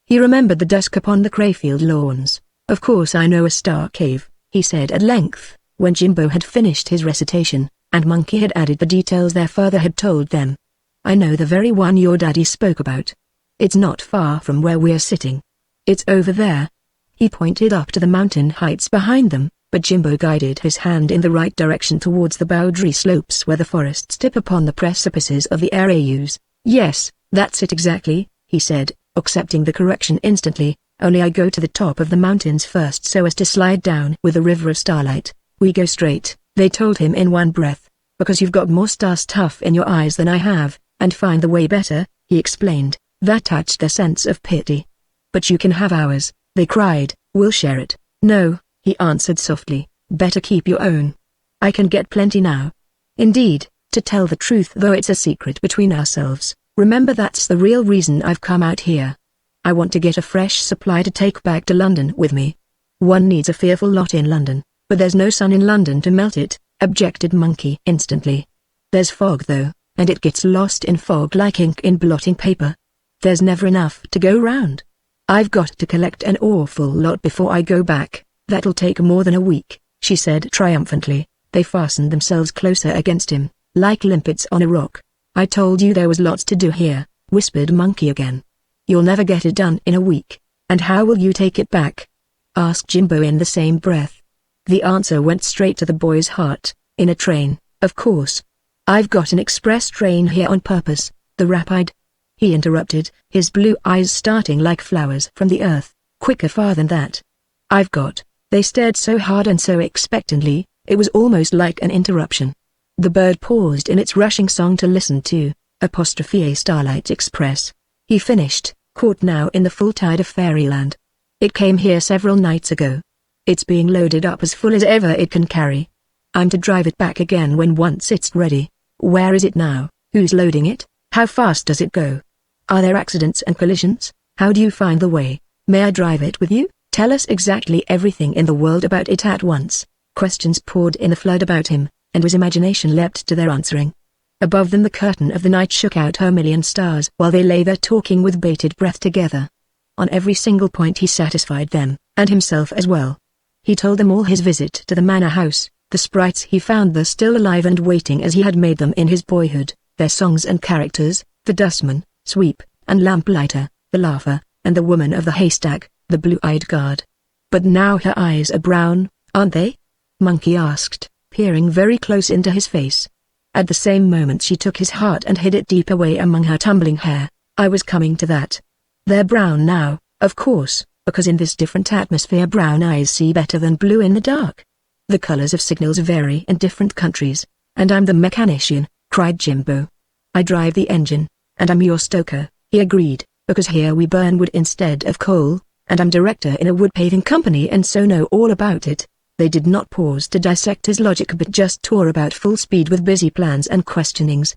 He remembered the dusk upon the Crayfield lawns. Of course I know a star cave, he said at length, when Jimbo had finished his recitation. and Monkey had added the details their father had told them. I know the very one your daddy spoke about. It's not far from where we're sitting. It's over there. He pointed up to the mountain heights behind them, but Jimbo guided his hand in the right direction towards the boundary slopes where the forests tip upon the precipices of the Araus. Yes, that's it exactly, he said, accepting the correction instantly, only I go to the top of the mountains first so as to slide down with the river of starlight. We go straight, they told him in one breath, because you've got more star stuff in your eyes than I have, and find the way better, he explained. That touched their sense of pity. But you can have ours, they cried. We'll share it. No, he answered softly, better keep your own. I can get plenty now. Indeed, to tell the truth though it's a secret between ourselves, remember that's the real reason I've come out here. I want to get a fresh supply to take back to London with me. One needs a fearful lot in London, but there's no sun in London to melt it, objected Monkey instantly. There's fog though, and it gets lost in fog like ink in blotting paper. There's never enough to go round. I've got to collect an awful lot before I go back. That'll take more than a week, she said triumphantly. They fastened themselves closer against him, like limpets on a rock. I told you there was lots to do here, whispered Monkey again. You'll never get it done in a week, and how will you take it back? Asked Jimbo in the same breath. The answer went straight to the boy's heart. In a train, of course. I've got an express train here on purpose, the rapide. He interrupted, his blue eyes starting like flowers from the earth, quicker far than that. I've got. They stared so hard and so expectantly, it was almost like an interruption. The bird paused in its rushing song to listen to, apostrophe Starlight Express. He finished, caught now in the full tide of Fairyland. It came here several nights ago. It's being loaded up as full as ever it can carry. I'm to drive it back again when once it's ready. Where is it now? Who's loading it? How fast does it go? Are there accidents and collisions? How do you find the way? May I drive it with you? Tell us exactly everything in the world about it at once. Questions poured in a flood about him, and his imagination leapt to their answering. Above them the curtain of the night shook out her million stars while they lay there talking with bated breath together. On every single point he satisfied them, and himself as well. He told them all his visit to the manor house, the sprites he found there still alive and waiting as he had made them in his boyhood, their songs and characters, the dustman, sweep, and lamplighter, the laugher, and the woman of the haystack, the blue-eyed guard. But now her eyes are brown, aren't they? Monkey asked, peering very close into his face. At the same moment she took his heart and hid it deep away among her tumbling hair. I was coming to that. They're brown now, of course, because in this different atmosphere brown eyes see better than blue in the dark. The colors of signals vary in different countries, and I'm the mechanician, cried Jimbo. I drive the engine, and I'm your stoker, he agreed, because here we burn wood instead of coal, and I'm director in a wood paving company and so know all about it. They did not pause to dissect his logic but just tore about full speed with busy plans and questionings.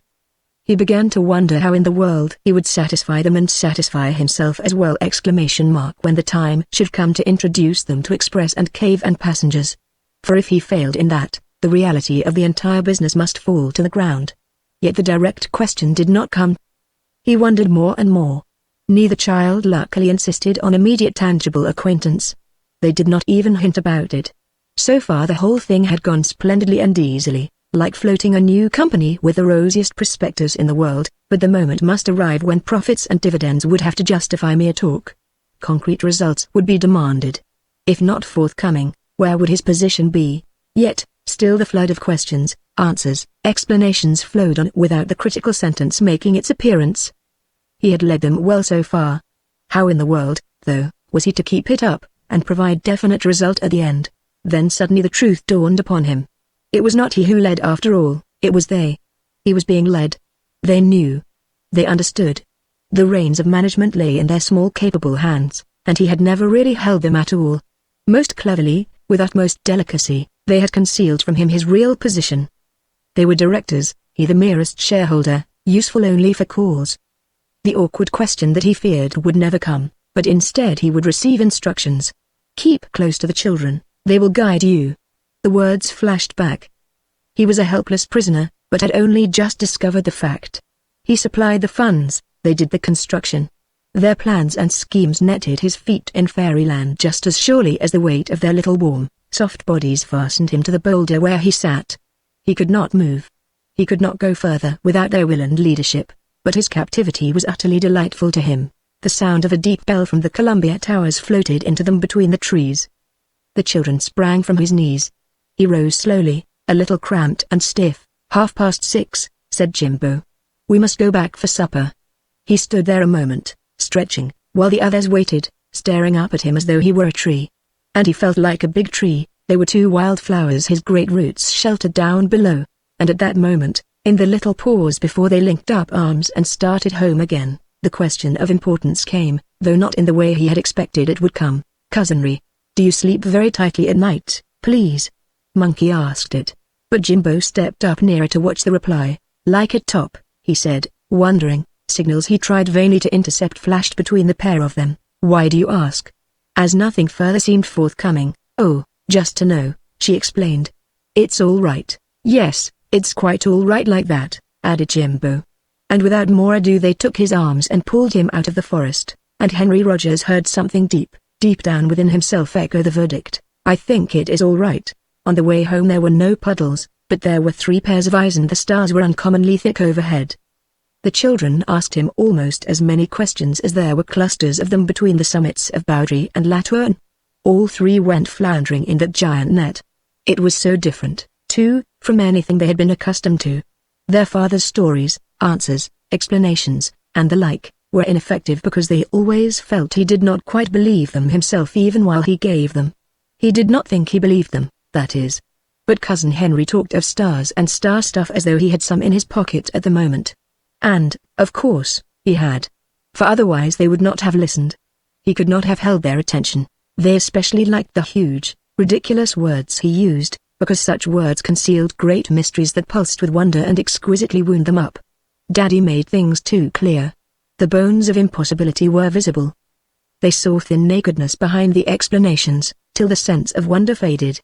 He began to wonder how in the world he would satisfy them and satisfy himself as well! When the time should come to introduce them to express and cave and passengers. For if he failed in that, the reality of the entire business must fall to the ground. Yet the direct question did not come. He wondered more and more. Neither child luckily insisted on immediate tangible acquaintance. They did not even hint about it. So far the whole thing had gone splendidly and easily, like floating a new company with the rosiest prospectus in the world, but the moment must arrive when profits and dividends would have to justify mere talk. Concrete results would be demanded. If not forthcoming, where would his position be? Yet, still the flood of questions, answers, explanations flowed on without the critical sentence making its appearance. He had led them well so far. How in the world, though, was he to keep it up, and provide definite result at the end? Then suddenly the truth dawned upon him. It was not he who led after all, it was they. He was being led. They knew. They understood. The reins of management lay in their small capable hands, and he had never really held them at all. Most cleverly, with utmost delicacy, they had concealed from him his real position. They were directors, he the merest shareholder, useful only for cause. The awkward question that he feared would never come, but instead he would receive instructions. Keep close to the children, they will guide you. The words flashed back. He was a helpless prisoner, but had only just discovered the fact. He supplied the funds, they did the construction. Their plans and schemes netted his feet in Fairyland just as surely as the weight of their little warm, soft bodies fastened him to the boulder where he sat. He could not move. He could not go further without their will and leadership, but his captivity was utterly delightful to him. The sound of a deep bell from the Columbia Towers floated into them between the trees. The children sprang from his knees. He rose slowly, a little cramped and stiff. 6:30, said Jimbo. We must go back for supper. He stood there a moment, stretching, while the others waited, staring up at him as though he were a tree. And he felt like a big tree. They were two wildflowers his great roots sheltered down below. And at that moment, in the little pause before they linked up arms and started home again, the question of importance came, though not in the way he had expected it would come. Cousinry. Do you sleep very tightly at night, please? Monkey asked it. But Jimbo stepped up nearer to watch the reply. Like it top, he said, wondering. Signals he tried vainly to intercept flashed between the pair of them. Why do you ask? As nothing further seemed forthcoming. Oh, just to know, she explained. It's all right. Yes, it's quite all right like that, added Jimbo. And without more ado they took his arms and pulled him out of the forest, and Henry Rogers heard something deep down within himself echo the verdict. I think it is all right. On the way home there were no puddles, but there were 3 pairs of eyes and the stars were uncommonly thick overhead. The children asked him almost as many questions as there were clusters of them between the summits of Bowdry and Latourne. All 3 went floundering in that giant net. It was so different, too, from anything they had been accustomed to. Their father's stories, answers, explanations, and the like, were ineffective because they always felt he did not quite believe them himself even while he gave them. He did not think he believed them, that is. But Cousin Henry talked of stars and star stuff as though he had some in his pocket at the moment. And, of course, he had. For otherwise they would not have listened. He could not have held their attention. They especially liked the huge, ridiculous words he used, because such words concealed great mysteries that pulsed with wonder and exquisitely wound them up. Daddy made things too clear. The bones of impossibility were visible. They saw thin nakedness behind the explanations, till the sense of wonder faded.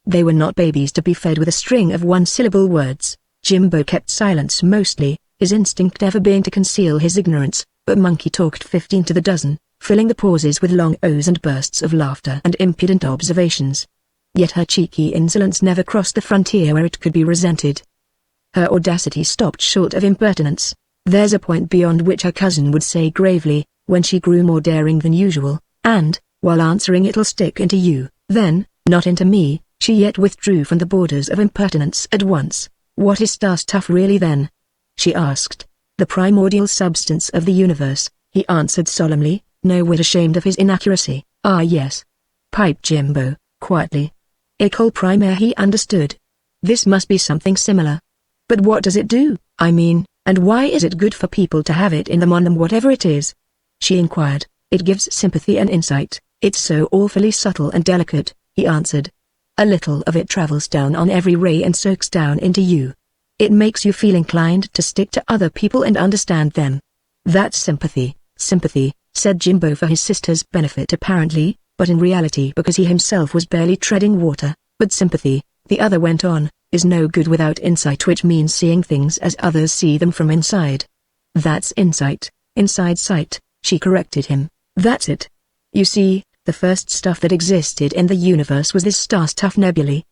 They were not babies to be fed with a string of one-syllable words. Jimbo kept silence mostly, his instinct ever being to conceal his ignorance, but Monkey talked 15 to the dozen, filling the pauses with long ohs and bursts of laughter and impudent observations. Yet her cheeky insolence never crossed the frontier where it could be resented. Her audacity stopped short of impertinence. There's a point beyond which her cousin would say gravely, when she grew more daring than usual, and, while answering it'll stick into you, then, not into me, she yet withdrew from the borders of impertinence at once. What is star stuff really then? She asked. The primordial substance of the universe, he answered solemnly, no whit ashamed of his inaccuracy. Ah yes, piped Jimbo, quietly. École primaire, he understood. This must be something similar. But what does it do, I mean, and why is it good for people to have it in them on them whatever it is? She inquired. It gives sympathy and insight. It's so awfully subtle and delicate, he answered. A little of it travels down on every ray and soaks down into you. It makes you feel inclined to stick to other people and understand them. That's sympathy, said Jimbo for his sister's benefit apparently, but in reality because he himself was barely treading water. But sympathy, the other went on, is no good without insight, which means seeing things as others see them from inside. That's insight, inside sight, she corrected him. That's it. You see, the first stuff that existed in the universe was this star stuff nebulae.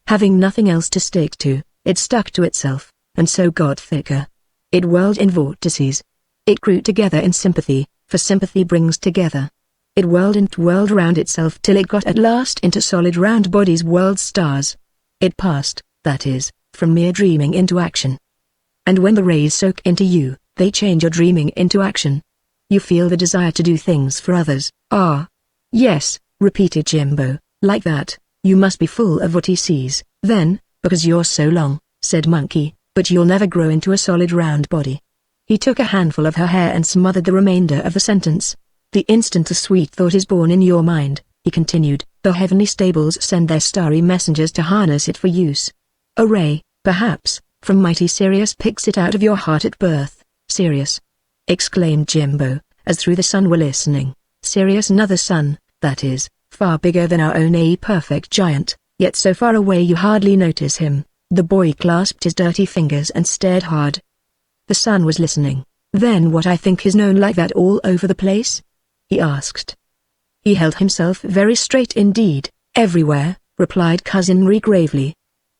Having nothing else to stick to, it stuck to itself, and so got thicker. It whirled in vortices. It grew together in sympathy, for sympathy brings together. It whirled and whirled round itself till it got at last into solid round bodies, whirled stars. It passed, that is, from mere dreaming into action. And when the rays soak into you, they change your dreaming into action. You feel the desire to do things for others. Ah. Yes, repeated Jimbo, like that. You must be full of what he sees, then, because you're so long, said Monkey, but you'll never grow into a solid round body. He took a handful of her hair and smothered the remainder of the sentence. The instant a sweet thought is born in your mind, he continued, the heavenly stables send their starry messengers to harness it for use. A ray, perhaps, from mighty Sirius picks it out of your heart at birth. Sirius! Exclaimed Jimbo, as through the sun were listening. Sirius, another sun, that is, far bigger than our own, a perfect giant, yet so far away you hardly notice him. The boy clasped his dirty fingers and stared hard. The sun was listening. Then what I think is known like that all over the place? He asked. He held himself very straight indeed. Everywhere, replied Cousin Ree gravely.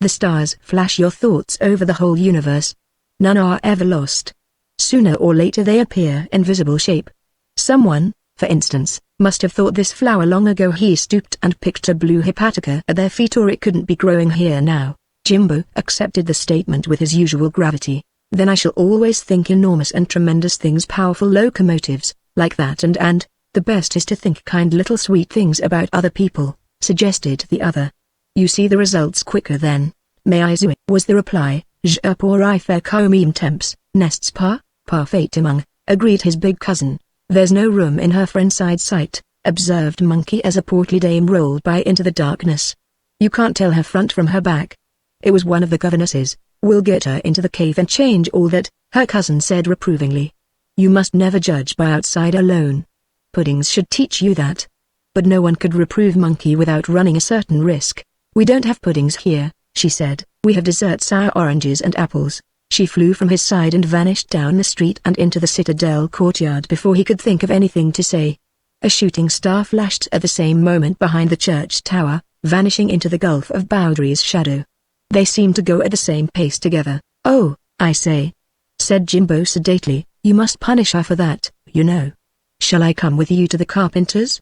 The stars flash your thoughts over the whole universe. None are ever lost. Sooner or later they appear in visible shape. Someone, for instance, must have thought this flower long ago. He stooped and picked a blue hepatica at their feet, or it couldn't be growing here now. Jimbo accepted the statement with his usual gravity. Then I shall always think enormous and tremendous things, powerful locomotives, like that, and the best is to think kind little sweet things about other people, suggested the other. You see the results quicker then. May I zoe, was the reply. Je pourrais faire comme temps, n'est-ce pas, parfaitement, agreed his big cousin. There's no room in her for inside sight, observed Monkey as a portly dame rolled by into the darkness. You can't tell her front from her back. It was one of the governesses. We'll get her into the cave and change all that, her cousin said reprovingly. You must never judge by outside alone. Puddings should teach you that. But no one could reprove Monkey without running a certain risk. We don't have puddings here, she said. We have dessert, sour oranges and apples. She flew from his side and vanished down the street and into the citadel courtyard before he could think of anything to say. A shooting star flashed at the same moment behind the church tower, vanishing into the gulf of Bowdry's shadow. They seemed to go at the same pace together. Oh, I say, said Jimbo sedately, you must punish her for that, you know. Shall I come with you to the carpenter's?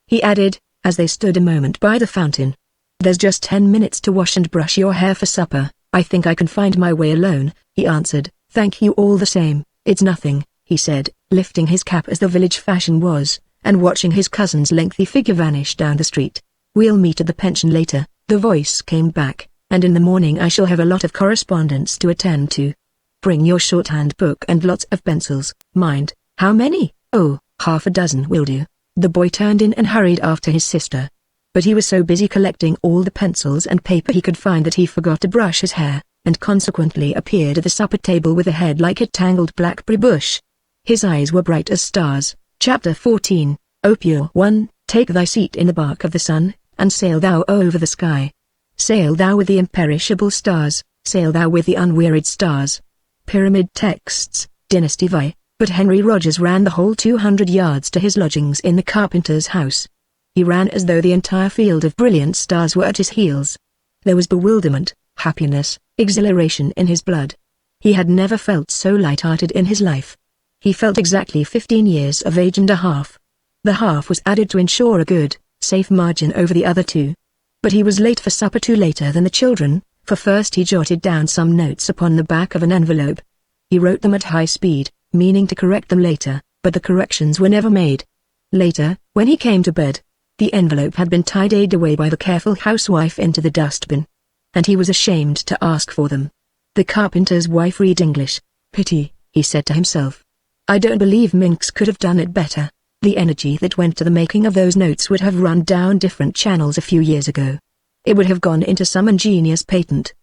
He added, as they stood a moment by the fountain. There's just 10 minutes to wash and brush your hair for supper. I think I can find my way alone, he answered. Thank you all the same. It's nothing, he said, lifting his cap as the village fashion was, and watching his cousin's lengthy figure vanish down the street. We'll meet at the pension later, the voice came back, and in the morning I shall have a lot of correspondence to attend to. Bring your shorthand book and lots of pencils. Mind, how many? Oh, half a dozen will do. The boy turned in and hurried after his sister. But he was so busy collecting all the pencils and paper he could find that he forgot to brush his hair, and consequently appeared at the supper table with a head like a tangled blackberry bush. His eyes were bright as stars. Chapter 14, O pure one, take thy seat in the bark of the sun, and sail thou over the sky. Sail thou with the imperishable stars, sail thou with the unwearied stars. Pyramid texts, Dynasty Vi, but Henry Rogers ran the whole 200 yards to his lodgings in the carpenter's house. He ran as though the entire field of brilliant stars were at his heels. There was bewilderment, happiness, exhilaration in his blood. He had never felt so light-hearted in his life. He felt exactly 15 years of age and a half. The half was added to ensure a good, safe margin over the other two. But he was late for supper, too later than the children, for first he jotted down some notes upon the back of an envelope. He wrote them at high speed, meaning to correct them later, but the corrections were never made. Later, when he came to bed, the envelope had been tidied away by the careful housewife into the dustbin. And he was ashamed to ask for them. The carpenter's wife read English. Pity, he said to himself. I don't believe Minx could have done it better. The energy that went to the making of those notes would have run down different channels a few years ago. It would have gone into some ingenious patent.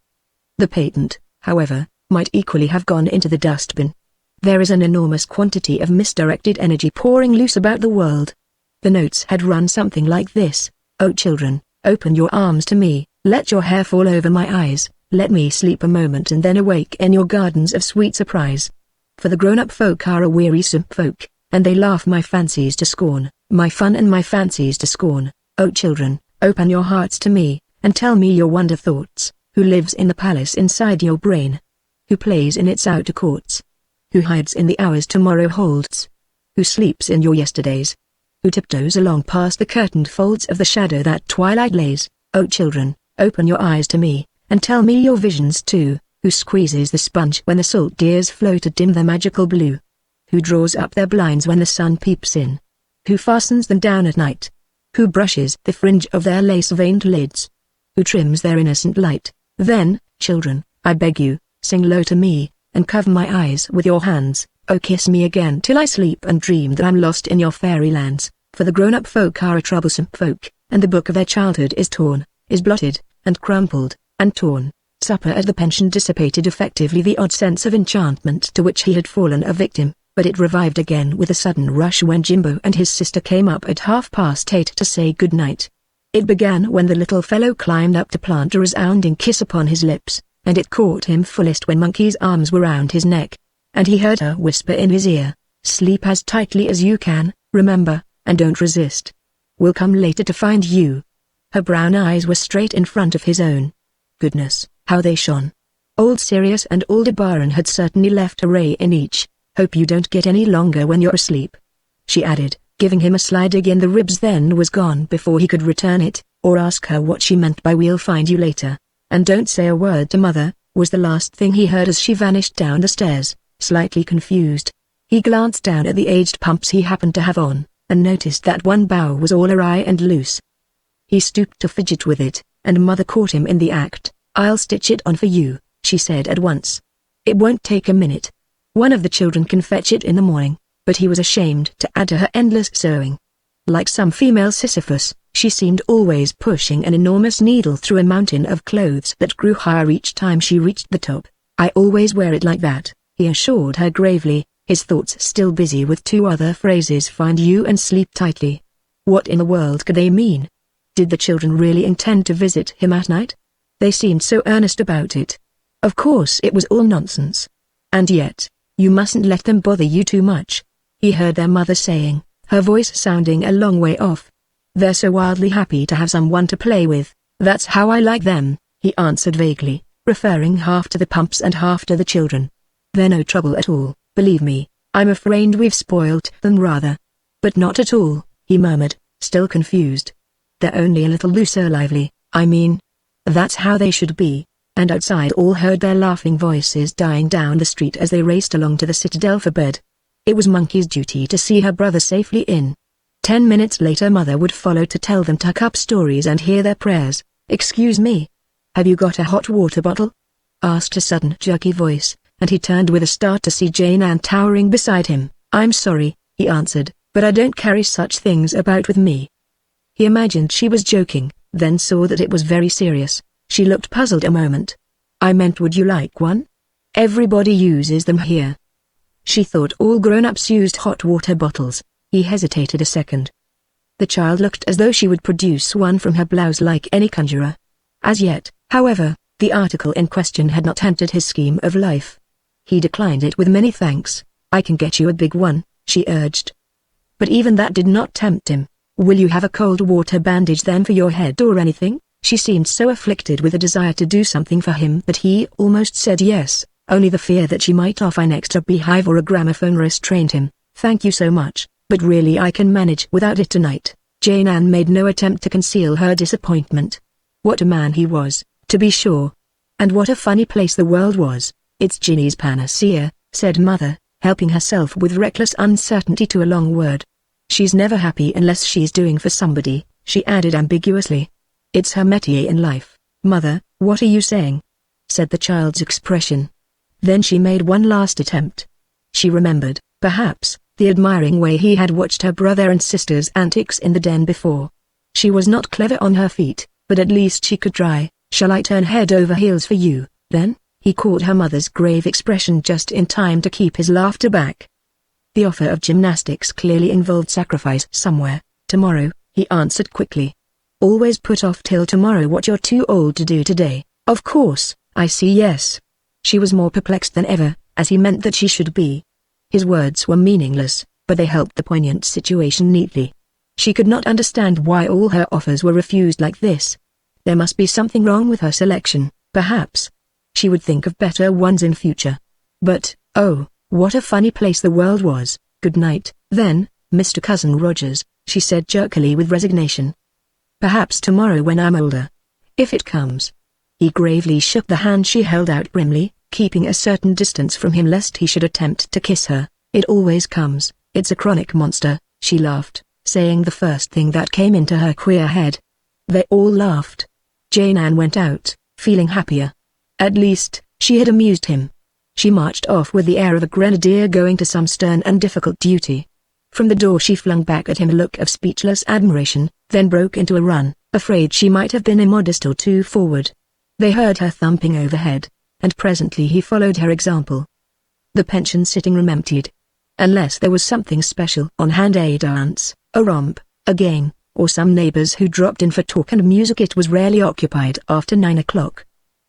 The patent, however, might equally have gone into the dustbin. There is an enormous quantity of misdirected energy pouring loose about the world. The notes had run something like this. Oh children, open your arms to me, let your hair fall over my eyes, let me sleep a moment and then awake in your gardens of sweet surprise. For the grown-up folk are a wearisome folk, and they laugh my fancies to scorn, my fun and my fancies to scorn. Oh children, open your hearts to me, and tell me your wonder thoughts. Who lives in the palace inside your brain? Who plays in its outer courts? Who hides in the hours tomorrow holds? Who sleeps in your yesterdays? Who tiptoes along past the curtained folds of the shadow that twilight lays? Oh children, open your eyes to me, and tell me your visions too. Who squeezes the sponge when the salt tears flow to dim their magical blue? Who draws up their blinds when the sun peeps in? Who fastens them down at night? Who brushes the fringe of their lace-veined lids? Who trims their innocent light? Then, children, I beg you, sing low to me, and cover my eyes with your hands. Oh kiss me again till I sleep and dream that I'm lost in your fairylands, for the grown-up folk are a troublesome folk, and the book of their childhood is torn, is blotted, and crumpled, and torn. Supper at the pension dissipated effectively the odd sense of enchantment to which he had fallen a victim, but it revived again with a sudden rush when Jimbo and his sister came up at 8:30 to say good night. It began when the little fellow climbed up to plant a resounding kiss upon his lips, and it caught him fullest when Monkey's arms were round his neck. And he heard her whisper in his ear, sleep as tightly as you can, remember, and don't resist. We'll come later to find you. Her brown eyes were straight in front of his own. Goodness, How they shone! Old Sirius and Aldebaran had certainly left a ray in each. Hope you don't get any longer when you're asleep, she added, giving him a sly dig in the ribs, then was gone before he could return it, or ask her what she meant by "we'll find you later. And don't say a word to Mother," was the last thing he heard as she vanished down the stairs, slightly confused. He glanced down at the aged pumps he happened to have on, and noticed that one bow was all awry and loose. He stooped to fidget with it, and Mother caught him in the act. "I'll stitch it on for you," she said at once. "It won't take a minute. One of the children can fetch it in the morning," but he was ashamed to add to her endless sewing. Like some female Sisyphus, she seemed always pushing an enormous needle through a mountain of clothes that grew higher each time she reached the top. "I always wear it like that," he assured her gravely, his thoughts still busy with two other phrases: "find you" and "sleep tightly." What in the world could they mean? Did the children really intend to visit him at night? They seemed so earnest about it. Of course it was all nonsense. And yet, "You mustn't let them bother you too much," he heard their mother saying, her voice sounding a long way off. "They're so wildly happy to have someone to play with. That's how I like them," he answered vaguely, referring half to the pumps and half to the children. "They're no trouble at all, believe me. I'm afraid we've spoilt them rather." "But not at all," he murmured, still confused. "They're only a little looser lively, I mean. That's how they should be." And outside all heard their laughing voices dying down the street as they raced along to the citadel for bed. It was Monkey's duty to see her brother safely in. 10 minutes later Mother would follow to tell them tuck-up stories and hear their prayers. "Excuse me. Have you got a hot water bottle?" asked a sudden jerky voice, and he turned with a start to see Jane Ann towering beside him. "I'm sorry," he answered, "but I don't carry such things about with me." He imagined she was joking, then saw that it was very serious. She looked puzzled a moment. "I meant, would you like one? Everybody uses them here." She thought all grown-ups used hot water bottles. He hesitated a second. The child looked as though she would produce one from her blouse like any conjurer. As yet, however, the article in question had not entered his scheme of life. He declined it with many thanks. "I can get you a big one," she urged. But even that did not tempt him. "Will you have a cold water bandage then for your head or anything?" She seemed so afflicted with a desire to do something for him that he almost said yes, only the fear that she might offer an extra beehive or a gramophone restrained him. "Thank you so much, but really I can manage without it tonight." Jane Ann made no attempt to conceal her disappointment. What a man he was, to be sure. And what a funny place the world was. "It's Ginny's panacea," said Mother, helping herself with reckless uncertainty to a long word. "She's never happy unless she's doing for somebody," she added ambiguously. "It's her métier in life." "Mother, what are you saying?" said the child's expression. Then she made one last attempt. She remembered, perhaps, the admiring way he had watched her brother and sister's antics in the den before. She was not clever on her feet, but at least she could try. "Shall I turn head over heels for you, then?" He caught her mother's grave expression just in time to keep his laughter back. The offer of gymnastics clearly involved sacrifice somewhere. "Tomorrow," he answered quickly. "Always put off till tomorrow what you're too old to do today." "Of course, I see. Yes." She was more perplexed than ever, as he meant that she should be. His words were meaningless, but they helped the poignant situation neatly. She could not understand why all her offers were refused like this. There must be something wrong with her selection, perhaps. She would think of better ones in future. But, oh, what a funny place the world was. "Good night, then, Mr. Cousin Rogers," she said jerkily with resignation. "Perhaps tomorrow when I'm older. If it comes." He gravely shook the hand she held out grimly, keeping a certain distance from him lest he should attempt to kiss her. "It always comes, it's a chronic monster," she laughed, saying the first thing that came into her queer head. They all laughed. Jane Ann went out, feeling happier. At least, she had amused him. She marched off with the air of a grenadier going to some stern and difficult duty. From the door she flung back at him a look of speechless admiration, then broke into a run, afraid she might have been immodest or too forward. They heard her thumping overhead, and presently he followed her example. The pension sitting room emptied. Unless there was something special on hand, a dance, a romp, a game, or some neighbors who dropped in for talk and music, it was rarely occupied after 9 o'clock.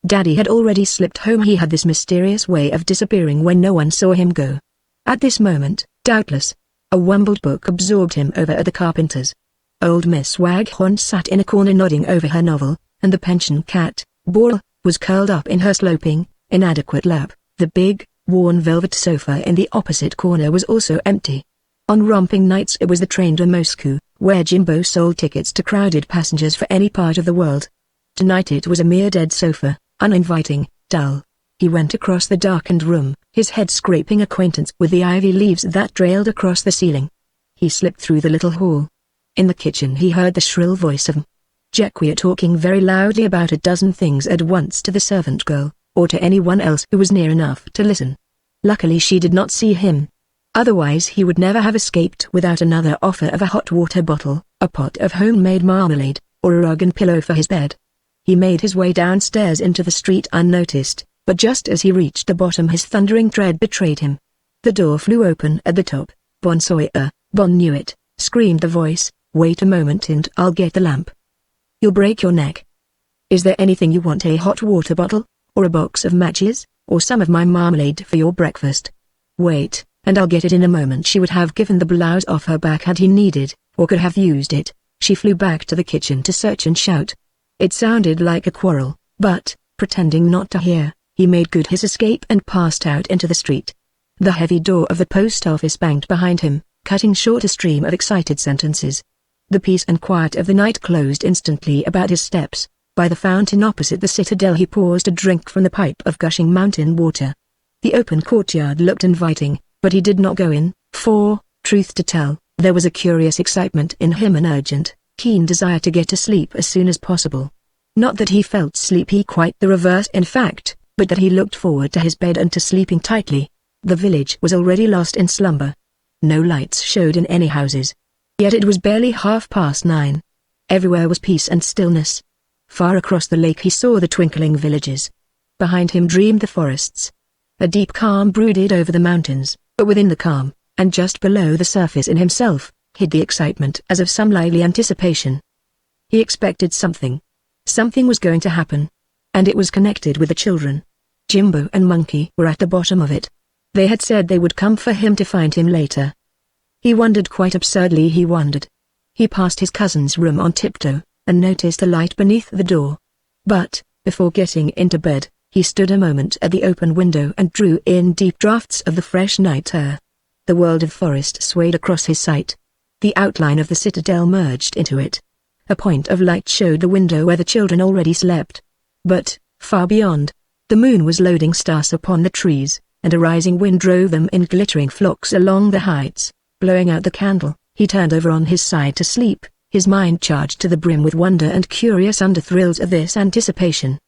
Daddy had already slipped home. He had this mysterious way of disappearing when no one saw him go. At this moment, doubtless, a wumbled book absorbed him over at the carpenter's. Old Miss Waghorn sat in a corner nodding over her novel, and the pension cat, Boral, was curled up in her sloping, inadequate lap. The big, worn velvet sofa in the opposite corner was also empty. On romping nights it was the train to Moscow, where Jimbo sold tickets to crowded passengers for any part of the world. Tonight it was a mere dead sofa, uninviting, dull. He went across the darkened room, his head scraping acquaintance with the ivy leaves that trailed across the ceiling. He slipped through the little hall. In the kitchen he heard the shrill voice of Jacquia talking very loudly about a dozen things at once to the servant girl, or to anyone else who was near enough to listen. Luckily she did not see him. Otherwise he would never have escaped without another offer of a hot water bottle, a pot of homemade marmalade, or a rug and pillow for his bed. He made his way downstairs into the street unnoticed, but just as he reached the bottom his thundering tread betrayed him. The door flew open at the top. "Bon Sawyer, Bon knew it," screamed the voice. "Wait a moment and I'll get the lamp. You'll break your neck. Is there anything you want, a hot water bottle, or a box of matches, or some of my marmalade for your breakfast? Wait, and I'll get it in a moment." She would have given the blouse off her back had he needed, or could have used it. She flew back to the kitchen to search and shout. It sounded like a quarrel, but, pretending not to hear, he made good his escape and passed out into the street. The heavy door of the post office banged behind him, cutting short a stream of excited sentences. The peace and quiet of the night closed instantly about his steps. By the fountain opposite the citadel he paused to drink from the pipe of gushing mountain water. The open courtyard looked inviting, but he did not go in, for, truth to tell, there was a curious excitement in him, an urgent, keen desire to get to sleep as soon as possible. Not that he felt sleepy, quite the reverse in fact, but that he looked forward to his bed and to sleeping tightly. The village was already lost in slumber. No lights showed in any houses. Yet it was barely 9:30. Everywhere was peace and stillness. Far across the lake he saw the twinkling villages. Behind him dreamed the forests. A deep calm brooded over the mountains, but within the calm, and just below the surface in himself, hid the excitement as of some lively anticipation. He expected something. Something was going to happen. And it was connected with the children. Jimbo and Monkey were at the bottom of it. They had said they would come for him to find him later. He wondered, quite absurdly he wondered. He passed his cousin's room on tiptoe, and noticed a light beneath the door. But, before getting into bed, he stood a moment at the open window and drew in deep draughts of the fresh night air. The world of forest swayed across his sight. The outline of the citadel merged into it. A point of light showed the window where the children already slept. But, far beyond, the moon was loading stars upon the trees, and a rising wind drove them in glittering flocks along the heights. Blowing out the candle, he turned over on his side to sleep, his mind charged to the brim with wonder and curious under-thrills of this anticipation.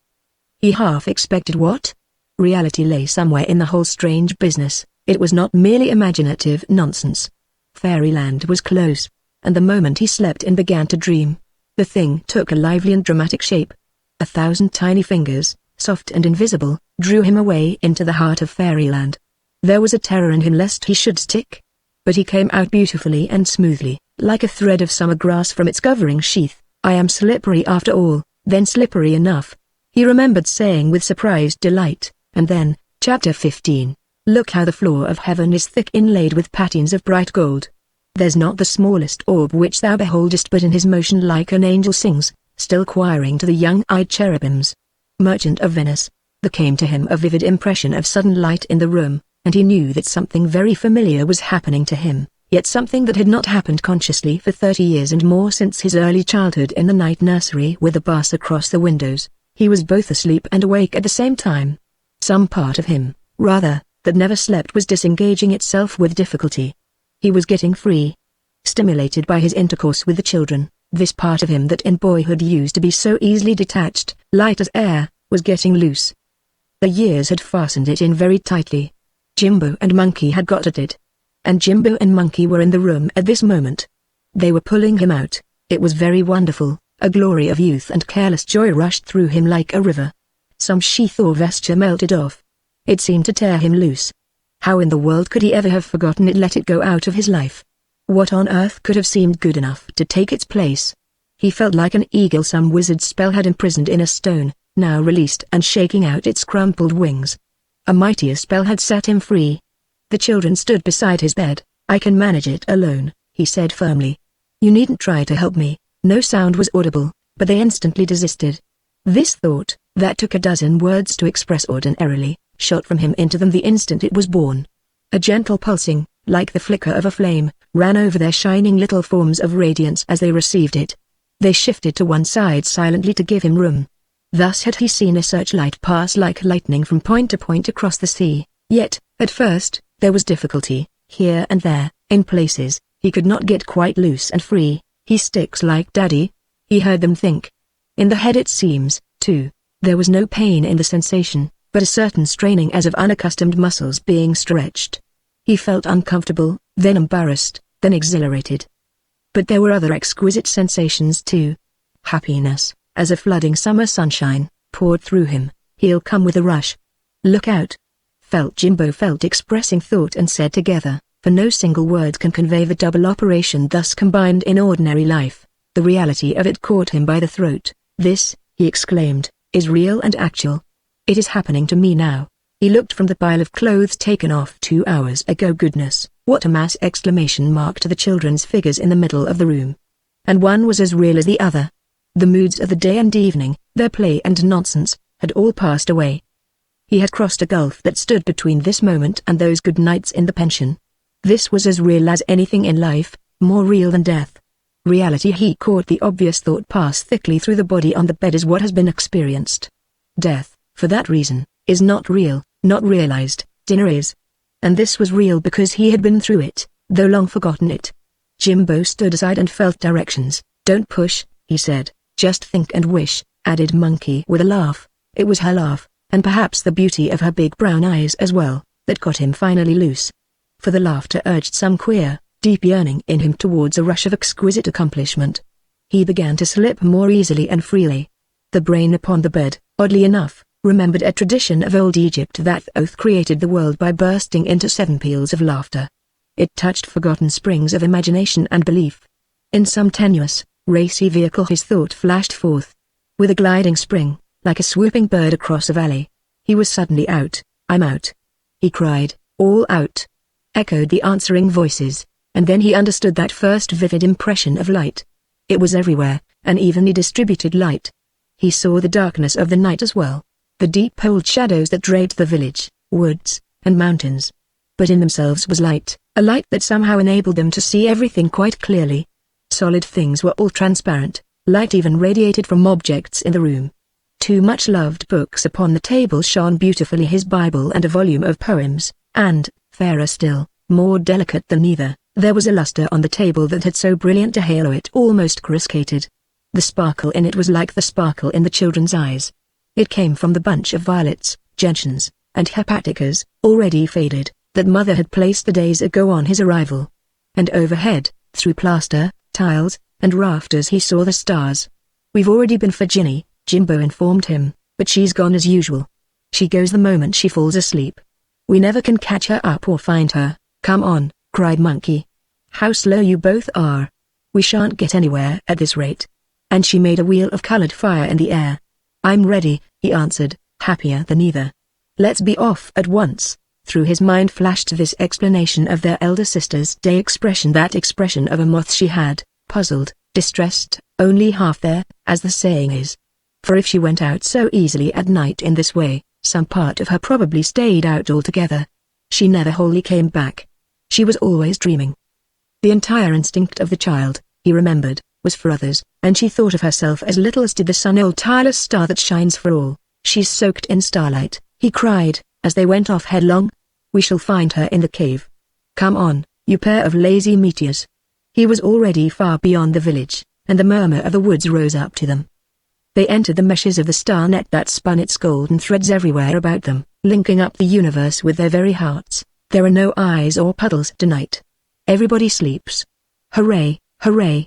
He half expected what? Reality lay somewhere in the whole strange business. It was not merely imaginative nonsense. Fairyland was close, and the moment he slept and began to dream, the thing took a lively and dramatic shape. 1,000 tiny fingers, soft and invisible, drew him away into the heart of Fairyland. There was a terror in him lest he should stick. But he came out beautifully and smoothly, like a thread of summer grass from its covering sheath. "I am slippery after all, then slippery enough," he remembered saying with surprised delight, and then, Chapter 15, "Look how the floor of heaven is thick inlaid with patines of bright gold. There's not the smallest orb which thou beholdest but in his motion like an angel sings, still choiring to the young-eyed cherubims." Merchant of Venice. There came to him a vivid impression of sudden light in the room, and he knew that something very familiar was happening to him, yet something that had not happened consciously for 30 years and more since his early childhood in the night nursery with the bars across the windows. He was both asleep and awake at the same time. Some part of him, rather, that never slept was disengaging itself with difficulty. He was getting free. Stimulated by his intercourse with the children, this part of him that in boyhood used to be so easily detached, light as air, was getting loose. The years had fastened it in very tightly. Jimbo and Monkey had got at it. And Jimbo and Monkey were in the room at this moment. They were pulling him out. It was very wonderful. A glory of youth and careless joy rushed through him like a river. Some sheath or vesture melted off. It seemed to tear him loose. How in the world could he ever have forgotten it, let it go out of his life? What on earth could have seemed good enough to take its place? He felt like an eagle some wizard spell had imprisoned in a stone, now released and shaking out its crumpled wings. A mightier spell had set him free. The children stood beside his bed. "I can manage it alone," he said firmly. "You needn't try to help me." No sound was audible, but they instantly desisted. This thought, that took a dozen words to express ordinarily, shot from him into them the instant it was born. A gentle pulsing, like the flicker of a flame, ran over their shining little forms of radiance as they received it. They shifted to one side silently to give him room. Thus had he seen a searchlight pass like lightning from point to point across the sea, yet, at first, there was difficulty, here and there, in places, he could not get quite loose and free. He sticks like Daddy. He heard them think. In the head it seems, too, there was no pain in the sensation, but a certain straining as of unaccustomed muscles being stretched. He felt uncomfortable, then embarrassed, then exhilarated. But there were other exquisite sensations too. Happiness, as a flooding summer sunshine, poured through him. He'll come with a rush. Look out! Jimbo felt expressing thought and said together, for no single word can convey the double operation thus combined in ordinary life. The reality of it caught him by the throat. This, he exclaimed, is real and actual. It is happening to me now. He looked from the pile of clothes taken off 2 hours ago. Goodness, what a mass! Exclamation mark to the children's figures in the middle of the room. And one was as real as the other. The moods of the day and evening, their play and nonsense, had all passed away. He had crossed a gulf that stood between this moment and those good nights in the pension. This was as real as anything in life, more real than death. Reality. He caught the obvious thought pass thickly through the body on the bed is what has been experienced. Death, for that reason, is not real, not realized. Dinner is. And this was real because he had been through it, though long forgotten it. Jimbo stood aside and felt directions. Don't push, he said, just think and wish, added Monkey with a laugh. It was her laugh, and perhaps the beauty of her big brown eyes as well, that got him finally loose. For the laughter urged some queer, deep yearning in him towards a rush of exquisite accomplishment. He began to slip more easily and freely. The brain upon the bed, oddly enough, remembered a tradition of old Egypt that oath created the world by bursting into 7 peals of laughter. It touched forgotten springs of imagination and belief. In some tenuous, racy vehicle his thought flashed forth. With a gliding spring, like a swooping bird across a valley, he was suddenly out. I'm out, he cried. All out, echoed the answering voices, and then he understood that first vivid impression of light. It was everywhere, an evenly distributed light. He saw the darkness of the night as well, the deep old shadows that draped the village, woods, and mountains. But in themselves was light, a light that somehow enabled them to see everything quite clearly. Solid things were all transparent, light even radiated from objects in the room. 2 much-loved books upon the table shone beautifully, his Bible and a volume of poems, and, fairer still, more delicate than either, there was a luster on the table that had so brilliant a halo it almost coruscated. The sparkle in it was like the sparkle in the children's eyes. It came from the bunch of violets, gentians, and hepaticas, already faded, that Mother had placed the days ago on his arrival. And overhead, through plaster, tiles, and rafters he saw the stars. We've already been for Ginny, Jimbo informed him, but she's gone as usual. She goes the moment she falls asleep. We never can catch her up or find her. Come on, cried Monkey. How slow you both are. We shan't get anywhere at this rate. And she made a wheel of colored fire in the air. I'm ready, he answered, happier than either. Let's be off at once. Through his mind flashed this explanation of their elder sister's day expression, that expression of a moth she had, puzzled, distressed, only half there, as the saying is. For if she went out so easily at night in this way, some part of her probably stayed out altogether. She never wholly came back. She was always dreaming. The entire instinct of the child, he remembered, was for others, and she thought of herself as little as did the sun, old tireless star that shines for all. She's soaked in starlight, he cried, as they went off headlong. We shall find her in the cave. Come on, you pair of lazy meteors. He was already far beyond the village, and the murmur of the woods rose up to them. They entered the meshes of the star net that spun its golden threads everywhere about them, linking up the universe with their very hearts. There are no eyes or puddles tonight. Everybody sleeps. Hooray, hooray!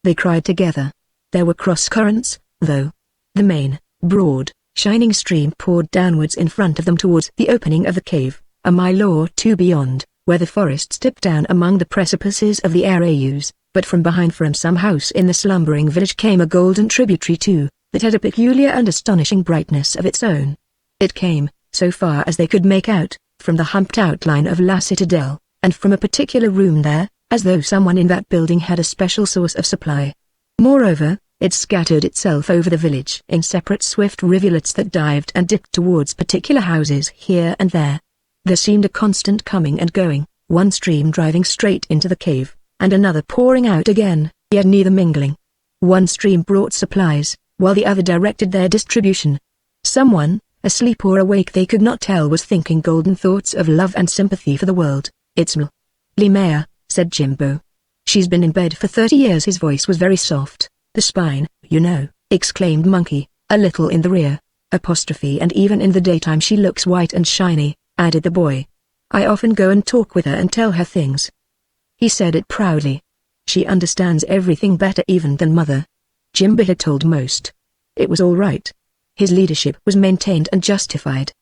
They cried together. There were cross currents, though. The main, broad, shining stream poured downwards in front of them towards the opening of the cave, a mile or 2 beyond, where the forests dipped down among the precipices of the Arayus, but from behind from some house in the slumbering village came a golden tributary too, that had a peculiar and astonishing brightness of its own. It came, so far as they could make out, from the humped outline of La Citadel, and from a particular room there, as though someone in that building had a special source of supply. Moreover, it scattered itself over the village in separate swift rivulets that dived and dipped towards particular houses here and there. There seemed a constant coming and going, one stream driving straight into the cave, and another pouring out again, yet neither mingling. One stream brought supplies, while the other directed their distribution. Someone, asleep or awake they could not tell, was thinking golden thoughts of love and sympathy for the world. "It's Maya," said Jimbo. "She's been in bed for 30 years." His voice was very soft. "The spine, you know," exclaimed Monkey, a little in the rear. "And even in the daytime she looks white and shiny," added the boy. "I often go and talk with her and tell her things." He said it proudly. "She understands everything better even than Mother." Jimbo had told most. It was all right. His leadership was maintained and justified.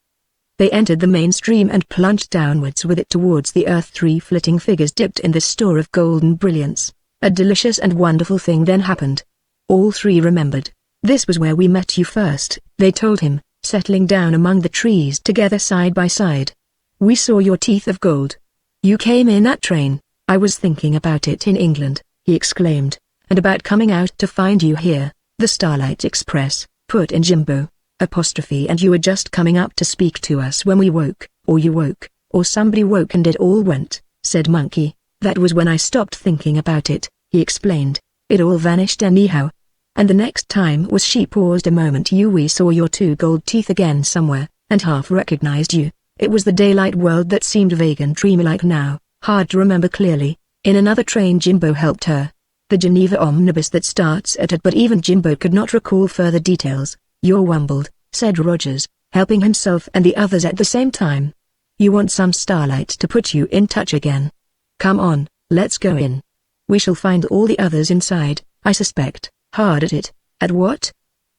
They entered the main stream and plunged downwards with it towards the earth. 3 flitting figures dipped in this store of golden brilliance. A delicious and wonderful thing then happened. All 3 remembered. "This was where we met you first," they told him, settling down among the trees together side by side. "We saw your teeth of gold. You came in that train. I was thinking about it in England," he exclaimed, "and about coming out to find you here." "The Starlight Express," put in Jimbo. "And you were just coming up to speak to us when we woke, or you woke, or somebody woke and it all went," said Monkey. "That was when I stopped thinking about it," he explained. "It all vanished anyhow. And the next time was," she paused a moment, "we saw your 2 gold teeth again somewhere, and half recognized you. It was the daylight world that seemed vague and dreamy-like now, hard to remember clearly." In another train Jimbo helped her. The Geneva omnibus that starts at it, but even Jimbo could not recall further details. "You're wumbled," said Rogers, helping himself and the others at the same time. "You want some starlight to put you in touch again. Come on, let's go in. We shall find all the others inside, I suspect." "Hard at it, at what?"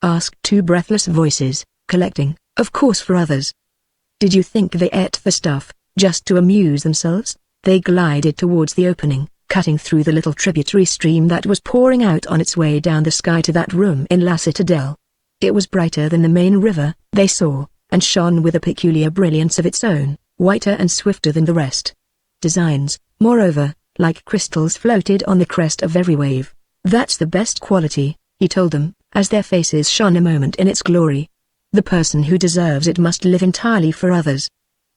asked 2 breathless voices, collecting, of course, for others. "Did you think they ate the stuff, just to amuse themselves?" They glided towards the opening, cutting through the little tributary stream that was pouring out on its way down the sky to that room in La Citadelle. It was brighter than the main river, they saw, and shone with a peculiar brilliance of its own, whiter and swifter than the rest. Designs, moreover, like crystals, floated on the crest of every wave. "That's the best quality," he told them, as their faces shone a moment in its glory. "The person who deserves it must live entirely for others.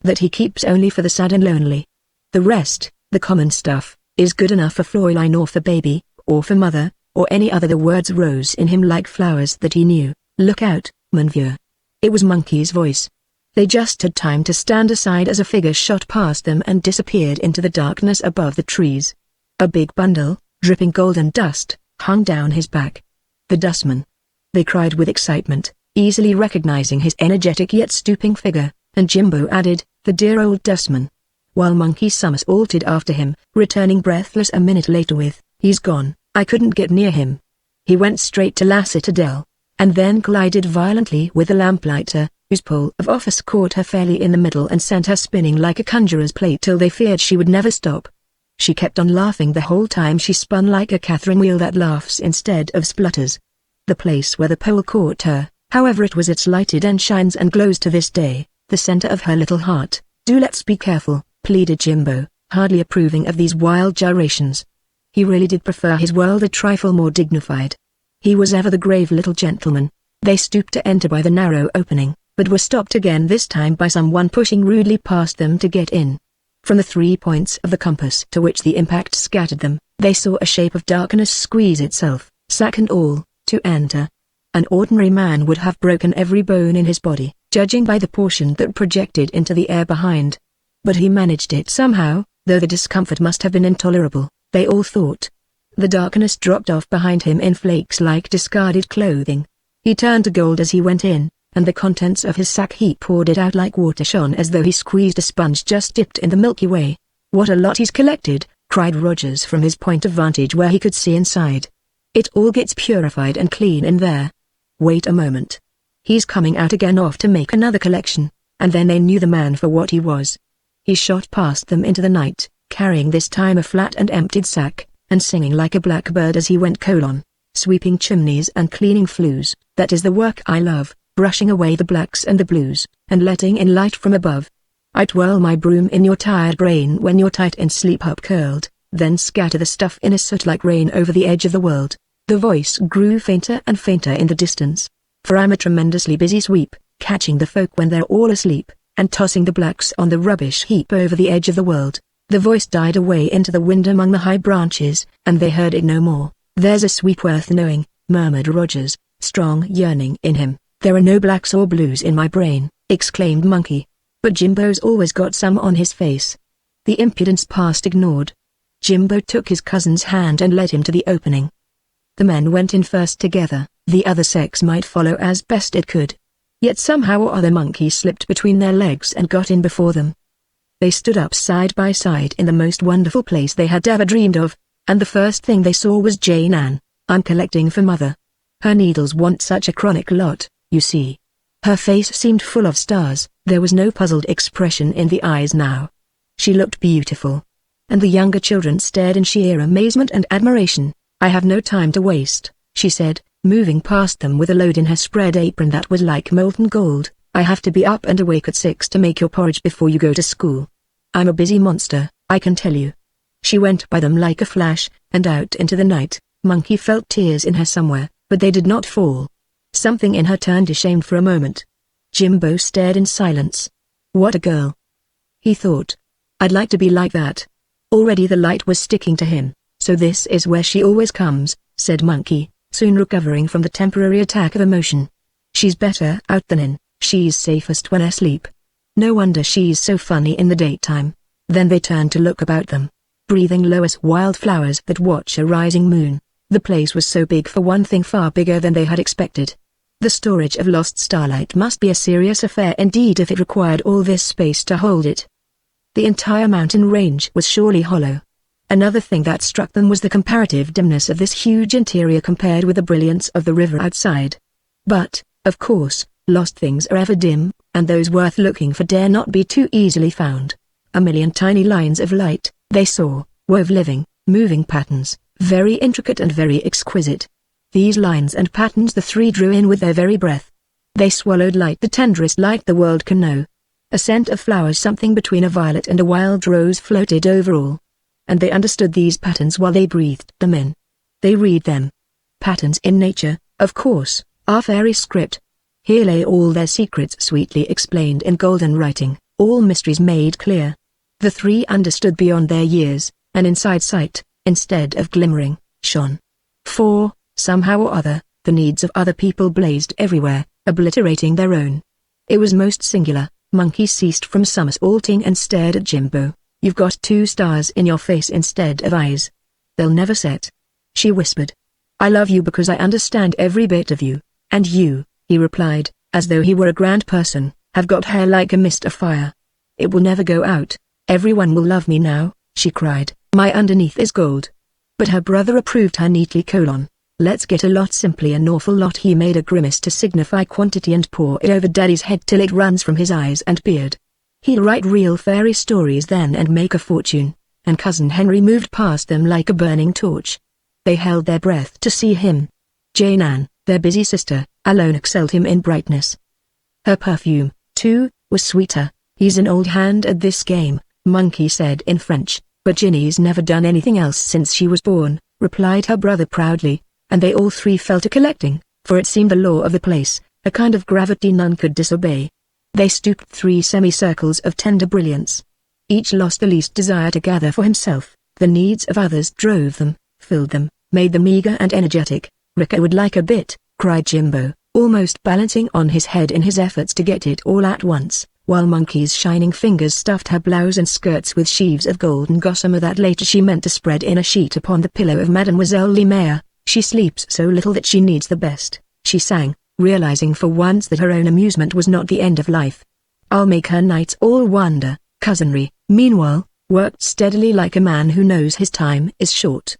That he keeps only for the sad and lonely. The rest, the common stuff, is good enough for Fräulein or for baby, or for Mother, or any other." The words rose in him like flowers that he knew. "Look out, mon vieux." It was Monkey's voice. They just had time to stand aside as a figure shot past them and disappeared into the darkness above the trees. A big bundle, dripping golden dust, hung down his back. "The dustman!" they cried with excitement, easily recognizing his energetic yet stooping figure, and Jimbo added, "The dear old dustman," while Monkey somersaulted after him, returning breathless a minute later with, "He's gone, I couldn't get near him. He went straight to La Citadelle," and then glided violently with the lamplighter, whose pole of office caught her fairly in the middle and sent her spinning like a conjurer's plate till they feared she would never stop. She kept on laughing the whole time she spun like a Catherine wheel that laughs instead of splutters. The place where the pole caught her, however, it was, it's lighted and shines and glows to this day, the center of her little heart. "Do let's be careful," pleaded Jimbo, hardly approving of these wild gyrations. He really did prefer his world a trifle more dignified. He was ever the grave little gentleman. They stooped to enter by the narrow opening, but were stopped again this time by someone pushing rudely past them to get in. From the 3 points of the compass to which the impact scattered them, they saw a shape of darkness squeeze itself, sack and all, to enter. An ordinary man would have broken every bone in his body, judging by the portion that projected into the air behind. But he managed it somehow, though the discomfort must have been intolerable, they all thought. The darkness dropped off behind him in flakes like discarded clothing. He turned to gold as he went in, and the contents of his sack he poured it out like water, shone as though he squeezed a sponge just dipped in the Milky Way. "What a lot he's collected," cried Rogers from his point of vantage where he could see inside. "It all gets purified and clean in there. Wait a moment. He's coming out again, off to make another collection," and then they knew the man for what he was. He shot past them into the night, carrying this time a flat and emptied sack, and singing like a blackbird as he went: "Sweeping chimneys and cleaning flues, that is the work I love, brushing away the blacks and the blues, and letting in light from above. I twirl my broom in your tired brain when you're tight in sleep up curled, then scatter the stuff in a soot like rain over the edge of the world. The voice grew fainter and fainter in the distance. For I'm a tremendously busy sweep, catching the folk when they're all asleep, and tossing the blacks on the rubbish heap over the edge of the world. The voice died away into the wind among the high branches, and they heard it no more. There's a sweep worth knowing, murmured Rogers, strong yearning in him. There are no blacks or blues in my brain, exclaimed Monkey. But Jimbo's always got some on his face. The impudence passed ignored. Jimbo took his cousin's hand and led him to the opening. The men went in first together, the other sex might follow as best it could. Yet somehow or other Monkey slipped between their legs and got in before them. They stood up side by side in the most wonderful place they had ever dreamed of, and the first thing they saw was Jane Ann. I'm collecting for Mother. Her needles want such a chronic lot, you see. Her face seemed full of stars, there was no puzzled expression in the eyes now. She looked beautiful. And the younger children stared in sheer amazement and admiration. I have no time to waste, she said, moving past them with a load in her spread apron that was like molten gold. I have to be up and awake at 6 to make your porridge before you go to school. I'm a busy monster, I can tell you. She went by them like a flash, and out into the night. Monkey felt tears in her somewhere, but they did not fall. Something in her turned ashamed for a moment. Jimbo stared in silence. What a girl, he thought. I'd like to be like that. Already the light was sticking to him. So this is where she always comes, said Monkey, soon recovering from the temporary attack of emotion. She's better out than in, she's safest when asleep. No wonder she's so funny in the daytime. Then they turned to look about them, breathing low as wildflowers that watch a rising moon. The place was so big, for one thing far bigger than they had expected. The storage of lost starlight must be a serious affair indeed if it required all this space to hold it. The entire mountain range was surely hollow. Another thing that struck them was the comparative dimness of this huge interior compared with the brilliance of the river outside. But, of course, lost things are ever dim, and those worth looking for dare not be too easily found. A million tiny lines of light, they saw, wove living, moving patterns, very intricate and very exquisite. These lines and patterns the three drew in with their very breath. They swallowed light, the tenderest light the world can know. A scent of flowers something between a violet and a wild rose floated over all. And they understood these patterns while they breathed them in. They read them. Patterns in nature, of course, are fairy script. Here lay all their secrets sweetly explained in golden writing, all mysteries made clear. The three understood beyond their years, and inside sight, instead of glimmering, shone. For, somehow or other, the needs of other people blazed everywhere, obliterating their own. It was most singular. Monkey ceased from somersaulting and stared at Jimbo. You've got 2 stars in your face instead of eyes. They'll never set, she whispered. I love you because I understand every bit of you, and you, he replied, as though he were a grand person, have got hair like a mist of fire. It will never go out. Everyone will love me now, she cried. My underneath is gold. But her brother approved her neatly. Let's get a lot, simply an awful lot. He made a grimace to signify quantity and pour it over Daddy's head till it runs from his eyes and beard. He'll write real fairy stories then and make a fortune. And Cousin Henry moved past them like a burning torch. They held their breath to see him. Jane Ann, their busy sister, alone excelled him in brightness. Her perfume, too, was sweeter. He's an old hand at this game, Monkey said in French, but Ginny's never done anything else since she was born, replied her brother proudly, and they all three fell to collecting, for it seemed the law of the place, a kind of gravity none could disobey. They stooped 3 semicircles of tender brilliance. Each lost the least desire to gather for himself. The needs of others drove them, filled them, made them eager and energetic. Ricker would like a bit, cried Jimbo, almost balancing on his head in his efforts to get it all at once, while Monkey's shining fingers stuffed her blouse and skirts with sheaves of golden gossamer that later she meant to spread in a sheet upon the pillow of Mademoiselle Lemare. She sleeps so little that she needs the best, she sang, realizing for once that her own amusement was not the end of life. I'll make her nights all wonder. Cousinry, meanwhile, worked steadily like a man who knows his time is short.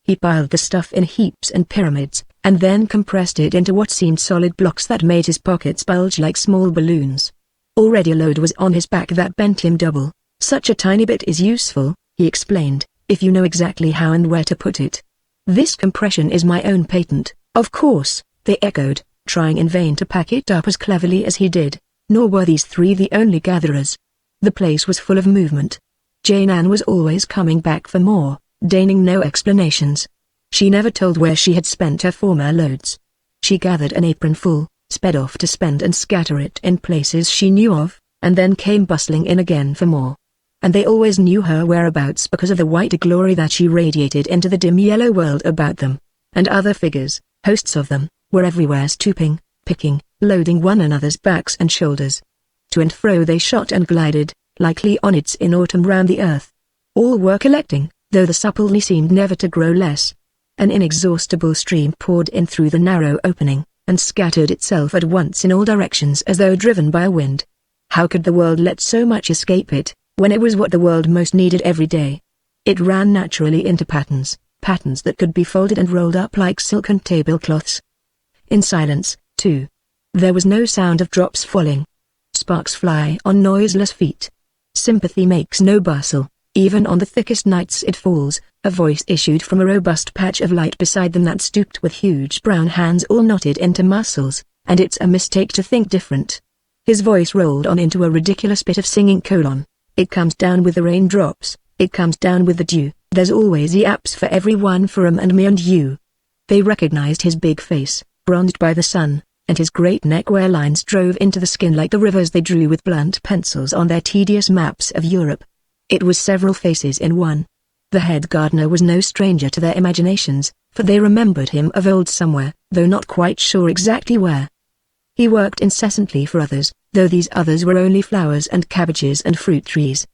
He piled the stuff in heaps and pyramids, and then compressed it into what seemed solid blocks that made his pockets bulge like small balloons. Already a load was on his back that bent him double. Such a tiny bit is useful, he explained, if you know exactly how and where to put it. This compression is my own patent, of course, they echoed, trying in vain to pack it up as cleverly as he did. Nor were these three the only gatherers. The place was full of movement. Jane Ann was always coming back for more, deigning no explanations. She never told where she had spent her former loads. She gathered an apron full, sped off to spend and scatter it in places she knew of, and then came bustling in again for more. And they always knew her whereabouts because of the white glory that she radiated into the dim yellow world about them. And other figures, hosts of them, were everywhere stooping, picking, loading one another's backs and shoulders. To and fro they shot and glided, like leonids in autumn round the earth. All were collecting, though the supply seemed never to grow less. An inexhaustible stream poured in through the narrow opening, and scattered itself at once in all directions as though driven by a wind. How could the world let so much escape it, when it was what the world most needed every day? It ran naturally into patterns that could be folded and rolled up like silken tablecloths. In silence, too. There was no sound of drops falling. Sparks fly on noiseless feet. Sympathy makes no bustle. Even on the thickest nights it falls. A voice issued from a robust patch of light beside them that stooped with huge brown hands all knotted into muscles, and it's a mistake to think different. His voice rolled on into a ridiculous bit of singing colon. It comes down with the raindrops, it comes down with the dew, there's always yaps for everyone for and me and you. They recognized his big face, bronzed by the sun, and his great neck where lines drove into the skin like the rivers they drew with blunt pencils on their tedious maps of Europe. It was several faces in one. The head gardener was no stranger to their imaginations, for they remembered him of old somewhere, though not quite sure exactly where. He worked incessantly for others, though these others were only flowers and cabbages and fruit trees.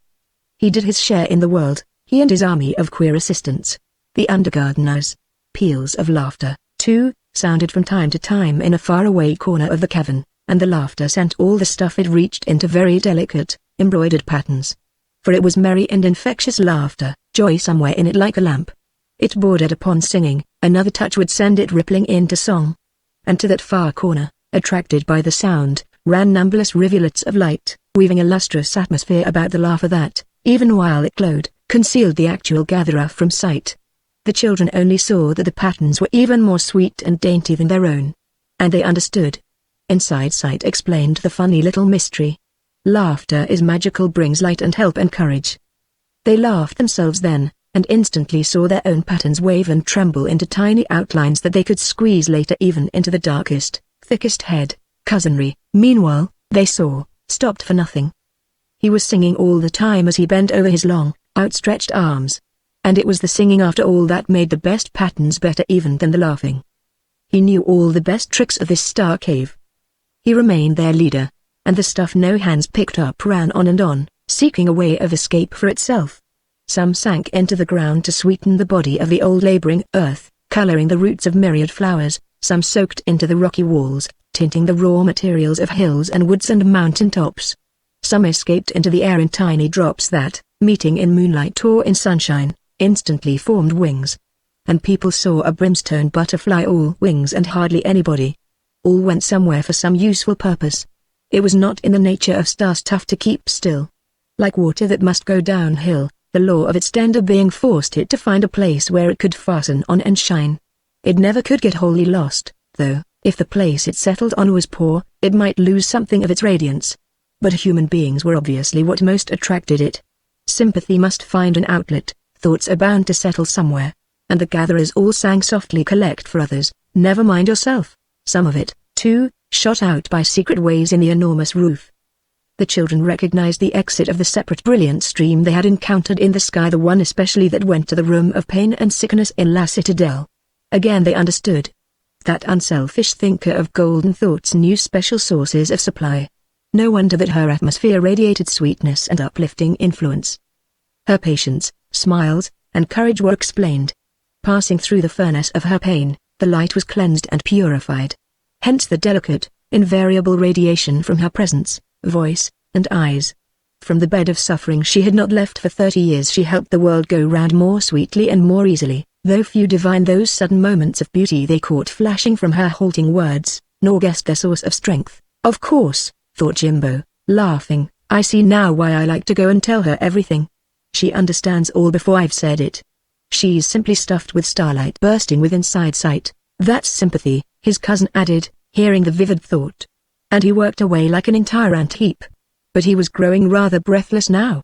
He did his share in the world, he and his army of queer assistants. The undergardeners. Peals of laughter, too, sounded from time to time in a faraway corner of the cavern, and the laughter sent all the stuff it reached into very delicate, embroidered patterns. For it was merry and infectious laughter, joy somewhere in it like a lamp. It bordered upon singing, another touch would send it rippling into song. And to that far corner, attracted by the sound, ran numberless rivulets of light, weaving a lustrous atmosphere about the laughter that, even while it glowed, concealed the actual gatherer from sight. The children only saw that the patterns were even more sweet and dainty than their own. And they understood. Inside sight explained the funny little mystery. Laughter is magical, brings light and help and courage. They laughed themselves then, and instantly saw their own patterns wave and tremble into tiny outlines that they could squeeze later even into the darkest, thickest head, cousinry. Meanwhile, they saw, stopped for nothing. He was singing all the time as he bent over his long, outstretched arms. And it was the singing after all that made the best patterns better even than the laughing. He knew all the best tricks of this star cave. He remained their leader, and the stuff no hands picked up ran on, seeking a way of escape for itself. Some sank into the ground to sweeten the body of the old laboring earth, coloring the roots of myriad flowers, some soaked into the rocky walls, tinting the raw materials of hills and woods and mountain tops. Some escaped into the air in tiny drops that, meeting in moonlight or in sunshine, instantly formed wings. And people saw a brimstone butterfly, all wings and hardly any body. All went somewhere for some useful purpose. It was not in the nature of star stuff to keep still. Like water that must go downhill, the law of its tender being forced it to find a place where it could fasten on and shine. It never could get wholly lost, though, if the place it settled on was poor, it might lose something of its radiance. But human beings were obviously what most attracted it. Sympathy must find an outlet, thoughts are bound to settle somewhere. And the gatherers all sang softly, collect for others, never mind yourself. Some of it, too, shot out by secret ways in the enormous roof. The children recognized the exit of the separate brilliant stream they had encountered in the sky, the one especially that went to the room of pain and sickness in La Citadelle. Again they understood. That unselfish thinker of golden thoughts knew special sources of supply. No wonder that her atmosphere radiated sweetness and uplifting influence. Her patience, smiles, and courage were explained. Passing through the furnace of her pain, the light was cleansed and purified. Hence the delicate, invariable radiation from her presence, voice, and eyes. From the bed of suffering she had not left for 30 years she helped the world go round more sweetly and more easily, though few divined those sudden moments of beauty they caught flashing from her halting words, nor guessed their source of strength. Of course, thought Jimbo, laughing, I see now why I like to go and tell her everything. She understands all before I've said it. She's simply stuffed with starlight bursting with inside sight. That's sympathy, his cousin added, hearing the vivid thought. And he worked away like an entire ant heap. But he was growing rather breathless now.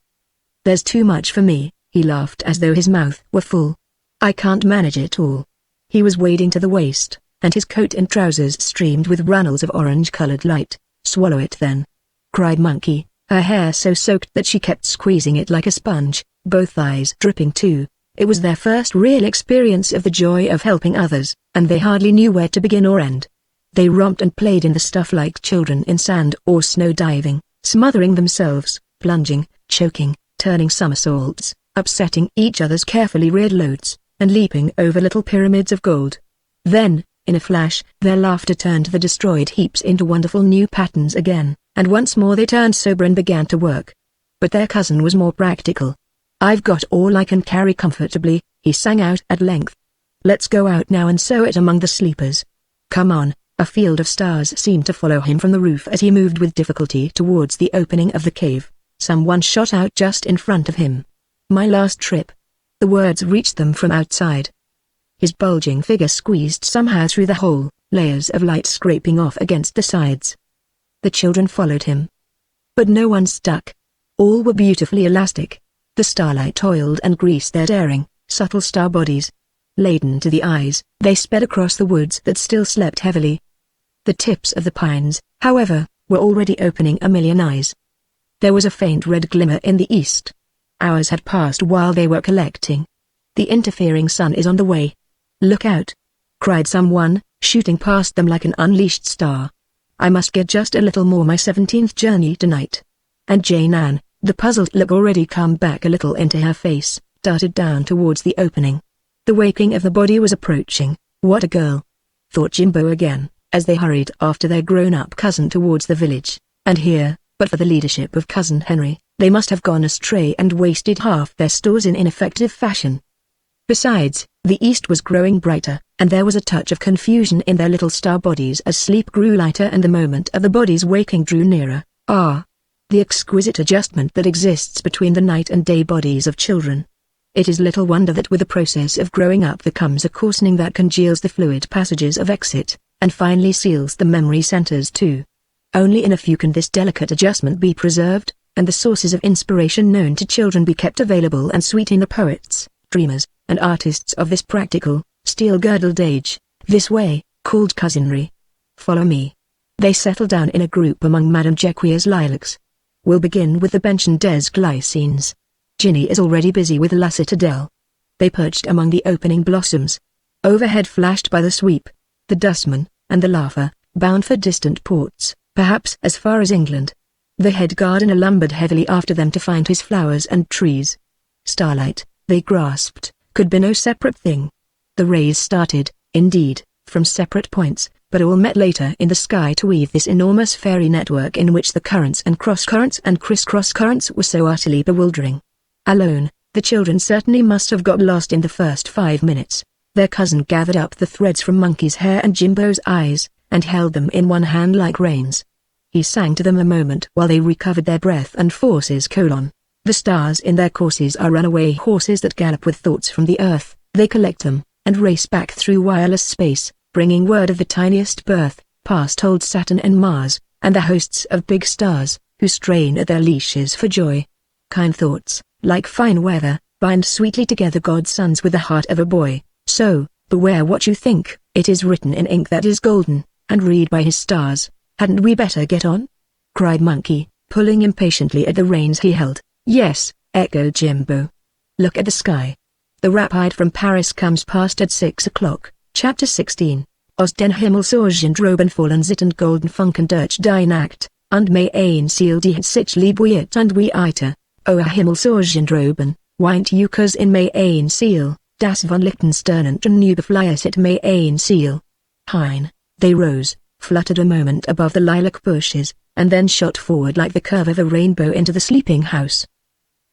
There's too much for me, he laughed as though his mouth were full. I can't manage it all. He was wading to the waist, and his coat and trousers streamed with runnels of orange-colored light. "Swallow it then," cried Monkey, her hair so soaked that she kept squeezing it like a sponge, both eyes dripping too. It was their first real experience of the joy of helping others, and they hardly knew where to begin or end. They romped and played in the stuff like children in sand or snow diving, smothering themselves, plunging, choking, turning somersaults, upsetting each other's carefully reared loads, and leaping over little pyramids of gold. Then, in a flash, their laughter turned the destroyed heaps into wonderful new patterns again, and once more they turned sober and began to work. But their cousin was more practical. "I've got all I can carry comfortably," he sang out at length. "Let's go out now and sow it among the sleepers. Come on." A field of stars seemed to follow him from the roof as he moved with difficulty towards the opening of the cave. Someone shot out just in front of him. "My last trip." The words reached them from outside. His bulging figure squeezed somehow through the hole, layers of light scraping off against the sides. The children followed him. But no one stuck. All were beautifully elastic. The starlight oiled and greased their daring, subtle star bodies. Laden to the eyes, they sped across the woods that still slept heavily. The tips of the pines, however, were already opening a million eyes. There was a faint red glimmer in the east. Hours had passed while they were collecting. "The interfering sun is on the way. Look out!" cried someone, shooting past them like an unleashed star. "I must get just a little more my 17th journey tonight." And Jane Ann, the puzzled look already come back a little into her face, darted down towards the opening. The waking of the body was approaching. "What a girl!" thought Jimbo again, as they hurried after their grown-up cousin towards the village. And here, but for the leadership of Cousin Henry, they must have gone astray and wasted half their stores in ineffective fashion. Besides, the east was growing brighter, and there was a touch of confusion in their little star bodies as sleep grew lighter and the moment of the body's waking drew nearer. The exquisite adjustment that exists between the night and day bodies of children. It is little wonder that with the process of growing up there comes a coarsening that congeals the fluid passages of exit, and finally seals the memory centers too. Only in a few can this delicate adjustment be preserved, and the sources of inspiration known to children be kept available and sweet in the poets, dreamers, and artists of this practical, steel-girdled age, this way, called cousinry. "Follow me." They settled down in a group among Madame Jequia's lilacs. "We'll begin with the bench and des glycines. Ginny is already busy with La Citadelle." They perched among the opening blossoms. Overhead flashed by the sweep, the dustman, and the laugher, bound for distant ports, perhaps as far as England. The head gardener lumbered heavily after them to find his flowers and trees. Starlight, they grasped, could be no separate thing. The rays started, indeed, from separate points, but all met later in the sky to weave this enormous fairy network in which the currents and cross-currents and criss-cross currents were so utterly bewildering. Alone, the children certainly must have got lost in the first 5 minutes. Their cousin gathered up the threads from Monkey's hair and Jimbo's eyes, and held them in one hand like reins. He sang to them a moment while they recovered their breath and forces. "The stars in their courses are runaway horses that gallop with thoughts from the earth. They collect them, and race back through wireless space, bringing word of the tiniest birth, past old Saturn and Mars, and the hosts of big stars, who strain at their leashes for joy. Kind thoughts, like fine weather, bind sweetly together God's sons with the heart of a boy. So, beware what you think. It is written in ink that is golden, and read by his stars. Hadn't we better get on?" cried Monkey, pulling impatiently at the reins he held. "Yes," echoed Jimbo. "Look at the sky. The rapide from Paris comes past at 6 o'clock. Chapter 16. Aus den Himmelsorgen droben fallen zitten golden funken durch die Nacht, und may ein Ziel die sich liebuiert und wie eiter. O Himmelsorgen droben, weint Jukers in may ein Ziel, das von Lichtenstern und Nubeflies it may ein Ziel. Hein." They rose, fluttered a moment above the lilac bushes, and then shot forward like the curve of a rainbow into the sleeping house.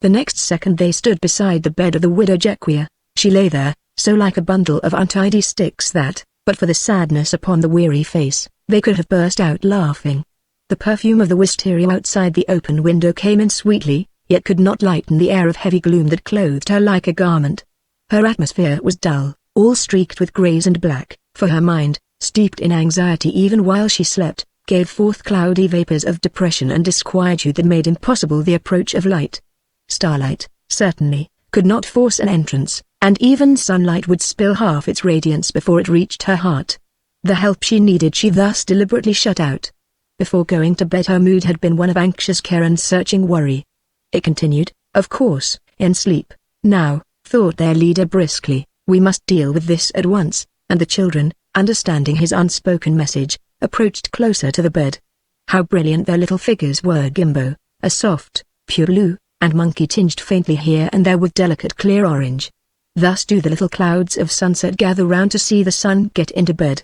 The next second they stood beside the bed of the widow Jequia. She lay there, so like a bundle of untidy sticks that, but for the sadness upon the weary face, they could have burst out laughing. The perfume of the wisteria outside the open window came in sweetly, yet could not lighten the air of heavy gloom that clothed her like a garment. Her atmosphere was dull, all streaked with greys and black, for her mind, steeped in anxiety even while she slept, gave forth cloudy vapors of depression and disquietude that made impossible the approach of light. Starlight, certainly, could not force an entrance, and even sunlight would spill half its radiance before it reached her heart. The help she needed she thus deliberately shut out. Before going to bed her mood had been one of anxious care and searching worry. It continued, of course, in sleep. Now, thought their leader briskly, we must deal with this at once, and the children, understanding his unspoken message, approached closer to the bed. How brilliant their little figures were! Gimbo, a soft, pure blue, and Monkey tinged faintly here and there with delicate clear orange. Thus do the little clouds of sunset gather round to see the sun get into bed.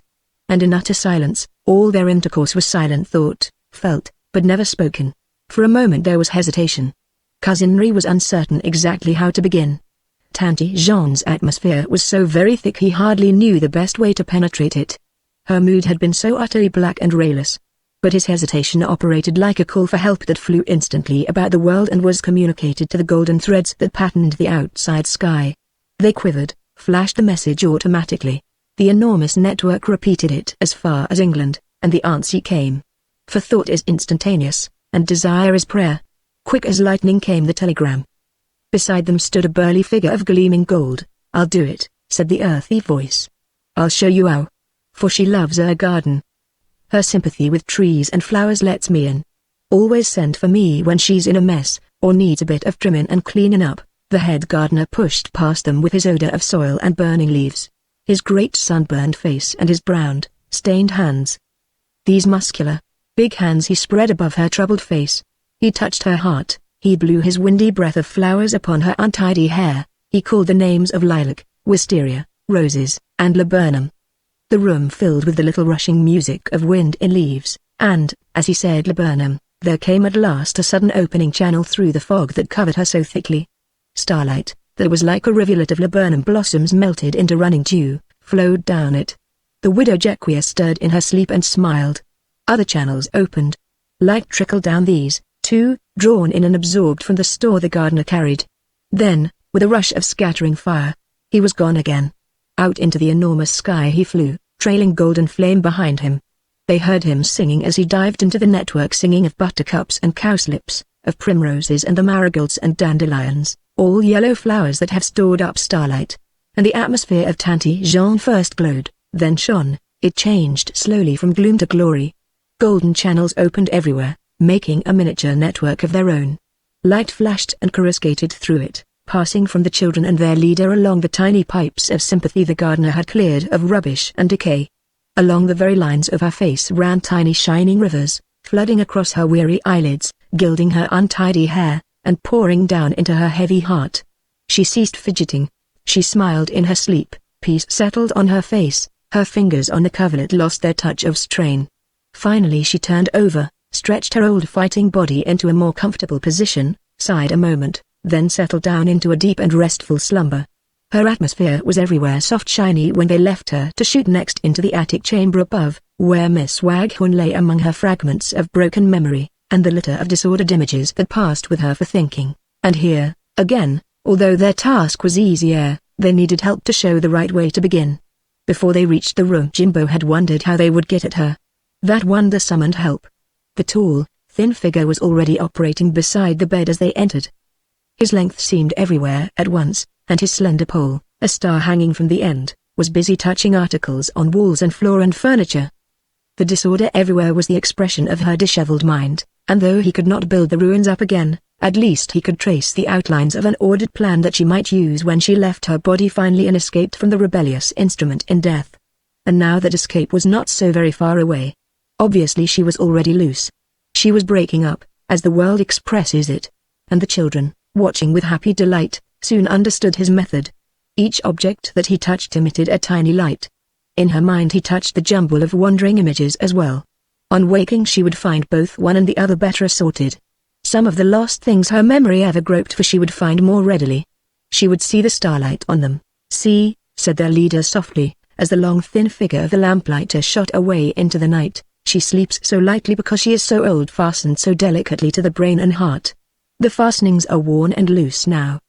And in utter silence, all their intercourse was silent thought, felt, but never spoken. For a moment there was hesitation. Cousin Ri was uncertain exactly how to begin. Tante Jean's atmosphere was so very thick he hardly knew the best way to penetrate it. Her mood had been so utterly black and rayless. But his hesitation operated like a call for help that flew instantly about the world and was communicated to the golden threads that patterned the outside sky. They quivered, flashed the message automatically. The enormous network repeated it as far as England, and the answer came. For thought is instantaneous, and desire is prayer. Quick as lightning came the telegram. Beside them stood a burly figure of gleaming gold. I'll do it, said the earthy voice. I'll show you how. For she loves her garden. Her sympathy with trees and flowers lets me in. Always send for me when she's in a mess, or needs a bit of trimming and cleaning up. The head gardener pushed past them with his odor of soil and burning leaves. His great sunburned face and his browned, stained hands. These muscular, big hands he spread above her troubled face. He touched her heart, he blew his windy breath of flowers upon her untidy hair, he called the names of lilac, wisteria, roses, and laburnum. The room filled with the little rushing music of wind in leaves, and, as he said laburnum, there came at last a sudden opening channel through the fog that covered her so thickly. Starlight, that was like a rivulet of laburnum blossoms melted into running dew, flowed down it. The widow Jequia stirred in her sleep and smiled. Other channels opened. Light trickled down these, too, drawn in and absorbed from the store the gardener carried. Then, with a rush of scattering fire, he was gone again. Out into the enormous sky he flew, trailing golden flame behind him. They heard him singing as he dived into the network, singing of buttercups and cowslips, of primroses and the marigolds and dandelions, all yellow flowers that have stored up starlight. And the atmosphere of Tante Jean first glowed, then shone, it changed slowly from gloom to glory. Golden channels opened everywhere, making a miniature network of their own. Light flashed and coruscated through it, passing from the children and their leader along the tiny pipes of sympathy the gardener had cleared of rubbish and decay. Along the very lines of her face ran tiny shining rivers, flooding across her weary eyelids, gilding her untidy hair, and pouring down into her heavy heart. She ceased fidgeting. She smiled in her sleep, peace settled on her face, her fingers on the coverlet lost their touch of strain. Finally she turned over, stretched her old fighting body into a more comfortable position, sighed a moment, then settled down into a deep and restful slumber. Her atmosphere was everywhere soft shiny when they left her to shoot next into the attic chamber above, where Miss Waghorn lay among her fragments of broken memory, and the litter of disordered images that passed with her for thinking. And here, again, although their task was easier, they needed help to show the right way to begin. Before they reached the room Jimbo had wondered how they would get at her. That wonder summoned help. The tall, thin figure was already operating beside the bed as they entered. His length seemed everywhere at once, and his slender pole, a star hanging from the end, was busy touching articles on walls and floor and furniture. The disorder everywhere was the expression of her disheveled mind, and though he could not build the ruins up again, at least he could trace the outlines of an ordered plan that she might use when she left her body finally and escaped from the rebellious instrument in death. And now that escape was not so very far away. Obviously she was already loose. She was breaking up, as the world expresses it. And the children, watching with happy delight, soon understood his method. Each object that he touched emitted a tiny light. In her mind he touched the jumble of wandering images as well. On waking she would find both one and the other better assorted. Some of the lost things her memory ever groped for she would find more readily. She would see the starlight on them. See, said their leader softly, as the long thin figure of the lamplighter shot away into the night, she sleeps so lightly because she is so old, fastened so delicately to the brain and heart. The fastenings are worn and loose now.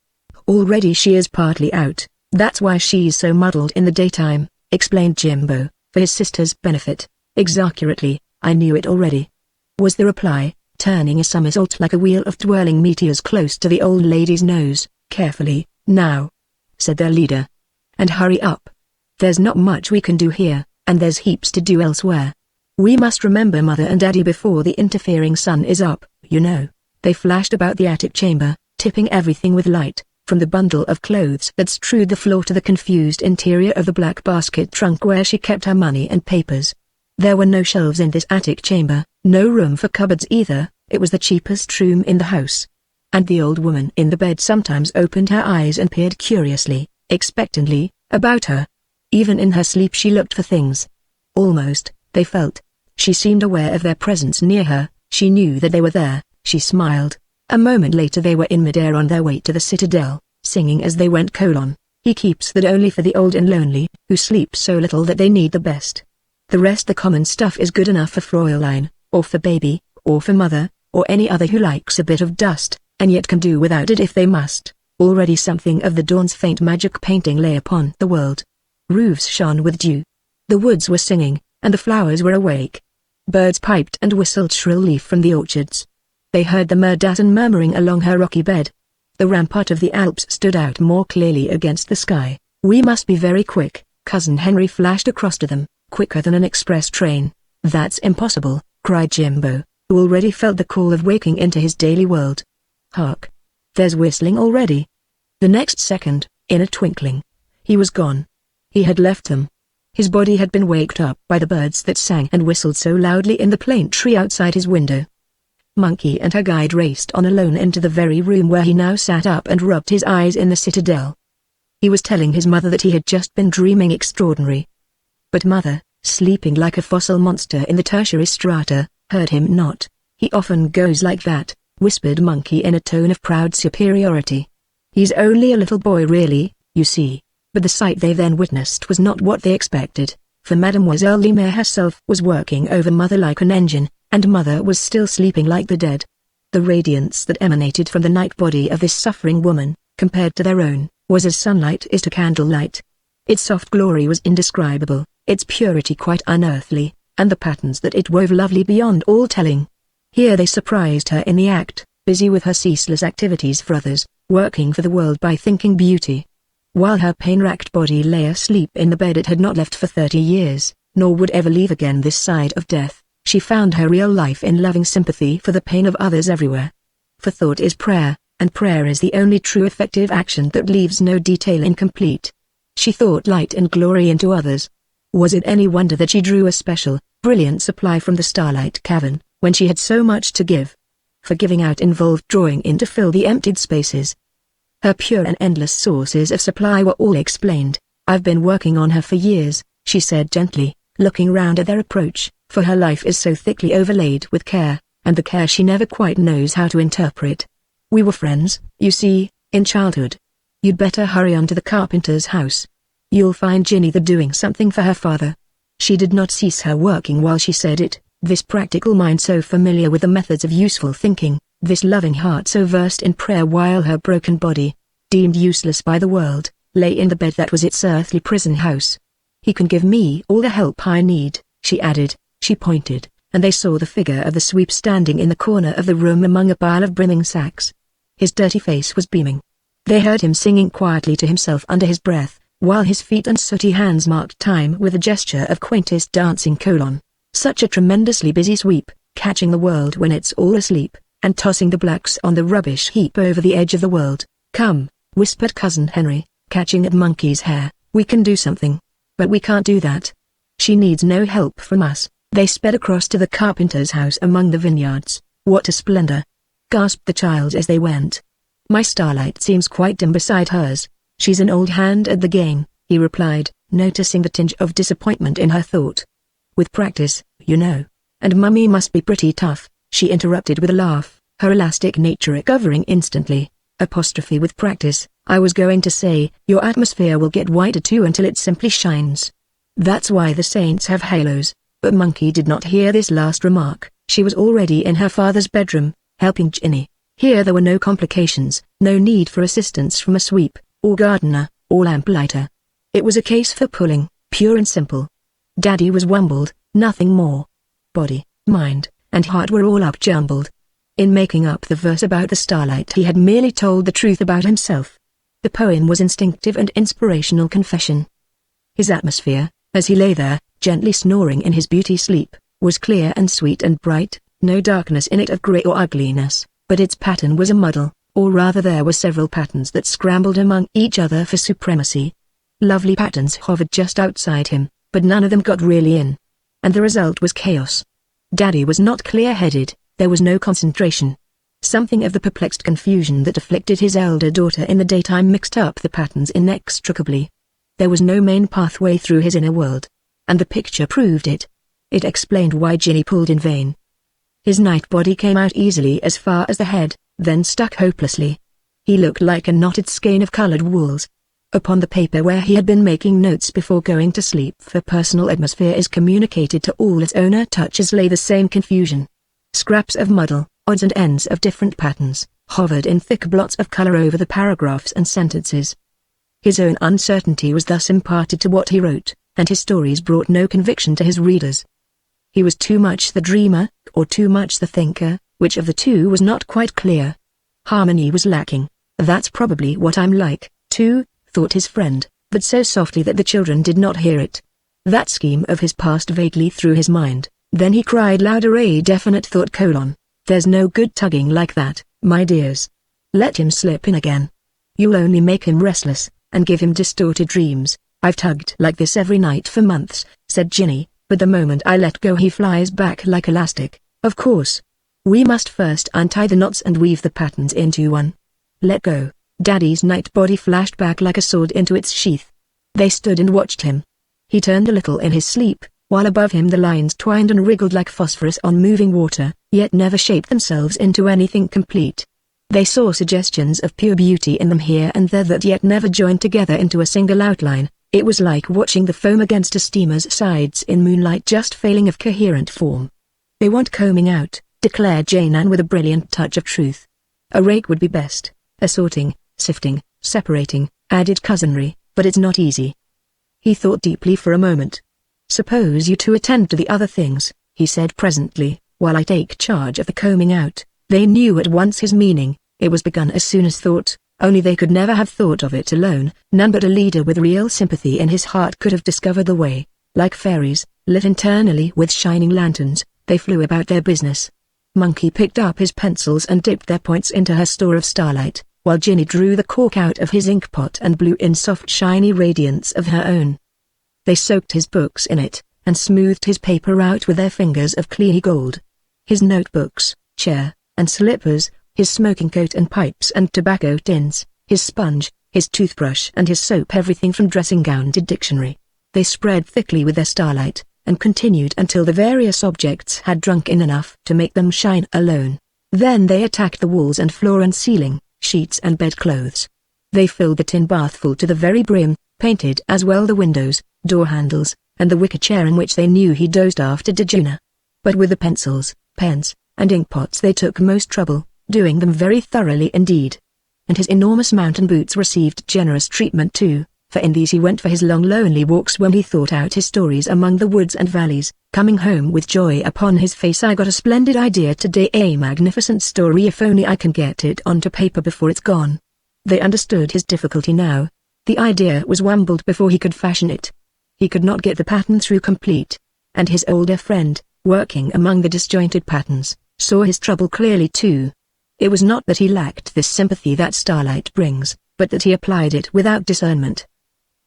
Already she is partly out, that's why she's so muddled in the daytime, explained Jimbo, for his sister's benefit. Exaggerately, I knew it already, was the reply, turning a somersault like a wheel of twirling meteors close to the old lady's nose. Carefully, now, said their leader. "And hurry up. There's not much we can do here, and there's heaps to do elsewhere. We must remember Mother and Daddy before the interfering sun is up, you know." They flashed about the attic chamber, tipping everything with light, from the bundle of clothes that strewed the floor to the confused interior of the black basket trunk where she kept her money and papers. There were no shelves in this attic chamber, no room for cupboards either. It was the cheapest room in the house. And the old woman in the bed sometimes opened her eyes and peered curiously, expectantly, about her. Even in her sleep she looked for things. Almost, they felt. She seemed aware of their presence near her. She knew that they were there. She smiled. A moment later they were in midair on their way to the citadel, singing as they went: "He keeps that only for the old and lonely, who sleep so little that they need the best. The rest, the common stuff, is good enough for Fräulein, or for baby, or for mother, or any other who likes a bit of dust, and yet can do without it if they must." Already something of the dawn's faint magic painting lay upon the world. Roofs shone with dew. The woods were singing, and the flowers were awake. Birds piped and whistled shrilly from the orchards. They heard the Murdatin murmuring along her rocky bed. The rampart of the Alps stood out more clearly against the sky. "We must be very quick," Cousin Henry flashed across to them, "quicker than an express train." "That's impossible," cried Jimbo, who already felt the call of waking into his daily world. "Hark! There's whistling already." The next second, in a twinkling, he was gone. He had left them. His body had been waked up by the birds that sang and whistled so loudly in the plane tree outside his window. Monkey and her guide raced on alone into the very room where he now sat up and rubbed his eyes in the citadel. He was telling his mother that he had just been dreaming extraordinary. But Mother, sleeping like a fossil monster in the tertiary strata, heard him not. "He often goes like that," whispered Monkey in a tone of proud superiority. "He's only a little boy really, you see." But the sight they then witnessed was not what they expected, for Mademoiselle Lemare herself was working over Mother like an engine, and Mother was still sleeping like the dead. The radiance that emanated from the night body of this suffering woman, compared to their own, was as sunlight is to candlelight. Its soft glory was indescribable, its purity quite unearthly, and the patterns that it wove lovely beyond all telling. Here they surprised her in the act, busy with her ceaseless activities for others, working for the world by thinking beauty. While her pain-racked body lay asleep in the bed it had not left for 30 years, nor would ever leave again this side of death, she found her real life in loving sympathy for the pain of others everywhere. For thought is prayer, and prayer is the only true effective action that leaves no detail incomplete. She thought light and glory into others. Was it any wonder that she drew a special, brilliant supply from the starlight cavern, when she had so much to give? For giving out involved drawing in to fill the emptied spaces. Her pure and endless sources of supply were all explained. "I've been working on her for years," she said gently, looking round at their approach, "for her life is so thickly overlaid with care, and the care she never quite knows how to interpret. We were friends, you see, in childhood. You'd better hurry on to the carpenter's house. You'll find Ginny there doing something for her father." She did not cease her working while she said it, this practical mind so familiar with the methods of useful thinking, this loving heart so versed in prayer, while her broken body, deemed useless by the world, lay in the bed that was its earthly prison house. "He can give me all the help I need," she added. She pointed, and they saw the figure of the sweep standing in the corner of the room among a pile of brimming sacks. His dirty face was beaming. They heard him singing quietly to himself under his breath, while his feet and sooty hands marked time with a gesture of quaintest dancing. Such a tremendously busy sweep, catching the world when it's all asleep, and tossing the blacks on the rubbish heap over the edge of the world. "Come," whispered Cousin Henry, catching at Monkey's hair, "we can do something." "But we can't do that. She needs no help from us." They sped across to the carpenter's house among the vineyards. "What a splendor!" gasped the child as they went. "My starlight seems quite dim beside hers. She's an old hand at the game," he replied, noticing the tinge of disappointment in her thought. "With practice, you know. And Mummy must be pretty tough," she interrupted with a laugh, her elastic nature recovering instantly. "With practice, I was going to say, your atmosphere will get whiter too until it simply shines. That's why the saints have halos." But Monkey did not hear this last remark. She was already in her father's bedroom, helping Ginny. Here there were no complications, no need for assistance from a sweep, or gardener, or lamplighter. It was a case for pulling, pure and simple. Daddy was wumbled, nothing more. Body, mind, and heart were all up jumbled. In making up the verse about the starlight he had merely told the truth about himself. The poem was instinctive and inspirational confession. His atmosphere, as he lay there, gently snoring in his beauty sleep, was clear and sweet and bright, no darkness in it of grey or ugliness, but its pattern was a muddle, or rather there were several patterns that scrambled among each other for supremacy. Lovely patterns hovered just outside him, but none of them got really in. And the result was chaos. Daddy was not clear-headed, there was no concentration. Something of the perplexed confusion that afflicted his elder daughter in the daytime mixed up the patterns inextricably. There was no main pathway through his inner world. And the picture proved it. It explained why Ginny pulled in vain. His night body came out easily as far as the head, then stuck hopelessly. He looked like a knotted skein of colored wools. Upon the paper where he had been making notes before going to sleep for personal atmosphere is communicated to all its owner touches lay the same confusion. Scraps of muddle, odds and ends of different patterns, hovered in thick blots of color over the paragraphs and sentences. His own uncertainty was thus imparted to what he wrote, and his stories brought no conviction to his readers. He was too much the dreamer, or too much the thinker, which of the two was not quite clear. Harmony was lacking. That's probably what I'm like, too, thought his friend, but so softly that the children did not hear it. That scheme of his passed vaguely through his mind, then he cried louder a definite thought: There's no good tugging like that, my dears. Let him slip in again. You'll only make him restless, and give him distorted dreams. I've tugged like this every night for months, said Ginny, but the moment I let go he flies back like elastic. Of course. We must first untie the knots and weave the patterns into one. Let go. Daddy's night body flashed back like a sword into its sheath. They stood and watched him. He turned a little in his sleep, while above him the lines twined and wriggled like phosphorus on moving water, yet never shaped themselves into anything complete. They saw suggestions of pure beauty in them here and there that yet never joined together into a single outline. It was like watching the foam against a steamer's sides in moonlight just failing of coherent form. They want combing out, declared Jane Ann with a brilliant touch of truth. A rake would be best, assorting, sifting, separating, added cousinry, but it's not easy. He thought deeply for a moment. Suppose you two attend to the other things, he said presently, while I take charge of the combing out. They knew at once his meaning. It was begun as soon as thought, only they could never have thought of it alone. None but a leader with real sympathy in his heart could have discovered the way. Like fairies, lit internally with shining lanterns, they flew about their business. Monkey picked up his pencils and dipped their points into her store of starlight, while Ginny drew the cork out of his inkpot and blew in soft shiny radiance of her own. They soaked his books in it, and smoothed his paper out with their fingers of clear gold. His notebooks, chair, and slippers, his smoking coat and pipes and tobacco tins, his sponge, his toothbrush and his soap, everything from dressing gown to dictionary. They spread thickly with their starlight, and continued until the various objects had drunk in enough to make them shine alone. Then they attacked the walls and floor and ceiling, sheets and bedclothes. They filled the tin bathful to the very brim, painted as well the windows, door handles, and the wicker chair in which they knew he dozed after dinner. But with the pencils, pens, and inkpots they took most trouble, doing them very thoroughly indeed. And his enormous mountain boots received generous treatment too, for in these he went for his long lonely walks when he thought out his stories among the woods and valleys, coming home with joy upon his face. I got a splendid idea today, a magnificent story, if only I can get it onto paper before it's gone. They understood his difficulty now. The idea was wumbled before he could fashion it. He could not get the pattern through complete. And his older friend, working among the disjointed patterns, saw his trouble clearly too. It was not that he lacked this sympathy that starlight brings, but that he applied it without discernment.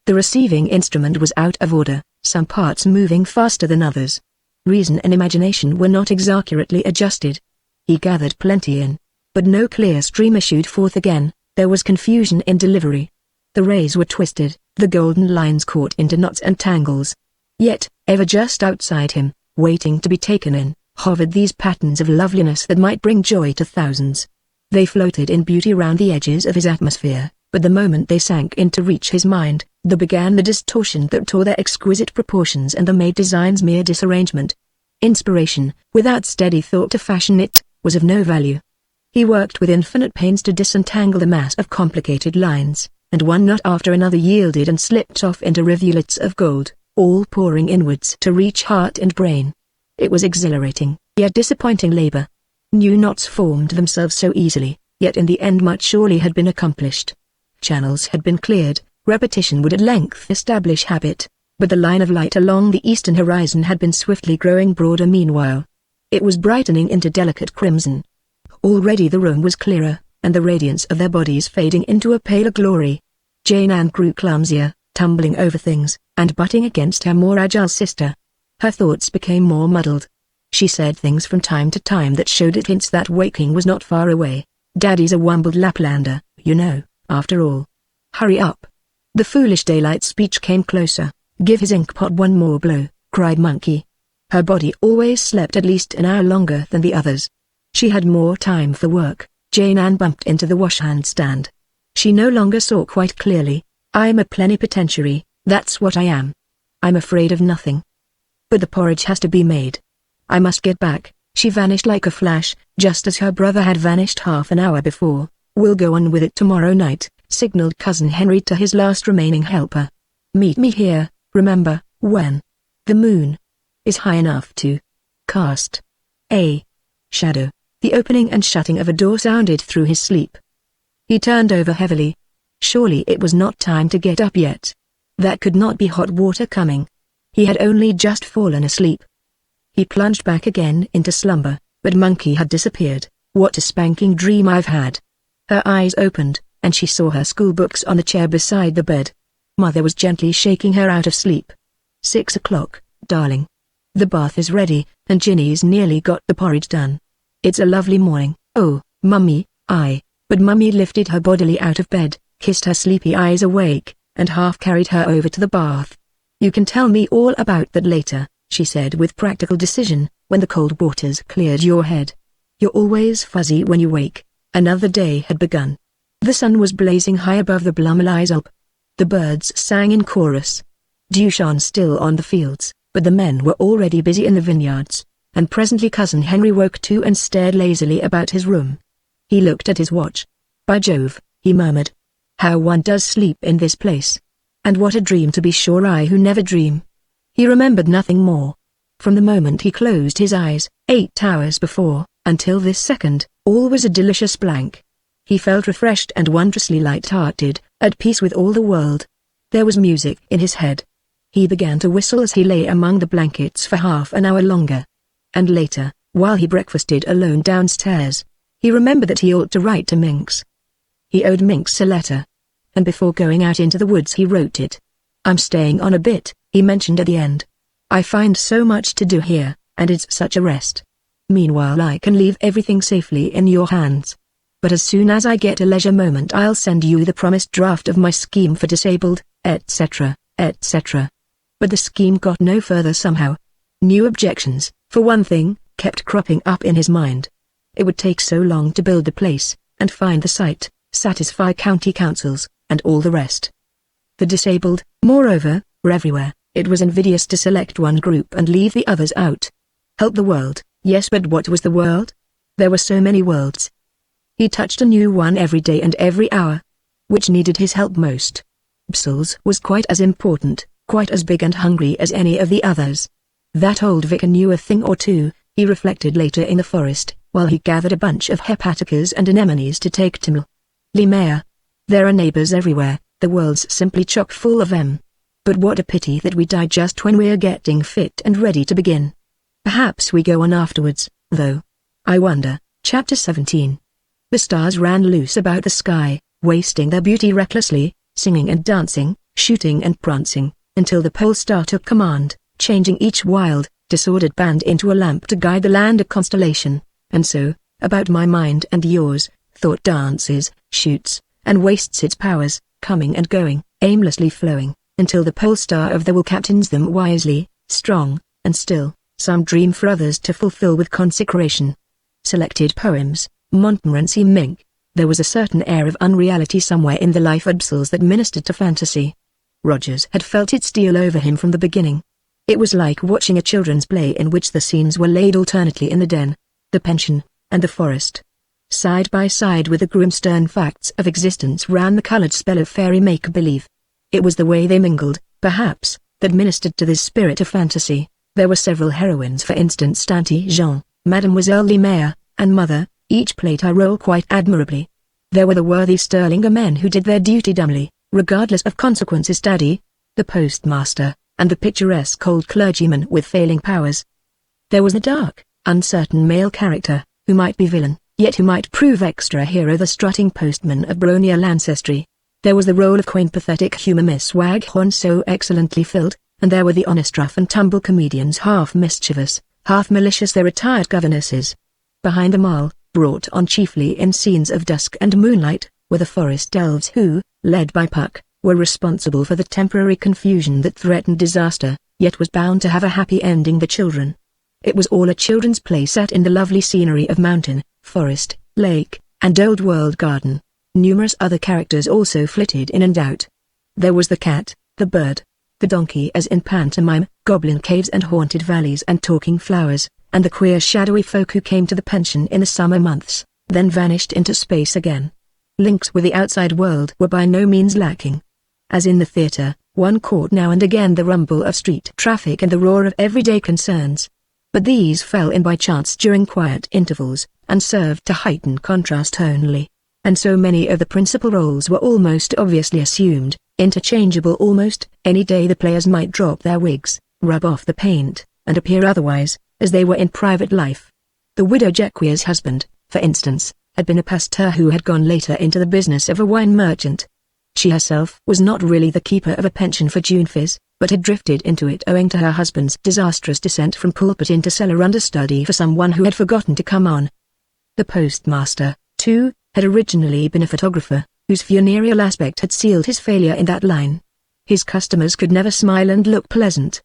The receiving instrument was out of order, some parts moving faster than others. Reason and imagination were not accurately adjusted. He gathered plenty in, but no clear stream issued forth again. There was confusion in delivery. The rays were twisted, the golden lines caught into knots and tangles. Yet, ever just outside him, waiting to be taken in, hovered these patterns of loveliness that might bring joy to thousands. They floated in beauty round the edges of his atmosphere, but the moment they sank in to reach his mind, there began the distortion that tore their exquisite proportions and the made designs mere disarrangement. Inspiration, without steady thought to fashion it, was of no value. He worked with infinite pains to disentangle the mass of complicated lines, and one knot after another yielded and slipped off into rivulets of gold, all pouring inwards to reach heart and brain. It was exhilarating, yet disappointing labor. New knots formed themselves so easily, yet in the end much surely had been accomplished. channels had been cleared, repetition would at length establish habit, but the line of light along the eastern horizon had been swiftly growing broader meanwhile. It was brightening into delicate crimson. Already the room was clearer, and the radiance of their bodies fading into a paler glory. Jane Ann grew clumsier, tumbling over things, and butting against her more agile sister. Her thoughts became more muddled. She said things from time to time that showed it hints that waking was not far away. "Daddy's a wumbled Laplander, you know, after all. Hurry up." The foolish daylight speech came closer. "Give his inkpot one more blow," cried Monkey. Her body always slept at least an hour longer than the others. She had more time for work. Jane Ann bumped into the washhand stand. She no longer saw quite clearly. "I'm a plenipotentiary, that's what I am. I'm afraid of nothing. But the porridge has to be made. I must get back." She vanished like a flash, just as her brother had vanished half an hour before. "We'll go on with it tomorrow night," signaled Cousin Henry to his last remaining helper. "Meet me here, remember, when the moon is high enough to cast a shadow." The opening and shutting of a door sounded through his sleep. He turned over heavily. Surely it was not time to get up yet. That could not be hot water coming. He had only just fallen asleep. He plunged back again into slumber, but Monkey had disappeared. "What a spanking dream I've had." Her eyes opened, and she saw her schoolbooks on the chair beside the bed. Mother was gently shaking her out of sleep. "6 o'clock, darling. The bath is ready, and Ginny's nearly got the porridge done. It's a lovely morning." "Oh, Mummy, But Mummy lifted her bodily out of bed, kissed her sleepy eyes awake, and half carried her over to the bath. "You can tell me all about that later," she said with practical decision, "when the cold waters cleared your head. You're always fuzzy when you wake." Another day had begun. The sun was blazing high above the Blumelies Alp. The birds sang in chorus. Dew shone still on the fields, but the men were already busy in the vineyards, and presently Cousin Henry woke too and stared lazily about his room. He looked at his watch. "By Jove," he murmured. "How one does sleep in this place. And what a dream, to be sure, I who never dream." He remembered nothing more. From the moment he closed his eyes, 8 hours before, until this second, all was a delicious blank. He felt refreshed and wondrously light-hearted, at peace with all the world. There was music in his head. He began to whistle as he lay among the blankets for half an hour longer. And later, while he breakfasted alone downstairs, he remembered that he ought to write to Minx. He owed Minx a letter. And before going out into the woods he wrote it. "I'm staying on a bit," he mentioned at the end. "I find so much to do here, and it's such a rest. Meanwhile I can leave everything safely in your hands. But as soon as I get a leisure moment I'll send you the promised draft of my scheme for disabled, etc., etc." But the scheme got no further somehow. New objections, for one thing, kept cropping up in his mind. It would take so long to build the place, and find the site, satisfy county councils, and all the rest. The disabled, moreover, were everywhere. It was invidious to select one group and leave the others out. Help the world, yes, but what was the world? There were so many worlds. He touched a new one every day and every hour. Which needed his help most? Brussels was quite as important, quite as big and hungry as any of the others. That old vicar knew a thing or two, he reflected later in the forest, while he gathered a bunch of hepaticas and anemones to take to Lemaire. There are neighbors everywhere, the world's simply chock full of them. But what a pity that we die just when we're getting fit and ready to begin. Perhaps we go on afterwards, though. I wonder. Chapter 17. The stars ran loose about the sky, wasting their beauty recklessly, singing and dancing, shooting and prancing, until the pole star took command, changing each wild, disordered band into a lamp to guide the land, a constellation. And so, about my mind and yours, thought dances, shoots, and wastes its powers, coming and going, aimlessly flowing, until the pole star of the will captains them wisely, strong, and still, some dream for others to fulfill with consecration. Selected poems, Montmorency Mink. There was a certain air of unreality somewhere in the life of Brussels that ministered to fantasy. Rogers had felt it steal over him from the beginning. It was like watching a children's play in which the scenes were laid alternately in the den, the pension, and the forest. Side by side with the grim stern facts of existence ran the colored spell of fairy make-believe. It was the way they mingled, perhaps, that ministered to this spirit of fantasy. There were several heroines, for instance Tante Jean, Mademoiselle Lemaire, and Mother, each played her role quite admirably. There were the worthy Sterlinger men who did their duty dumbly, regardless of consequences: Daddy, the postmaster, and the picturesque old clergyman with failing powers. There was the dark, uncertain male character, who might be villain, yet who might prove extra hero: the strutting postman of baronial ancestry. There was the role of quaint pathetic humor Miss Waghorn so excellently filled, and there were the honest rough and tumble comedians, half mischievous, half malicious, their retired governesses. Behind them all, brought on chiefly in scenes of dusk and moonlight, were the forest elves who, led by Puck, were responsible for the temporary confusion that threatened disaster, yet was bound to have a happy ending: the children. It was all a children's play set in the lovely scenery of mountain, forest, lake, and old world garden. Numerous other characters also flitted in and out. There was the cat, the bird, the donkey as in pantomime, goblin caves and haunted valleys and talking flowers, and the queer shadowy folk who came to the pension in the summer months, then vanished into space again. Links with the outside world were by no means lacking. As in the theater, one caught now and again the rumble of street traffic and the roar of everyday concerns. But these fell in by chance during quiet intervals, and served to heighten contrast only. And so many of the principal roles were almost obviously assumed, interchangeable almost any day. The players might drop their wigs, rub off the paint, and appear otherwise, as they were in private life. The widow Jequia's husband, for instance, had been a pasteur who had gone later into the business of a wine merchant. She herself was not really the keeper of a pension for Junefis, but had drifted into it owing to her husband's disastrous descent from pulpit into cellar understudy for someone who had forgotten to come on. The postmaster, too, had originally been a photographer, whose funereal aspect had sealed his failure in that line. His customers could never smile and look pleasant.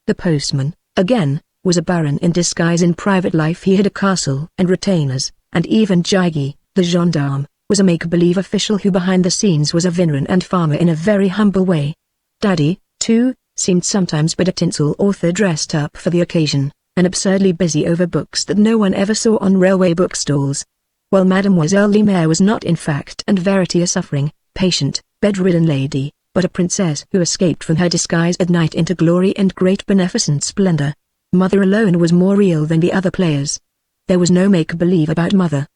The postman, again, was a baron in disguise. In private life he had a castle and retainers, and even Gigi, the gendarme, was a make-believe official who behind the scenes was a vintner and farmer in a very humble way. Daddy, too, seemed sometimes but a tinsel author dressed up for the occasion, and absurdly busy over books that no one ever saw on railway bookstalls. While Mademoiselle Lemaire was not in fact and verity a suffering, patient, bedridden lady, but a princess who escaped from her disguise at night into glory and great beneficent splendor. Mother alone was more real than the other players. There was no make-believe about Mother.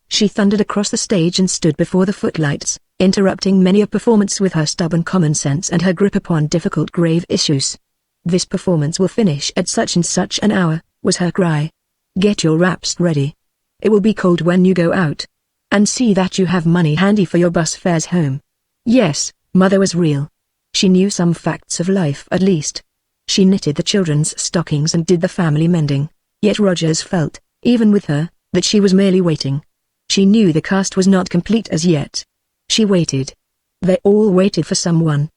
She thundered across the stage and stood before the footlights, interrupting many a performance with her stubborn common sense and her grip upon difficult grave issues. "This performance will finish at such and such an hour," was her cry. "Get your wraps ready. It will be cold when you go out. And see that you have money handy for your bus fares home." Yes, Mother was real. She knew some facts of life at least. She knitted the children's stockings and did the family mending. Yet Rogers felt, even with her, that she was merely waiting. She knew the cast was not complete as yet. She waited. They all waited for someone.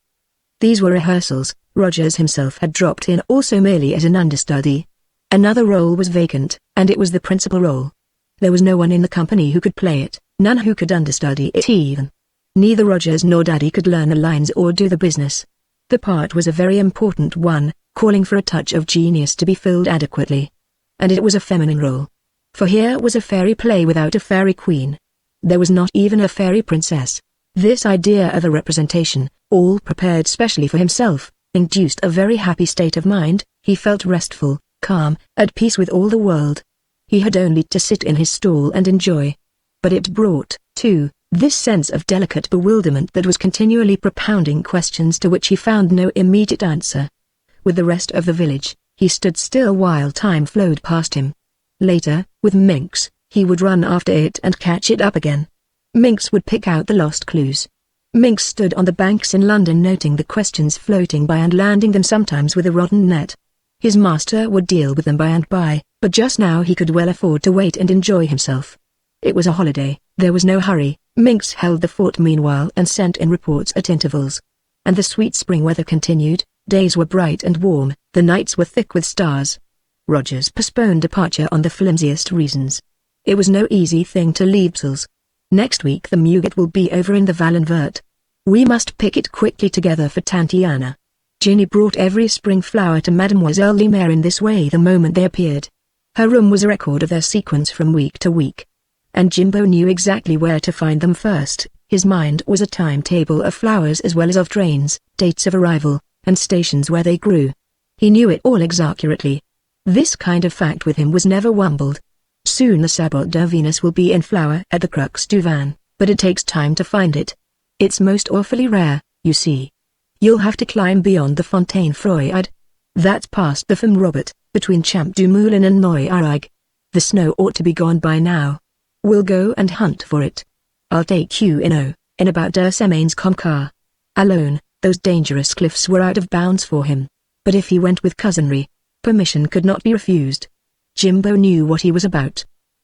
These were rehearsals. Rogers himself had dropped in also merely as an understudy. Another role was vacant, and it was the principal role. There was no one in the company who could play it, none who could understudy it even. Neither Rogers nor Daddy could learn the lines or do the business. The part was a very important one, calling for a touch of genius to be filled adequately. And it was a feminine role. For here was a fairy play without a fairy queen. There was not even a fairy princess. This idea of a representation, all prepared specially for himself, induced a very happy state of mind. He felt restful, calm, at peace with all the world. He had only to sit in his stall and enjoy. But it brought, too, this sense of delicate bewilderment that was continually propounding questions to which he found no immediate answer. With the rest of the village, he stood still while time flowed past him. Later, with Minx, he would run after it and catch it up again. Minx would pick out the lost clues. Minx stood on the banks in London noting the questions floating by and landing them sometimes with a rodden net. His master would deal with them by and by, but just now he could well afford to wait and enjoy himself. It was a holiday, there was no hurry. Minx held the fort meanwhile and sent in reports at intervals. And the sweet spring weather continued. Days were bright and warm, the nights were thick with stars. Rogers postponed departure on the flimsiest reasons. It was no easy thing to leave Brussels. Next week the Muget will be over in the Valenvert. We must pick it quickly together for Tantiana. Ginny brought every spring flower to Mademoiselle Lemaire in this way the moment they appeared. Her room was a record of their sequence from week to week. And Jimbo knew exactly where to find them first. His mind was a timetable of flowers as well as of trains, dates of arrival, and stations where they grew. He knew it all accurately. This kind of fact with him was never wumbled. Soon the Sabot de Venus will be in flower at the Crux du Vin, but it takes time to find it. It's most awfully rare, you see. You'll have to climb beyond the Fontaine Froide. That's past the Femme Robert, between Champ du Moulin and Noirag. The snow ought to be gone by now. We'll go and hunt for it. I'll take you in about 2 semaines comme ça. Alone, those dangerous cliffs were out of bounds for him. But if he went with cousinry, permission could not be refused. Jimbo knew what he was about.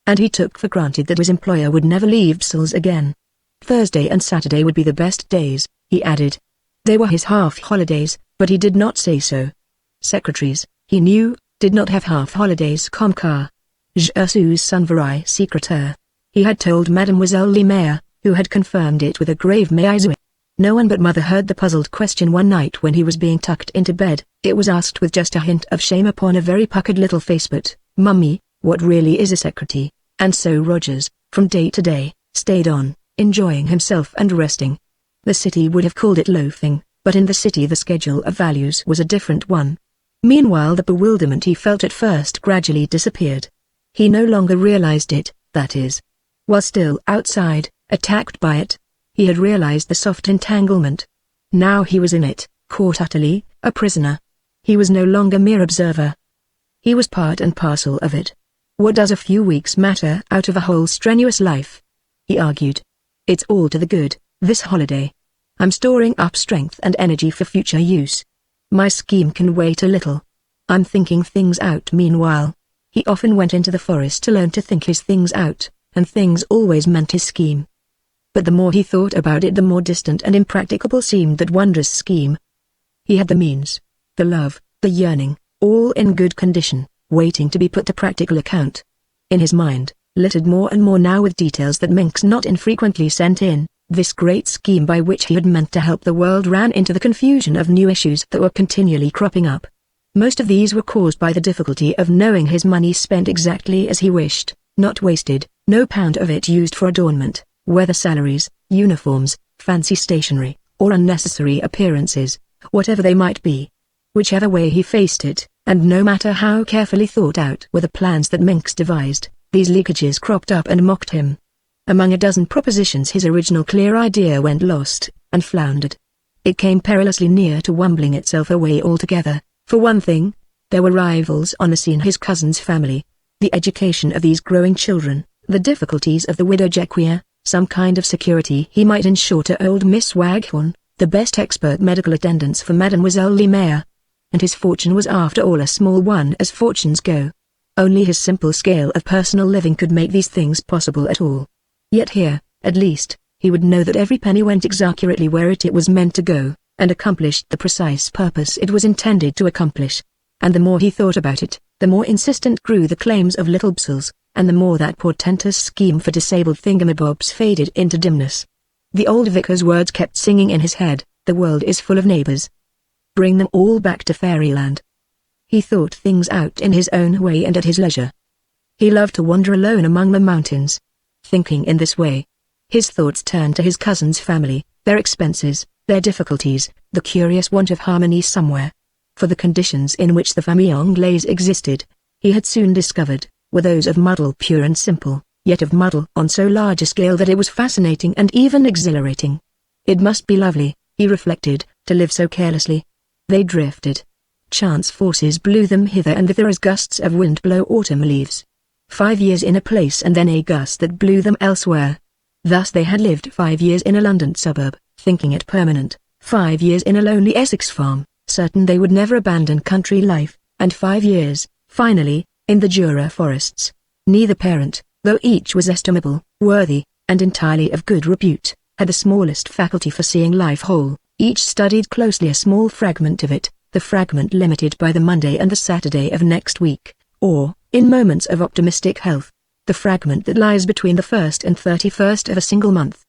And he took for granted that his employer would never leave Brussels again. Thursday and Saturday would be the best days, he added. They were his half-holidays, but he did not say so. Secretaries, he knew, did not have half-holidays comme ça. Je suis son vrai secrétaire. He had told Mademoiselle Le Maire, who had confirmed it with a grave "mais." No one but Mother heard the puzzled question one night when he was being tucked into bed. It was asked with just a hint of shame upon a very puckered little face. But, Mummy, what really is a secretary? And so Rogers, from day to day, stayed on, enjoying himself and resting. The city would have called it loafing, but in the city the schedule of values was a different one. Meanwhile the bewilderment he felt at first gradually disappeared. He no longer realized it, that is. While still outside, attacked by it, he had realized the soft entanglement. Now he was in it, caught utterly, a prisoner. He was no longer mere observer. He was part and parcel of it. What does a few weeks matter out of a whole strenuous life? He argued. It's all to the good, this holiday. I'm storing up strength and energy for future use. My scheme can wait a little. I'm thinking things out meanwhile. He often went into the forest alone to think his things out, and things always meant his scheme. But the more he thought about it, the more distant and impracticable seemed that wondrous scheme. He had the means, the love, the yearning, all in good condition, waiting to be put to practical account. In his mind, littered more and more now with details that Minks not infrequently sent in, this great scheme by which he had meant to help the world ran into the confusion of new issues that were continually cropping up. Most of these were caused by the difficulty of knowing his money spent exactly as he wished, not wasted, no pound of it used for adornment, whether salaries, uniforms, fancy stationery, or unnecessary appearances, whatever they might be. Whichever way he faced it, and no matter how carefully thought out were the plans that Minks devised, these leakages cropped up and mocked him. Among a dozen propositions his original clear idea went lost, and floundered. It came perilously near to wumbling itself away altogether. For one thing, there were rivals on the scene: his cousin's family, the education of these growing children, the difficulties of the widow Jacquier, some kind of security he might ensure to old Miss Waghorn, the best expert medical attendants for Mademoiselle Le Maire. And his fortune was after all a small one as fortunes go. Only his simple scale of personal living could make these things possible at all. Yet here, at least, he would know that every penny went exactly where it was meant to go, and accomplished the precise purpose it was intended to accomplish. And the more he thought about it, the more insistent grew the claims of Little Brussels, and the more that portentous scheme for disabled thingamabobs faded into dimness. The old vicar's words kept singing in his head, "The world is full of neighbors. Bring them all back to Fairyland." He thought things out in his own way and at his leisure. He loved to wander alone among the mountains. Thinking in this way, his thoughts turned to his cousin's family, their expenses, their difficulties, the curious want of harmony somewhere. For the conditions in which the famille Anglaise existed, he had soon discovered, were those of muddle pure and simple, yet of muddle on so large a scale that it was fascinating and even exhilarating. It must be lovely, he reflected, to live so carelessly. They drifted. Chance forces blew them hither and thither as gusts of wind blow autumn leaves. 5 years in a place and then a gust that blew them elsewhere. Thus they had lived 5 years in a London suburb, thinking it permanent, 5 years in a lonely Essex farm, certain they would never abandon country life, and 5 years, finally, in the Jura forests. Neither parent, though each was estimable, worthy, and entirely of good repute, had the smallest faculty for seeing life whole. Each studied closely a small fragment of it, the fragment limited by the Monday and the Saturday of next week, or, in moments of optimistic health, the fragment that lies between the 1st and 31st of a single month.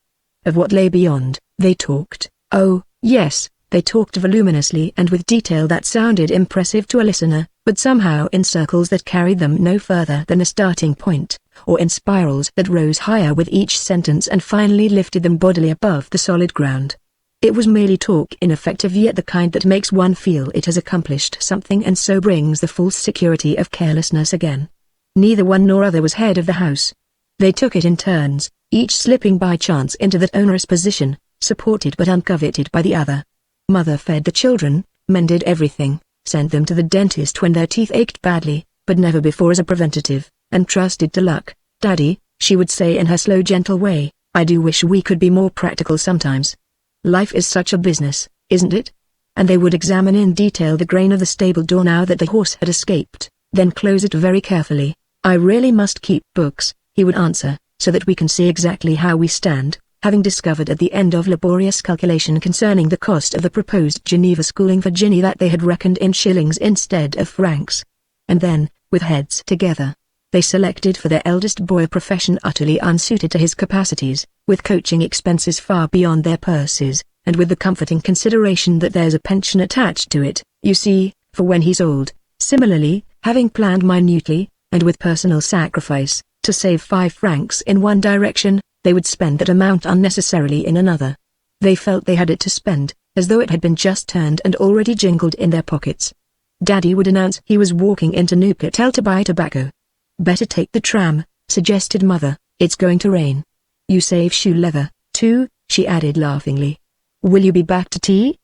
Of what lay beyond, they talked. Oh, yes, they talked voluminously and with detail that sounded impressive to a listener, but somehow in circles that carried them no further than a starting point, or in spirals that rose higher with each sentence and finally lifted them bodily above the solid ground. It was merely talk, ineffective yet the kind that makes one feel it has accomplished something and so brings the false security of carelessness again. Neither one nor other was head of the house. They took it in turns, each slipping by chance into that onerous position, supported but uncoveted by the other. Mother fed the children, mended everything, sent them to the dentist when their teeth ached badly, but never before as a preventative, and trusted to luck. "Daddy," she would say in her slow gentle way, "I do wish we could be more practical sometimes. Life is such a business, isn't it?" And they would examine in detail the grain of the stable door now that the horse had escaped, then close it very carefully. "I really must keep books," he would answer, "so that we can see exactly how we stand," having discovered at the end of laborious calculation concerning the cost of the proposed Geneva schooling for Ginny that they had reckoned in shillings instead of francs. And then, with heads together, they selected for their eldest boy a profession utterly unsuited to his capacities, with coaching expenses far beyond their purses, and with the comforting consideration that there's a pension attached to it, you see, for when he's old. Similarly, having planned minutely, and with personal sacrifice, to save 5 francs in one direction, they would spend that amount unnecessarily in another. They felt they had it to spend, as though it had been just turned and already jingled in their pockets. Daddy would announce he was walking into Neuchâtel to buy tobacco. "Better take the tram," suggested Mother, "it's going to rain. You save shoe leather, too," she added laughingly. "Will you be back to tea?"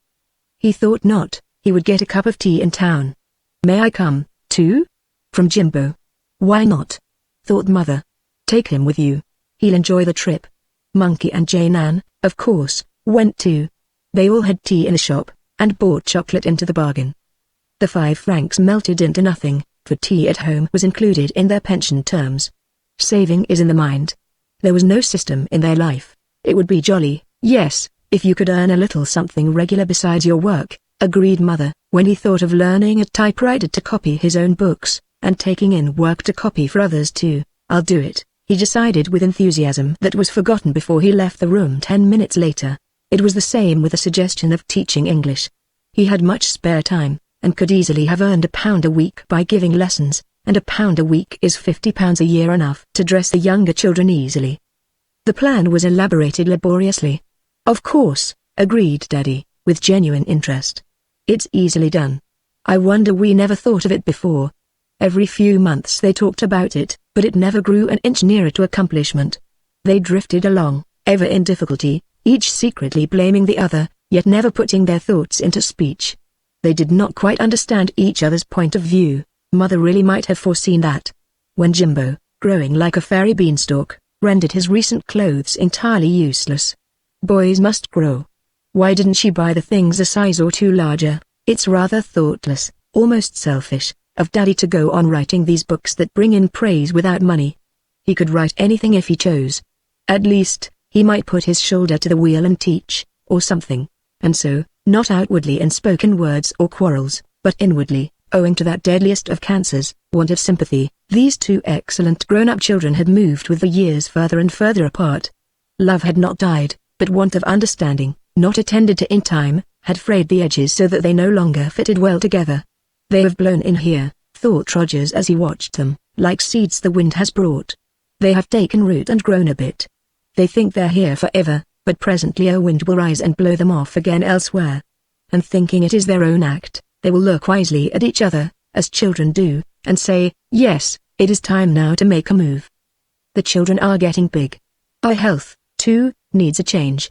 He thought not, he would get a cup of tea in town. "May I come, too?" from Jimbo. "Why not?" thought Mother. "Take him with you. He'll enjoy the trip." Monkey and Jane Ann, of course, went too. They all had tea in the shop, and bought chocolate into the bargain. The 5 francs melted into nothing, for tea at home was included in their pension terms. Saving is in the mind. There was no system in their life. It would be jolly, yes, if you could earn a little something regular besides your work, agreed Mother, when he thought of learning a typewriter to copy his own books, and taking in work to copy for others too. "I'll do it," he decided with enthusiasm that was forgotten before he left the room 10 minutes later. It was the same with the suggestion of teaching English. He had much spare time, and could easily have earned £1 a week by giving lessons, and £1 a week is £50 a year, enough to dress the younger children easily. The plan was elaborated laboriously. "Of course," agreed Daddy, with genuine interest. "It's easily done. I wonder we never thought of it before." Every few months they talked about it, but it never grew an inch nearer to accomplishment. They drifted along, ever in difficulty, each secretly blaming the other, yet never putting their thoughts into speech. They did not quite understand each other's point of view. Mother really might have foreseen that. When Jimbo, growing like a fairy beanstalk, rendered his recent clothes entirely useless. Boys must grow. Why didn't she buy the things a size or two larger? It's rather thoughtless, almost selfish, of Daddy to go on writing these books that bring in praise without money. He could write anything if he chose. At least, he might put his shoulder to the wheel and teach, or something. And so, not outwardly in spoken words or quarrels, but inwardly, owing to that deadliest of cancers, want of sympathy, these 2 excellent grown-up children had moved with the years further and further apart. Love had not died, but want of understanding, not attended to in time, had frayed the edges so that they no longer fitted well together. "They have blown in here," thought Rogers as he watched them, "like seeds the wind has brought. They have taken root and grown a bit. They think they're here forever, but presently a wind will rise and blow them off again elsewhere. And thinking it is their own act, they will look wisely at each other, as children do, and say, 'Yes, it is time now to make a move.' The children are getting big. Our health, too, needs a change."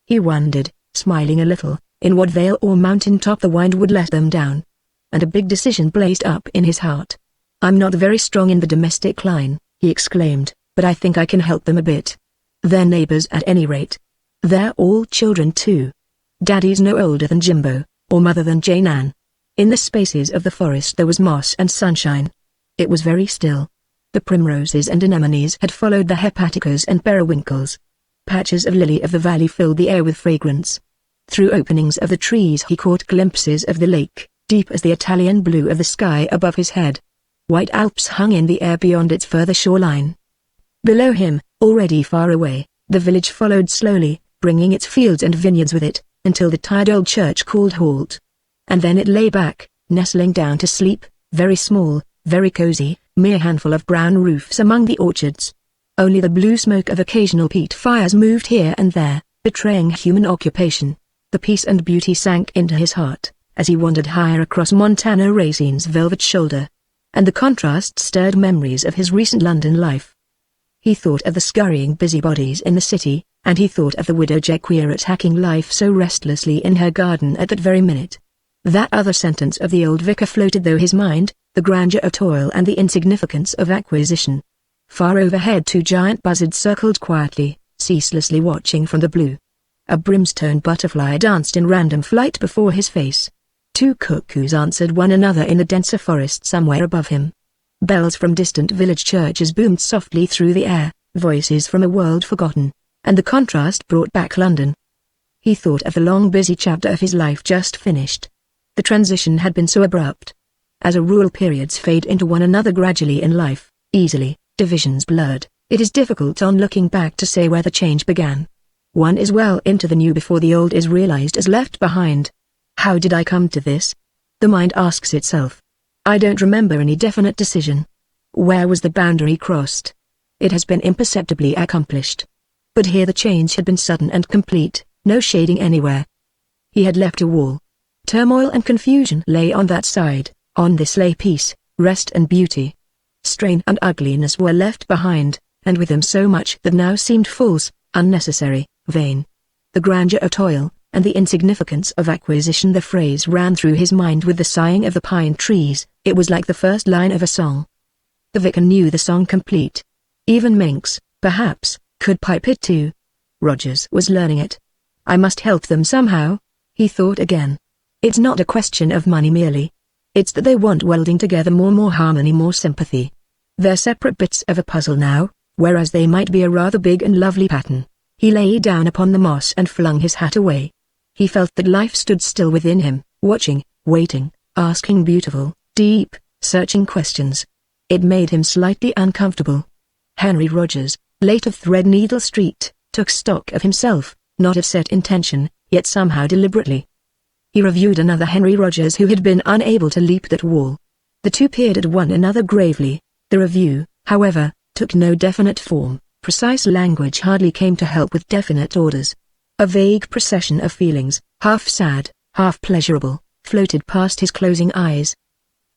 He wondered, smiling a little, in what vale or mountain top the wind would let them down. And a big decision blazed up in his heart. "I'm not very strong in the domestic line," he exclaimed, "but I think I can help them a bit. They're neighbors at any rate. They're all children too. Daddy's no older than Jimbo, or Mother than Jane Ann." In the spaces of the forest there was moss and sunshine. It was very still. The primroses and anemones had followed the hepaticas and periwinkles. Patches of lily of the valley filled the air with fragrance. Through openings of the trees he caught glimpses of the lake, deep as the Italian blue of the sky above his head. White Alps hung in the air beyond its further shoreline. Below him, already far away, the village followed slowly, bringing its fields and vineyards with it, until the tired old church called halt. And then it lay back, nestling down to sleep, very small, very cozy, mere handful of brown roofs among the orchards. Only the blue smoke of occasional peat fires moved here and there, betraying human occupation. The peace and beauty sank into his heart, as he wandered higher across Montana Racine's velvet shoulder. And the contrast stirred memories of his recent London life. He thought of the scurrying busybodies in the city, and he thought of the widow Jequia attacking life so restlessly in her garden at that very minute. That other sentence of the old vicar floated through his mind, the grandeur of toil and the insignificance of acquisition. Far overhead 2 giant buzzards circled quietly, ceaselessly watching from the blue. A brimstone butterfly danced in random flight before his face. 2 cuckoos answered one another in the denser forest somewhere above him. Bells from distant village churches boomed softly through the air, voices from a world forgotten, and the contrast brought back London. He thought of the long busy chapter of his life just finished. The transition had been so abrupt. As a rule, periods fade into one another gradually in life, easily, divisions blurred. It is difficult on looking back to say where the change began. One is well into the new before the old is realized as left behind. How did I come to this? The mind asks itself. I don't remember any definite decision. Where was the boundary crossed? It has been imperceptibly accomplished. But here the change had been sudden and complete, no shading anywhere. He had left a wall. Turmoil and confusion lay on that side, on this lay peace, rest and beauty. Strain and ugliness were left behind, and with them so much that now seemed false, unnecessary, vain. The grandeur of toil, and the insignificance of acquisition. The phrase ran through his mind with the sighing of the pine trees. It was like the first line of a song. The vicar knew the song complete. Even Minx, perhaps, could pipe it too. Rogers was learning it. I must help them somehow, he thought again. It's not a question of money merely. It's that they want welding together more harmony, more sympathy. They're separate bits of a puzzle now, whereas they might be a rather big and lovely pattern. He lay down upon the moss and flung his hat away. He felt that life stood still within him, watching, waiting, asking beautiful, deep, searching questions. It made him slightly uncomfortable. Henry Rogers, late of Threadneedle Street, took stock of himself, not of set intention, yet somehow deliberately. He reviewed another Henry Rogers who had been unable to leap that wall. The two peered at one another gravely. The review, however, took no definite form. Precise language hardly came to help with definite orders. A vague procession of feelings, half sad, half pleasurable, floated past his closing eyes.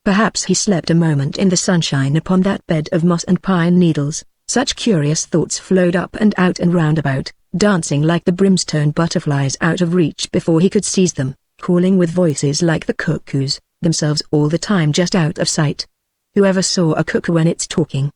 Perhaps he slept a moment in the sunshine upon that bed of moss and pine needles. Such curious thoughts flowed up and out and round about, dancing like the brimstone butterflies out of reach before he could seize them, calling with voices like the cuckoos, themselves all the time just out of sight. Whoever saw a cuckoo when it's talking?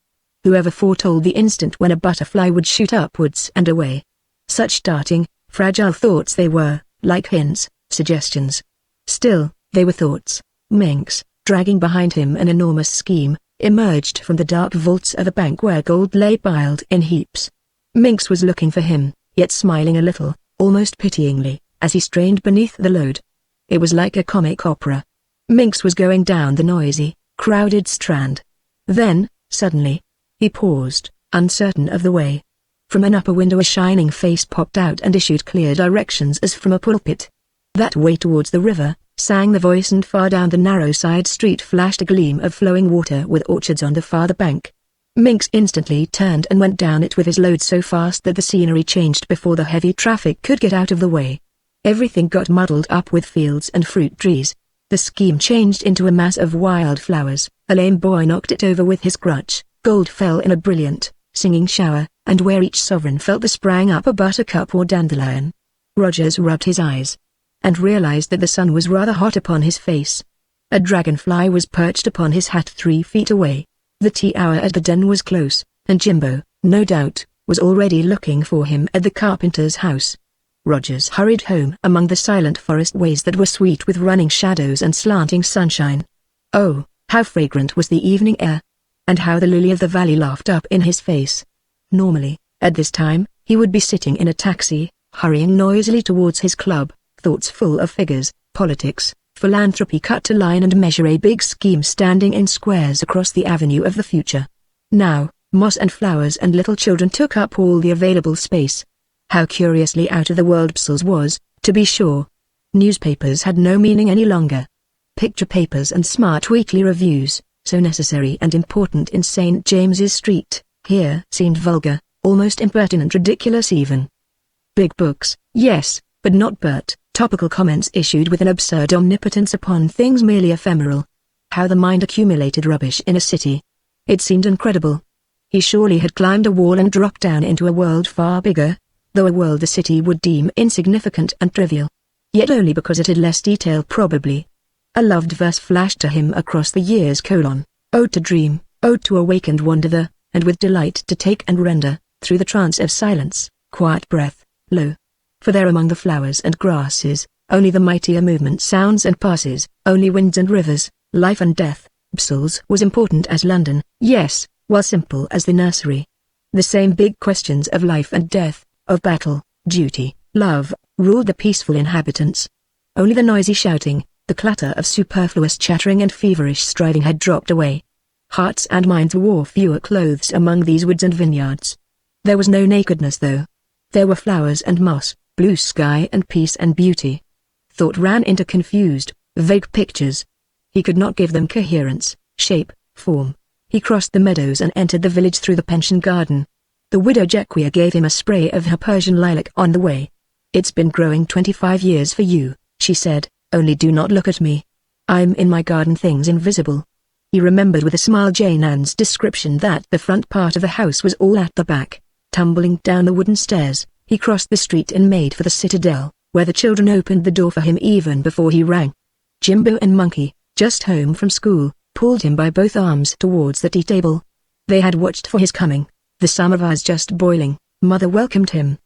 Whoever foretold the instant when a butterfly would shoot upwards and away? Such darting, fragile thoughts they were, like hints, suggestions. Still, they were thoughts. Minx, dragging behind him an enormous scheme, emerged from the dark vaults of a bank where gold lay piled in heaps. Minx was looking for him, yet smiling a little, almost pityingly, as he strained beneath the load. It was like a comic opera. Minx was going down the noisy, crowded Strand. Then, suddenly, he paused, uncertain of the way. From an upper window a shining face popped out and issued clear directions as from a pulpit. That way towards the river, sang the voice, and far down the narrow side street flashed a gleam of flowing water with orchards on the farther bank. Minx instantly turned and went down it with his load so fast that the scenery changed before the heavy traffic could get out of the way. Everything got muddled up with fields and fruit trees. The scheme changed into a mass of wild flowers. A lame boy knocked it over with his crutch. Gold fell in a brilliant, singing shower, and where each sovereign fell there sprang up a buttercup or dandelion. Rogers rubbed his eyes, and realized that the sun was rather hot upon his face. A dragonfly was perched upon his hat 3 feet away. The tea hour at the den was close, and Jimbo, no doubt, was already looking for him at the carpenter's house. Rogers hurried home among the silent forest ways that were sweet with running shadows and slanting sunshine. Oh, how fragrant was the evening air! And how the lily of the valley laughed up in his face. Normally, at this time, he would be sitting in a taxi, hurrying noisily towards his club, thoughts full of figures, politics, philanthropy cut to line and measure, a big scheme standing in squares across the avenue of the future. Now, moss and flowers and little children took up all the available space. How curiously out of the world Brussels was, to be sure. Newspapers had no meaning any longer. Picture papers and smart weekly reviews, so necessary and important in St. James's Street, here seemed vulgar, almost impertinent, ridiculous even. Big books, yes, but not Bert. Topical comments issued with an absurd omnipotence upon things merely ephemeral. How the mind accumulated rubbish in a city. It seemed incredible. He surely had climbed a wall and dropped down into a world far bigger, though a world the city would deem insignificant and trivial. Yet only because it had less detail probably. A loved verse flashed to him across the years: Ode to dream, ode to awakened wonder, and with delight to take and render, through the trance of silence, quiet breath, lo. For there among the flowers and grasses, only the mightier movement sounds and passes, only winds and rivers, life and death. Brussels was important as London, yes, while simple as the nursery. The same big questions of life and death, of battle, duty, love, ruled the peaceful inhabitants. Only the noisy shouting, the clatter of superfluous chattering and feverish striving had dropped away. Hearts and minds wore fewer clothes among these woods and vineyards. There was no nakedness though. There were flowers and moss, blue sky and peace and beauty. Thought ran into confused, vague pictures. He could not give them coherence, shape, form. He crossed the meadows and entered the village through the pension garden. The widow Jequia gave him a spray of her Persian lilac on the way. "It's been growing 25 years for you," she said, "only do not look at me. I'm in my garden, things invisible." He remembered with a smile Jane Ann's description that the front part of the house was all at the back. Tumbling down the wooden stairs, he crossed the street and made for the citadel, where the children opened the door for him even before he rang. Jimbo and Monkey, just home from school, pulled him by both arms towards the tea table. They had watched for his coming, the samovars just boiling. Mother welcomed him.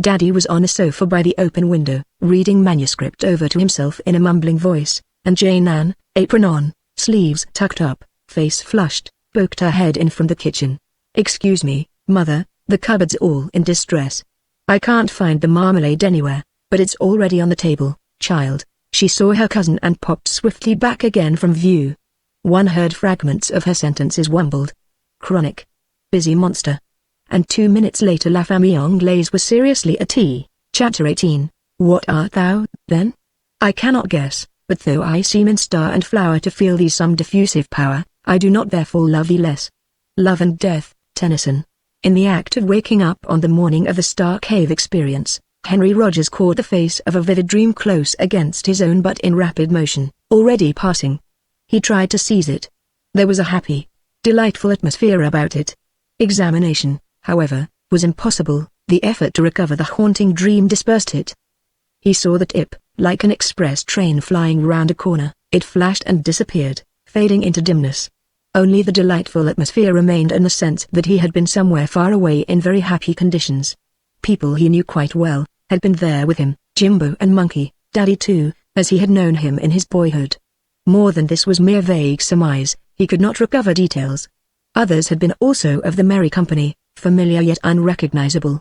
Daddy was on a sofa by the open window, reading manuscript over to himself in a mumbling voice, and Jane Ann, apron on, sleeves tucked up, face flushed, poked her head in from the kitchen. "Excuse me, Mother, the cupboard's all in distress. I can't find the marmalade anywhere, but it's already on the table, child." She saw her cousin and popped swiftly back again from view. One heard fragments of her sentences wumbled. "Chronic. Busy monster." And 2 minutes later La Famille Anglaise was seriously at tea. Chapter 18. "What art thou, then? I cannot guess, but though I seem in star and flower to feel thee some diffusive power, I do not therefore love thee less." Love and Death, Tennyson. In the act of waking up on the morning of the Star Cave experience, Henry Rogers caught the face of a vivid dream close against his own but in rapid motion, already passing. He tried to seize it. There was a happy, delightful atmosphere about it. Examination, however, was impossible. The effort to recover the haunting dream dispersed it. He saw the tip, like an express train flying round a corner. It flashed and disappeared, fading into dimness. Only the delightful atmosphere remained and the sense that he had been somewhere far away in very happy conditions. People he knew quite well had been there with him, Jimbo and Monkey, Daddy too, as he had known him in his boyhood. More than this was mere vague surmise, he could not recover details. Others had been also of the merry company, familiar yet unrecognizable.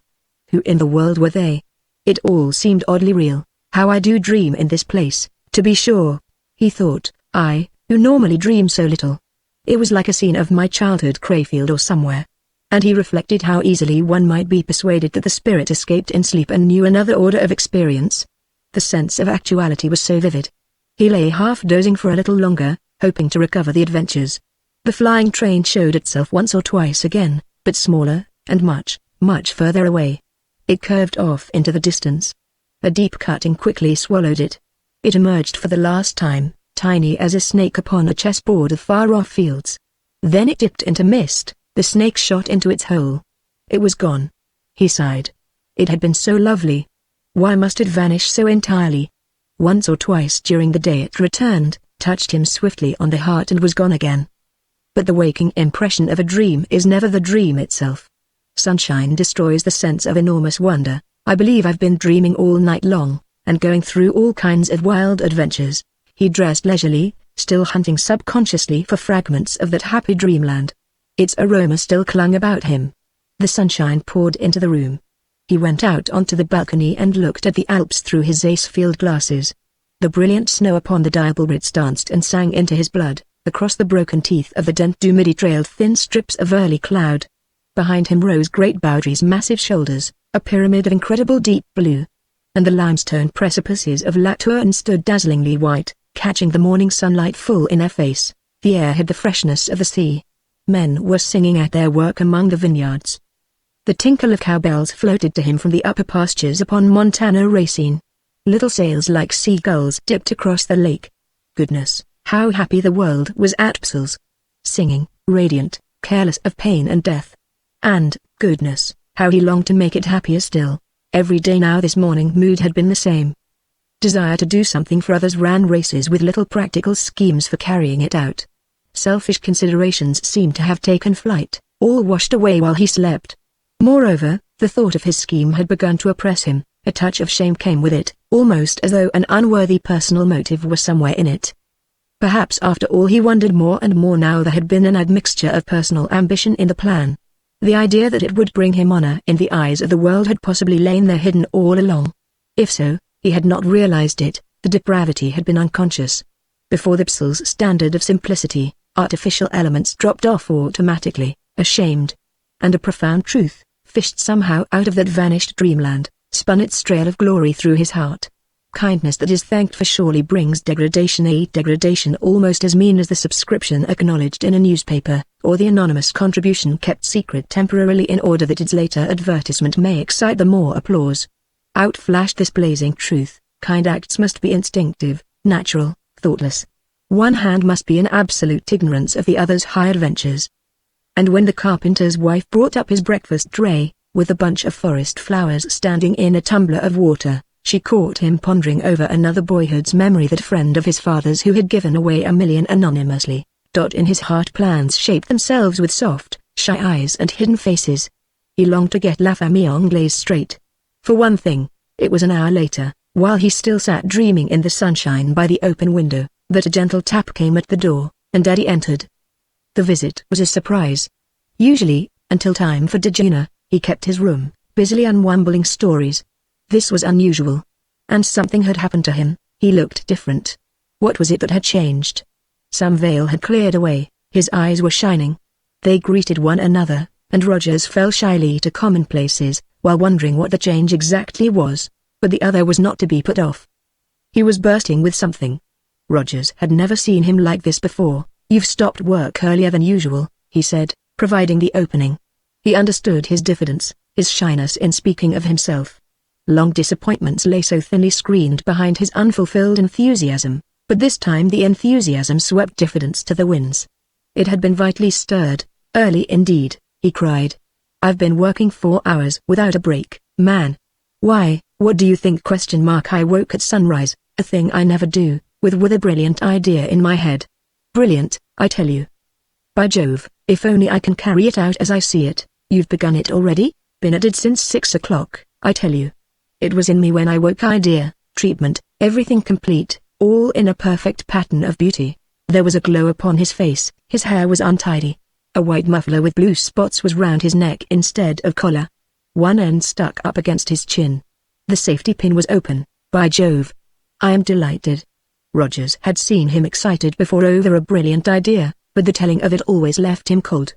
Who in the world were they? It all seemed oddly real. "How I do dream in this place, to be sure," he thought, "I, who normally dream so little. It was like a scene of my childhood Crayfield or somewhere." And he reflected how easily one might be persuaded that the spirit escaped in sleep and knew another order of experience. The sense of actuality was so vivid. He lay half dozing for a little longer, hoping to recover the adventures. The flying train showed itself once or twice again, but smaller, and much, much further away. It curved off into the distance. A deep cutting quickly swallowed it. It emerged for the last time, tiny as a snake upon a chessboard of far-off fields. Then it dipped into mist, the snake shot into its hole. It was gone. He sighed. It had been so lovely. Why must it vanish so entirely? Once or twice during the day it returned, touched him swiftly on the heart and was gone again. But the waking impression of a dream is never the dream itself. Sunshine destroys the sense of enormous wonder. "I believe I've been dreaming all night long, and going through all kinds of wild adventures." He dressed leisurely, still hunting subconsciously for fragments of that happy dreamland. Its aroma still clung about him. The sunshine poured into the room. He went out onto the balcony and looked at the Alps through his ace field glasses. The brilliant snow upon the Diablebrits danced and sang into his blood. Across the broken teeth of the Dent du Midi trailed thin strips of early cloud. Behind him rose Great Boudry's massive shoulders, a pyramid of incredible deep blue. And the limestone precipices of La Tourne stood dazzlingly white, catching the morning sunlight full in their face. The air had the freshness of the sea. Men were singing at their work among the vineyards. The tinkle of cowbells floated to him from the upper pastures upon Montana Racine. Little sails like seagulls dipped across the lake. Goodness, how happy the world was at Brussels. Singing, radiant, careless of pain and death. And, goodness, how he longed to make it happier still. Every day now this morning mood had been the same. Desire to do something for others ran races with little practical schemes for carrying it out. Selfish considerations seemed to have taken flight, all washed away while he slept. Moreover, the thought of his scheme had begun to oppress him. A touch of shame came with it, almost as though an unworthy personal motive were somewhere in it. Perhaps after all, he wondered more and more now, there had been an admixture of personal ambition in the plan. The idea that it would bring him honor in the eyes of the world had possibly lain there hidden all along. If so, he had not realized it. The depravity had been unconscious. Before the Psal's standard of simplicity, artificial elements dropped off automatically, ashamed. And a profound truth, fished somehow out of that vanished dreamland, spun its trail of glory through his heart. Kindness that is thanked for surely brings degradation, a degradation almost as mean as the subscription acknowledged in a newspaper, or the anonymous contribution kept secret temporarily in order that its later advertisement may excite the more applause. Out flashed this blazing truth: kind acts must be instinctive, natural, thoughtless. One hand must be in absolute ignorance of the other's high adventures. And when the carpenter's wife brought up his breakfast tray, with a bunch of forest flowers standing in a tumbler of water, she caught him pondering over another boyhood's memory, that friend of his father's who had given away $1 million anonymously. In his heart plans shaped themselves with soft, shy eyes and hidden faces. He longed to get La Famille Anglaise straight. For one thing, it was an hour later, while he still sat dreaming in the sunshine by the open window, that a gentle tap came at the door, and Daddy entered. The visit was a surprise. Usually, until time for dinner, he kept his room, busily unwumbling stories. This was unusual. And something had happened to him. He looked different. What was it that had changed? Some veil had cleared away, his eyes were shining. They greeted one another, and Rogers fell shyly to commonplaces, while wondering what the change exactly was. But the other was not to be put off. He was bursting with something. Rogers had never seen him like this before. "You've stopped work earlier than usual," he said, providing the opening. He understood his diffidence, his shyness in speaking of himself. Long disappointments lay so thinly screened behind his unfulfilled enthusiasm, but this time the enthusiasm swept diffidence to the winds. It had been vitally stirred, early indeed, he cried. "I've been working 4 hours without a break, man. Why, what do you think? I woke at sunrise, a thing I never do, with a brilliant idea in my head. Brilliant, I tell you. By Jove, if only I can carry it out as I see it." "You've begun it already?" "Been at it since 6 o'clock, I tell you. It was in me when I woke. Idea, treatment, everything complete, all in a perfect pattern of beauty." There was a glow upon his face, his hair was untidy. A white muffler with blue spots was round his neck instead of collar. One end stuck up against his chin. The safety pin was open. "By Jove! I am delighted." Rogers had seen him excited before over a brilliant idea, but the telling of it always left him cold.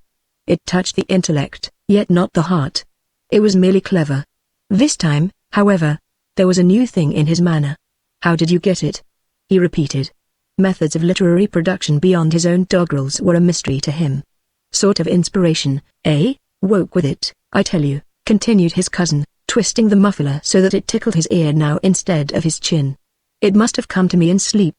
It touched the intellect, yet not the heart. It was merely clever. This time, however, there was a new thing in his manner. "How did you get it?" he repeated. Methods of literary production beyond his own doggerels were a mystery to him. "Sort of inspiration, eh? Woke with it, I tell you," continued his cousin, twisting the muffler so that it tickled his ear now instead of his chin. "It must have come to me in sleep,"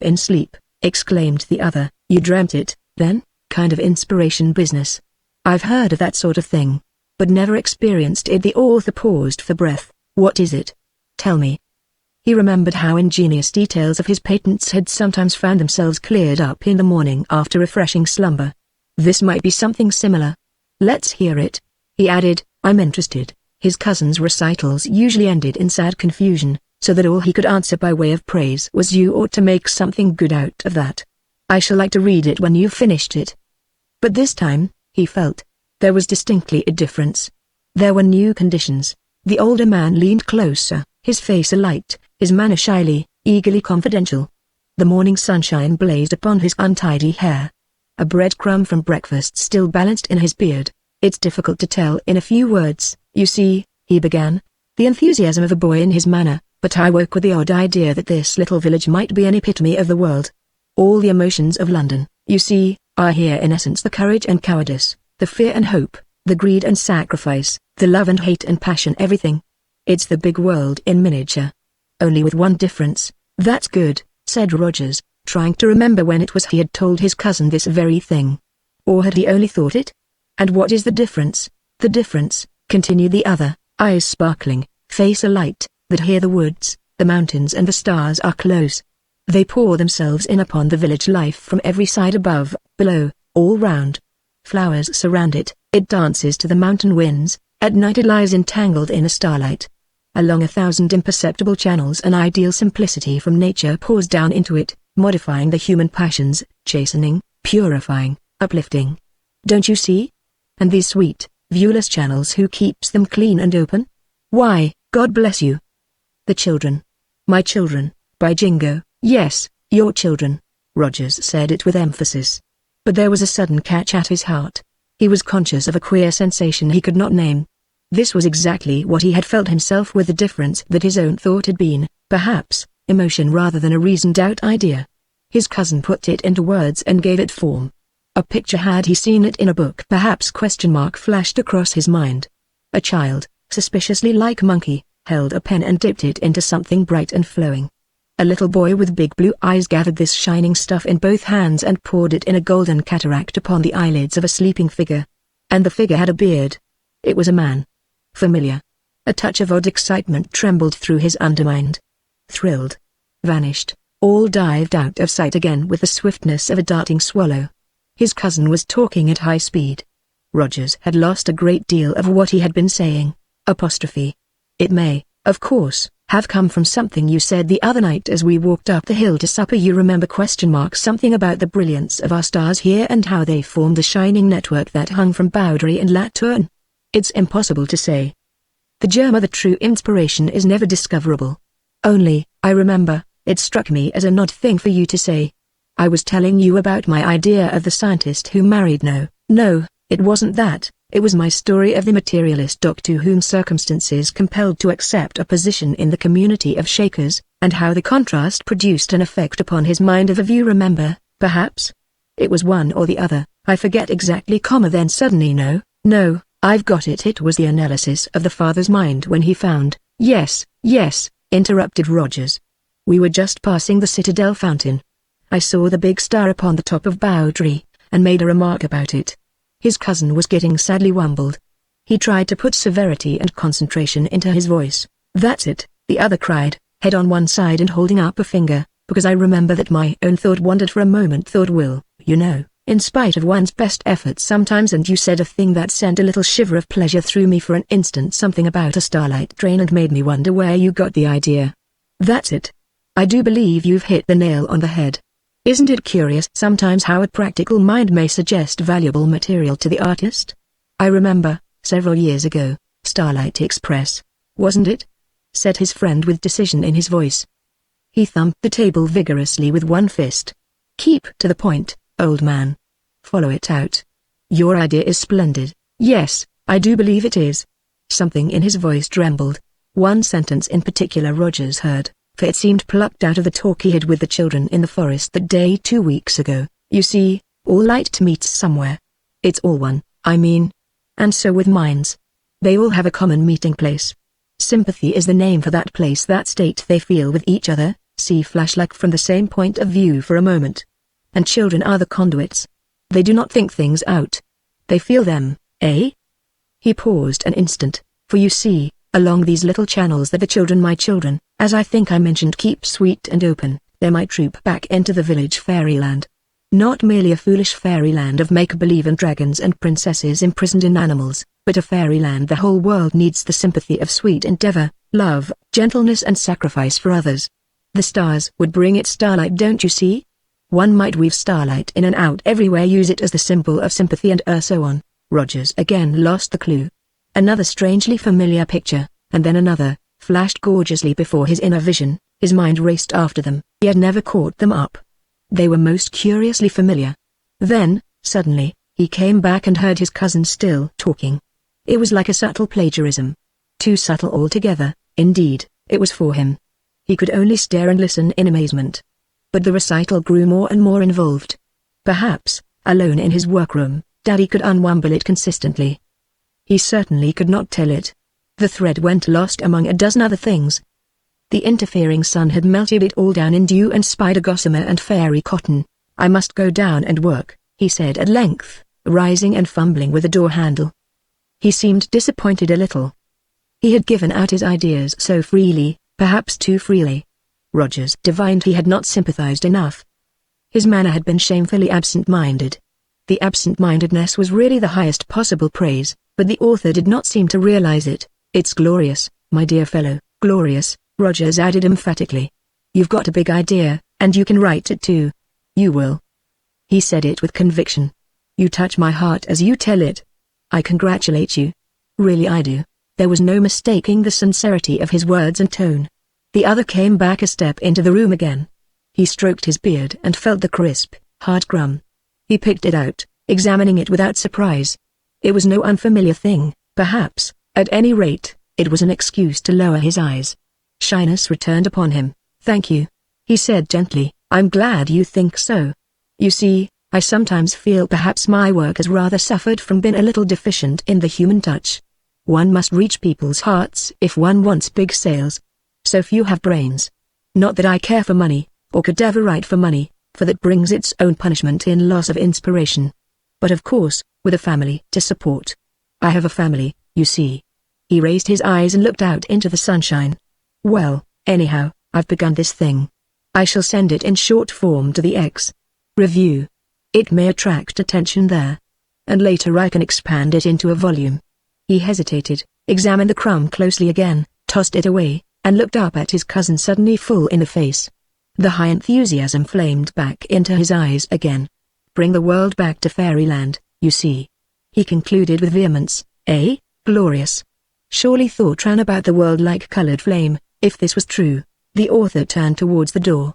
exclaimed the other. "You dreamt it, then? Kind of inspiration business. I've heard of that sort of thing, but never experienced it." The author paused for breath. "What is it? Tell me." He remembered how ingenious details of his patents had sometimes found themselves cleared up in the morning after refreshing slumber. This might be something similar. "Let's hear it," he added. "I'm interested." His cousin's recitals usually ended in sad confusion, so that all he could answer by way of praise was, "You ought to make something good out of that. I shall like to read it when you've finished it." But this time, he felt, there was distinctly a difference. There were new conditions. The older man leaned closer, his face alight, his manner shyly, eagerly confidential. The morning sunshine blazed upon his untidy hair. A breadcrumb from breakfast still balanced in his beard. "It's difficult to tell in a few words, you see," he began, the enthusiasm of a boy in his manner, "but I woke with the odd idea that this little village might be an epitome of the world. All the emotions of London, you see, are here in essence: the courage and cowardice, the fear and hope, the greed and sacrifice, the love and hate and passion, everything. It's the big world in miniature. Only with one difference." "That's good," said Rogers, trying to remember when it was he had told his cousin this very thing. Or had he only thought it? "And what is the difference?" The difference, continued the other, eyes sparkling, face alight, that here the woods, the mountains and the stars are close. They pour themselves in upon the village life from every side, above, below, all round. Flowers surround it, it dances to the mountain winds, at night it lies entangled in a starlight. Along 1,000 imperceptible channels an ideal simplicity from nature pours down into it, modifying the human passions, chastening, purifying, uplifting. Don't you see? And these sweet, viewless channels, who keeps them clean and open? Why, God bless you. The children. My children, by Jingo, yes, your children. Rogers said it with emphasis. But there was a sudden catch at his heart. He was conscious of a queer sensation he could not name. This was exactly what he had felt himself, with the difference that his own thought had been, perhaps, emotion rather than a reasoned-out idea. His cousin put it into words and gave it form. A picture, had he seen it in a book perhaps, flashed across his mind. A child, suspiciously like Monkey, held a pen and dipped it into something bright and flowing. A little boy with big blue eyes gathered this shining stuff in both hands and poured it in a golden cataract upon the eyelids of a sleeping figure. And the figure had a beard. It was a man. Familiar. A touch of odd excitement trembled through his undermind. Thrilled. Vanished. All dived out of sight again with the swiftness of a darting swallow. His cousin was talking at high speed. Rogers had lost a great deal of what he had been saying. Apostrophe. It may, of course, have come from something you said the other night as we walked up the hill to supper. You remember, something about the brilliance of our stars here and how they formed the shining network that hung from Bowdry and Lantern. It's impossible to say. The germ of the true inspiration is never discoverable. Only, I remember, it struck me as an odd thing for you to say. I was telling you about my idea of the scientist who married. No, it wasn't that. It was my story of the materialist doctor whom circumstances compelled to accept a position in the community of Shakers, and how the contrast produced an effect upon his mind of a view. Remember, perhaps? It was one or the other, I forget exactly. Then suddenly, no, I've got it. It was the analysis of the father's mind when he found. Yes, interrupted Rogers. We were just passing the Citadel fountain. I saw the big star upon the top of Bowdry, and made a remark about it. His cousin was getting sadly wumbled. He tried to put severity and concentration into his voice. That's it, the other cried, head on one side and holding up a finger, because I remember that my own thought wandered for a moment. Thought will, in spite of one's best efforts sometimes, and you said a thing that sent a little shiver of pleasure through me for an instant, something about a starlight train, and made me wonder where you got the idea. That's it. I do believe you've hit the nail on the head. Isn't it curious sometimes how a practical mind may suggest valuable material to the artist? I remember, several years ago, Starlight Express, wasn't it? Said his friend with decision in his voice. He thumped the table vigorously with one fist. Keep to the point, old man. Follow it out. Your idea is splendid. Yes, I do believe it is. Something in his voice trembled. One sentence in particular Rogers heard, for it seemed plucked out of the talk he had with the children in the forest that day 2 weeks ago. You see, all light meets somewhere. It's all one, I mean. And so with minds. They all have a common meeting place. Sympathy is the name for that place, that state they feel with each other, see flash like from the same point of view for a moment. And children are the conduits. They do not think things out. They feel them, eh? He paused an instant, for you see, along these little channels that the children, my children, as I think I mentioned, keep sweet and open, they might troop back into the village fairyland. Not merely a foolish fairyland of make-believe and dragons and princesses imprisoned in animals, but a fairyland the whole world needs, the sympathy of sweet endeavor, love, gentleness and sacrifice for others. The stars would bring it starlight, don't you see? One might weave starlight in and out everywhere, use it as the symbol of sympathy and so on. Rogers again lost the clue. Another strangely familiar picture, and then another, flashed gorgeously before his inner vision. His mind raced after them, yet never caught them up. They were most curiously familiar. Then, suddenly, he came back and heard his cousin still talking. It was like a subtle plagiarism. Too subtle altogether, indeed, it was for him. He could only stare and listen in amazement. But the recital grew more and more involved. Perhaps, alone in his workroom, Daddy could unwumble it consistently. He certainly could not tell it. The thread went lost among a dozen other things. The interfering sun had melted it all down in dew and spider gossamer and fairy cotton. I must go down and work, he said at length, rising and fumbling with the door handle. He seemed disappointed a little. He had given out his ideas so freely, perhaps too freely. Rogers divined he had not sympathized enough. His manner had been shamefully absent-minded. The absent-mindedness was really the highest possible praise, but the author did not seem to realize it. "It's glorious, my dear fellow, glorious," Rogers added emphatically. "You've got a big idea, and you can write it too. You will." He said it with conviction. "You touch my heart as you tell it. I congratulate you. Really I do." There was no mistaking the sincerity of his words and tone. The other came back a step into the room again. He stroked his beard and felt the crisp, hard crumb. He picked it out, examining it without surprise. It was no unfamiliar thing, perhaps. At any rate, it was an excuse to lower his eyes. Shyness returned upon him. "Thank you," he said gently. "I'm glad you think so. You see, I sometimes feel perhaps my work has rather suffered from being a little deficient in the human touch. One must reach people's hearts if one wants big sales. So few have brains. Not that I care for money, or could ever write for money, for that brings its own punishment in loss of inspiration. But of course, with a family to support. I have a family, you see." He raised his eyes and looked out into the sunshine. "Well, anyhow, I've begun this thing. I shall send it in short form to the X. Review. It may attract attention there. And later I can expand it into a volume." He hesitated, examined the crumb closely again, tossed it away, and looked up at his cousin suddenly full in the face. The high enthusiasm flamed back into his eyes again. "Bring the world back to Fairyland, you see," he concluded with vehemence. "Eh? Glorious." Surely thought ran about the world like colored flame. If this was true, the author turned towards the door.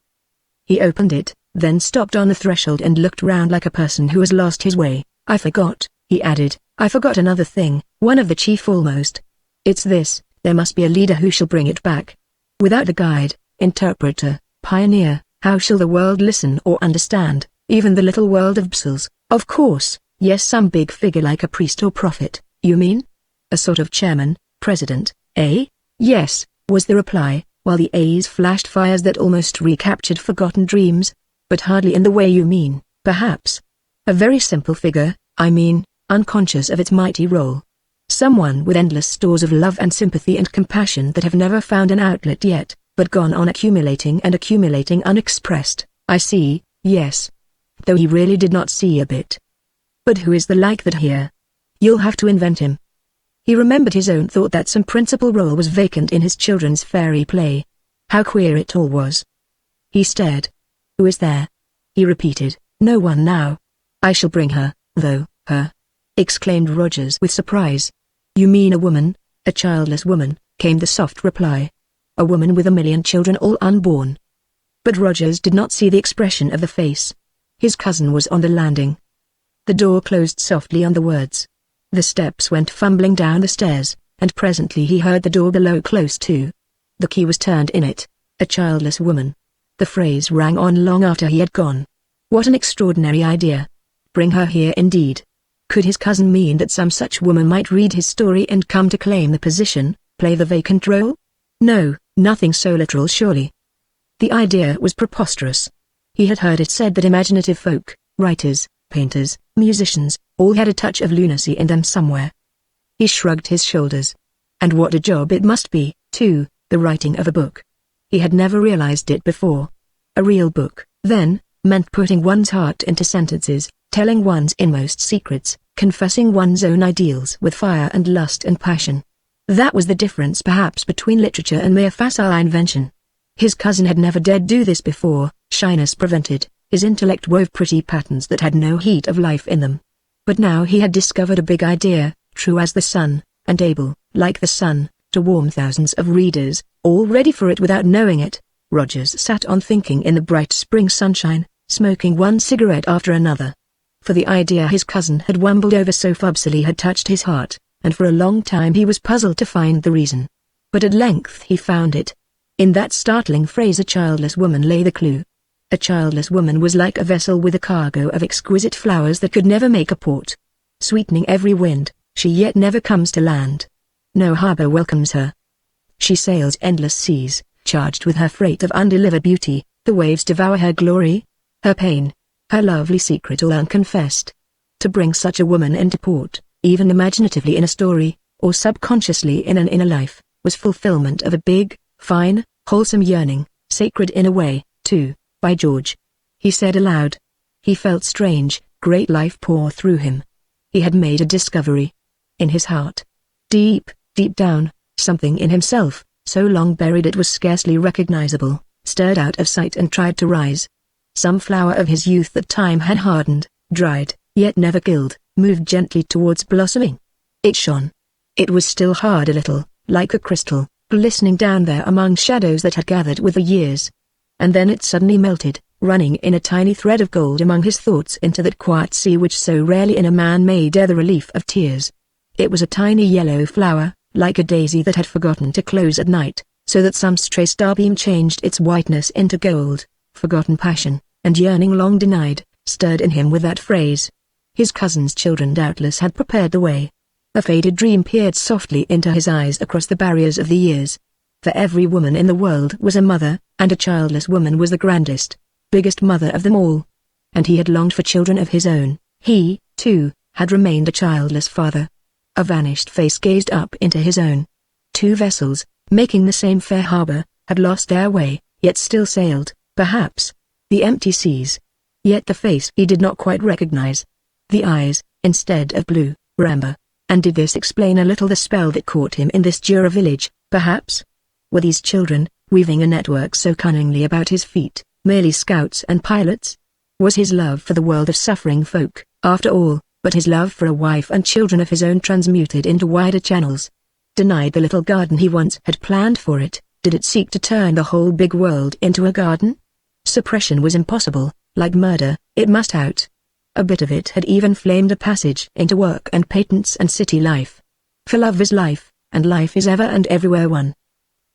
He opened it, then stopped on the threshold and looked round like a person who has lost his way. "I forgot," he added, "I forgot another thing, one of the chief almost. It's this, there must be a leader who shall bring it back. Without a guide, interpreter, pioneer, how shall the world listen or understand, even the little world of Bsels? Of course, yes, some big figure like a priest or prophet." "You mean? A sort of chairman, president, eh?" "Yes," was the reply, while the A's flashed fires that almost recaptured forgotten dreams. "But hardly in the way you mean, perhaps. A very simple figure, I mean, unconscious of its mighty role. Someone with endless stores of love and sympathy and compassion that have never found an outlet yet, but gone on accumulating and accumulating unexpressed." "I see, yes." Though he really did not see a bit. "But who is the like that here? You'll have to invent him." He remembered his own thought that some principal role was vacant in his children's fairy play. How queer it all was. He stared. "Who is there?" he repeated. "No one now." "I shall bring her, though." "Her?" exclaimed Rogers with surprise. "You mean a woman, a childless woman," came the soft reply. "A woman with 1,000,000 children all unborn." But Rogers did not see the expression of the face. His cousin was on the landing. The door closed softly on the words. The steps went fumbling down the stairs, and presently he heard the door below close to. The key was turned in it. A childless woman. The phrase rang on long after he had gone. What an extraordinary idea. Bring her here indeed. Could his cousin mean that some such woman might read his story and come to claim the position, play the vacant role? No, nothing so literal surely. The idea was preposterous. He had heard it said that imaginative folk, writers, painters, musicians, all had a touch of lunacy in them somewhere. He shrugged his shoulders. And what a job it must be, too, the writing of a book. He had never realized it before. A real book, then, meant putting one's heart into sentences, telling one's inmost secrets, confessing one's own ideals with fire and lust and passion. That was the difference perhaps between literature and mere facile invention. His cousin had never dared do this before, shyness prevented, his intellect wove pretty patterns that had no heat of life in them. But now he had discovered a big idea, true as the sun, and able, like the sun, to warm thousands of readers, all ready for it without knowing it. Rogers sat on thinking in the bright spring sunshine, smoking one cigarette after another. For the idea his cousin had wambled over so fussily had touched his heart, and for a long time he was puzzled to find the reason. But at length he found it. In that startling phrase, "a childless woman," lay the clue. A childless woman was like a vessel with a cargo of exquisite flowers that could never make a port. Sweetening every wind, she yet never comes to land. No harbor welcomes her. She sails endless seas, charged with her freight of undelivered beauty. The waves devour her glory, her pain, her lovely secret all unconfessed. To bring such a woman into port, even imaginatively in a story, or subconsciously in an inner life, was fulfillment of a big, fine, wholesome yearning, sacred in a way, too, by George. He said aloud. He felt strange, great life pour through him. He had made a discovery. In his heart. Deep, deep down, something in himself, so long buried it was scarcely recognizable, stirred out of sight and tried to rise. Some flower of his youth that time had hardened, dried, yet never killed, moved gently towards blossoming. It shone. It was still hard a little, like a crystal, glistening down there among shadows that had gathered with the years. And then it suddenly melted, running in a tiny thread of gold among his thoughts into that quiet sea which so rarely in a man made the relief of tears. It was a tiny yellow flower, like a daisy that had forgotten to close at night, so that some stray starbeam changed its whiteness into gold. Forgotten passion, and yearning long denied, stirred in him with that phrase. His cousin's children doubtless had prepared the way. A faded dream peered softly into his eyes across the barriers of the years. For every woman in the world was a mother, and a childless woman was the grandest, biggest mother of them all. And he had longed for children of his own. He, too, had remained a childless father. A vanished face gazed up into his own. Two vessels, making the same fair harbor, had lost their way, yet still sailed, perhaps, the empty seas. Yet the face he did not quite recognize. The eyes, instead of blue, were amber. And did this explain a little the spell that caught him in this Jura village, perhaps? Were these children, weaving a network so cunningly about his feet, merely scouts and pilots? Was his love for the world of suffering folk, after all, but his love for a wife and children of his own transmuted into wider channels? Denied the little garden he once had planned for it, did it seek to turn the whole big world into a garden? Suppression was impossible, like murder, it must out. A bit of it had even flamed a passage into work and patents and city life. For love is life, and life is ever and everywhere one.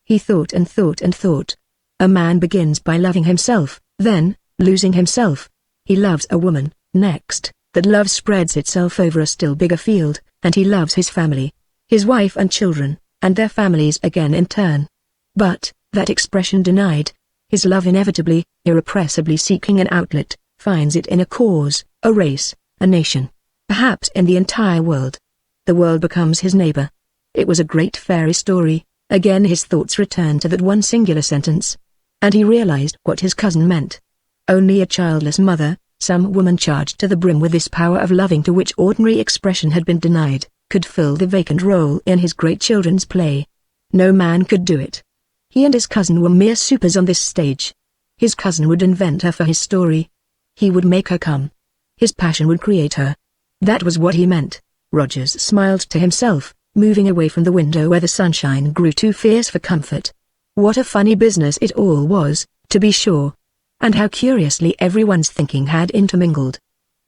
He thought and thought and thought. A man begins by loving himself, then, losing himself. He loves a woman, next, that love spreads itself over a still bigger field, and he loves his family, his wife and children, and their families again in turn. But, that expression denied, his love inevitably, irrepressibly seeking an outlet, finds it in a cause, a race, a nation, perhaps in the entire world. The world becomes his neighbor. It was a great fairy story. Again his thoughts returned to that one singular sentence. And he realized what his cousin meant. Only a childless mother, some woman charged to the brim with this power of loving to which ordinary expression had been denied, could fill the vacant role in his great children's play. No man could do it. He and his cousin were mere supers on this stage. His cousin would invent her for his story. He would make her come. His passion would create her. That was what he meant. Rogers smiled to himself, moving away from the window where the sunshine grew too fierce for comfort. What a funny business it all was, to be sure. And how curiously everyone's thinking had intermingled.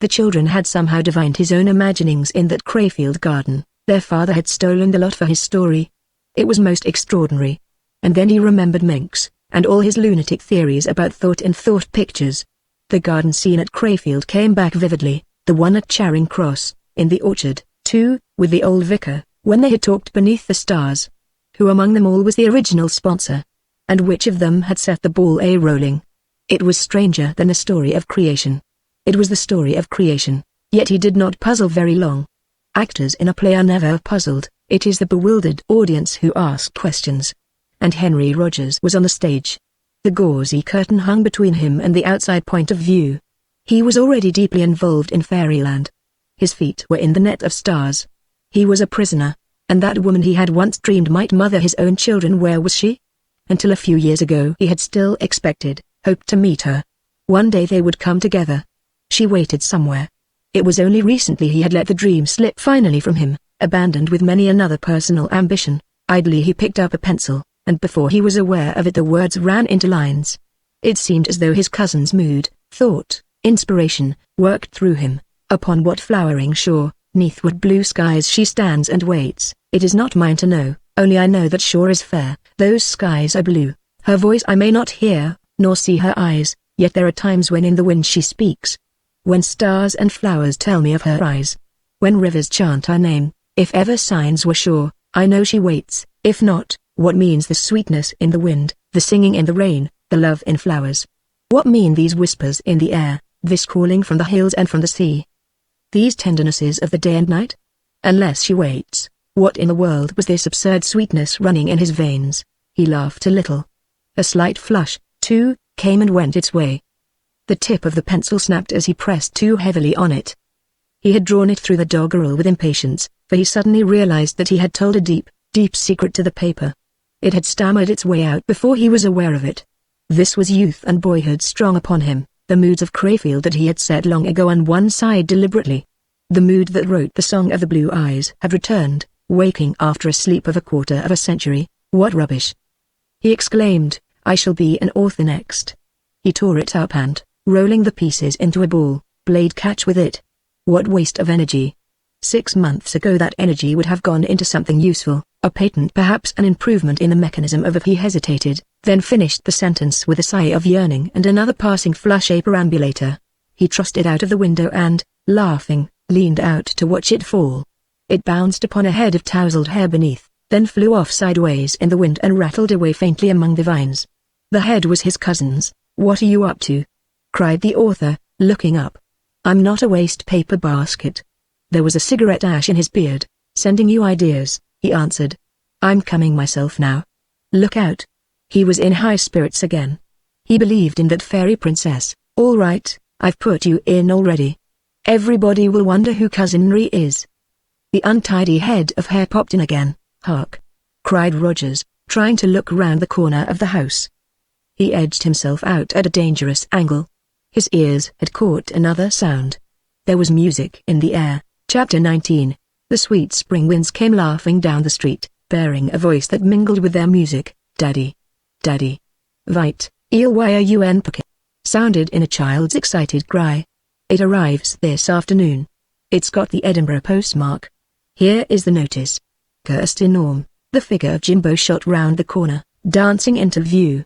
The children had somehow divined his own imaginings in that Crayfield garden. Their father had stolen the lot for his story. It was most extraordinary. And then he remembered Minks, and all his lunatic theories about thought and thought pictures. The garden scene at Crayfield came back vividly, the one at Charing Cross, in the orchard, too, with the old vicar, when they had talked beneath the stars. Who among them all was the original sponsor? And which of them had set the ball a-rolling? It was stranger than the story of creation. It was the story of creation, yet he did not puzzle very long. Actors in a play are never puzzled, it is the bewildered audience who ask questions. And Henry Rogers was on the stage. The gauzy curtain hung between him and the outside point of view. He was already deeply involved in Fairyland. His feet were in the net of stars. He was a prisoner, and that woman he had once dreamed might mother his own children, where was she? Until a few years ago he had still expected, hoped to meet her. One day they would come together. She waited somewhere. It was only recently he had let the dream slip finally from him, abandoned with many another personal ambition. Idly he picked up a pencil, and before he was aware of it the words ran into lines. It seemed as though his cousin's mood, thought, inspiration, worked through him. Upon what flowering shore, 'neath what blue skies she stands and waits, it is not mine to know, only I know that shore is fair, those skies are blue. Her voice I may not hear, nor see her eyes, yet there are times when in the wind she speaks. When stars and flowers tell me of her eyes. When rivers chant her name, if ever signs were sure, I know she waits. If not, what means the sweetness in the wind, the singing in the rain, the love in flowers? What mean these whispers in the air, this calling from the hills and from the sea? These tendernesses of the day and night? Unless she waits. What in the world was this absurd sweetness running in his veins? He laughed a little. A slight flush, too, came and went its way. The tip of the pencil snapped as he pressed too heavily on it. He had drawn it through the doggerel with impatience, for he suddenly realized that he had told a deep, deep secret to the paper. It had stammered its way out before he was aware of it. This was youth and boyhood strong upon him, the moods of Crayfield that he had set long ago on one side deliberately. The mood that wrote the Song of the Blue Eyes had returned, waking after a sleep of a quarter of a century. What rubbish! He exclaimed, I shall be an author next. He tore it up and, rolling the pieces into a ball, played catch with it. What waste of energy! 6 months ago that energy would have gone into something useful, a patent, perhaps an improvement in the mechanism of. He hesitated, then finished the sentence with a sigh of yearning and another passing flush. A perambulator. He thrust it out of the window and, laughing, leaned out to watch it fall. It bounced upon a head of tousled hair beneath, then flew off sideways in the wind and rattled away faintly among the vines. The head was his cousin's. What are you up to? Cried the author, looking up. I'm not a waste paper basket. There was a cigarette ash in his beard. Sending you ideas, he answered. I'm coming myself now. Look out. He was in high spirits again. He believed in that fairy princess. All right, I've put you in already. Everybody will wonder who Cousin Henry is. The untidy head of hair popped in again. Hark! Cried Rogers, trying to look round the corner of the house. He edged himself out at a dangerous angle. His ears had caught another sound. There was music in the air. Chapter 19. The sweet spring winds came laughing down the street, bearing a voice that mingled with their music. Daddy. Daddy. Vite, Elyn pocket. Sounded in a child's excited cry. It arrives this afternoon. It's got the Edinburgh postmark. Here is the notice. Kirsty Norm. The figure of Jimbo shot round the corner, dancing into view.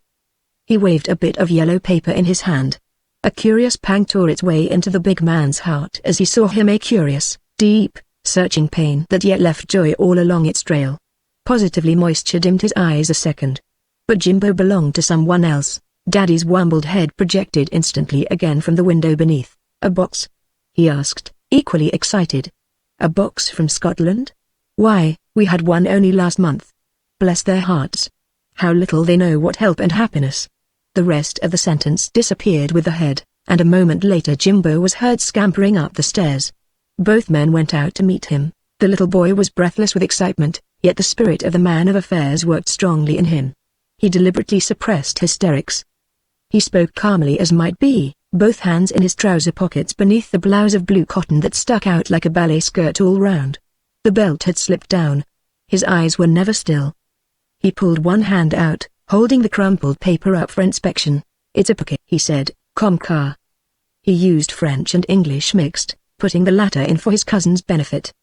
He waved a bit of yellow paper in his hand. A curious pang tore its way into the big man's heart as he saw him, a curious, deep, searching pain that yet left joy all along its trail. Positively moisture dimmed his eyes a second. But Jimbo belonged to someone else. Daddy's wambled head projected instantly again from the window beneath. A box? He asked, equally excited. A box from Scotland? Why, we had one only last month. Bless their hearts. How little they know what help and happiness. The rest of the sentence disappeared with the head, and a moment later Jimbo was heard scampering up the stairs. Both men went out to meet him. The little boy was breathless with excitement, yet the spirit of the man of affairs worked strongly in him. He deliberately suppressed hysterics. He spoke calmly as might be, both hands in his trouser pockets beneath the blouse of blue cotton that stuck out like a ballet skirt all round. The belt had slipped down. His eyes were never still. He pulled one hand out, holding the crumpled paper up for inspection. It's a packet, he said, car. He used French and English mixed, putting the latter in for his cousin's benefit.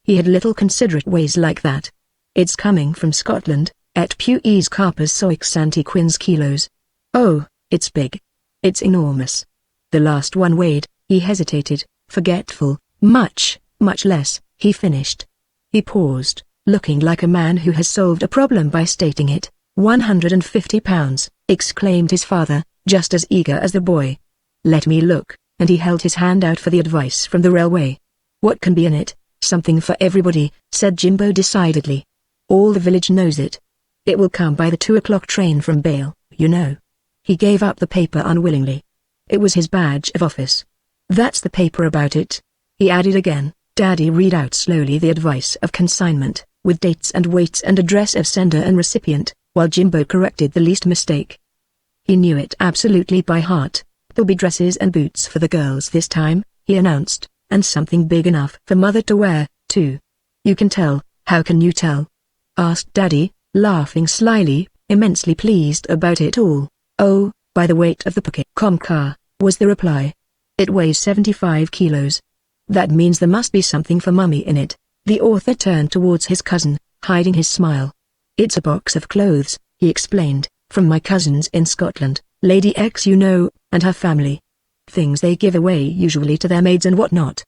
He had little considerate ways like that. It's coming from Scotland, et puis carpus soix antiquins kilos. Oh, it's big. It's enormous. The last one weighed, he hesitated, forgetful, much less, he finished. He paused, looking like a man who has solved a problem by stating it. 150 pounds, exclaimed his father, just as eager as the boy. Let me look, and he held his hand out for the advice from the railway. What can be in it? Something for everybody, said Jimbo decidedly. All the village knows it. It will come by the 2 o'clock train from Bale, you know. He gave up the paper unwillingly. It was his badge of office. That's the paper about it. He added again. Daddy read out slowly the advice of consignment, with dates and weights and address of sender and recipient, while Jimbo corrected the least mistake. He knew it absolutely by heart. There'll be dresses and boots for the girls this time, he announced, and something big enough for Mother to wear, too. You can tell. How can you tell? Asked Daddy, laughing slyly, immensely pleased about it all. Oh, by the weight of the packet. Car, was the reply. It weighs 75 kilos. That means there must be something for Mummy in it. The author turned towards his cousin, hiding his smile. It's a box of clothes, he explained, from my cousins in Scotland, Lady X you know, and her family. Things they give away usually to their maids and whatnot.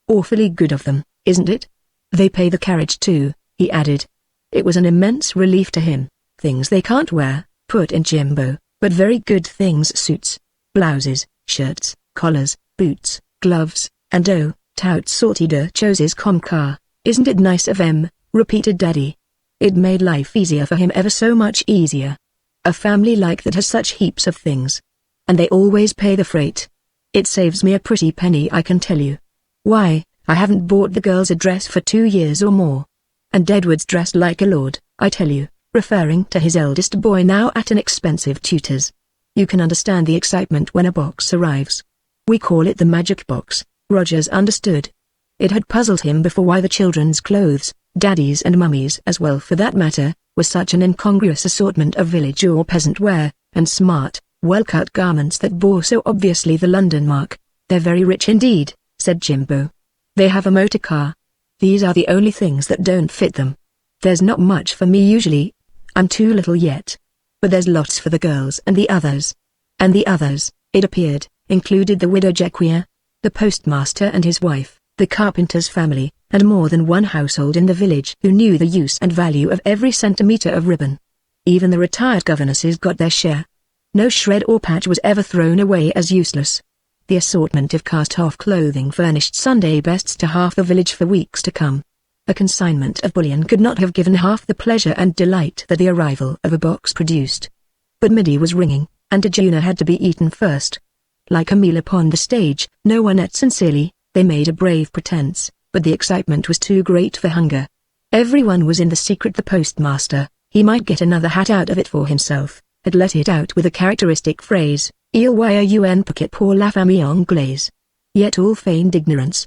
Awfully good of them, isn't it? They pay the carriage too, he added. It was an immense relief to him. Things they can't wear, put in Jimbo, but very good things: suits, blouses, shirts, collars, boots, gloves, and oh, tout sortie de choses comme car. "Isn't it nice of them?" repeated Daddy. It made life easier for him, ever so much easier. A family like that has such heaps of things. And they always pay the freight. It saves me a pretty penny, I can tell you. Why, I haven't bought the girls a dress for 2 years or more. And Edward's dressed like a lord, I tell you, referring to his eldest boy now at an expensive tutor's. You can understand the excitement when a box arrives. We call it the magic box. Rogers understood. It had puzzled him before why the children's clothes, Daddy's and Mummy's as well for that matter, was such an incongruous assortment of village or peasant wear, and smart, well-cut garments that bore so obviously the London mark. "They're very rich indeed," said Jimbo. "They have a motor car. These are the only things that don't fit them. There's not much for me usually. I'm too little yet. But there's lots for the girls and the others." And the others, it appeared, included the widow Jequier, the postmaster and his wife, the carpenter's family, and more than one household in the village who knew the use and value of every centimeter of ribbon. Even the retired governesses got their share. No shred or patch was ever thrown away as useless. The assortment of cast-off clothing furnished Sunday bests to half the village for weeks to come. A consignment of bullion could not have given half the pleasure and delight that the arrival of a box produced. But midday was ringing, and dinner had to be eaten first. Like a meal upon the stage, no one ate sincerely. They made a brave pretense, but the excitement was too great for hunger. Everyone was in the secret. The postmaster, he might get another hat out of it for himself, had let it out with a characteristic phrase, "Il y a un paquet pour la famille anglaise." Yet all feigned ignorance.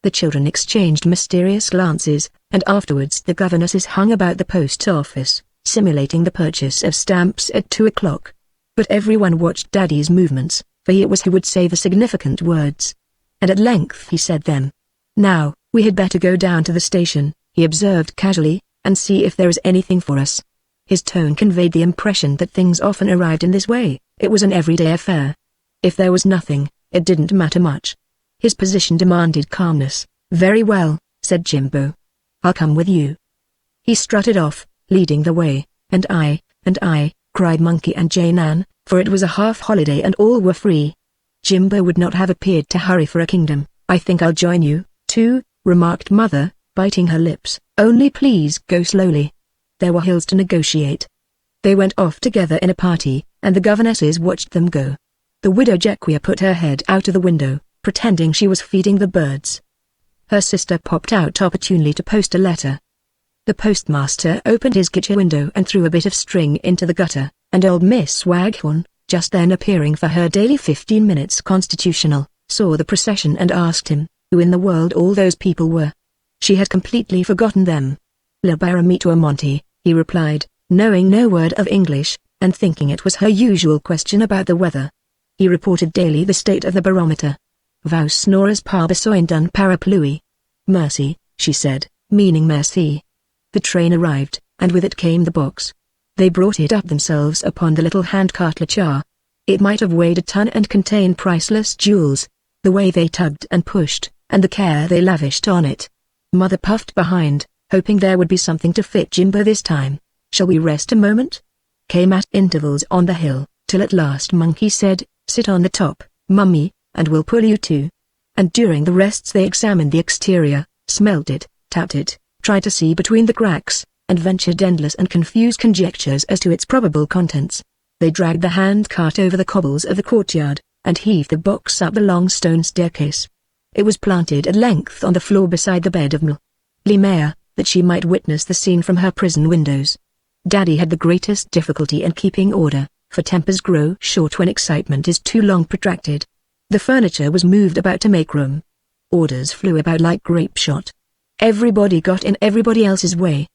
The children exchanged mysterious glances, and afterwards the governesses hung about the post office, simulating the purchase of stamps at 2 o'clock. But everyone watched Daddy's movements, for it was he who would say the significant words. And at length he said them. "Now, we had better go down to the station," he observed casually, "and see if there is anything for us." His tone conveyed the impression that things often arrived in this way. It was an everyday affair. If there was nothing, it didn't matter much. His position demanded calmness. "Very well," said Jimbo. "I'll come with you." He strutted off, leading the way, and I, cried Monkey and Jane Ann, for it was a half-holiday and all were free. Jimbo would not have appeared to hurry for a kingdom. "I think I'll join you, too," remarked Mother, biting her lips. "Only please go slowly. There were hills to negotiate." They went off together in a party, and the governesses watched them go. The widow Jequier put her head out of the window, pretending she was feeding the birds. Her sister popped out opportunely to post a letter. The postmaster opened his kitchen window and threw a bit of string into the gutter, and old Miss Waghorn, just then appearing for her daily 15 minutes constitutional, saw the procession and asked him, who in the world all those people were. She had completely forgotten them. "Le barometer Monty," he replied, knowing no word of English, and thinking it was her usual question about the weather. He reported daily the state of the barometer. "Vous n'aurez pas besoin d'un parapluie." "Mercy," she said, meaning merci. The train arrived, and with it came the box. They brought it up themselves upon the little hand-cart car. It might have weighed a ton and contained priceless jewels. The way they tugged and pushed, and the care they lavished on it. Mother puffed behind, hoping there would be something to fit Jimbo this time. "Shall we rest a moment?" Came at intervals on the hill, till at last Monkey said, "Sit on the top, Mummy, and we'll pull you too." And during the rests they examined the exterior, smelt it, tapped it, tried to see between the cracks, and ventured endless and confused conjectures as to its probable contents. They dragged the hand-cart over the cobbles of the courtyard, and heaved the box up the long stone staircase. It was planted at length on the floor beside the bed of Limea, that she might witness the scene from her prison windows. Daddy had the greatest difficulty in keeping order, for tempers grow short when excitement is too long protracted. The furniture was moved about to make room. Orders flew about like grape-shot. Everybody got in everybody else's way.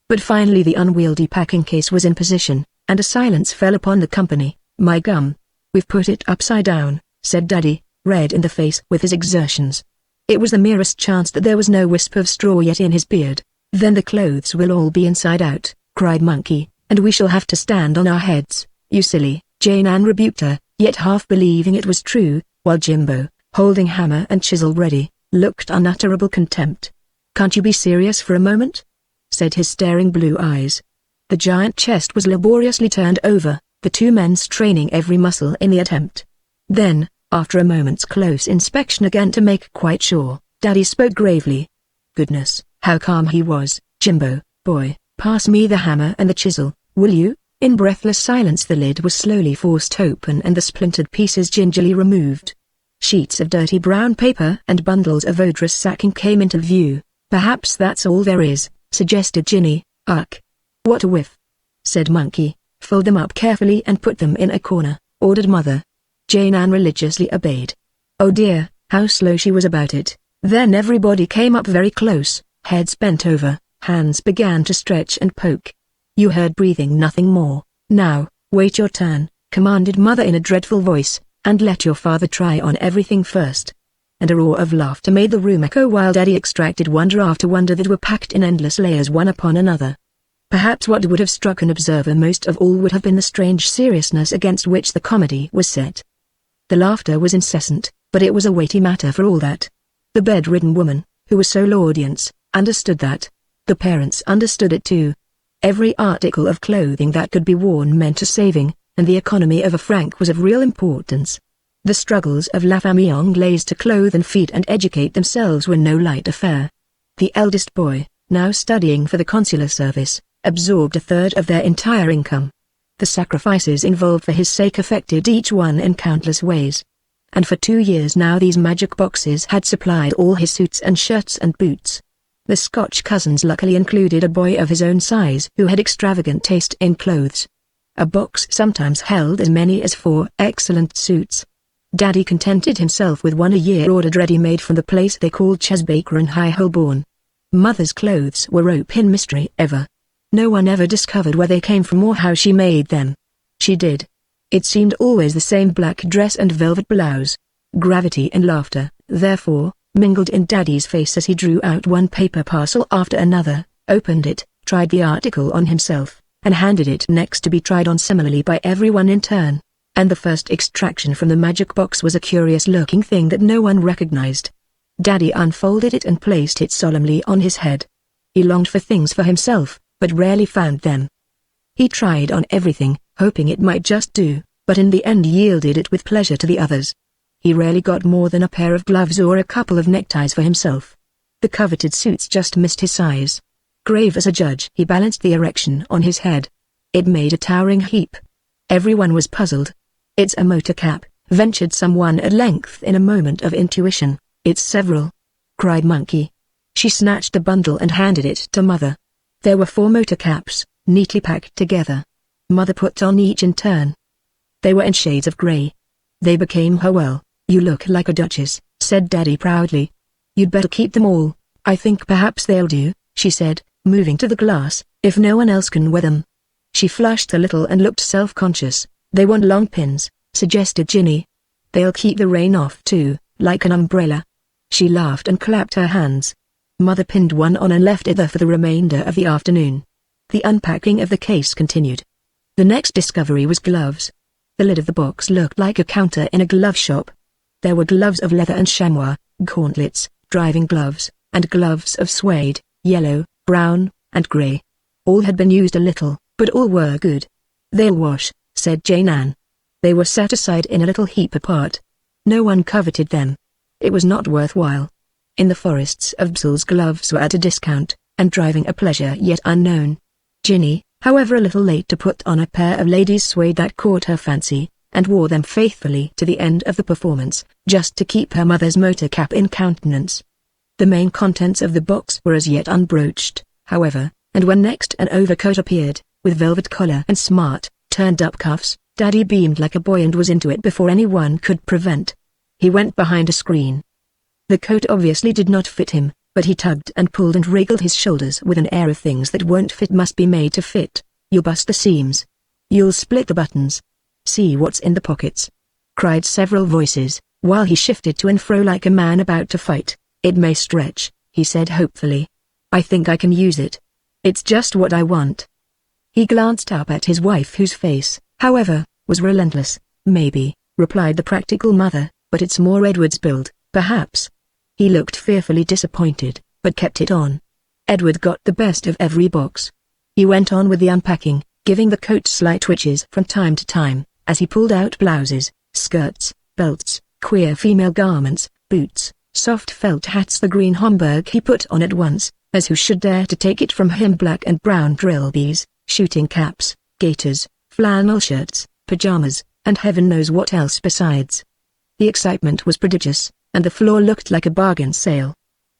But finally the unwieldy packing case was in position, and a silence fell upon the company. "My gum. We've put it upside down," said Daddy, red in the face with his exertions. It was the merest chance that there was no wisp of straw yet in his beard. "Then the clothes will all be inside out," cried Monkey, "and we shall have to stand on our heads." "You silly," Jane Ann rebuked her, yet half believing it was true, while Jimbo, holding hammer and chisel ready, looked unutterable contempt. "Can't you be serious for a moment?" said his staring blue eyes. The giant chest was laboriously turned over, the two men straining every muscle in the attempt. Then, after a moment's close inspection again to make quite sure, Daddy spoke gravely. "Goodness, How calm he was. "Jimbo, boy, pass me the hammer and the chisel, will you?" In breathless silence the lid was slowly forced open and the splintered pieces gingerly removed. Sheets of dirty brown paper and bundles of odorous sacking came into view. "Perhaps that's all there is," suggested Ginny. "Ugh. What a whiff," said Monkey. "Fold them up carefully and put them in a corner," ordered Mother. Jane Ann religiously obeyed. Oh dear, how slow she was about it. Then everybody came up very close, heads bent over, hands began to stretch and poke. You heard breathing, nothing more. "Now, wait your turn," commanded Mother in a dreadful voice, "and let your father try on everything first." And a roar of laughter made the room echo while Daddy extracted wonder after wonder that were packed in endless layers one upon another. Perhaps what would have struck an observer most of all would have been the strange seriousness against which the comedy was set. The laughter was incessant, but it was a weighty matter for all that. The bedridden woman, who was sole audience, understood that. The parents understood it too. Every article of clothing that could be worn meant a saving, and the economy of a franc was of real importance. The struggles of La Famille Anglaise to clothe and feed and educate themselves were no light affair. The eldest boy, now studying for the consular service, absorbed a third of their entire income. The sacrifices involved for his sake affected each one in countless ways. And for 2 years now these magic boxes had supplied all his suits and shirts and boots. The Scotch cousins luckily included a boy of his own size who had extravagant taste in clothes. A box sometimes held as many as 4 excellent suits. Daddy contented himself with one a year ordered ready-made from the place they called Chesbaker in High Holborn. Mother's clothes were open mystery ever. No one ever discovered where they came from or how she made them. She did. It seemed always the same black dress and velvet blouse. Gravity and laughter, therefore, mingled in Daddy's face as he drew out one paper parcel after another, opened it, tried the article on himself, and handed it next to be tried on similarly by everyone in turn. And the first extraction from the magic box was a curious-looking thing that no one recognized. Daddy unfolded it and placed it solemnly on his head. He longed for things for himself, but rarely found them. He tried on everything, hoping it might just do, but in the end yielded it with pleasure to the others. He rarely got more than a pair of gloves or a couple of neckties for himself. The coveted suits just missed his size. Grave as a judge, he balanced the erection on his head. It made a towering heap. Everyone was puzzled. "It's a motor cap," ventured someone at length in a moment of intuition. "It's several," cried Monkey. She snatched the bundle and handed it to Mother. There were 4 motor caps, neatly packed together. Mother put on each in turn. They were in shades of grey. They became her well. "You look like a duchess," said Daddy proudly. "You'd better keep them all. I think perhaps they'll do," she said, moving to the glass, "if no one else can wear them." She flushed a little and looked self-conscious. "They want long pins," suggested Ginny. "They'll keep the rain off too, like an umbrella." She laughed and clapped her hands. Mother pinned one on and left it there for the remainder of the afternoon. The unpacking of the case continued. The next discovery was gloves. The lid of the box looked like a counter in a glove shop. There were gloves of leather and chamois, gauntlets, driving gloves, and gloves of suede, yellow, brown, and grey. All had been used a little, but all were good. "They'll wash," said Jane Ann. They were set aside in a little heap apart. No one coveted them. It was not worthwhile. In the forests of Brussels gloves were at a discount, and driving a pleasure yet unknown. Ginny, however, a little late to put on a pair of ladies' suede that caught her fancy, and wore them faithfully to the end of the performance, just to keep her mother's motor cap in countenance. The main contents of the box were as yet unbroached, however, and when next an overcoat appeared, with velvet collar and smart, turned-up cuffs, Daddy beamed like a boy and was into it before anyone could prevent. He went behind a screen. The coat obviously did not fit him, but he tugged and pulled and wriggled his shoulders with an air of things that won't fit must be made to fit. "You'll bust the seams. You'll split the buttons. See what's in the pockets," cried several voices, while he shifted to and fro like a man about to fight. "It may stretch," he said hopefully. "I think I can use it. It's just what I want." He glanced up at his wife whose face, however, was relentless. "Maybe," replied the practical mother, "but it's more Edward's build, perhaps." He looked fearfully disappointed, but kept it on. Edward got the best of every box. He went on with the unpacking, giving the coat slight twitches from time to time, as he pulled out blouses, skirts, belts, queer female garments, boots, soft felt hats. The green Homburg he put on at once, as who should dare to take it from him. Black and brown trilbies, shooting caps, gaiters, flannel shirts, pajamas, and heaven knows what else besides. The excitement was prodigious, and the floor looked like a bargain sale.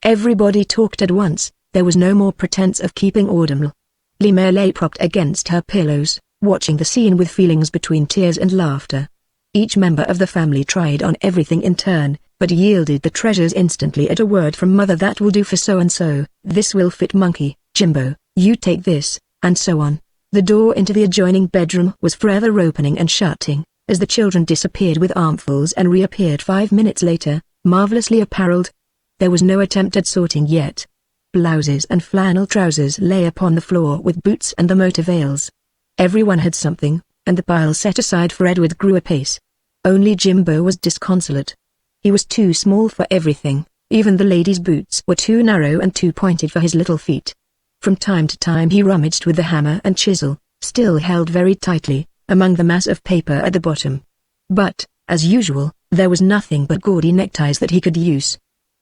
Everybody talked at once, there was no more pretense of keeping order. Lima lay propped against her pillows, watching the scene with feelings between tears and laughter. Each member of the family tried on everything in turn, but yielded the treasures instantly at a word from mother. That will do for so-and-so, this will fit Monkey, Jimbo, you take this, and so on. The door into the adjoining bedroom was forever opening and shutting, as the children disappeared with armfuls and reappeared 5 minutes later, marvelously apparelled. There was no attempt at sorting yet. Blouses and flannel trousers lay upon the floor with boots and the motor veils. Everyone had something, and the pile set aside for Edward grew apace. Only Jimbo was disconsolate. He was too small for everything, even the ladies' boots were too narrow and too pointed for his little feet. From time to time he rummaged with the hammer and chisel, still held very tightly, among the mass of paper at the bottom. But, as usual, there was nothing but gaudy neckties that he could use.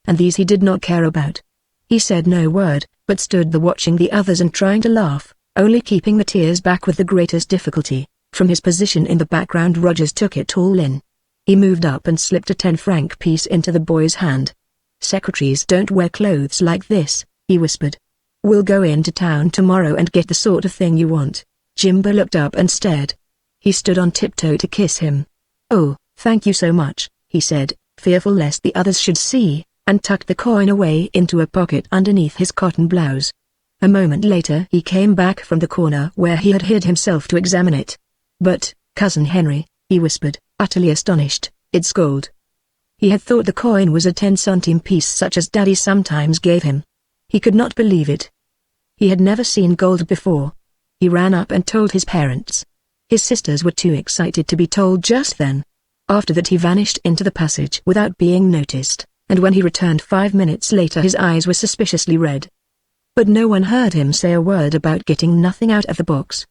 And these he did not care about. He said no word, but stood there watching the others and trying to laugh, only keeping the tears back with the greatest difficulty. From his position in the background Rogers took it all in. He moved up and slipped a 10-franc piece into the boy's hand. "Secretaries don't wear clothes like this," he whispered. "We'll go into town tomorrow and get the sort of thing you want." Jimbo looked up and stared. He stood on tiptoe to kiss him. "Oh, thank you so much," he said, fearful lest the others should see, and tucked the coin away into a pocket underneath his cotton blouse. A moment later he came back from the corner where he had hid himself to examine it. "But, Cousin Henry," he whispered, utterly astonished, "it's gold." He had thought the coin was a 10-centime piece such as Daddy sometimes gave him. He could not believe it. He had never seen gold before. He ran up and told his parents. His sisters were too excited to be told just then. After that he vanished into the passage without being noticed, and when he returned 5 minutes later his eyes were suspiciously red. But no one heard him say a word about getting nothing out of the box.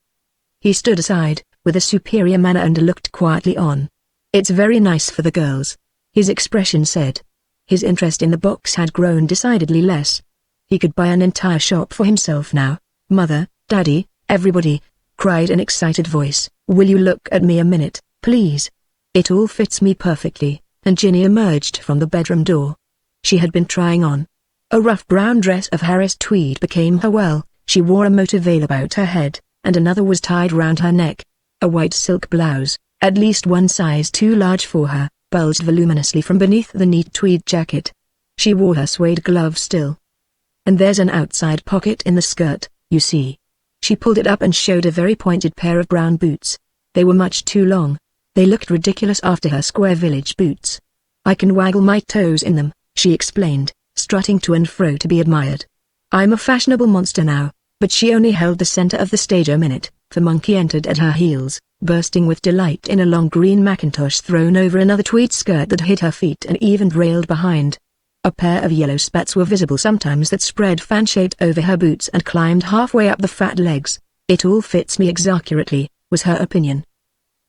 He stood aside, with a superior manner, and looked quietly on. "It's very nice for the girls," his expression said. His interest in the box had grown decidedly less. He could buy an entire shop for himself now. "Mother, Daddy, everybody," cried an excited voice, "will you look at me a minute, please? It all fits me perfectly," and Ginny emerged from the bedroom door. She had been trying on. A rough brown dress of Harris tweed became her well, she wore a motor veil about her head, and another was tied round her neck. A white silk blouse, at least one size too large for her, bulged voluminously from beneath the neat tweed jacket. She wore her suede gloves still. "And there's an outside pocket in the skirt, you see." She pulled it up and showed a very pointed pair of brown boots. They were much too long. They looked ridiculous after her square village boots. "I can waggle my toes in them," she explained, strutting to and fro to be admired. "I'm a fashionable monster now." But she only held the center of the stage a minute, for Monkey entered at her heels, bursting with delight in a long green mackintosh thrown over another tweed skirt that hid her feet and even railed behind. A pair of yellow spats were visible sometimes that spread fan-shaped over her boots and climbed halfway up the fat legs. "It all fits me accurately," was her opinion.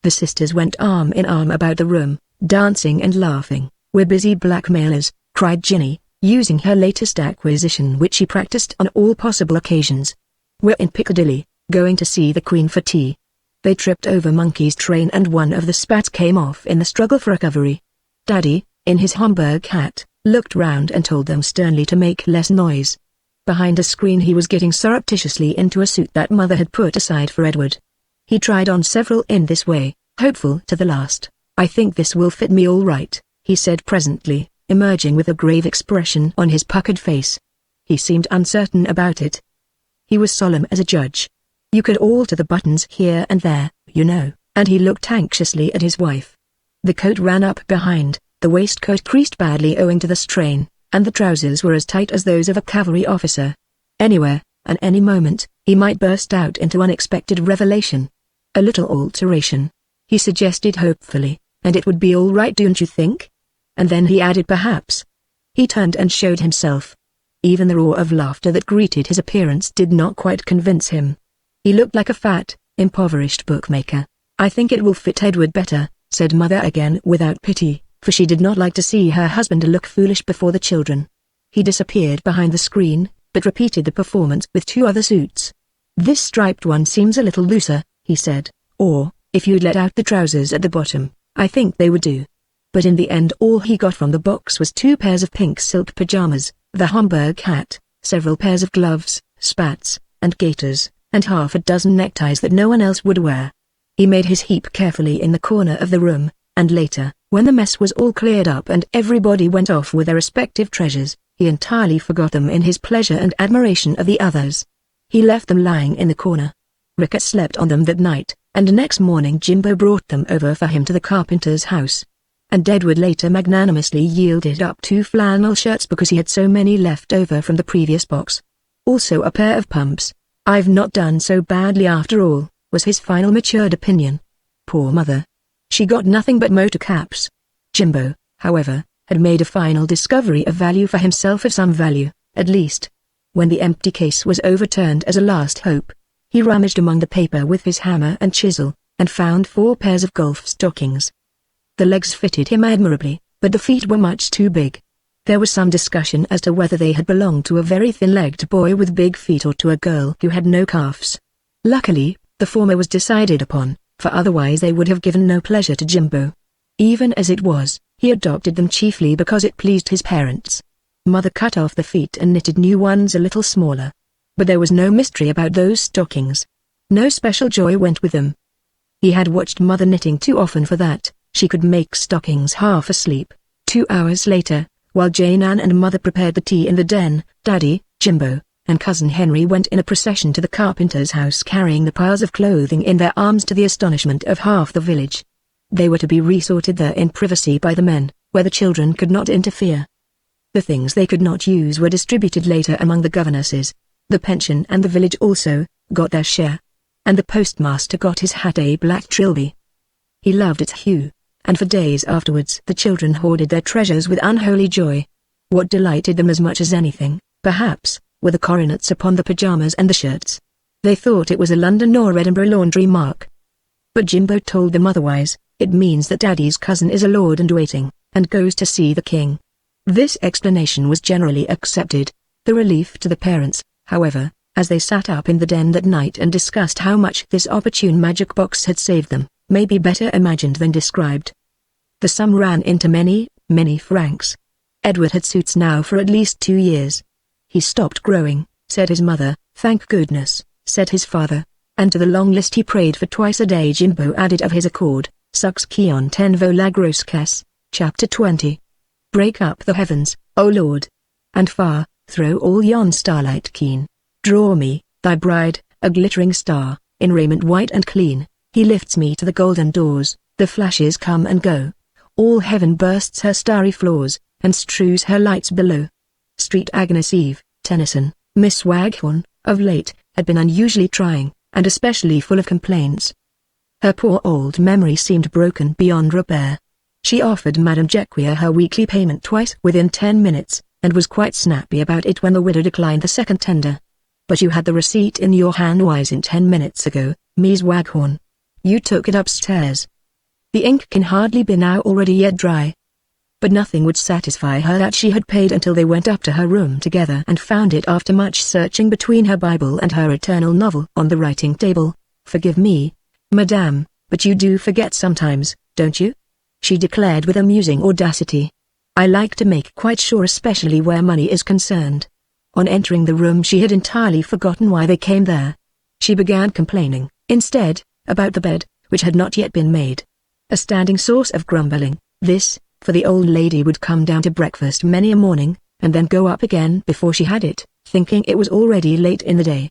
The sisters went arm in arm about the room, dancing and laughing. "We're busy blackmailers," cried Ginny, using her latest acquisition which she practiced on all possible occasions. "We're in Piccadilly, going to see the Queen for tea." They tripped over Monkey's train and one of the spats came off in the struggle for recovery. Daddy, in his Homburg hat, looked round and told them sternly to make less noise. Behind a screen he was getting surreptitiously into a suit that Mother had put aside for Edward. He tried on several in this way, hopeful to the last. "I think this will fit me all right," he said presently, emerging with a grave expression on his puckered face. He seemed uncertain about it. He was solemn as a judge. "You could alter the buttons here and there, you know," and he looked anxiously at his wife. The coat ran up behind, the waistcoat creased badly owing to the strain, and the trousers were as tight as those of a cavalry officer. Anywhere, and any moment, he might burst out into unexpected revelation. "A little alteration," he suggested hopefully, "and it would be all right, don't you think?" And then he added perhaps. He turned and showed himself. Even the roar of laughter that greeted his appearance did not quite convince him. He looked like a fat, impoverished bookmaker. "I think it will fit Edward better," said Mother again without pity, for she did not like to see her husband look foolish before the children. He disappeared behind the screen, but repeated the performance with 2 other suits. "This striped one seems a little looser," he said, "or, if you'd let out the trousers at the bottom, I think they would do." But in the end all he got from the box was 2 pairs of pink silk pajamas, the Homburg hat, several pairs of gloves, spats, and gaiters, and half a dozen neckties that no one else would wear. He made his heap carefully in the corner of the room, and later, when the mess was all cleared up and everybody went off with their respective treasures, he entirely forgot them in his pleasure and admiration of the others. He left them lying in the corner. Rickett slept on them that night, and next morning Jimbo brought them over for him to the carpenter's house. And Edward later magnanimously yielded up 2 flannel shirts because he had so many left over from the previous box. Also a pair of pumps. "I've not done so badly after all," was his final matured opinion. Poor mother. She got nothing but motor caps. Jimbo, however, had made a final discovery of value for himself, of some value, at least. When the empty case was overturned as a last hope, he rummaged among the paper with his hammer and chisel, and found 4 pairs of golf stockings. The legs fitted him admirably, but the feet were much too big. There was some discussion as to whether they had belonged to a very thin-legged boy with big feet or to a girl who had no calves. Luckily, the former was decided upon, for otherwise they would have given no pleasure to Jimbo. Even as it was, he adopted them chiefly because it pleased his parents. Mother cut off the feet and knitted new ones a little smaller. But there was no mystery about those stockings. No special joy went with them. He had watched Mother knitting too often for that. She could make stockings half asleep. 2 hours later, while Jane Ann and Mother prepared the tea in the den, Daddy, Jimbo, and Cousin Henry went in a procession to the carpenter's house carrying the piles of clothing in their arms, to the astonishment of half the village. They were to be resorted there in privacy by the men, where the children could not interfere. The things they could not use were distributed later among the governesses. The pension and the village also got their share. And the postmaster got his hat, a black trilby. He loved its hue, and for days afterwards the children hoarded their treasures with unholy joy. What delighted them as much as anything, perhaps, were the coronets upon the pajamas and the shirts. They thought it was a London or Edinburgh laundry mark. But Jimbo told them otherwise. "It means that Daddy's cousin is a lord-in-waiting, and goes to see the king." This explanation was generally accepted. The relief to the parents, however, as they sat up in the den that night and discussed how much this opportune magic box had saved them, may be better imagined than described. The sum ran into many, many francs. Edward had suits now for at least 2 years. He stopped growing, said his mother. "Thank goodness," said his father. And to the long list he prayed for twice a day Jimbo added of his accord, "Sux Kion tenvo la grosses." Chapter 20. Break up the heavens, O Lord, and far, throw all yon starlight keen. Draw me, thy bride, a glittering star, in raiment white and clean. He lifts me to the golden doors, the flashes come and go. All heaven bursts her starry floors, and strews her lights below. Street Agnes Eve, Tennyson. Miss Waghorn, of late, had been unusually trying, and especially full of complaints. Her poor old memory seemed broken beyond repair. She offered Madame Jequier her weekly payment twice within 10 minutes, and was quite snappy about it when the widow declined the second tender. "But you had the receipt in your hand wise in 10 minutes ago, Miss Waghorn. You took it upstairs. The ink can hardly be now already yet dry." But nothing would satisfy her that she had paid until they went up to her room together and found it after much searching between her Bible and her eternal novel on the writing table. "Forgive me, madame, but you do forget sometimes, don't you?" she declared with amusing audacity. "I like to make quite sure, especially where money is concerned." On entering the room she had entirely forgotten why they came there. She began complaining, instead, about the bed, which had not yet been made. A standing source of grumbling, this, for the old lady would come down to breakfast many a morning, and then go up again before she had it, thinking it was already late in the day.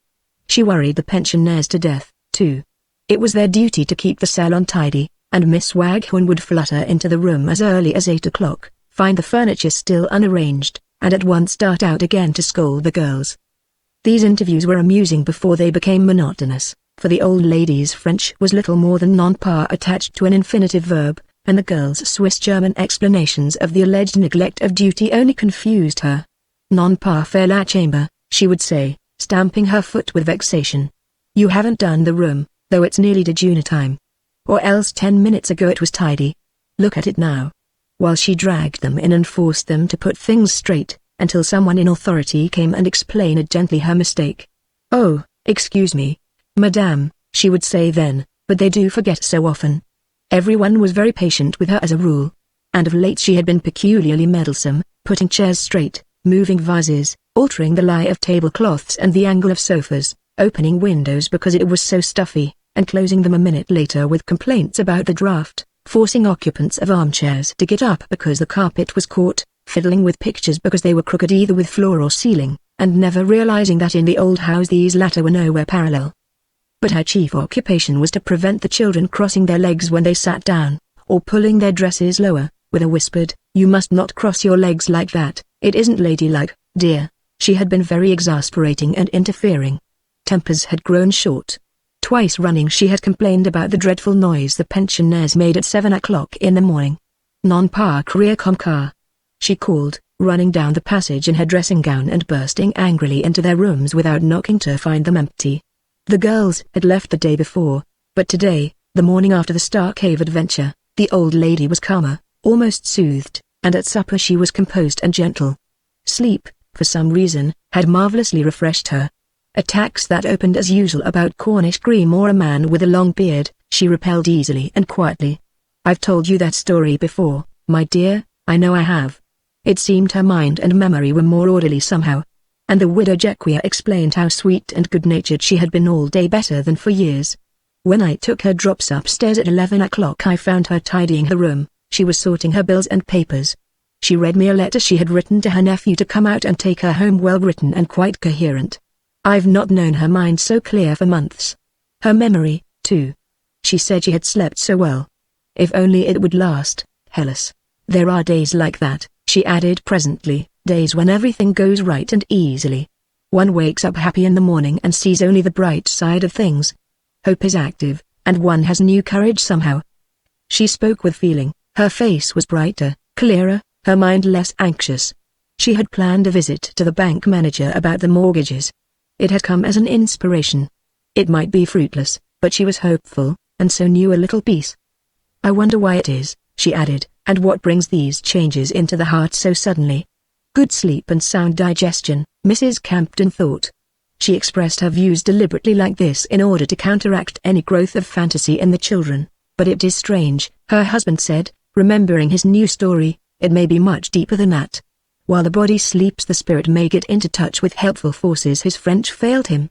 She worried the pensioners to death, too. It was their duty to keep the salon tidy, and Miss Waghorn would flutter into the room as early as 8 o'clock, find the furniture still unarranged, and at once start out again to scold the girls. These interviews were amusing before they became monotonous, for the old lady's French was little more than non-par attached to an infinitive verb, and the girls' Swiss-German explanations of the alleged neglect of duty only confused her. "Non pas faire la chambre," she would say, stamping her foot with vexation. "You haven't done the room, though it's nearly dinner time. Or else 10 minutes ago it was tidy. Look at it now." While she dragged them in and forced them to put things straight, until someone in authority came and explained gently her mistake. "Oh, excuse me, madame," she would say then, "but they do forget so often." Everyone was very patient with her as a rule. And of late she had been peculiarly meddlesome, putting chairs straight, moving vases, altering the lie of tablecloths and the angle of sofas, opening windows because it was so stuffy, and closing them a minute later with complaints about the draught, forcing occupants of armchairs to get up because the carpet was caught, fiddling with pictures because they were crooked either with floor or ceiling, and never realizing that in the old house these latter were nowhere parallel. But her chief occupation was to prevent the children crossing their legs when they sat down, or pulling their dresses lower, with a whispered, "You must not cross your legs like that, it isn't ladylike, dear." She had been very exasperating and interfering. Tempers had grown short. Twice running she had complained about the dreadful noise the pensioners made at 7 o'clock in the morning. "Non pas crier comme ça," she called, running down the passage in her dressing gown and bursting angrily into their rooms without knocking to find them empty. The girls had left the day before, but today, the morning after the Star Cave adventure, the old lady was calmer, almost soothed, and at supper she was composed and gentle. Sleep, for some reason, had marvelously refreshed her. Attacks that opened as usual about Cornish cream or a man with a long beard, she repelled easily and quietly. "I've told you that story before, my dear, I know I have." It seemed her mind and memory were more orderly somehow. And the widow Jequia explained how sweet and good-natured she had been all day, better than for years. "When I took her drops upstairs at 11 o'clock I found her tidying her room. She was sorting her bills and papers. She read me a letter she had written to her nephew to come out and take her home, well written and quite coherent. I've not known her mind so clear for months. Her memory, too. She said she had slept so well. If only it would last, Hellas. There are days like that," she added presently, "days when everything goes right and easily. One wakes up happy in the morning and sees only the bright side of things. Hope is active, and one has new courage somehow." She spoke with feeling. Her face was brighter, clearer, her mind less anxious. She had planned a visit to the bank manager about the mortgages. It had come as an inspiration. It might be fruitless, but she was hopeful, and so knew a little peace. "I wonder why it is," she added, "and what brings these changes into the heart so suddenly." Good sleep and sound digestion, Mrs. Campton thought. She expressed her views deliberately like this in order to counteract any growth of fantasy in the children. "But it is strange," her husband said, remembering his new story, "it may be much deeper than that. While the body sleeps the spirit may get into touch with helpful forces." His French failed him.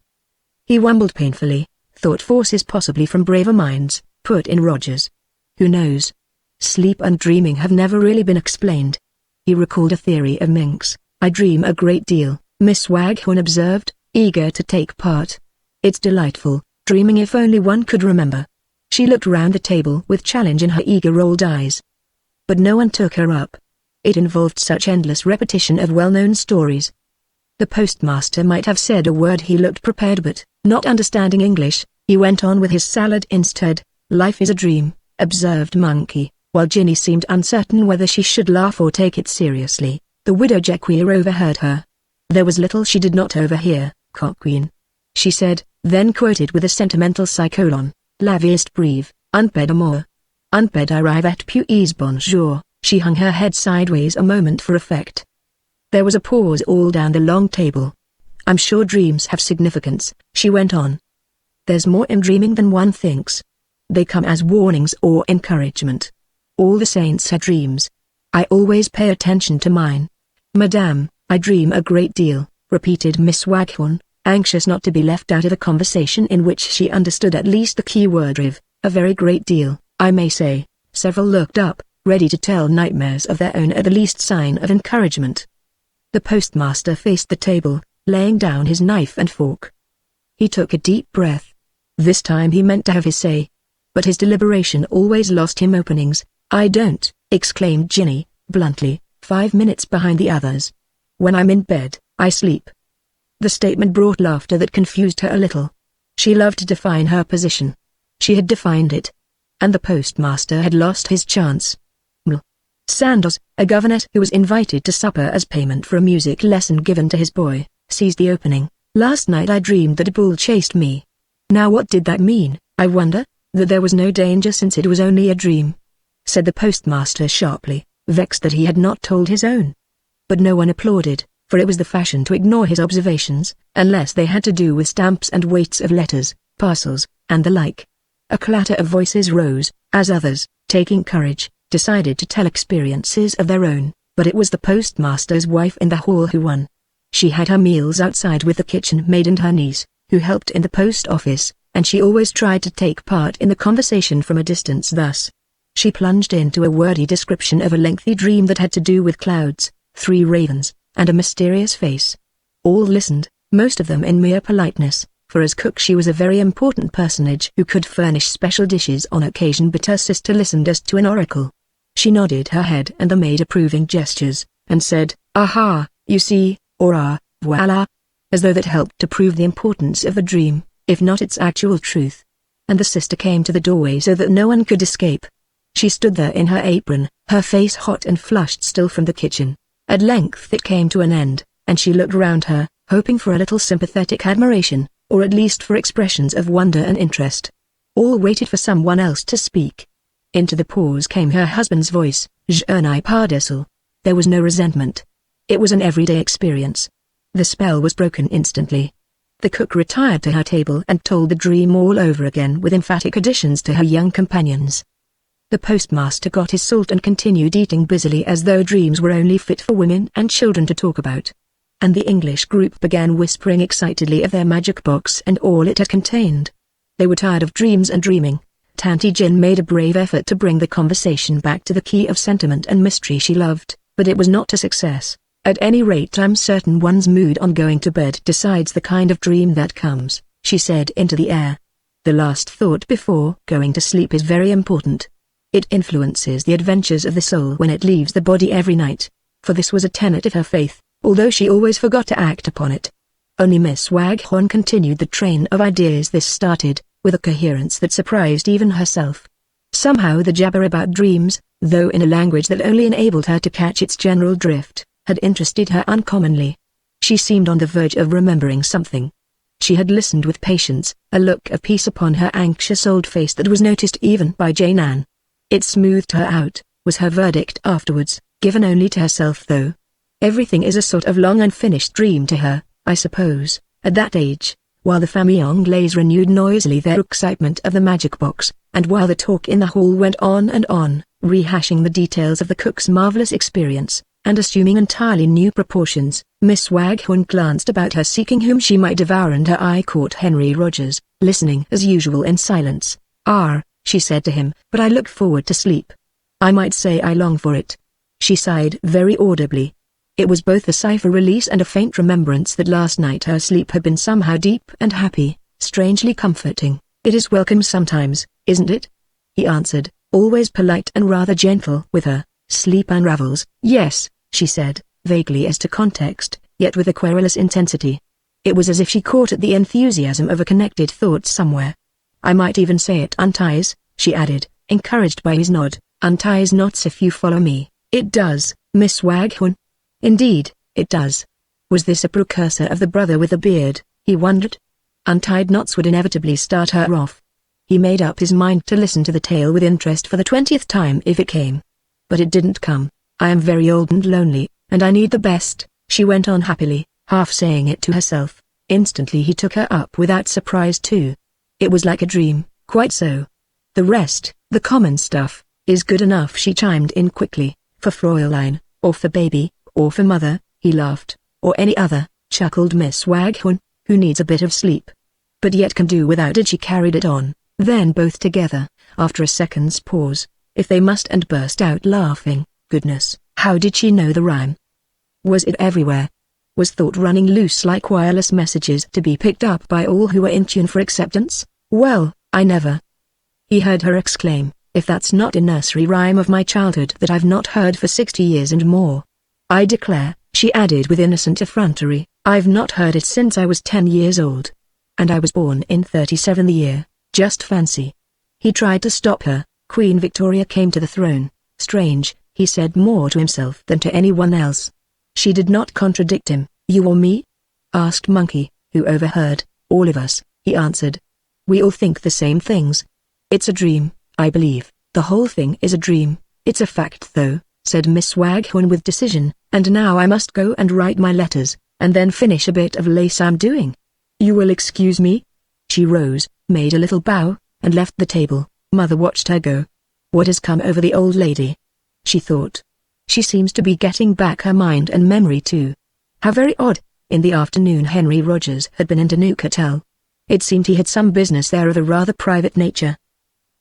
He wumbled painfully, thought forces possibly from braver minds, put in Rogers. Who knows? Sleep and dreaming have never really been explained. He recalled a theory of Mink's. "I dream a great deal," Miss Waghorn observed, eager to take part. "It's delightful, dreaming if only one could remember." She looked round the table with challenge in her eager rolled eyes. But no one took her up. It involved such endless repetition of well-known stories. The postmaster might have said a word. He looked prepared, but, not understanding English, he went on with his salad instead. "Life is a dream," observed Monkey, while Ginny seemed uncertain whether she should laugh or take it seriously. The widow Jequia overheard her. There was little she did not overhear. "Coquine," she said, then quoted with a sentimental psycholon, "La vie est brève, un peu d'amour. Un peu d'arrive et puis bonjour." She hung her head sideways a moment for effect. There was a pause all down the long table. "I'm sure dreams have significance," she went on. "There's more in dreaming than one thinks. They come as warnings or encouragement. All the saints had dreams. I always pay attention to mine." "Madame, I dream a great deal," repeated Miss Waghorn, anxious not to be left out of a conversation in which she understood at least the key word "riv," "a very great deal, I may say." Several looked up, ready to tell nightmares of their own at the least sign of encouragement. The postmaster faced the table, laying down his knife and fork. He took a deep breath. This time he meant to have his say. But his deliberation always lost him openings. "I don't," exclaimed Ginny, bluntly, 5 minutes behind the others. "When I'm in bed, I sleep." The statement brought laughter that confused her a little. She loved to define her position. She had defined it. And the postmaster had lost his chance. Sandoz, a governess who was invited to supper as payment for a music lesson given to his boy, seized the opening. "Last night I dreamed that a bull chased me. Now what did that mean, I wonder? That there was no danger since it was only a dream," said the postmaster sharply, vexed that he had not told his own. But no one applauded, for it was the fashion to ignore his observations, unless they had to do with stamps and weights of letters, parcels, and the like. A clatter of voices rose, as others, taking courage, decided to tell experiences of their own, but it was the postmaster's wife in the hall who won. She had her meals outside with the kitchen maid and her niece, who helped in the post office, and she always tried to take part in the conversation from a distance. Thus, she plunged into a wordy description of a lengthy dream that had to do with clouds, 3 ravens, and a mysterious face. All listened, most of them in mere politeness, for as cook she was a very important personage who could furnish special dishes on occasion, but her sister listened as to an oracle. She nodded her head and made approving gestures, and said, "Aha, you see," or "Ah, voila," as though that helped to prove the importance of the dream, if not its actual truth. And the sister came to the doorway so that no one could escape. She stood there in her apron, her face hot and flushed still from the kitchen. At length it came to an end, and she looked round her, hoping for a little sympathetic admiration, or at least for expressions of wonder and interest. All waited for someone else to speak. Into the pause came her husband's voice, "Je n'ai pas de sou." There was no resentment. It was an everyday experience. The spell was broken instantly. The cook retired to her table and told the dream all over again with emphatic additions to her young companions. The postmaster got his salt and continued eating busily as though dreams were only fit for women and children to talk about. And the English group began whispering excitedly of their magic box and all it had contained. They were tired of dreams and dreaming. Tanti Jin made a brave effort to bring the conversation back to the key of sentiment and mystery she loved, but it was not a success. "At any rate, I'm certain one's mood on going to bed decides the kind of dream that comes," she said into the air. "The last thought before going to sleep is very important. It influences the adventures of the soul when it leaves the body every night," for this was a tenet of her faith, although she always forgot to act upon it. Only Miss Waghorn continued the train of ideas this started, with a coherence that surprised even herself. Somehow the jabber about dreams, though in a language that only enabled her to catch its general drift, had interested her uncommonly. She seemed on the verge of remembering something. She had listened with patience, a look of peace upon her anxious old face that was noticed even by Jane Ann. "It smoothed her out," was her verdict afterwards, given only to herself though. Everything is a sort of long unfinished dream to her, I suppose, at that age. While the famille anglaise renewed noisily their excitement of the magic box, and while the talk in the hall went on and on, rehashing the details of the cook's marvelous experience, and assuming entirely new proportions, Miss Waghorn glanced about her seeking whom she might devour, and her eye caught Henry Rogers, listening as usual in silence. "Ah," she said to him, "but I look forward to sleep. I might say I long for it." She sighed very audibly. It was both a sigh for release and a faint remembrance that last night her sleep had been somehow deep and happy, strangely comforting. "It is welcome sometimes, isn't it?" he answered, always polite and rather gentle with her. "Sleep unravels." "Yes," she said, vaguely as to context, yet with a querulous intensity. It was as if she caught at the enthusiasm of a connected thought somewhere. "I might even say it unties," she added, encouraged by his nod. "Unties knots if you follow me." "It does, Miss Waghorn." "Indeed, it does." Was this a precursor of the brother with the beard, he wondered? Untied knots would inevitably start her off. He made up his mind to listen to the tale with interest for the 20th time if it came. But it didn't come. "I am very old and lonely, and I need the best," she went on happily, half saying it to herself. Instantly he took her up without surprise too. "It was like a dream." "Quite so. The rest, the common stuff, is good enough," she chimed in quickly. "For Fräulein, or for baby, or for mother," he laughed. "Or any other," chuckled Miss Waghorn, "who needs a bit of sleep, but yet can do without it." She carried it on, then both together, after a second's pause, "if they must," and burst out laughing. Goodness, how did she know the rhyme? Was it everywhere? Was thought running loose like wireless messages to be picked up by all who were in tune for acceptance? "Well, I never," he heard her exclaim, "if that's not a nursery rhyme of my childhood that I've not heard for 60 years and more. I declare," she added with innocent effrontery, "I've not heard it since I was 10 years old. And I was born in 37 the year, just fancy." He tried to stop her. Queen Victoria came to the throne. Strange, he said more to himself than to anyone else. She did not contradict him. "You or me?" asked Monkey, who overheard. "All of us," he answered. "We all think the same things. It's a dream, I believe." "The whole thing is a dream. It's a fact though," said Miss Waghorn with decision, "and now I must go and write my letters, and then finish a bit of lace I'm doing. You will excuse me?" She rose, made a little bow, and left the table. Mother watched her go. What has come over the old lady? She thought. She seems to be getting back her mind and memory too. How very odd. In the afternoon Henry Rogers had been into Newcastle. It seemed he had some business there of a rather private nature.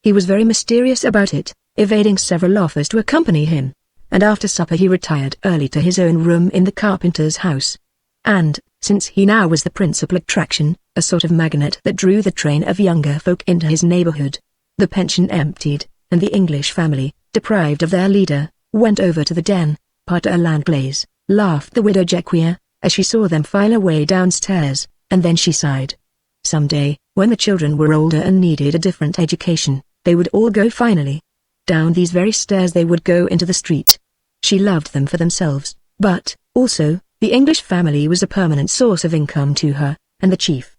He was very mysterious about it, evading several offers to accompany him, and after supper he retired early to his own room in the carpenter's house. And, since he now was the principal attraction, a sort of magnet that drew the train of younger folk into his neighborhood, the pension emptied, and the English family, deprived of their leader, went over to the Den, Pater Langlaise, laughed the widow Jequier, as she saw them file away downstairs, and then she sighed. Someday, when the children were older and needed a different education, they would all go finally. Down these very stairs they would go into the street. She loved them for themselves, but, also, the English family was a permanent source of income to her, and the chief.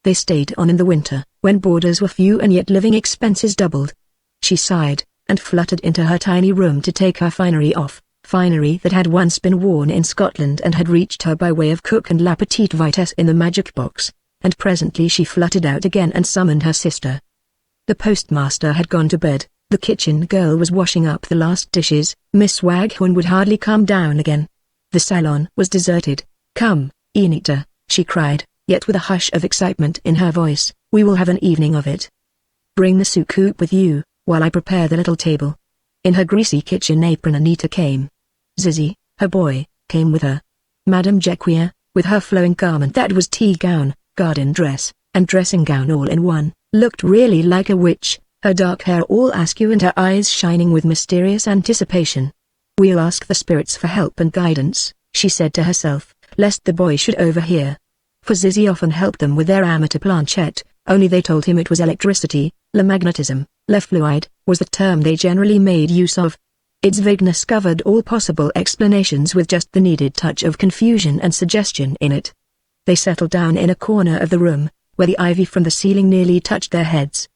They stayed on in the winter, when boarders were few and yet living expenses doubled. She sighed, and fluttered into her tiny room to take her finery off, finery that had once been worn in Scotland and had reached her by way of Cook and La Petite Vitesse in the magic box, and presently she fluttered out again and summoned her sister. The postmaster had gone to bed, the kitchen girl was washing up the last dishes, Miss Waghorn would hardly come down again. The salon was deserted. "Come, Enita," she cried, yet with a hush of excitement in her voice, "we will have an evening of it. Bring the soucoupe with you, while I prepare the little table." In her greasy kitchen apron Anita came. Zizzy, her boy, came with her. Madame Jequier, with her flowing garment that was tea gown, garden dress, and dressing gown all in one, looked really like a witch, her dark hair all askew and her eyes shining with mysterious anticipation. "We'll ask the spirits for help and guidance," she said to herself, lest the boy should overhear. For Zizzy often helped them with their amateur planchette, only they told him it was electricity. Le magnetism, le fluide, was the term they generally made use of. Its vagueness covered all possible explanations with just the needed touch of confusion and suggestion in it. They settled down in a corner of the room, where the ivy from the ceiling nearly touched their heads.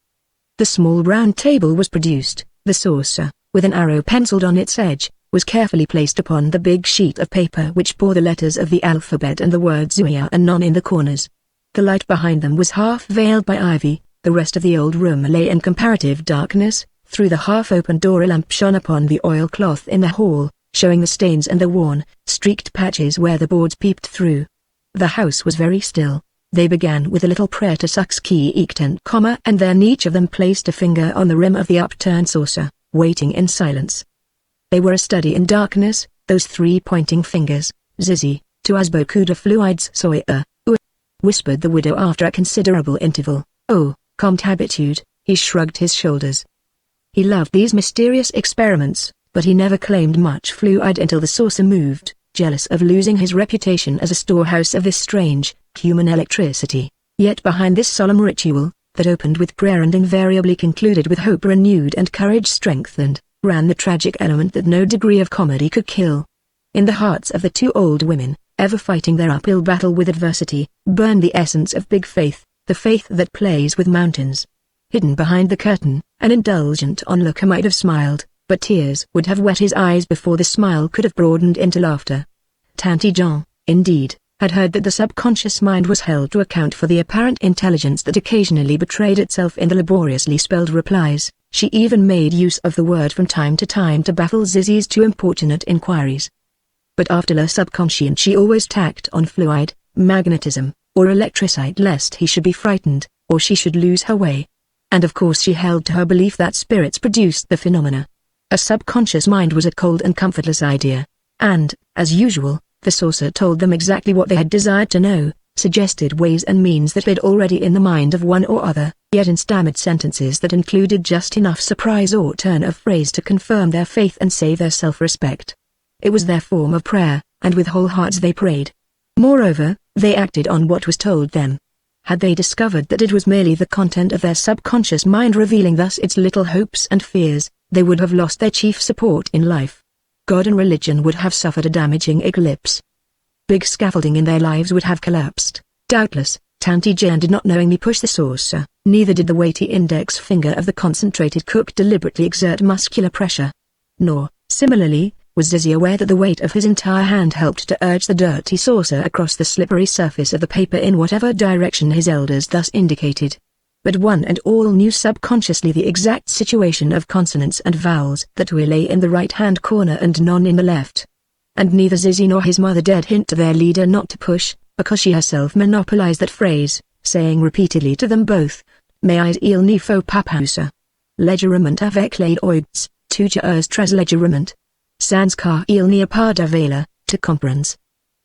The small round table was produced, the saucer, with an arrow penciled on its edge, was carefully placed upon the big sheet of paper which bore the letters of the alphabet and the words Ouya and Non in the corners. The light behind them was half veiled by ivy. The rest of the old room lay in comparative darkness. Through the half-open door a lamp shone upon the oilcloth in the hall, showing the stains and the worn, streaked patches where the boards peeped through. The house was very still. They began with a little prayer to Sux Ki Ictent, and then each of them placed a finger on the rim of the upturned saucer, waiting in silence. They were a study in darkness, those three pointing fingers. "Zizzy, tu as beaucoup de fluides soya," whispered the widow after a considerable interval. "Oh, comme habitude," he shrugged his shoulders. He loved these mysterious experiments, but he never claimed much fluid until the saucer moved, jealous of losing his reputation as a storehouse of this strange, human electricity. Yet behind this solemn ritual, that opened with prayer and invariably concluded with hope renewed and courage strengthened, ran the tragic element that no degree of comedy could kill. In the hearts of the two old women, ever fighting their uphill battle with adversity, burned the essence of big faith, the faith that plays with mountains. Hidden behind the curtain, an indulgent onlooker might have smiled, but tears would have wet his eyes before the smile could have broadened into laughter. Tante Jean, indeed, had heard that the subconscious mind was held to account for the apparent intelligence that occasionally betrayed itself in the laboriously spelled replies. She even made use of the word from time to time to baffle Zizzy's too importunate inquiries. But after le subconscient she always tacked on fluid, magnetism, or electricite lest he should be frightened, or she should lose her way. And of course she held to her belief that spirits produced the phenomena. A subconscious mind was a cold and comfortless idea. And, as usual, the saucer told them exactly what they had desired to know, suggested ways and means that lay already in the mind of one or other, yet in stammered sentences that included just enough surprise or turn of phrase to confirm their faith and save their self-respect. It was their form of prayer, and with whole hearts they prayed. Moreover, they acted on what was told them. Had they discovered that it was merely the content of their subconscious mind revealing thus its little hopes and fears, they would have lost their chief support in life. God and religion would have suffered a damaging eclipse. Big scaffolding in their lives would have collapsed. Doubtless, Tante Jean did not knowingly push the saucer, neither did the weighty index finger of the concentrated cook deliberately exert muscular pressure. Nor, similarly, Was Zizzy aware that the weight of his entire hand helped to urge the dirty saucer across the slippery surface of the paper in whatever direction his elders thus indicated? But one and all knew subconsciously the exact situation of consonants and vowels that were lay in the right-hand corner and none in the left. And neither Zizzy nor his mother dared hint to their leader not to push, because she herself monopolized that phrase, saying repeatedly to them both, Mais il ne faut pas pousser. Legerement avec les oids, tout est très legerement. Sans car il n'y a pas de valeur, to comprendre.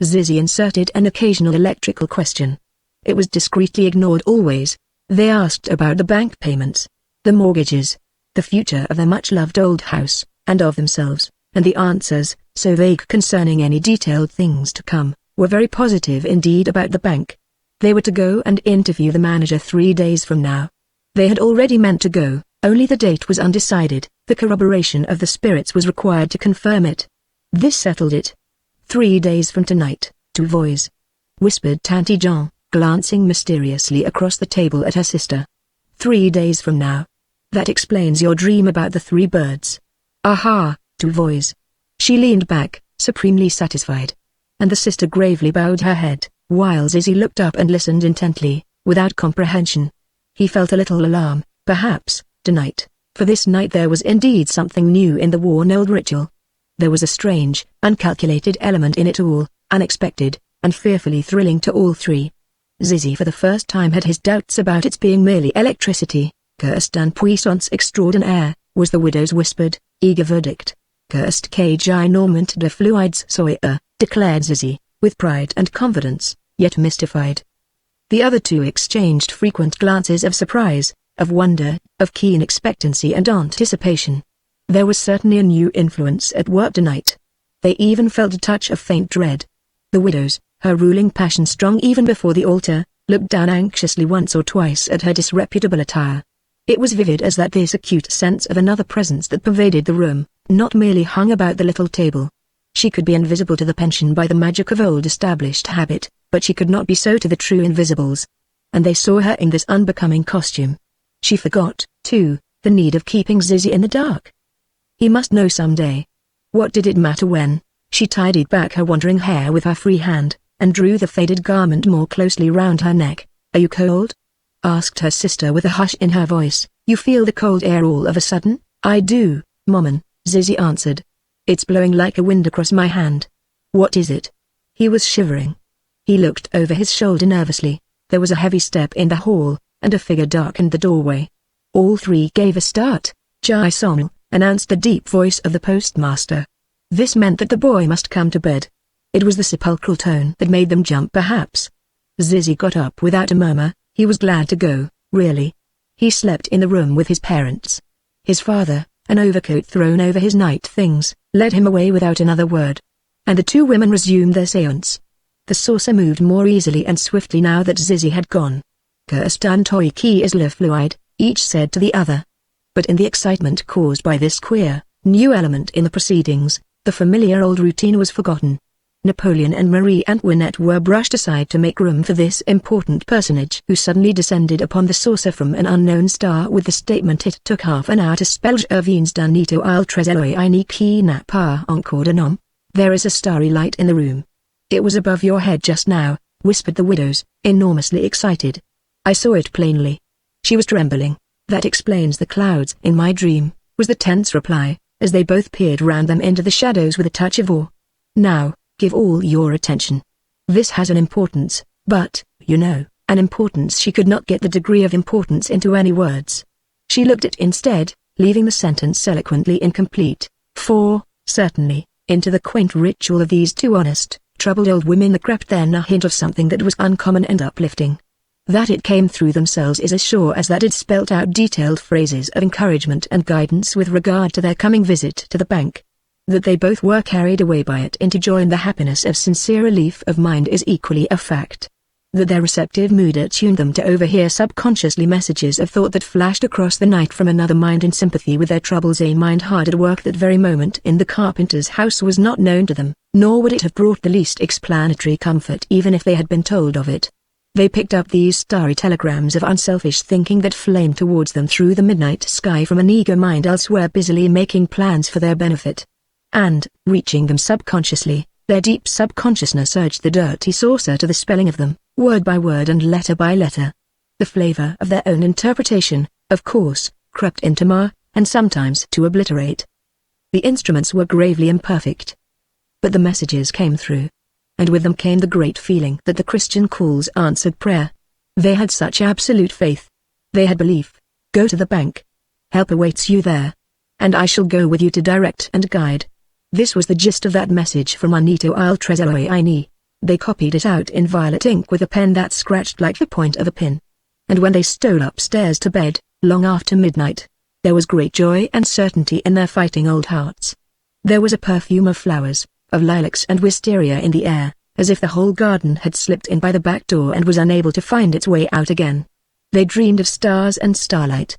Zizzy inserted an occasional electrical question. It was discreetly ignored always. They asked about the bank payments, the mortgages, the future of their much-loved old house, and of themselves, and the answers, so vague concerning any detailed things to come, were very positive indeed about the bank. They were to go and interview the manager 3 days from now. They had already meant to go, only the date was undecided. The corroboration of the spirits was required to confirm it. This settled it. 3 days from tonight, two voix, whispered Tante Jean, glancing mysteriously across the table at her sister. 3 days from now. That explains your dream about the 3 birds. Aha, two voix. She leaned back, supremely satisfied. And the sister gravely bowed her head, while Zizzy looked up and listened intently, without comprehension. He felt a little alarm, perhaps, tonight, for this night there was indeed something new in the worn old ritual. There was a strange, uncalculated element in it all, unexpected, and fearfully thrilling to all 3. Zizzy for the first time had his doubts about its being merely electricity. Cursed and puissance extraordinaire, was the widow's whispered, eager verdict. Cursed cage énormément de fluides soit, declared Zizzy, with pride and confidence, yet mystified. The other 2 exchanged frequent glances of surprise, of wonder, of keen expectancy and anticipation. There was certainly a new influence at work tonight. They even felt a touch of faint dread. The widow's, her ruling passion strong even before the altar, looked down anxiously once or twice at her disreputable attire. It was vivid as that this acute sense of another presence that pervaded the room, not merely hung about the little table. She could be invisible to the pension by the magic of old established habit, but she could not be so to the true invisibles. And they saw her in this unbecoming costume. She forgot, too, the need of keeping Zizzy in the dark. He must know some day. What did it matter when? She tidied back her wandering hair with her free hand, and drew the faded garment more closely round her neck. Are you cold? Asked her sister with a hush in her voice. You feel the cold air all of a sudden? I do, Mommin, Zizzy answered. It's blowing like a wind across my hand. What is it? He was shivering. He looked over his shoulder nervously. There was a heavy step in the hall, and a figure darkened the doorway. All 3 gave a start. Jai Sommel, announced the deep voice of the postmaster. This meant that the boy must come to bed. It was the sepulchral tone that made them jump perhaps. Zizzy got up without a murmur. He was glad to go, really. He slept in the room with his parents. His father, an overcoat thrown over his night things, led him away without another word. And the 2 women resumed their séance. The saucer moved more easily and swiftly now that Zizzy had gone. Cursed un toi qui is le fluide, each said to the other. But in the excitement caused by this queer, new element in the proceedings, the familiar old routine was forgotten. Napoleon and Marie Antoinette were brushed aside to make room for this important personage who suddenly descended upon the saucer from an unknown star with the statement it took half an hour to spell Je viens d'un ito al trésor ini qui n'a pas encore de nom. There is a starry light in the room. It was above your head just now, whispered the widows, enormously excited. I saw it plainly. She was trembling. That explains the clouds in my dream, was the tense reply, as they both peered round them into the shadows with a touch of awe. Now, give all your attention. This has an importance, but, you know, an importance she could not get the degree of importance into any words. She looked it instead, leaving the sentence eloquently incomplete, for, certainly, into the quaint ritual of these 2 honest, troubled old women there crept then a hint of something that was uncommon and uplifting. That it came through themselves is as sure as that it spelt out detailed phrases of encouragement and guidance with regard to their coming visit to the bank. That they both were carried away by it into joy and the happiness of sincere relief of mind is equally a fact. That their receptive mood attuned them to overhear subconsciously messages of thought that flashed across the night from another mind in sympathy with their troubles. A mind hard at work that very moment in the carpenter's house was not known to them, nor would it have brought the least explanatory comfort even if they had been told of it. They picked up these starry telegrams of unselfish thinking that flamed towards them through the midnight sky from an eager mind elsewhere busily making plans for their benefit. and, reaching them subconsciously, their deep subconsciousness urged the dirty saucer to the spelling of them, word by word and letter by letter. The flavor of their own interpretation, of course, crept in to mar, and sometimes to obliterate. The instruments were gravely imperfect, but the messages came through. And with them came the great feeling that the Christian calls answered prayer. They had such absolute faith. They had belief. Go to the bank. Help awaits you there. And I shall go with you to direct and guide. This was the gist of that message from Anito al Trezorini. They copied it out in violet ink with a pen that scratched like the point of a pin. And when they stole upstairs to bed, long after midnight, there was great joy and certainty in their fighting old hearts. There was a perfume of flowers, of lilacs and wisteria in the air, as if the whole garden had slipped in by the back door and was unable to find its way out again. They dreamed of stars and starlight,